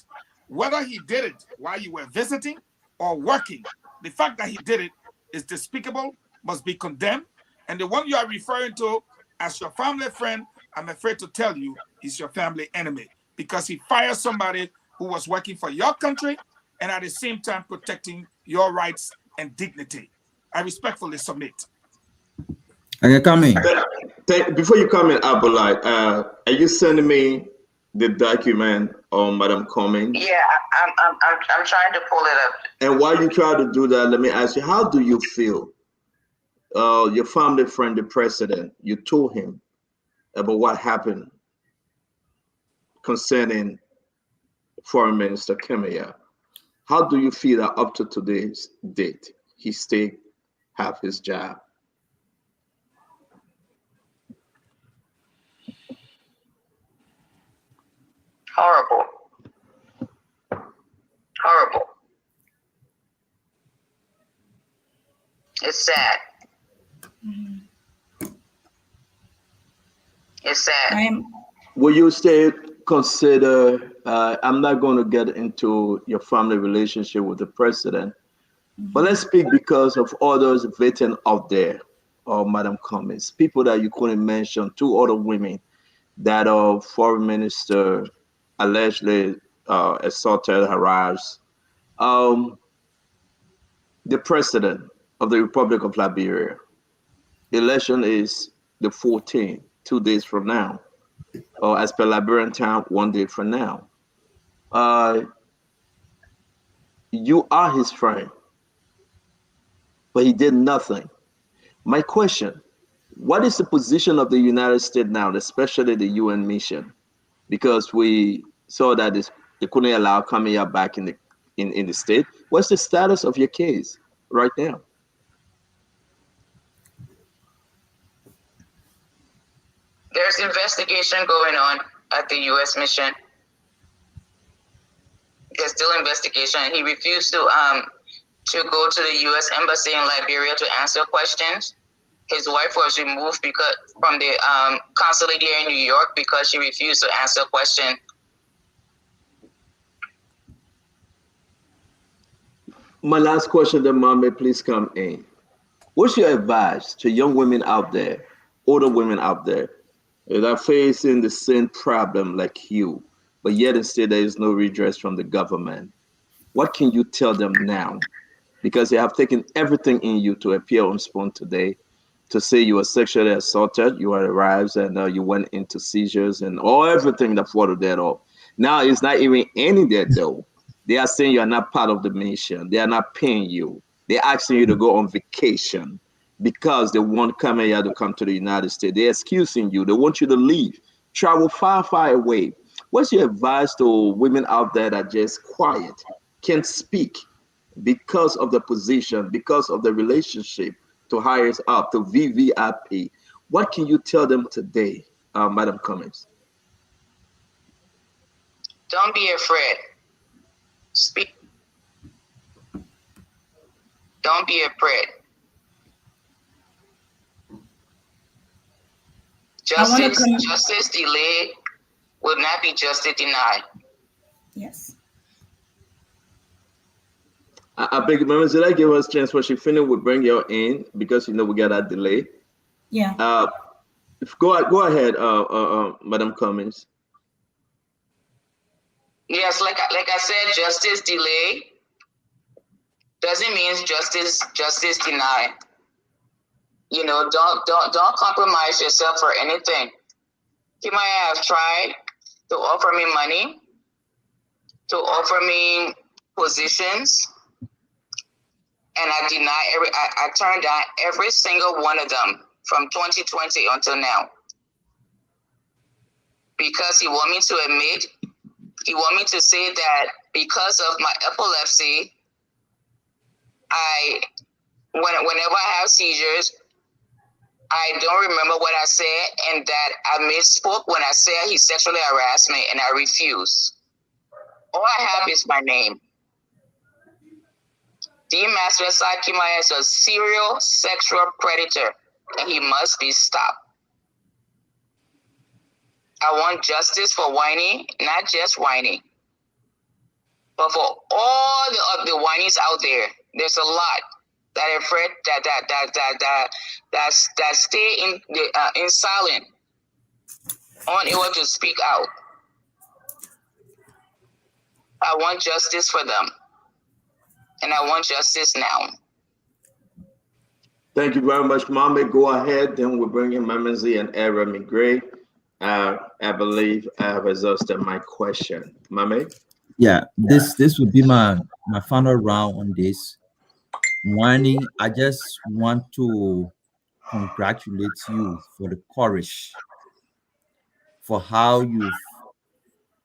whether he did it while you were visiting or working, the fact that he did it is despicable, must be condemned. And the one you are referring to as your family friend, I'm afraid to tell you, is your family enemy, because he fired somebody who was working for your country and at the same time protecting your rights and dignity. I respectfully submit.
Okay, come in.
Before you come in, Abulai, are you sending me the document on Madam Cummings?
Yeah, I'm trying to pull it up.
And while you try to do that, let me ask you, how do you feel your family friend, the president, you told him about what happened concerning Foreign Minister Kemaya. How do you feel that up to today's date, he still have his job?
Horrible. Horrible. It's sad. It's sad.
Will you still consider, I'm not going to get into your family relationship with the president, but let's speak because of others written out there, or Madam Cummings, people that you couldn't mention, 2 other women that are foreign minister allegedly assaulted, harassed. The president of the Republic of Liberia. Election is the 14th, 2 days from now, or as per Liberian time, 1 day from now. You are his friend, but he did nothing. My question, what is the position of the United States now, especially the UN mission? Because we saw that they couldn't allow Kemaya back in the state. What's the status of your case right now?
There's investigation going on at the U.S. mission. There's still investigation. He refused to go to the U.S. Embassy in Liberia to answer questions. His wife was removed from the consulate here in New York because she refused to answer questions.
My last question, then, Mama, please come in. What's your advice to young women out there, older women out there, that are facing the same problem like you, but yet instead there is no redress from the government? What can you tell them now? Because they have taken everything in you to appear on Spoon today, to say you were sexually assaulted, you were harassed, and you went into seizures and everything that followed that up. Now it's not even ending there though. They are saying you are not part of the mission. They are not paying you. They're asking you to go on vacation because they want Kemaya to come to the United States. They're excusing you. They want you to leave, travel far, far away. What's your advice to women out there that are just quiet, can't speak because of the position, because of the relationship to hires up, to VVIP? What can you tell them today, Madam Cummings?
Don't be afraid. Speak. Don't be afraid. Justice delayed will not be justice denied.
Yes.
I beg your pardon, did I give us a chance for she finished? We'll bring you in because we got that delay.
Yeah.
Go ahead, Madam Cummings.
Yes, like I said, justice delayed doesn't mean justice denied. Don't compromise yourself for anything. Kemaya have tried to offer me money, to offer me positions, and I I turned down every single one of them from 2020 until now. Because he want me to say that because of my epilepsy, whenever I have seizures, I don't remember what I said, and that I misspoke when I said he sexually harassed me, and I refuse. All I have is my name. D. Master-Sergeant Kemaya is a serial sexual predator, and he must be stopped. I want justice for Winnie, not just Winnie, but for all the whinies out there. There's a lot that are afraid that stay in silent, unable to speak out. I want justice for them, and I want justice now.
Thank you very much, Mama. Go ahead. Then we'll bring in Mamazi and Era McGray. I believe I have exhausted my question. Mama?
Yeah, this would be my final round on this. Winnie, I just want to congratulate you for the courage, for how you've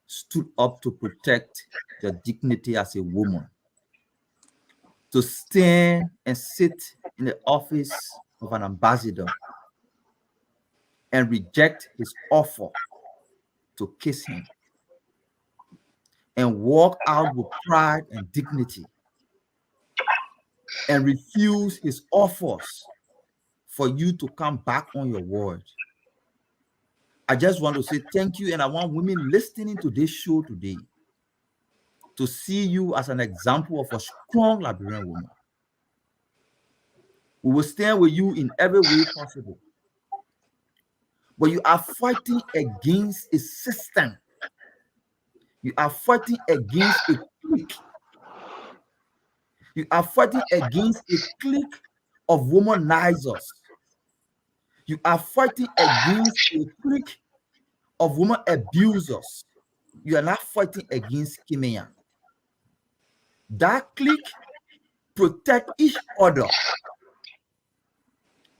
stood up to protect your dignity as a woman, to stand and sit in the office of an ambassador and reject his offer to kiss him, and walk out with pride and dignity, and refuse his offers for you to come back on your word. I just want to say thank you, and I want women listening to this show today to see you as an example of a strong Liberian woman. We will stand with you in every way possible. But you are fighting against a system. You are fighting against a clique. You are fighting against a clique of womanizers. You are fighting against a clique of woman abusers. You are not fighting against Kimenya. That clique protect each other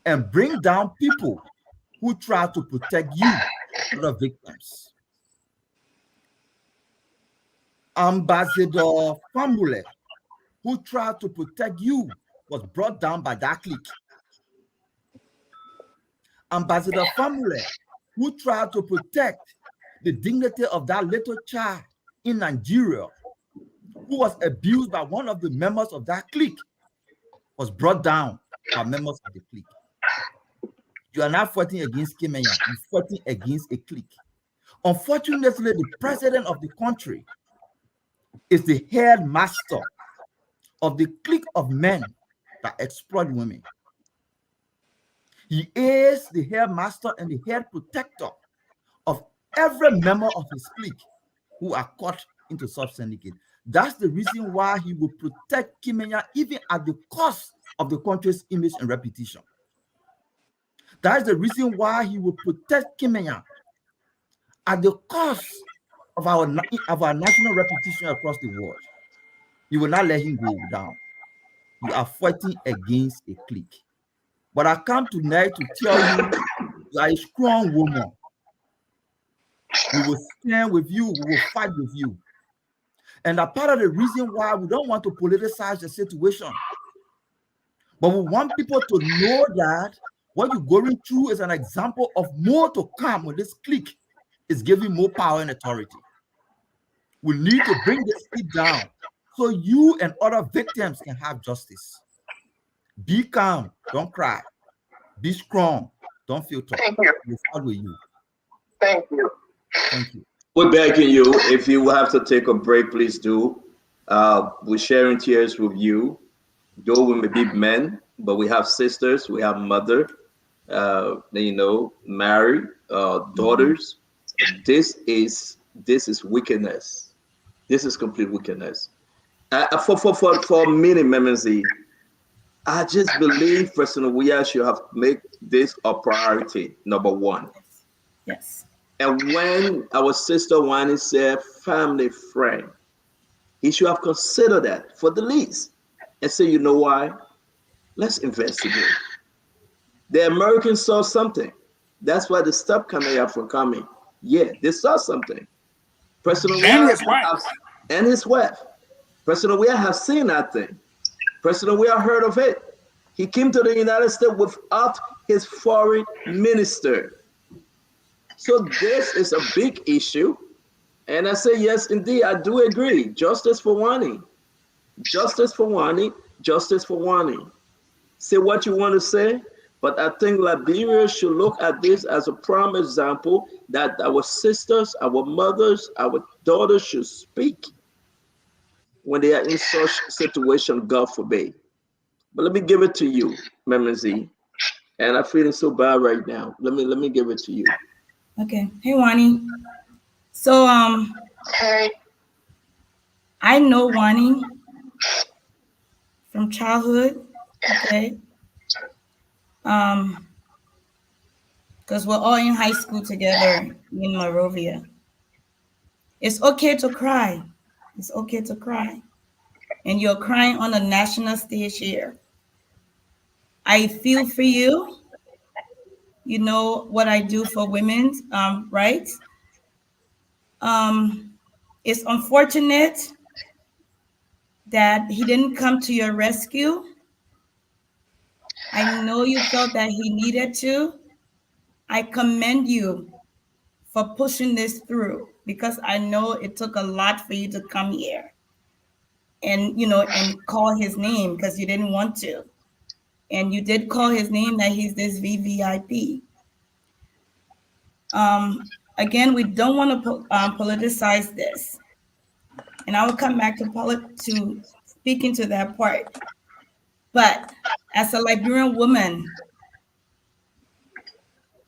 and bring down people who try to protect you, other victims. Ambassador Famule, who tried to protect you, was brought down by that clique. Ambassador Famule, who tried to protect the dignity of that little child in Nigeria, who was abused by one of the members of that clique, was brought down by members of the clique. You are not fighting against Kimenya, you're fighting against a clique. Unfortunately, the president of the country is the headmaster of the clique of men that exploit women. He is the headmaster and the head protector of every member of his clique who are caught into such syndicate. That's the reason why he will protect Kimenya even at the cost of the country's image and reputation. That's the reason why he will protect Kimenya at the cost of our national reputation across the world. You will not let him go down. You are fighting against a clique. But I come tonight to tell you, you are a strong woman. We will stand with you. We will fight with you. And a part of the reason why we don't want to politicize the situation, but we want people to know that what you're going through is an example of more to come when this clique is giving more power and authority. We need to bring this clique down so you and other victims can have justice. Be calm, don't cry. Be strong, don't feel tough.
Thank you.
We'll fight with you.
Thank you.
Thank you.
We're begging you, if you have to take a break, please do. We're sharing tears with you. Though we may be men, but we have sisters, we have mother, married, daughters. This is wickedness. This is complete wickedness. For many members, I just believe President Weah should have made this a priority, number one.
Yes.
And when our sister Wani said family friend, he should have considered that for the least and say, you know why? Let's investigate. The Americans saw something. That's why they stopped Kimenya from coming. Yeah, they saw something. President Weah and his wife. President Weah has seen that thing. President Weah heard of it. He came to the United States without his foreign minister. So this is a big issue. And I say, yes, indeed, I do agree. Justice for Wani. Justice for Wani. Justice for Wani. Say what you want to say, but I think Liberia should look at this as a prime example that our sisters, our mothers, our daughters should speak when they are in such situation, God forbid. But let me give it to you, Memenzi. And I'm feeling so bad right now. Let me give it to you.
Okay. Hey, Wani. So
Hey.
I know Wani from childhood. Okay. Because we're all in high school together in Monrovia. It's okay to cry. It's okay to cry. And you're crying on a national stage here. I feel for you. You know what I do for women's rights. It's unfortunate that he didn't come to your rescue. I know you felt that he needed to. I commend you for pushing this through, because I know it took a lot for you to come here and, you know, and call his name because you didn't want to. And you did call his name, that he's this VVIP. Again, we don't want to politicize this. And I will come back to speaking to that part. But as a Liberian woman,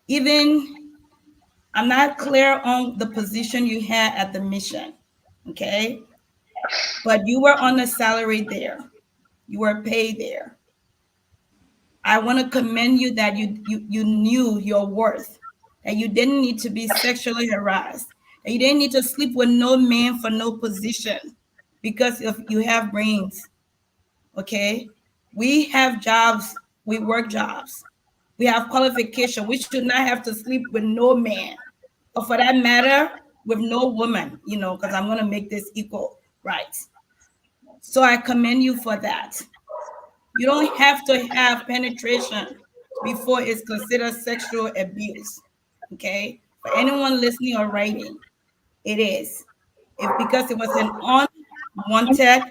even I'm not clear on the position you had at the mission, okay? But you were on a salary there. You were paid there. I want to commend you that you knew your worth, that you didn't need to be sexually harassed, that you didn't need to sleep with no man for no position because if you have brains, okay? We have jobs, we work jobs. We have qualification. We should not have to sleep with no man, or for that matter, with no woman, you know, because I'm going to make this equal rights. So I commend you for that. You don't have to have penetration before it's considered sexual abuse, okay? For anyone listening or writing, it is. Because it was an unwanted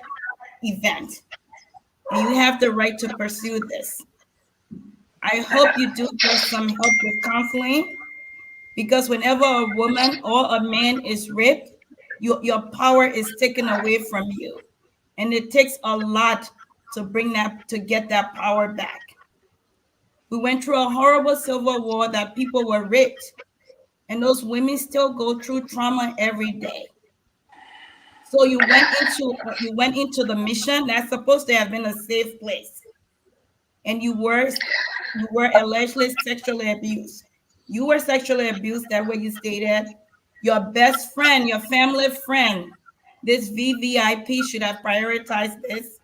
event, and you have the right to pursue this. I hope you do get some help with counseling, because whenever a woman or a man is raped, your power is taken away from you. And it takes a lot to get that power back. We went through a horrible civil war that people were raped, and those women still go through trauma every day. So you went into the mission that's supposed to have been a safe place, and you were allegedly sexually abused. You were sexually abused, that way you stated. Your best friend, your family friend, this VVIP should have prioritized this,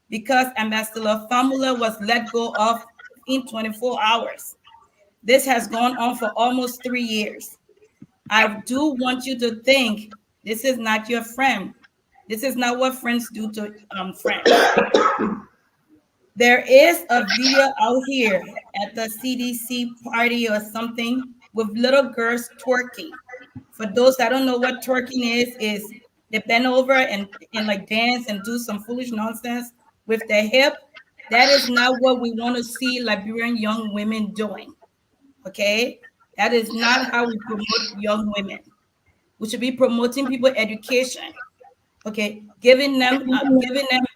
because Ambassador Famula was let go of in 24 hours. This has gone on for almost 3 years. I do want you to think this is not your friend. This is not what friends do to friends. There is a video out here at the CDC party or something with little girls twerking. For those that don't know what twerking is they bend over and like dance and do some foolish nonsense with their hip. That is not what we want to see Liberian young women doing, okay? That is not how we promote young women. We should be promoting people education, okay? Giving them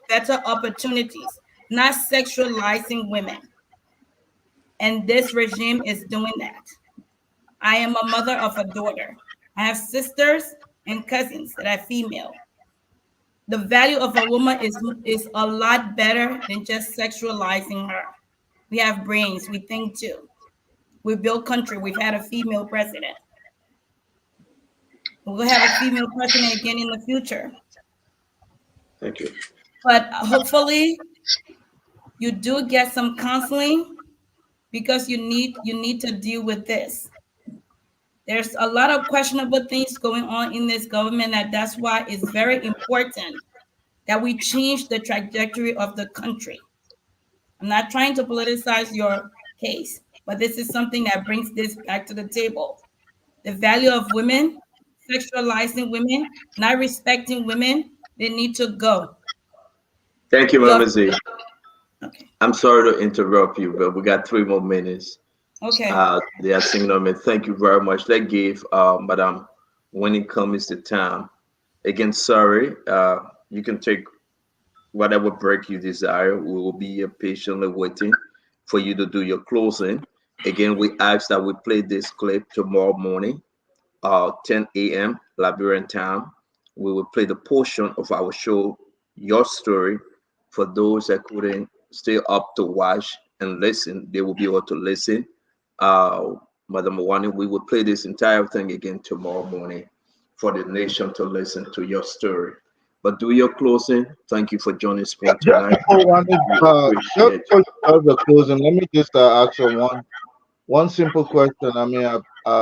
better opportunities, not sexualizing women. And this regime is doing that. I am a mother of a daughter. I have sisters and cousins that are female. The value of a woman is a lot better than just sexualizing her. We have brains, we think too. We build country, we've had a female president. We'll have a female president again in the future.
Thank you.
But hopefully you do get some counseling, because you need to deal with this. There's a lot of questionable things going on in this government, and that's why it's very important that we change the trajectory of the country. I'm not trying to politicize your case, but this is something that brings this back to the table. The value of women, sexualizing women, not respecting women, they need to go.
Thank you, Mama Z. Okay. I'm sorry to interrupt you, but we got 3 more minutes.
Okay.
They are singing on me. Thank you very much. Let's give Madam when it comes to time. Again, sorry. You can take whatever break you desire. We will be here patiently waiting for you to do your closing. Again, we ask that we play this clip tomorrow morning, 10 a.m. Liberian time. We will play the portion of our show, Your Story, for those that couldn't stay up to watch and listen. They will be able to listen. Madam Mwani, we will play this entire thing again tomorrow morning for the nation to listen to your story. But do your closing. Thank you for joining us tonight.
Just for the closing, let me just ask you one one simple question. I mean,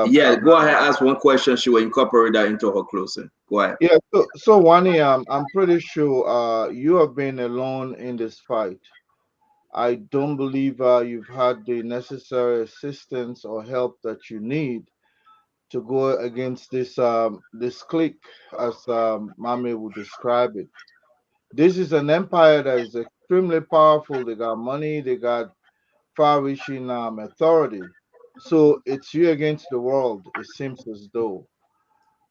yeah, go ahead. Ask one question. She will incorporate that into her closing. Go ahead.
Yeah. So Wani, I'm pretty sure you have been alone in this fight. I don't believe you've had the necessary assistance or help that you need to go against this clique, as Mami would describe it. This is an empire that is extremely powerful. They got money. They got far-reaching authority. So it's you against the world. It seems as though.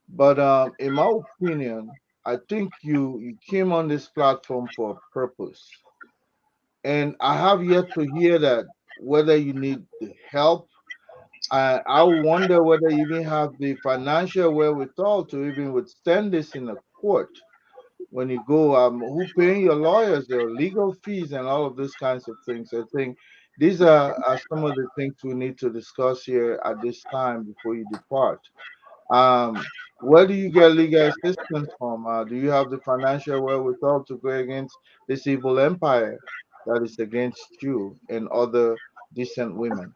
But in my opinion, I think you came on this platform for a purpose, and I have yet to hear that whether you need the help. I wonder whether you even have the financial wherewithal to even withstand this in a court. When you go, who paying your lawyers, their legal fees, and all of those kinds of things. I think these are some of the things we need to discuss here at this time before you depart. Where do you get legal assistance from? Do you have the financial wherewithal to go against this evil empire that is against you and other decent women?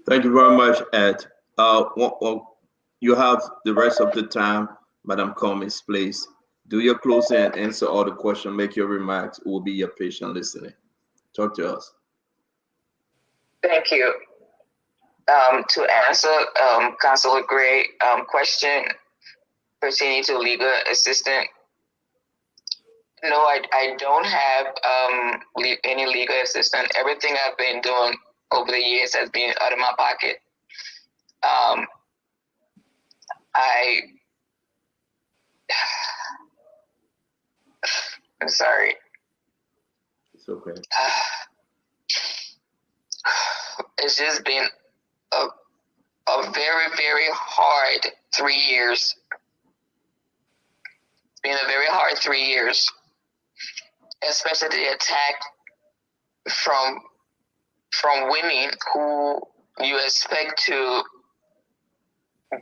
Thank you very much, Ed. Well, you have the rest of the time, Madam Cummings, please. Do your closing and answer all the questions. Make your remarks. We'll be your patient listening. Talk to us.
Thank you. To answer Councilor Gray question pertaining to legal assistance, no, I don't have any legal assistance. Everything I've been doing over the years has been out of my pocket. I'm sorry.
It's okay.
It's just been a very, very hard 3 years. It's been a very hard 3 years, especially the attack from women who you expect to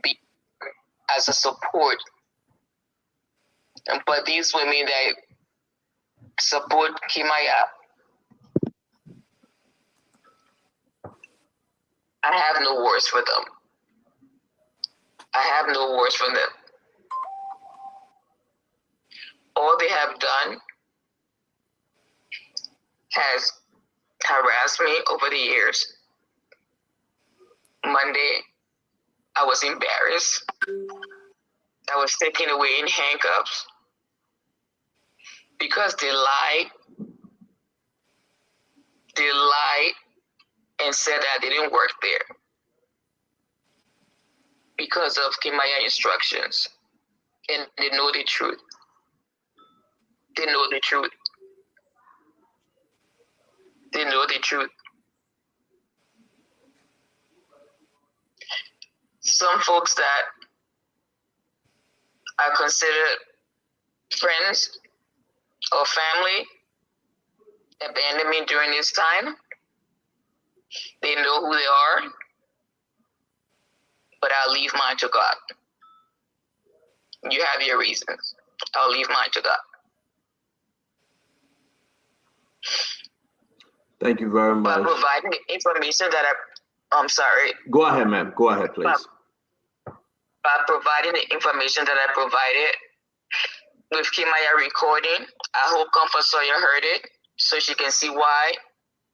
be as a support, but these women that support Kimaya, I have no words for them. I have no words for them. All they have done has harassed me over the years. Monday, I was embarrassed. I was taken away in handcuffs because they lied. They lied and said that I didn't work there because of Kimaya instructions. And they know the truth. They know the truth. They know the truth. Some folks that are considered friends or family abandoned me during this time. They know who they are, but I'll leave mine to God. You have your reasons. I'll leave mine to God.
Thank you very much.
By providing the information that I'm sorry.
Go ahead, ma'am. Go ahead, please.
By providing the information that I provided with Kimaya recording, I hope Comfort Sawyer heard it so she can see why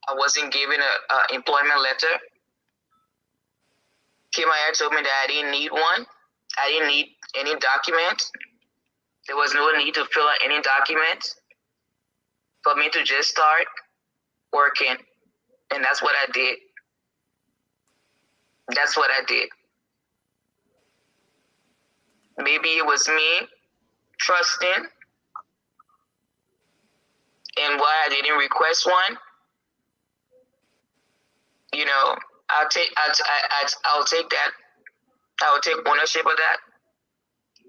I wasn't given an employment letter. Kimaya told me that I didn't need one. I didn't need any documents. There was no need to fill out any documents for me to just start working. And that's what I did. That's what I did. Maybe it was me trusting and why I didn't request one. You know, I'll take that. I will take ownership of that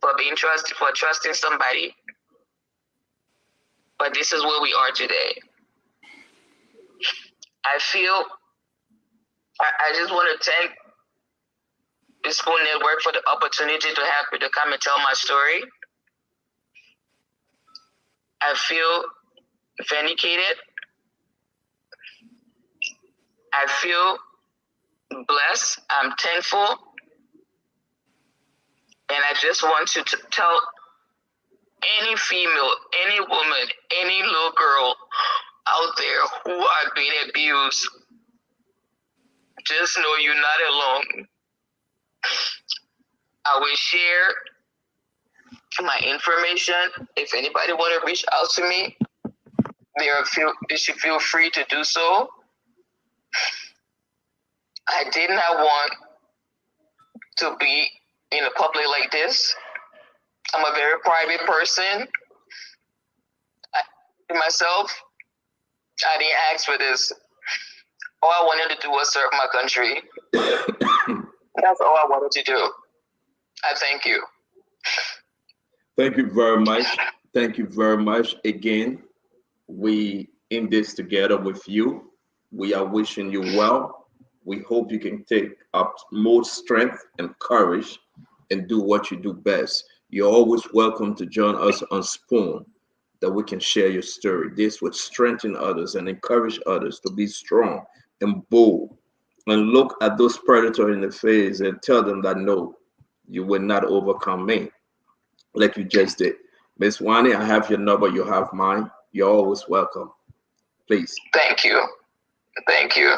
for being trusted, for trusting somebody. But this is where we are today. I feel I just want to thank the Spoon Network for the opportunity to have me to come and tell my story. I feel vindicated. I feel
blessed. I'm thankful. And I just want to tell any female, any woman, any little girl out there who are being abused, just know you're not alone. I will share my information. If anybody want to reach out to me, they should feel free to do so. I did not want to be in a public like this. I'm a very private person. Myself, I didn't ask for this. All I wanted to do was serve my country. That's all I wanted to do. I thank you.
Thank you very much. Thank you very much. Again, we in this together with you. We are wishing you well. We hope you can take up more strength and courage and do what you do best. You're always welcome to join us on Spoon, that we can share your story. This would strengthen others and encourage others to be strong and bold and look at those predators in the face and tell them that no, you will not overcome me, like you just did. Miss Wani, I have your number, you have mine. You're always welcome. Please.
Thank you. Thank you.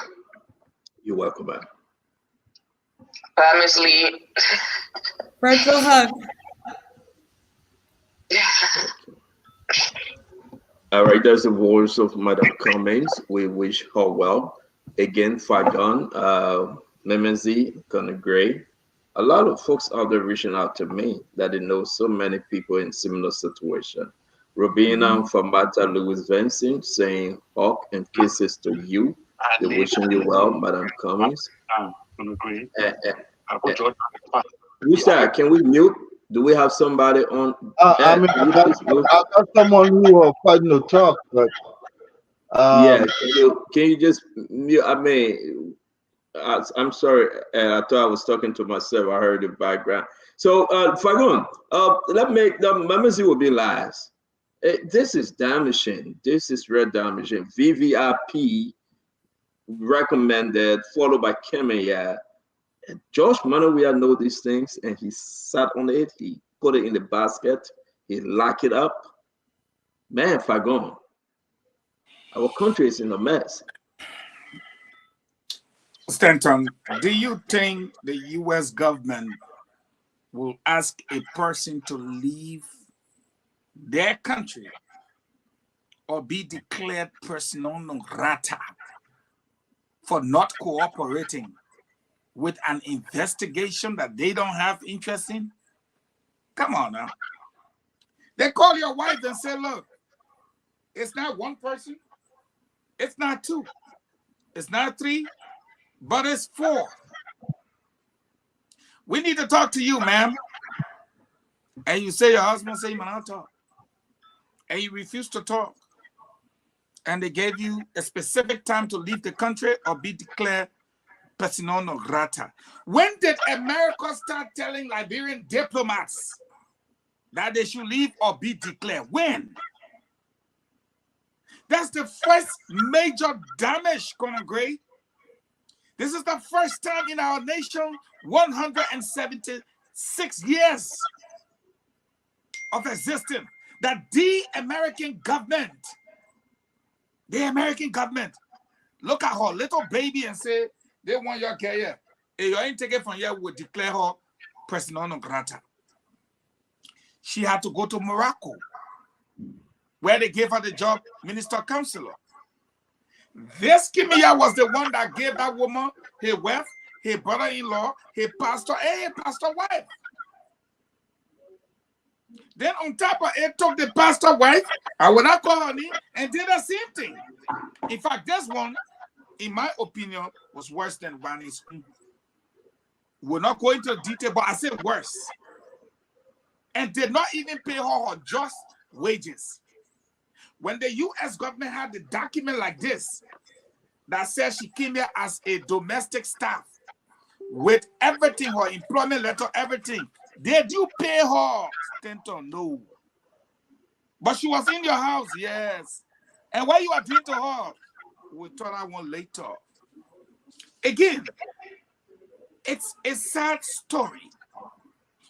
You're welcome, man.
Bye, Miss Lee.
Virtual hug.
All right, there's the voice of Madam Cummings. We wish her well. Again, Fagon, Memezi, Connor Gray. A lot of folks out there reaching out to me that they know so many people in similar situation. Robina Famata Louis Vincent saying hug and kisses to you. They're wishing you well, Madam Cummings. Richard, can we mute? Do we have somebody on?
I mean, I got someone who are fighting to talk, but
yeah, can you just mute? I mean, I'm sorry. I thought I was talking to myself. I heard the background. So, Fagun, Memezi will be last. This is damaging. This is real damaging. VVIP recommended, followed by Kemaya. Josh Manawia know these things, and he sat on it. He put it in the basket. He locked it up. Man, Fagon, our country is in a mess.
Stanton, do you think the U.S. government will ask a person to leave their country or be declared persona non grata for not cooperating with an investigation that they don't have interest in? Come on now. They call your wife and say, look, it's not one person, it's not two, it's not three, but it's four. We need to talk to you, ma'am. And you say your husband say, man, I'll talk. And you refuse to talk. And they gave you a specific time to leave the country or be declared persona non grata. When did America start telling Liberian diplomats that they should leave or be declared? When? That's the first major damage, Colonel Gray. This is the first time in our nation, 176 years of existence, that the American government look at her little baby and say, they want your career. If you ain't taken from here, will declare her persona non grata. She had to go to Morocco, where they gave her the job minister counselor. This Kimia was the one that gave that woman her wife, her brother-in-law, her pastor, and her pastor wife. Then on top of it, took the pastor wife, I would not call her name, and did the same thing. In fact, this one, in my opinion, was worse than Rani's. We're not going into detail, but I said worse. And did not even pay her just wages. When the U.S. government had the document like this, that says she came here as a domestic staff with everything, her employment letter, everything, did you pay her? Stanton, no. But she was in your house, yes. And what you are doing to her, we thought I want later. Again, It's a sad story.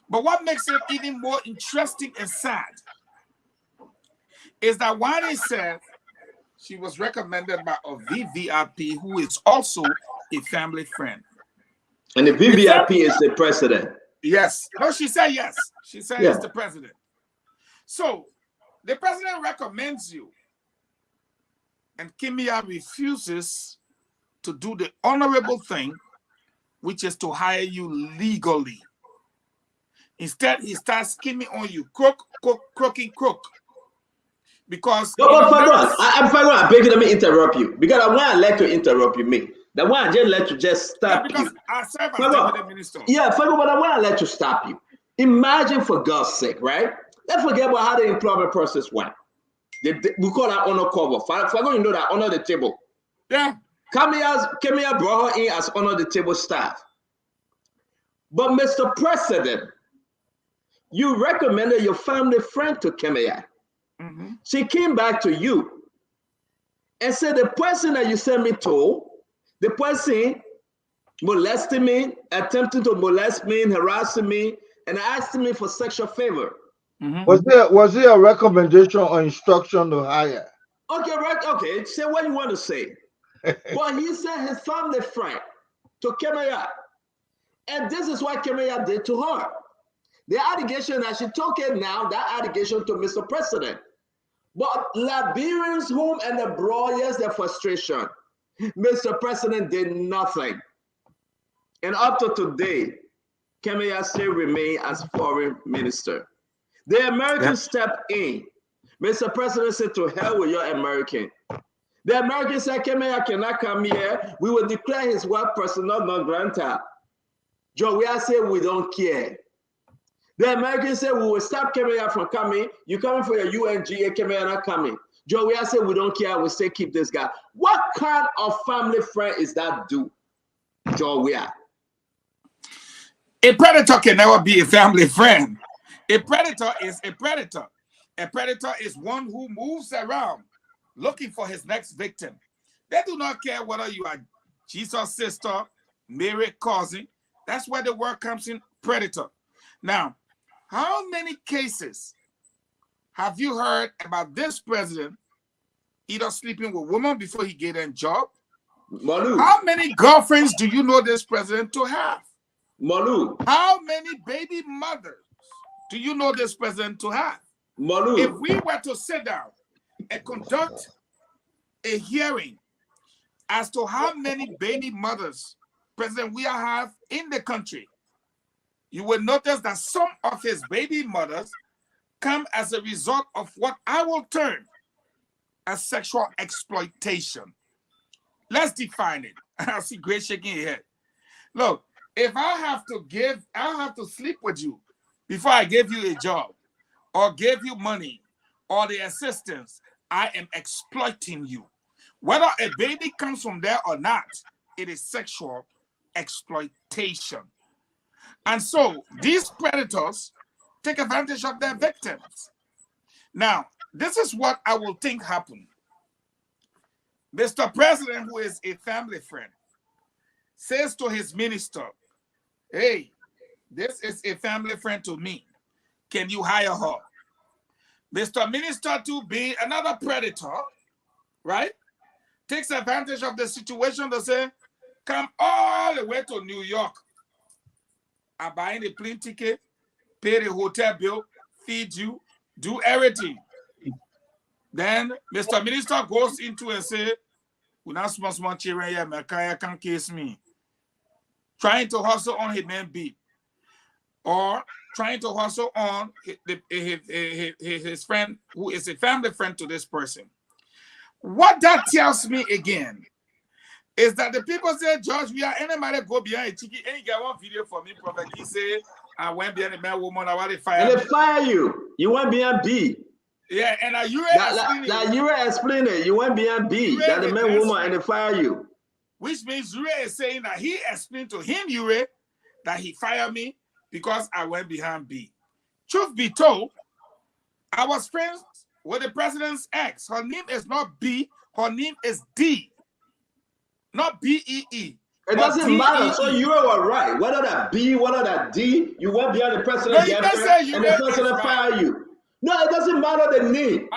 But what makes it even more interesting and sad is that Wani said she was recommended by a VVIP who is also a family friend.
And the VVIP is the president.
Yes. No, she said yes. She said it's the president. So the president recommends you, and Kimia refuses to do the honorable thing, which is to hire you legally. Instead, he starts scheming on you, crook. Because
I'm fine. I beg you, let me interrupt you. Because I want to let you interrupt you, me. The one I just let you just stop you.
I serve as deputy minister.
Yeah, but I want to let you stop you. Imagine, for God's sake, right? Let's forget about how the employment process went. We call that honor cover. Fago, you know that honor the table.
Yeah.
Kemia brought her in as honor the table staff. But Mr. President, you recommended your family friend to Kemia.
Mm-hmm.
She came back to you and said, the person that you sent me to, the person molesting me, attempting to molest me, harassing me, and asking me for sexual favor.
Mm-hmm.
Was there a recommendation or instruction to hire?
Okay, right. Okay, say what you want to say. But he sent his family friend to Kemia. And this is what Kemia did to her. The allegation that she took it now, that allegation to Mr. President. But Liberians home and abroad, yes, their frustration. Mr. President did nothing. And up to today, Kemia still remains as foreign minister. The Americans stepped in. Mr. President said, to hell with your American. The Americans said, Kemia cannot come here. We will declare his wife persona non grata. Joe, we are saying we don't care. The Americans said, we will stop Kemia from coming. You coming for your UNGA, Kemia not coming. Joe, we are saying we don't care. We say keep this guy. What kind of family friend is that dude? Joe, we are.
A predator can never be a family friend. A predator is a predator. A predator is one who moves around looking for his next victim. They do not care whether you are Jesus' sister, Mary cousin. That's where the word comes in, predator. Now, how many cases have you heard about this president either sleeping with women before he get a job?
Malu.
How many girlfriends do you know this president to have?
Malu.
How many baby mothers do you know this president to have?
Malu.
If we were to sit down and conduct a hearing as to how many baby mothers President Weah have in the country, you will notice that some of his baby mothers come as a result of what I will term as sexual exploitation. Let's define it. I see Grace shaking her head. Look, if I have to sleep with you before I give you a job or give you money or the assistance, I am exploiting you. Whether a baby comes from there or not, it is sexual exploitation. And so these predators take advantage of their victims. Now, this is what I will think happened. Mr. President, who is a family friend, says to his minister, hey, this is a family friend to me. Can you hire her? Mr. Minister, to be another predator, right, takes advantage of the situation to say, come all the way to New York. I buy the plane ticket, pay the hotel bill, feed you, do everything. Then Mr. Minister goes into and say, we not small children here, Mekaya can't case me. Trying to hustle on his man B. Or trying to hustle on his friend who is a family friend to this person. What that tells me again is that the people say, George, we are anybody go behind a chicken. Any get one video for me, Prophet. He say, I went behind a man woman, I want to fire.
And they fire you. You went behind B.
Yeah, and you
explain it. You went behind B. That the man woman and they fire you.
Which means Yure is saying that he explained to him, Yure, that he fired me because I went behind B. Truth be told, I was friends with the president's ex. Her name is not B, her name is D. Not B-E-E.
It doesn't matter. So you are right. Whether that B, whether that D, you went behind the president girlfriend and the president fire you. No, it doesn't matter the name.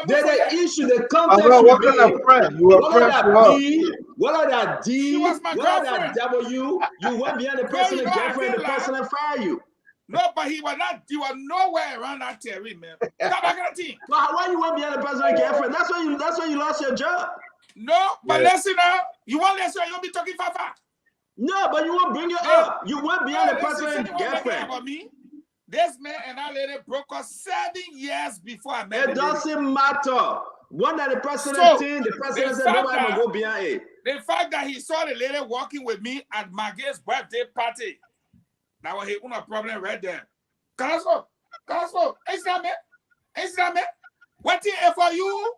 There's the issue, the context.
What kind of friend? You were friends with her.
B, whether that D, whether that W, you went behind the president girlfriend and the president fire you.
No, but he was nowhere around that area, man.
Why you went behind the president girlfriend? That's why you lost your job.
No, but listen now. You won't listen, you'll be talking fafa.
No, but you won't bring it up. You went behind the president girlfriend.
About me. This man and that lady broke up 7 years before I met
It doesn't matter. One that the president said nobody will go behind it.
The fact that he saw the lady walking with me at Margaret's birthday party, that was his own problem right there. Casual, it's not me. What thing for you?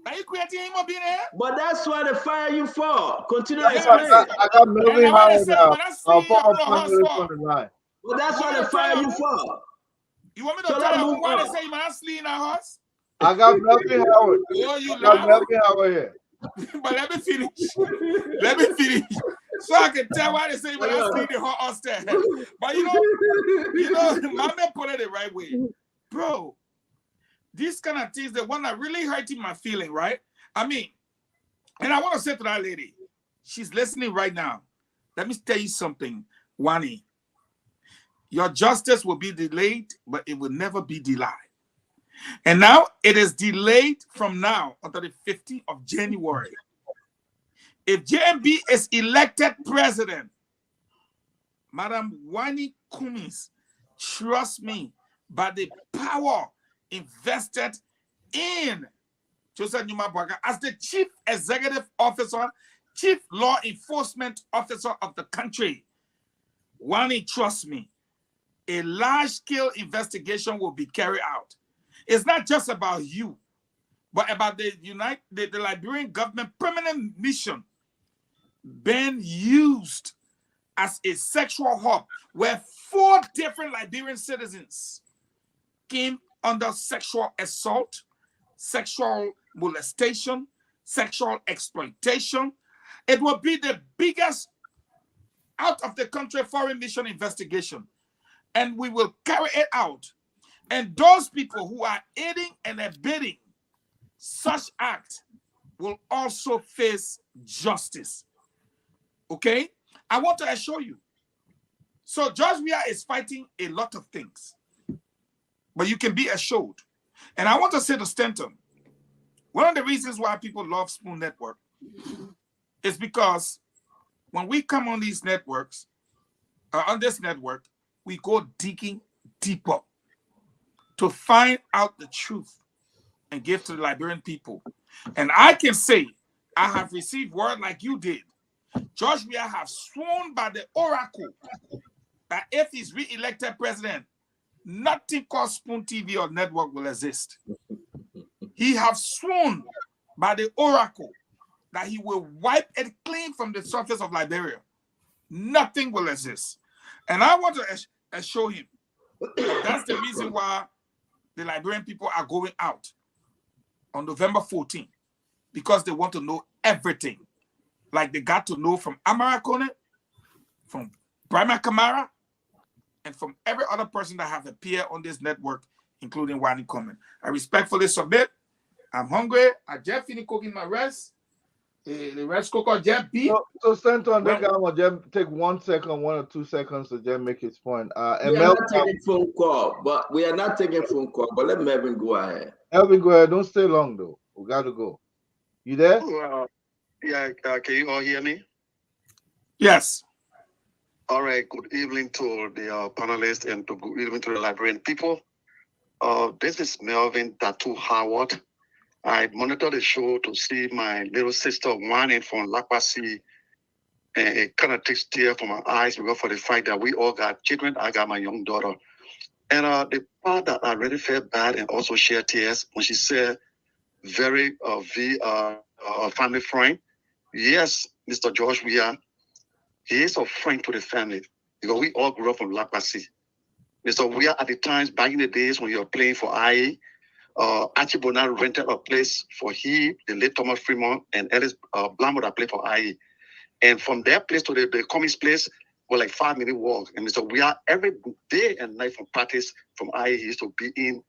Are you creating him being here?
But that's why they fire you for. Continue
to explain. I got Melvin Howard now.
Well, that's what they fire you for.
You want me to tell you why they say you must sleep in our house?
I got Melvin Howard.
Oh, you
got Melvin Howard here.
But let me finish. So I can tell why they say you must sleep in the house there. But you know, my man put it the right way. Bro, these kind of things, the one that really hurting my feeling, right? I mean, and I want to say to that lady, she's listening right now. Let me tell you something, Wani. Your justice will be delayed, but it will never be denied. And now it is delayed from now until the 15th of January. If JMB is elected president, Madam Wani Cummings, trust me, by the power invested in Joseph Numa Bwaga as the chief executive officer, chief law enforcement officer of the country, Wani, trust me, a large-scale investigation will be carried out. It's not just about you, but about the Liberian government permanent mission being used as a sexual hub where 4 different Liberian citizens came under sexual assault, sexual molestation, sexual exploitation. It will be the biggest out-of-the-country foreign mission investigation. And we will carry it out. And those people who are aiding and abetting such act will also face justice. Okay? I want to assure you. So George Weah is fighting a lot of things. But you can be assured. And I want to say to Stanton, one of the reasons why people love Spoon Network is because when we come on these networks, on this network, we go digging deeper to find out the truth and give to the Liberian people. And I can say, I have received word like you did. George Weah have sworn by the oracle that if he's re-elected president, nothing called Spoon TV or network will exist. He have sworn by the oracle that he will wipe it clean from the surface of Liberia. Nothing will exist. And I want to assure him that that's the reason why the Liberian people are going out on November 14th, because they want to know everything. Like they got to know from Amara Kone, from Brahma Kamara, and from every other person that have appeared on this network, including Wani Coleman. I respectfully submit. I'm hungry. I just finished cooking my rice. The rice cooker just beat.
So Stanton, they can just take 1 second, 1 or 2 seconds to just make his point.
We are not taking phone call, but let Melvin go ahead.
Melvin, go ahead. Don't stay long though. We got to go. You there?
Yeah. Can you all hear me?
Yes.
All right. Good evening to the panelists and good evening to the Liberian people. This is Melvin Tattoo Howard. I monitor the show to see my little sister whining from Lakwasi, and it kind of takes tears from my eyes because for the fact that we all got children. I got my young daughter. And the part that I really felt bad and also shed tears when she said, very family friend. Yes, Mr. George Weah, he is a friend to the family because we all grew up from Lakwasi. Mr. Weah, at the times back in the days when you were playing for IE, Archie Bonner rented a place for he, the late Thomas Fremont, and Ellis Blambo that played for IE. And from that place to the Cummings place was like 5-minute walk. And so we are every day and night from practice from I used to be in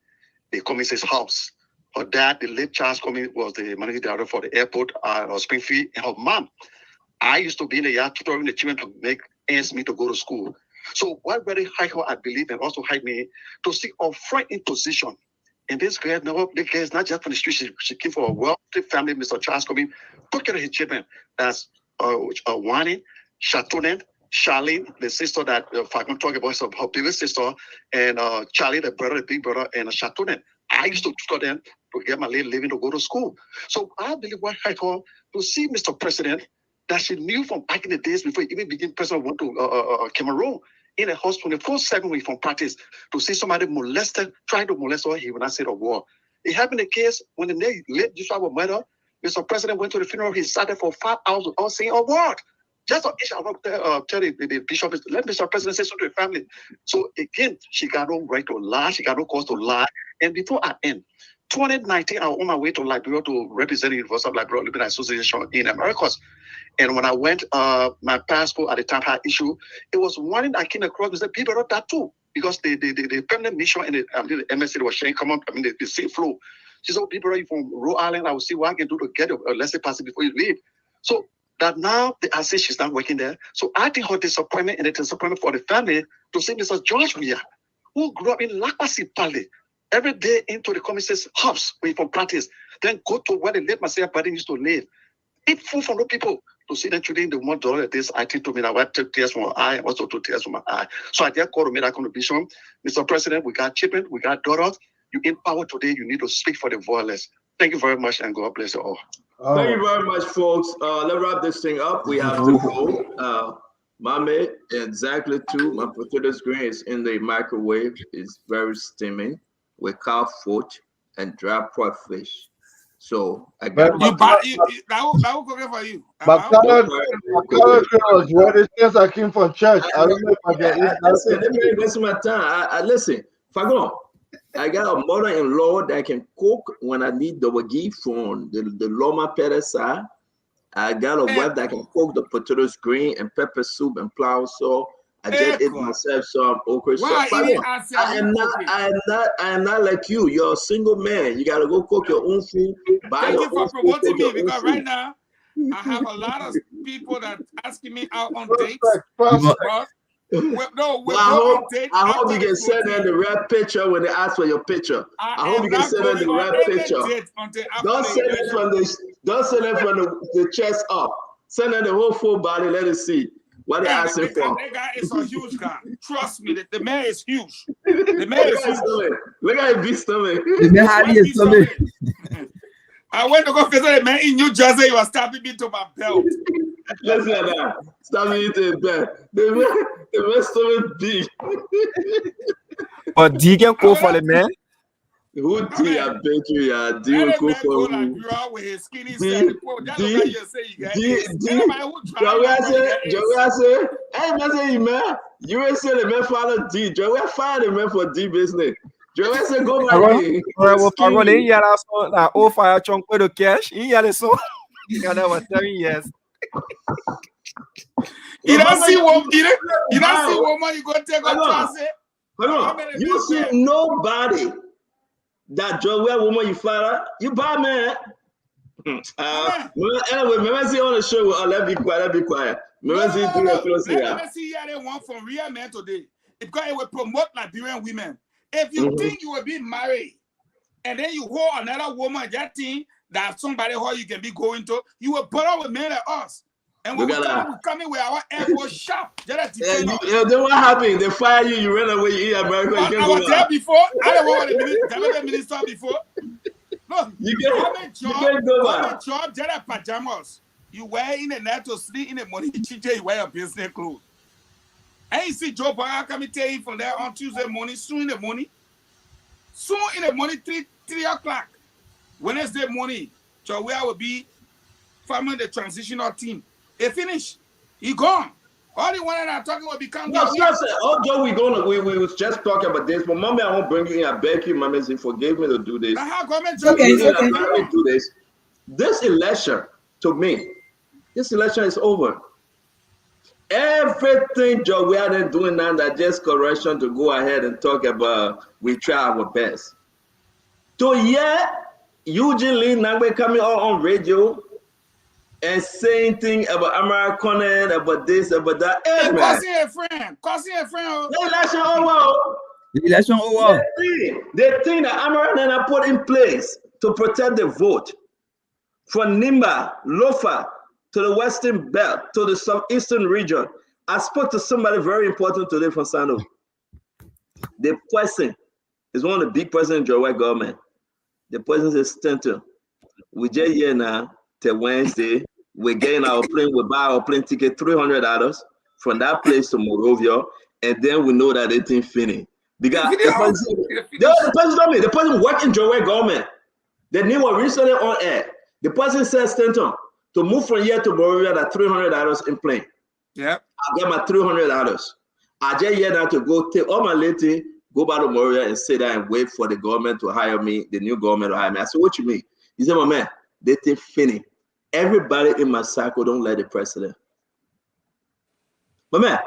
the Cummings' house. Her dad, the late Charles Cummings, was the managing director for the airport of Springfield. And her mom, I used to be in the yard tutoring the children to make ends meet to go to school. So what really hiked her, I believe, and also hiked me to see a frightened position. And this girl, no, the girl is not just from the street. She came from a wealthy family. Mr. Charles Cummings took care of his children. That's Wani, Chatonet, Charlene, the sister that Falcon talked about, her biggest sister, and Charlie, the brother, the big brother, and Chatonet. I used to tutor them to get my little living to go to school. So I believe what hiked her to see Mr. President that she knew from back in the days before he even became president, went to Cameroon in a hospital 24/7 week from practice to see somebody molested, trying to molest her. He would not say the word. It happened in the case when the late Joshua was murdered. Mr. President went to the funeral. He sat there for 5 hours without saying a word. Just on each, I want to tell the bishop, let Mr. President say something to the family. So again, she got no right to lie. She got no cause to lie. And before I end, 2019, I was on my way to Liberia to represent the University of Liberia Liberty Association in Americas. And when I went, my passport at the time had issue. It was one I came across and said, people wrote that too. Because the permanent mission and the MSC was sharing, come up, the same flow. She said, people are from Rhode Island. I will see what I can do to get a lesson pass before you leave. So that now I say she's not working there. So I think her disappointment and the disappointment for the family to see Mr. George Weah, who grew up in Lakasi Pali, every day into the Cummings' house where from practice, then go to where the late Marcia Paddy used to live. Eat food from the people to see them today in the $1 like this. I think to me that I took tears from my eye, also took tears from my eye. So I dare call to make that contribution. Mr. President, we got children, we got daughters. You empower today, you need to speak for the voiceless. Thank you very much, and God bless you all.
Thank you very much, folks. Let's wrap this thing up. We have to go. Mame, exactly too. My potato screen is in the microwave. It's very steaming with cow foot and dry pork fish. So I got
that will go for you.
But color girls, what is this? I came from church. I don't know if I get it.
Listen, let me invest my time. I listen, Fagon, I got a mother-in-law that can cook when I need the wagi from the Loma Peresa. I got a wife that can cook the potatoes green and pepper soup and flour. So I just ate myself some okra. I am not like you. You're a single man. You gotta go cook your own food.
Thank you for promoting me, because right now I have a lot of people that asking me out on dates.
I hope you can send them the red picture when they ask for your picture. I hope you can send them the red picture. Don't send it from the chest up. Send them the whole full body. Let us see what they're asking for.
That guy is a huge guy. Trust me, the man is huge. The man is huge.
Look at his big stomach.
I went to go visit a man in New Jersey. He was stabbing me to my belt.
Listen to that. Stabbing me to the belt. The man stomach big.
But D can go for the man.
Who D? I bet you, yeah. D will go for who?
With his skinny
Joey, hey, man, you ain't say the man follow D. Joey, find the man for D business. Joey say go back.
I'm going to hear that. Oh, fire chunk with the cash. Hear the song. You know 7 years.
You don't see woman. You don't see woman. You go take a chance.
You see nobody that Joey woman you father. You buy man. Anyway, remember see on the show. Let be quiet. Remember see do your close here.
Let's see here. They want from real men today. Because it will promote Liberian women. If you think you will be married and then you hold another woman, that thing that somebody who you can be going to, you will put up with men like us. And when we come in with our elbow sharp.
Then what happened? They fire you, you ran away, you eat America.
I was there before. I don't want the minister before. Look, you get job, there pajamas. You wear in the night to sleep in the morning, you wear your business clothes. And you see Joe Biden coming tell you from there on Tuesday morning, soon in the morning, 3 o'clock. Wednesday morning, Joe will be forming the transitional team. They finish. He gone. All the one that I'm talking will become.
Although we was just talking about this, but mommy, I won't bring you in. I beg you, mommy, forgive me to do this. Do this. This election, to me, this election is over. Everything Joe we are doing now that just correction to go ahead and talk about we try our best. So yeah, Eugene Lee Nangbe coming on radio and saying things about American, about this, about that. Hey,
Causing a friend.
Election over.
Election over.
The thing that American put in place to protect the vote from Nimba, Lofa, to the Western Belt, to the Southeastern region. I spoke to somebody very important today from Sano. The person is one of the big presidents in the white government. The president is Stanton. We just here now till Wednesday. We're getting our plane, we buy our plane ticket $300 from that place to Morovia, and then we know that it ain't finished. Because the person working in the white government. The name was recently on air. The person said Stanton to move from here to Morovia at $300 in plane.
Yeah.
I get my $300. I just here now to go take all my lady, go back to Morovia and sit there and wait for the government to hire me, the new government to hire me. I said, what you mean? He said, my man, they take Finney. Everybody in my circle don't like the president. But man,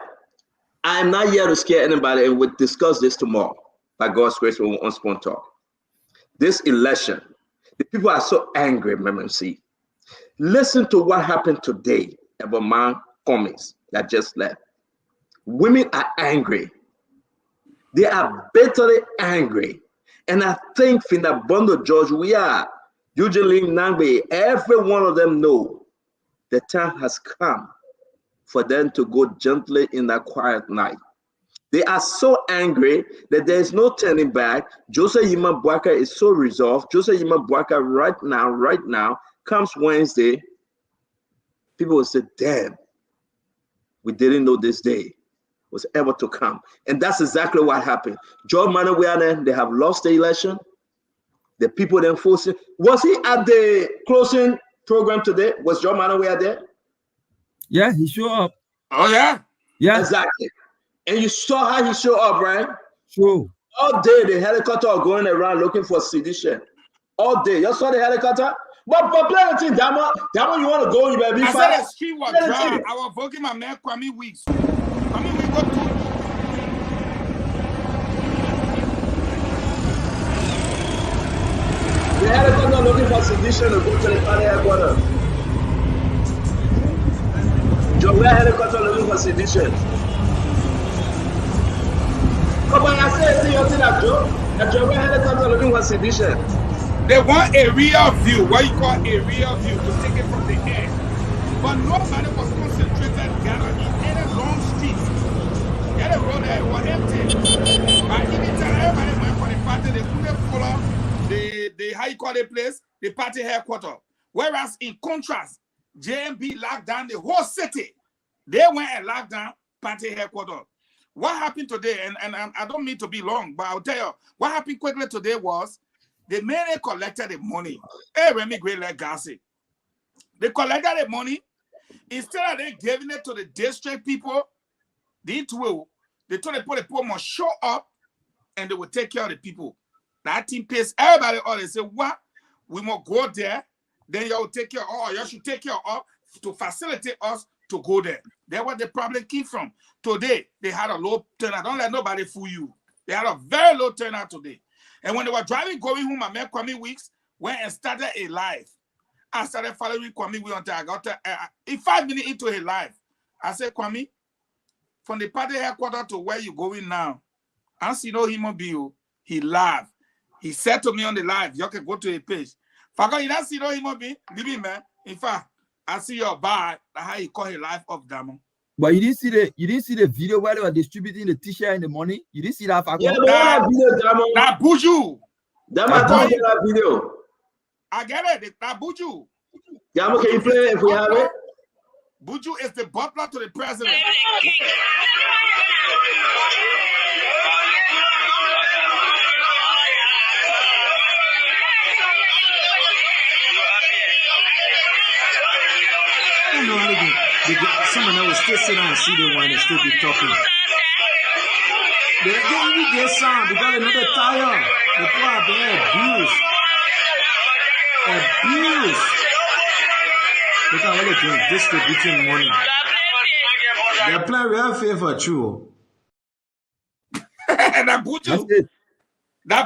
I am not here to scare anybody, and we'll discuss this tomorrow. By God's grace, on Spoon Talk. This election, the people are so angry, MMC. Listen to what happened today about my comments that just left. Women are angry. They are bitterly angry. And I think in that bundle, George, we are usually Nangbe, every one of them know the time has come for them to go gently in that quiet night. They are so angry that there is no turning back. Joseph Yima Bwaka is so resolved. Joseph Yima Bwaka right now, comes Wednesday, people will say, damn, we didn't know this day was ever to come. And that's exactly what happened. John Manawiana, they have lost the election. The people then forcing. Was he at the closing program today? Was John Manawiana there?
Yeah, he showed up.
Oh, yeah?
Yeah.
Exactly. And you saw how he showed up, right?
Sure.
All day, the helicopter are going around looking for sedition. All day. You saw the helicopter? But plenty, Damo, you want to go, you better be fast.
I said the street was dry. I was voting my man Kwame Weeks. Kwame Weeks got to.
The helicopter looking for sedition to go to the party headquarters. Joe, helicopter looking for sedition. But I say, you see that Joe? That Joe helicopter looking for sedition.
They want a real view, what you call a real view, to take it from the air. But nobody was concentrated gathered in any long streets. Get a road there, it was empty. By any time everybody went for the party, they couldn't follow the how you call the place, the party headquarters. Whereas in contrast, JMB locked down the whole city. They went and locked down party headquarters. What happened today, and I don't mean to be long, but I'll tell you, what happened quickly today was, they mainly collected the money. Hey, Remy Great Legacy. They collected the money. Instead of them giving it to the district people, they told the people must show up and they will take care of the people. That team pays everybody all. They say, what? We must go there. Then you will take care of all. You should take care of to facilitate us to go there. That's where the problem came from. Today, they had a low turnout. Don't let nobody fool you. They had a very low turnout today. And when they were driving, going home, I met Kwame Weeks, went and started a live. I started following Kwame Weeks until I got in 5 minutes into his live. I said, Kwame, from the party headquarters to where you going now, I see no human being. He laughed. He said to me on the live, you can go to a page. Fago, you don't see no human being? Leave me, man. In fact, I see your bar, how he call his life of Damo.
But you didn't see the video where they were distributing the t-shirt in the morning? You didn't see that, Fago?
Yeah, that video,
that Buju.
That video.
I get it. That Buju.
Damo, can you play it if we have it?
Buju is the butler to the president.
Someone that will still sit down and see the one and still be talking. They even get some because another tire. The people are being abused. Look at what they're doing, distributing money. They play real favor, true.
That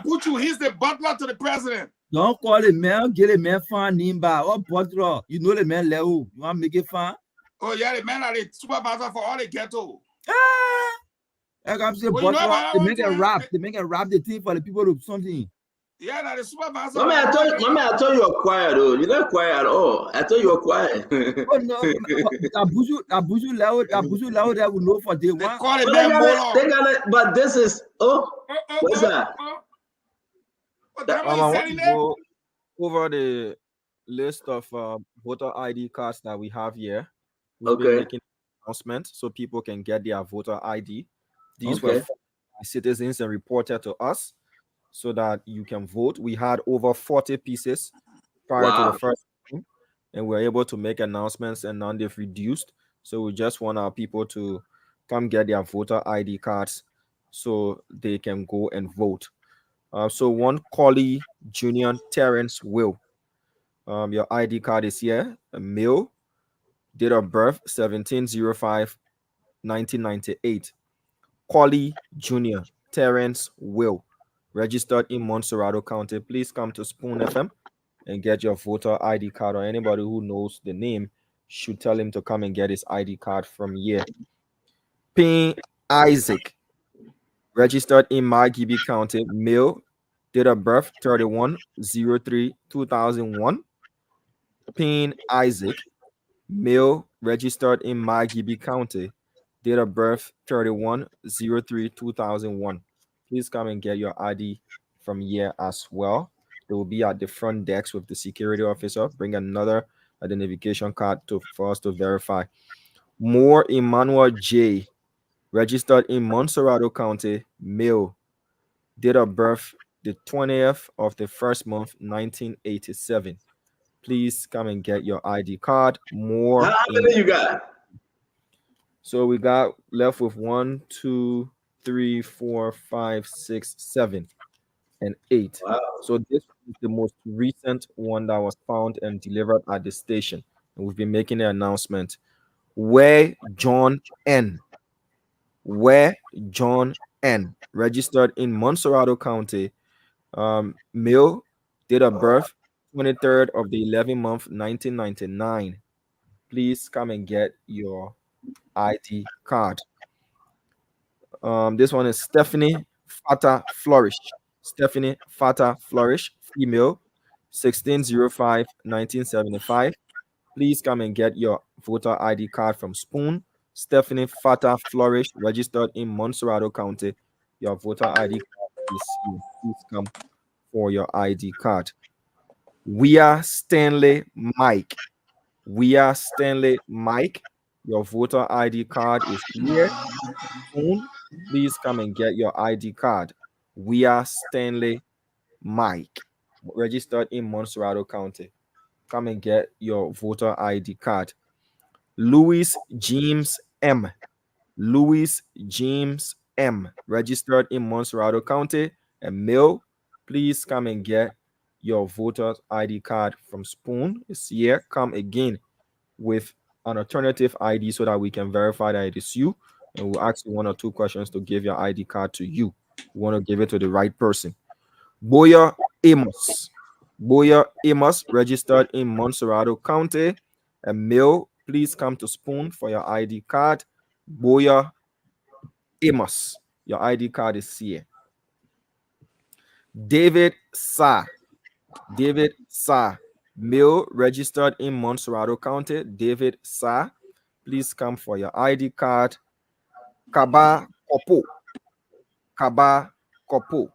Buju, he's the butler to the president.
Don't call the man, get a man fan Nimba or butler. You know the man Leo. You want to make it fun?
Oh, yeah, the man are the supervisor for all the ghetto.
Like I'm saying, butler, they make a rap. They make a rap the thing for the people to something.
Yeah, that is supervisor.
Mama, I thought you were quiet though. You're not quiet at all. I thought you were quiet.
Oh no, Abuju Lao that will know for day one.
But this is what's that?
I want to go over the list of voter ID cards that we have here. We've been making announcements so people can get their voter ID. These were citizens and reported to us so that you can vote. We had over 40 pieces prior to the first time, and we're able to make announcements, and now they've reduced. So we just want our people to come get their voter ID cards so they can go and vote. So one Collie Junior Terrence Will. Your ID card is here. A male, date of birth 17/05/1998. Collie Junior Terrence Will, registered in Montserrado County. Please come to Spoon FM and get your voter ID card, or anybody who knows the name should tell him to come and get his ID card from here. Payne Isaac, registered in Margibi County, male, date of birth 31/03/2001. Payne Isaac, male, registered in Margibi County, date of birth 31/03/2001. Please come and get your ID from here as well. They will be at the front desk with the security officer. Bring another identification card for us to verify. Moore Emmanuel J, registered in Montserrado County, male, date of birth the 20th of the first month, 1987. Please come and get your ID card. More.
How many you got?
So we got left with 1, 2, 3, 4, 5, 6, 7, and 8.
Wow.
So this is the most recent one that was found and delivered at the station. And we've been making an announcement. Where John N, registered in Montserrado County, male, date of birth 23rd of the 11th month, 1999. Please come and get your ID card. This one is Stephanie Fata Flourish. Stephanie Fata Flourish, female, 16/05/1975. Please come and get your voter ID card from Spoon. Stephanie Fata Flourish, registered in Montserrado County. Your voter ID card is here. Please come for your ID card. We are Stanley Mike. Your voter ID card is here. Please come and get your ID card. We are Stanley Mike, registered in Montserrado County. Come and get your voter ID card. Louis James M, registered in Montserrado County, and male. Please come and get your voter ID card from Spoon. It's here. Come again with an alternative ID so that we can verify that it is you, and we'll ask you 1 or 2 questions to give your ID card to you. We want to give it to the right person. Boya Amos, registered in Montserrado County, and male. Please come to Spoon for your ID card. Boya Amos, your ID card is here. David Sa, male, registered in Montserrado County. David Sa, please come for your ID card. Kaba Kopo,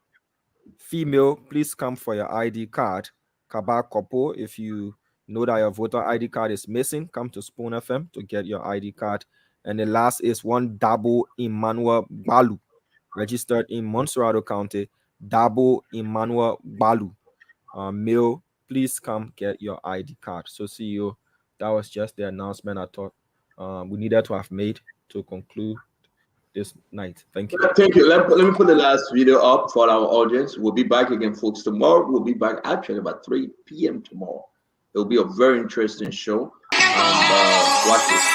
female, please come for your ID card. Kaba Kopo, if you know that your voter ID card is missing, come to Spoon FM to get your ID card. And the last is one Dabo Emmanuel Balu, registered in Montserrado County. Dabo Emmanuel Balu, male, please come get your ID card. So CEO, that was just the announcement I thought we needed to have made to conclude this night. Thank you.
Thank you. Let me put the last video up for our audience. We'll be back again, folks, tomorrow. We'll be back actually about 3 p.m. tomorrow. It'll be a very interesting show. Watch this.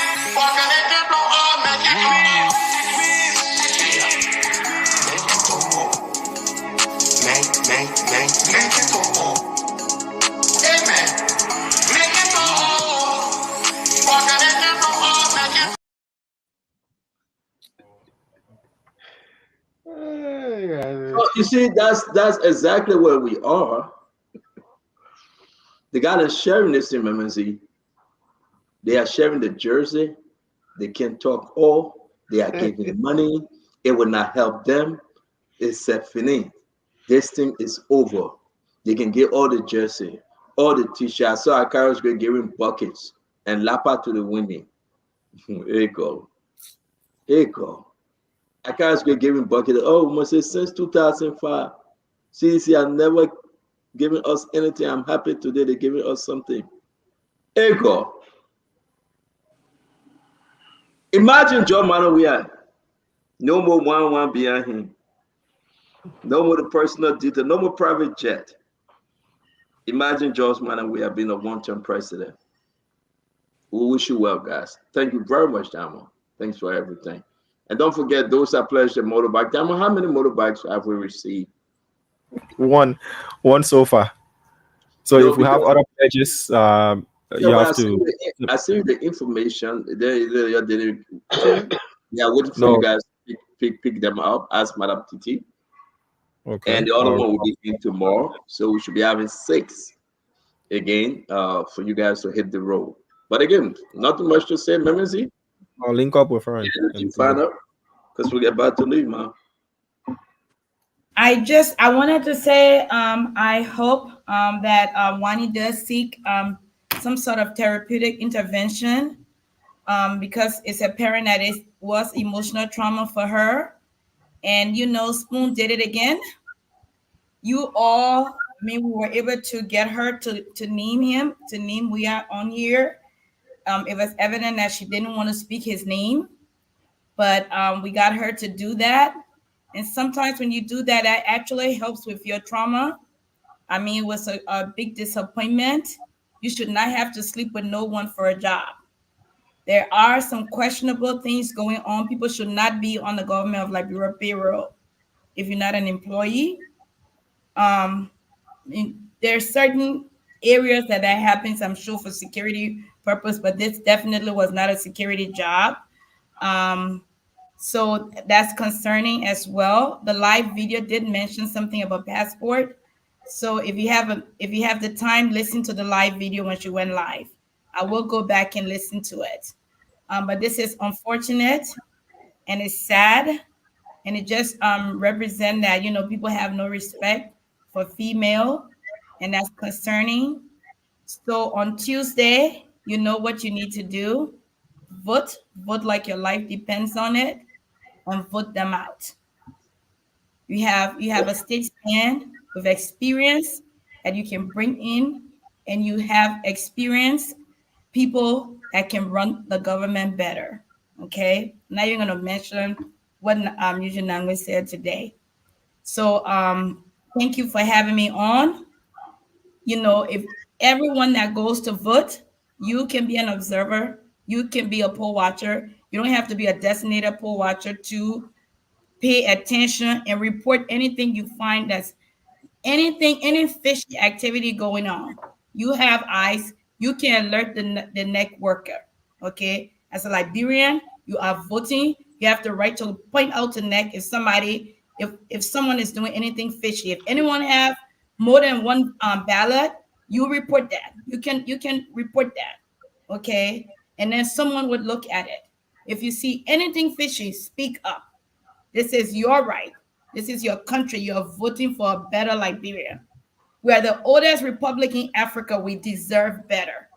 you see, that's exactly where we are. The guy that's sharing this in MMZ, they are sharing the jersey. They can talk all. They are giving money. It will not help them. It's fini. This thing is over. They can get all the jersey, all the t-shirts. So our Carlos Gray giving buckets and lapa to the women. Here you go. Here you go. Our Carlos Gray giving buckets. Oh, must say since 2005. CDC have never given us anything. I'm happy today they're giving us something. Here you go. Imagine Joe Manowian. No more 1-1 behind him. No more the personal detail. No more private jet. Imagine George Manowian being a one-term president. We wish you well, guys. Thank you very much, Damo. Thanks for everything. And don't forget, those that pledged the motorbike. Damo, how many motorbikes have we received?
One so far. So if we have other pledges, you have to.
I see the information. Yeah, waiting for you guys to pick them up. Ask Madam Titi.
Okay.
And the other one will be in tomorrow. So we should be having 6 again for you guys to hit the road. But again, not too much to say, MMZ.
I'll link up with her.
Find out because we're about to leave, man.
I wanted to say I hope that Wani does seek some sort of therapeutic intervention because it's apparent that it was emotional trauma for her. And Spoon did it again. We were able to get her to name him, to name we are on here. It was evident that she didn't want to speak his name, but we got her to do that. And sometimes when you do that, that actually helps with your trauma. It was a big disappointment. You should not have to sleep with no one for a job. There are some questionable things going on. People should not be on the government of Liberia payroll if you're not an employee. There are certain areas that happens, I'm sure, for security purpose, but this definitely was not a security job. So that's concerning as well. The live video did mention something about passport. So if you have the time, listen to the live video when she went live. I will go back and listen to it. But this is unfortunate and it's sad. And it just represents that, people have no respect for female, and that's concerning. So on Tuesday, you know what you need to do. Vote like your life depends on it, and vote them out. You have a state stand with experience that you can bring in, and you have experienced people that can run the government better. Okay, now you're gonna mention what Eugene Nangwe said today. So thank you for having me on. If everyone that goes to vote, you can be an observer, you can be a poll watcher. You don't have to be a designated poll watcher to pay attention and report anything you find that's any fishy activity going on. You have eyes, you can alert the neck worker. Okay, as a Liberian, you are voting. You have the right to point out to NEC if someone is doing anything fishy. If anyone have more than one ballot, you report that. You can report that, okay? And then someone would look at it. If you see anything fishy, speak up. This is your right. This is your country. You're voting for a better Liberia. We are the oldest republic in Africa. We deserve better.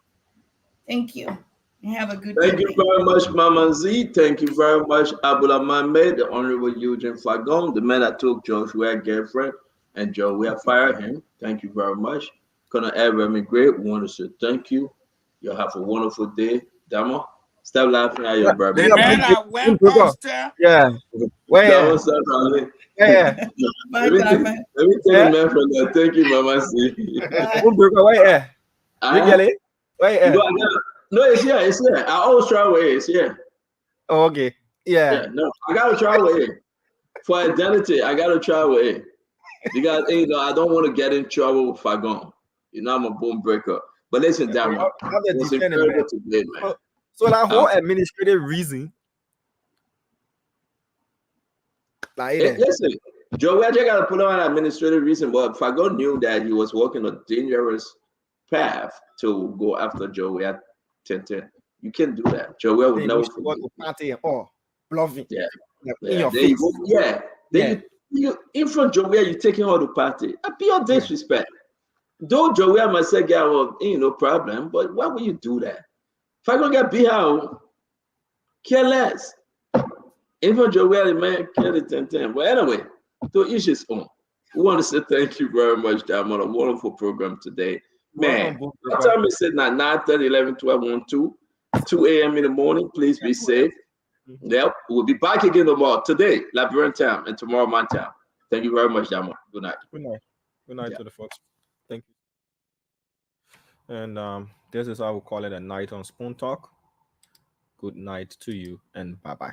Thank you. You have a good day.
Thank you very much, Mama Z. Thank you very much, Abdullah Mohamed, the Honorable Eugene Fagon, the man that took George Weah's girlfriend, and Joe Weah fired him. Thank you very much. Colonel Edward Great, we want to say thank you. You'll have a wonderful day. Damo, stop laughing at your brother.
The man that went upstairs.
Yeah.
Where?
Yeah.
Let me tell the man from there. Thank you, Mama Z. No, it's here. It's here. I always try away. It's here.
Oh, okay. Yeah.
No, I gotta try away. For identity, I gotta try away. Because I don't want to get in trouble with Fagon. I'm a boom breaker. But listen, Damo, it's incredible today, man.
So that whole administrative reason.
Listen, Joey, I just got to put on an administrative reason, but if Fago knew that he was walking a dangerous path to go after Joey at 10-10, you can't do that. Joey would never forget.
Party or bluffing.
Yeah.
In your
There you
face.
go. Yeah. Then you in front of Joey, you taking her to party. That'd be your disrespect. Though Joey must say, well, ain't no problem, but why would you do that? If I gonna get beat out, care less. Even Joey, man, care the 10-10. But anyway, to each his own. We want to say thank you very much, Dam, on a wonderful program today. Man, what time is it now? 9:30, 11, 12, 1, 2, 2 a.m. in the morning. Please be safe. Yep, we'll be back again tomorrow. Today, Liberian time, and tomorrow, my time. Thank you very much, Dam. Good night.
Good night. Good night to the folks. Thank you. And this is how we call it a night on Spoon Talk. Good night to you, and bye-bye.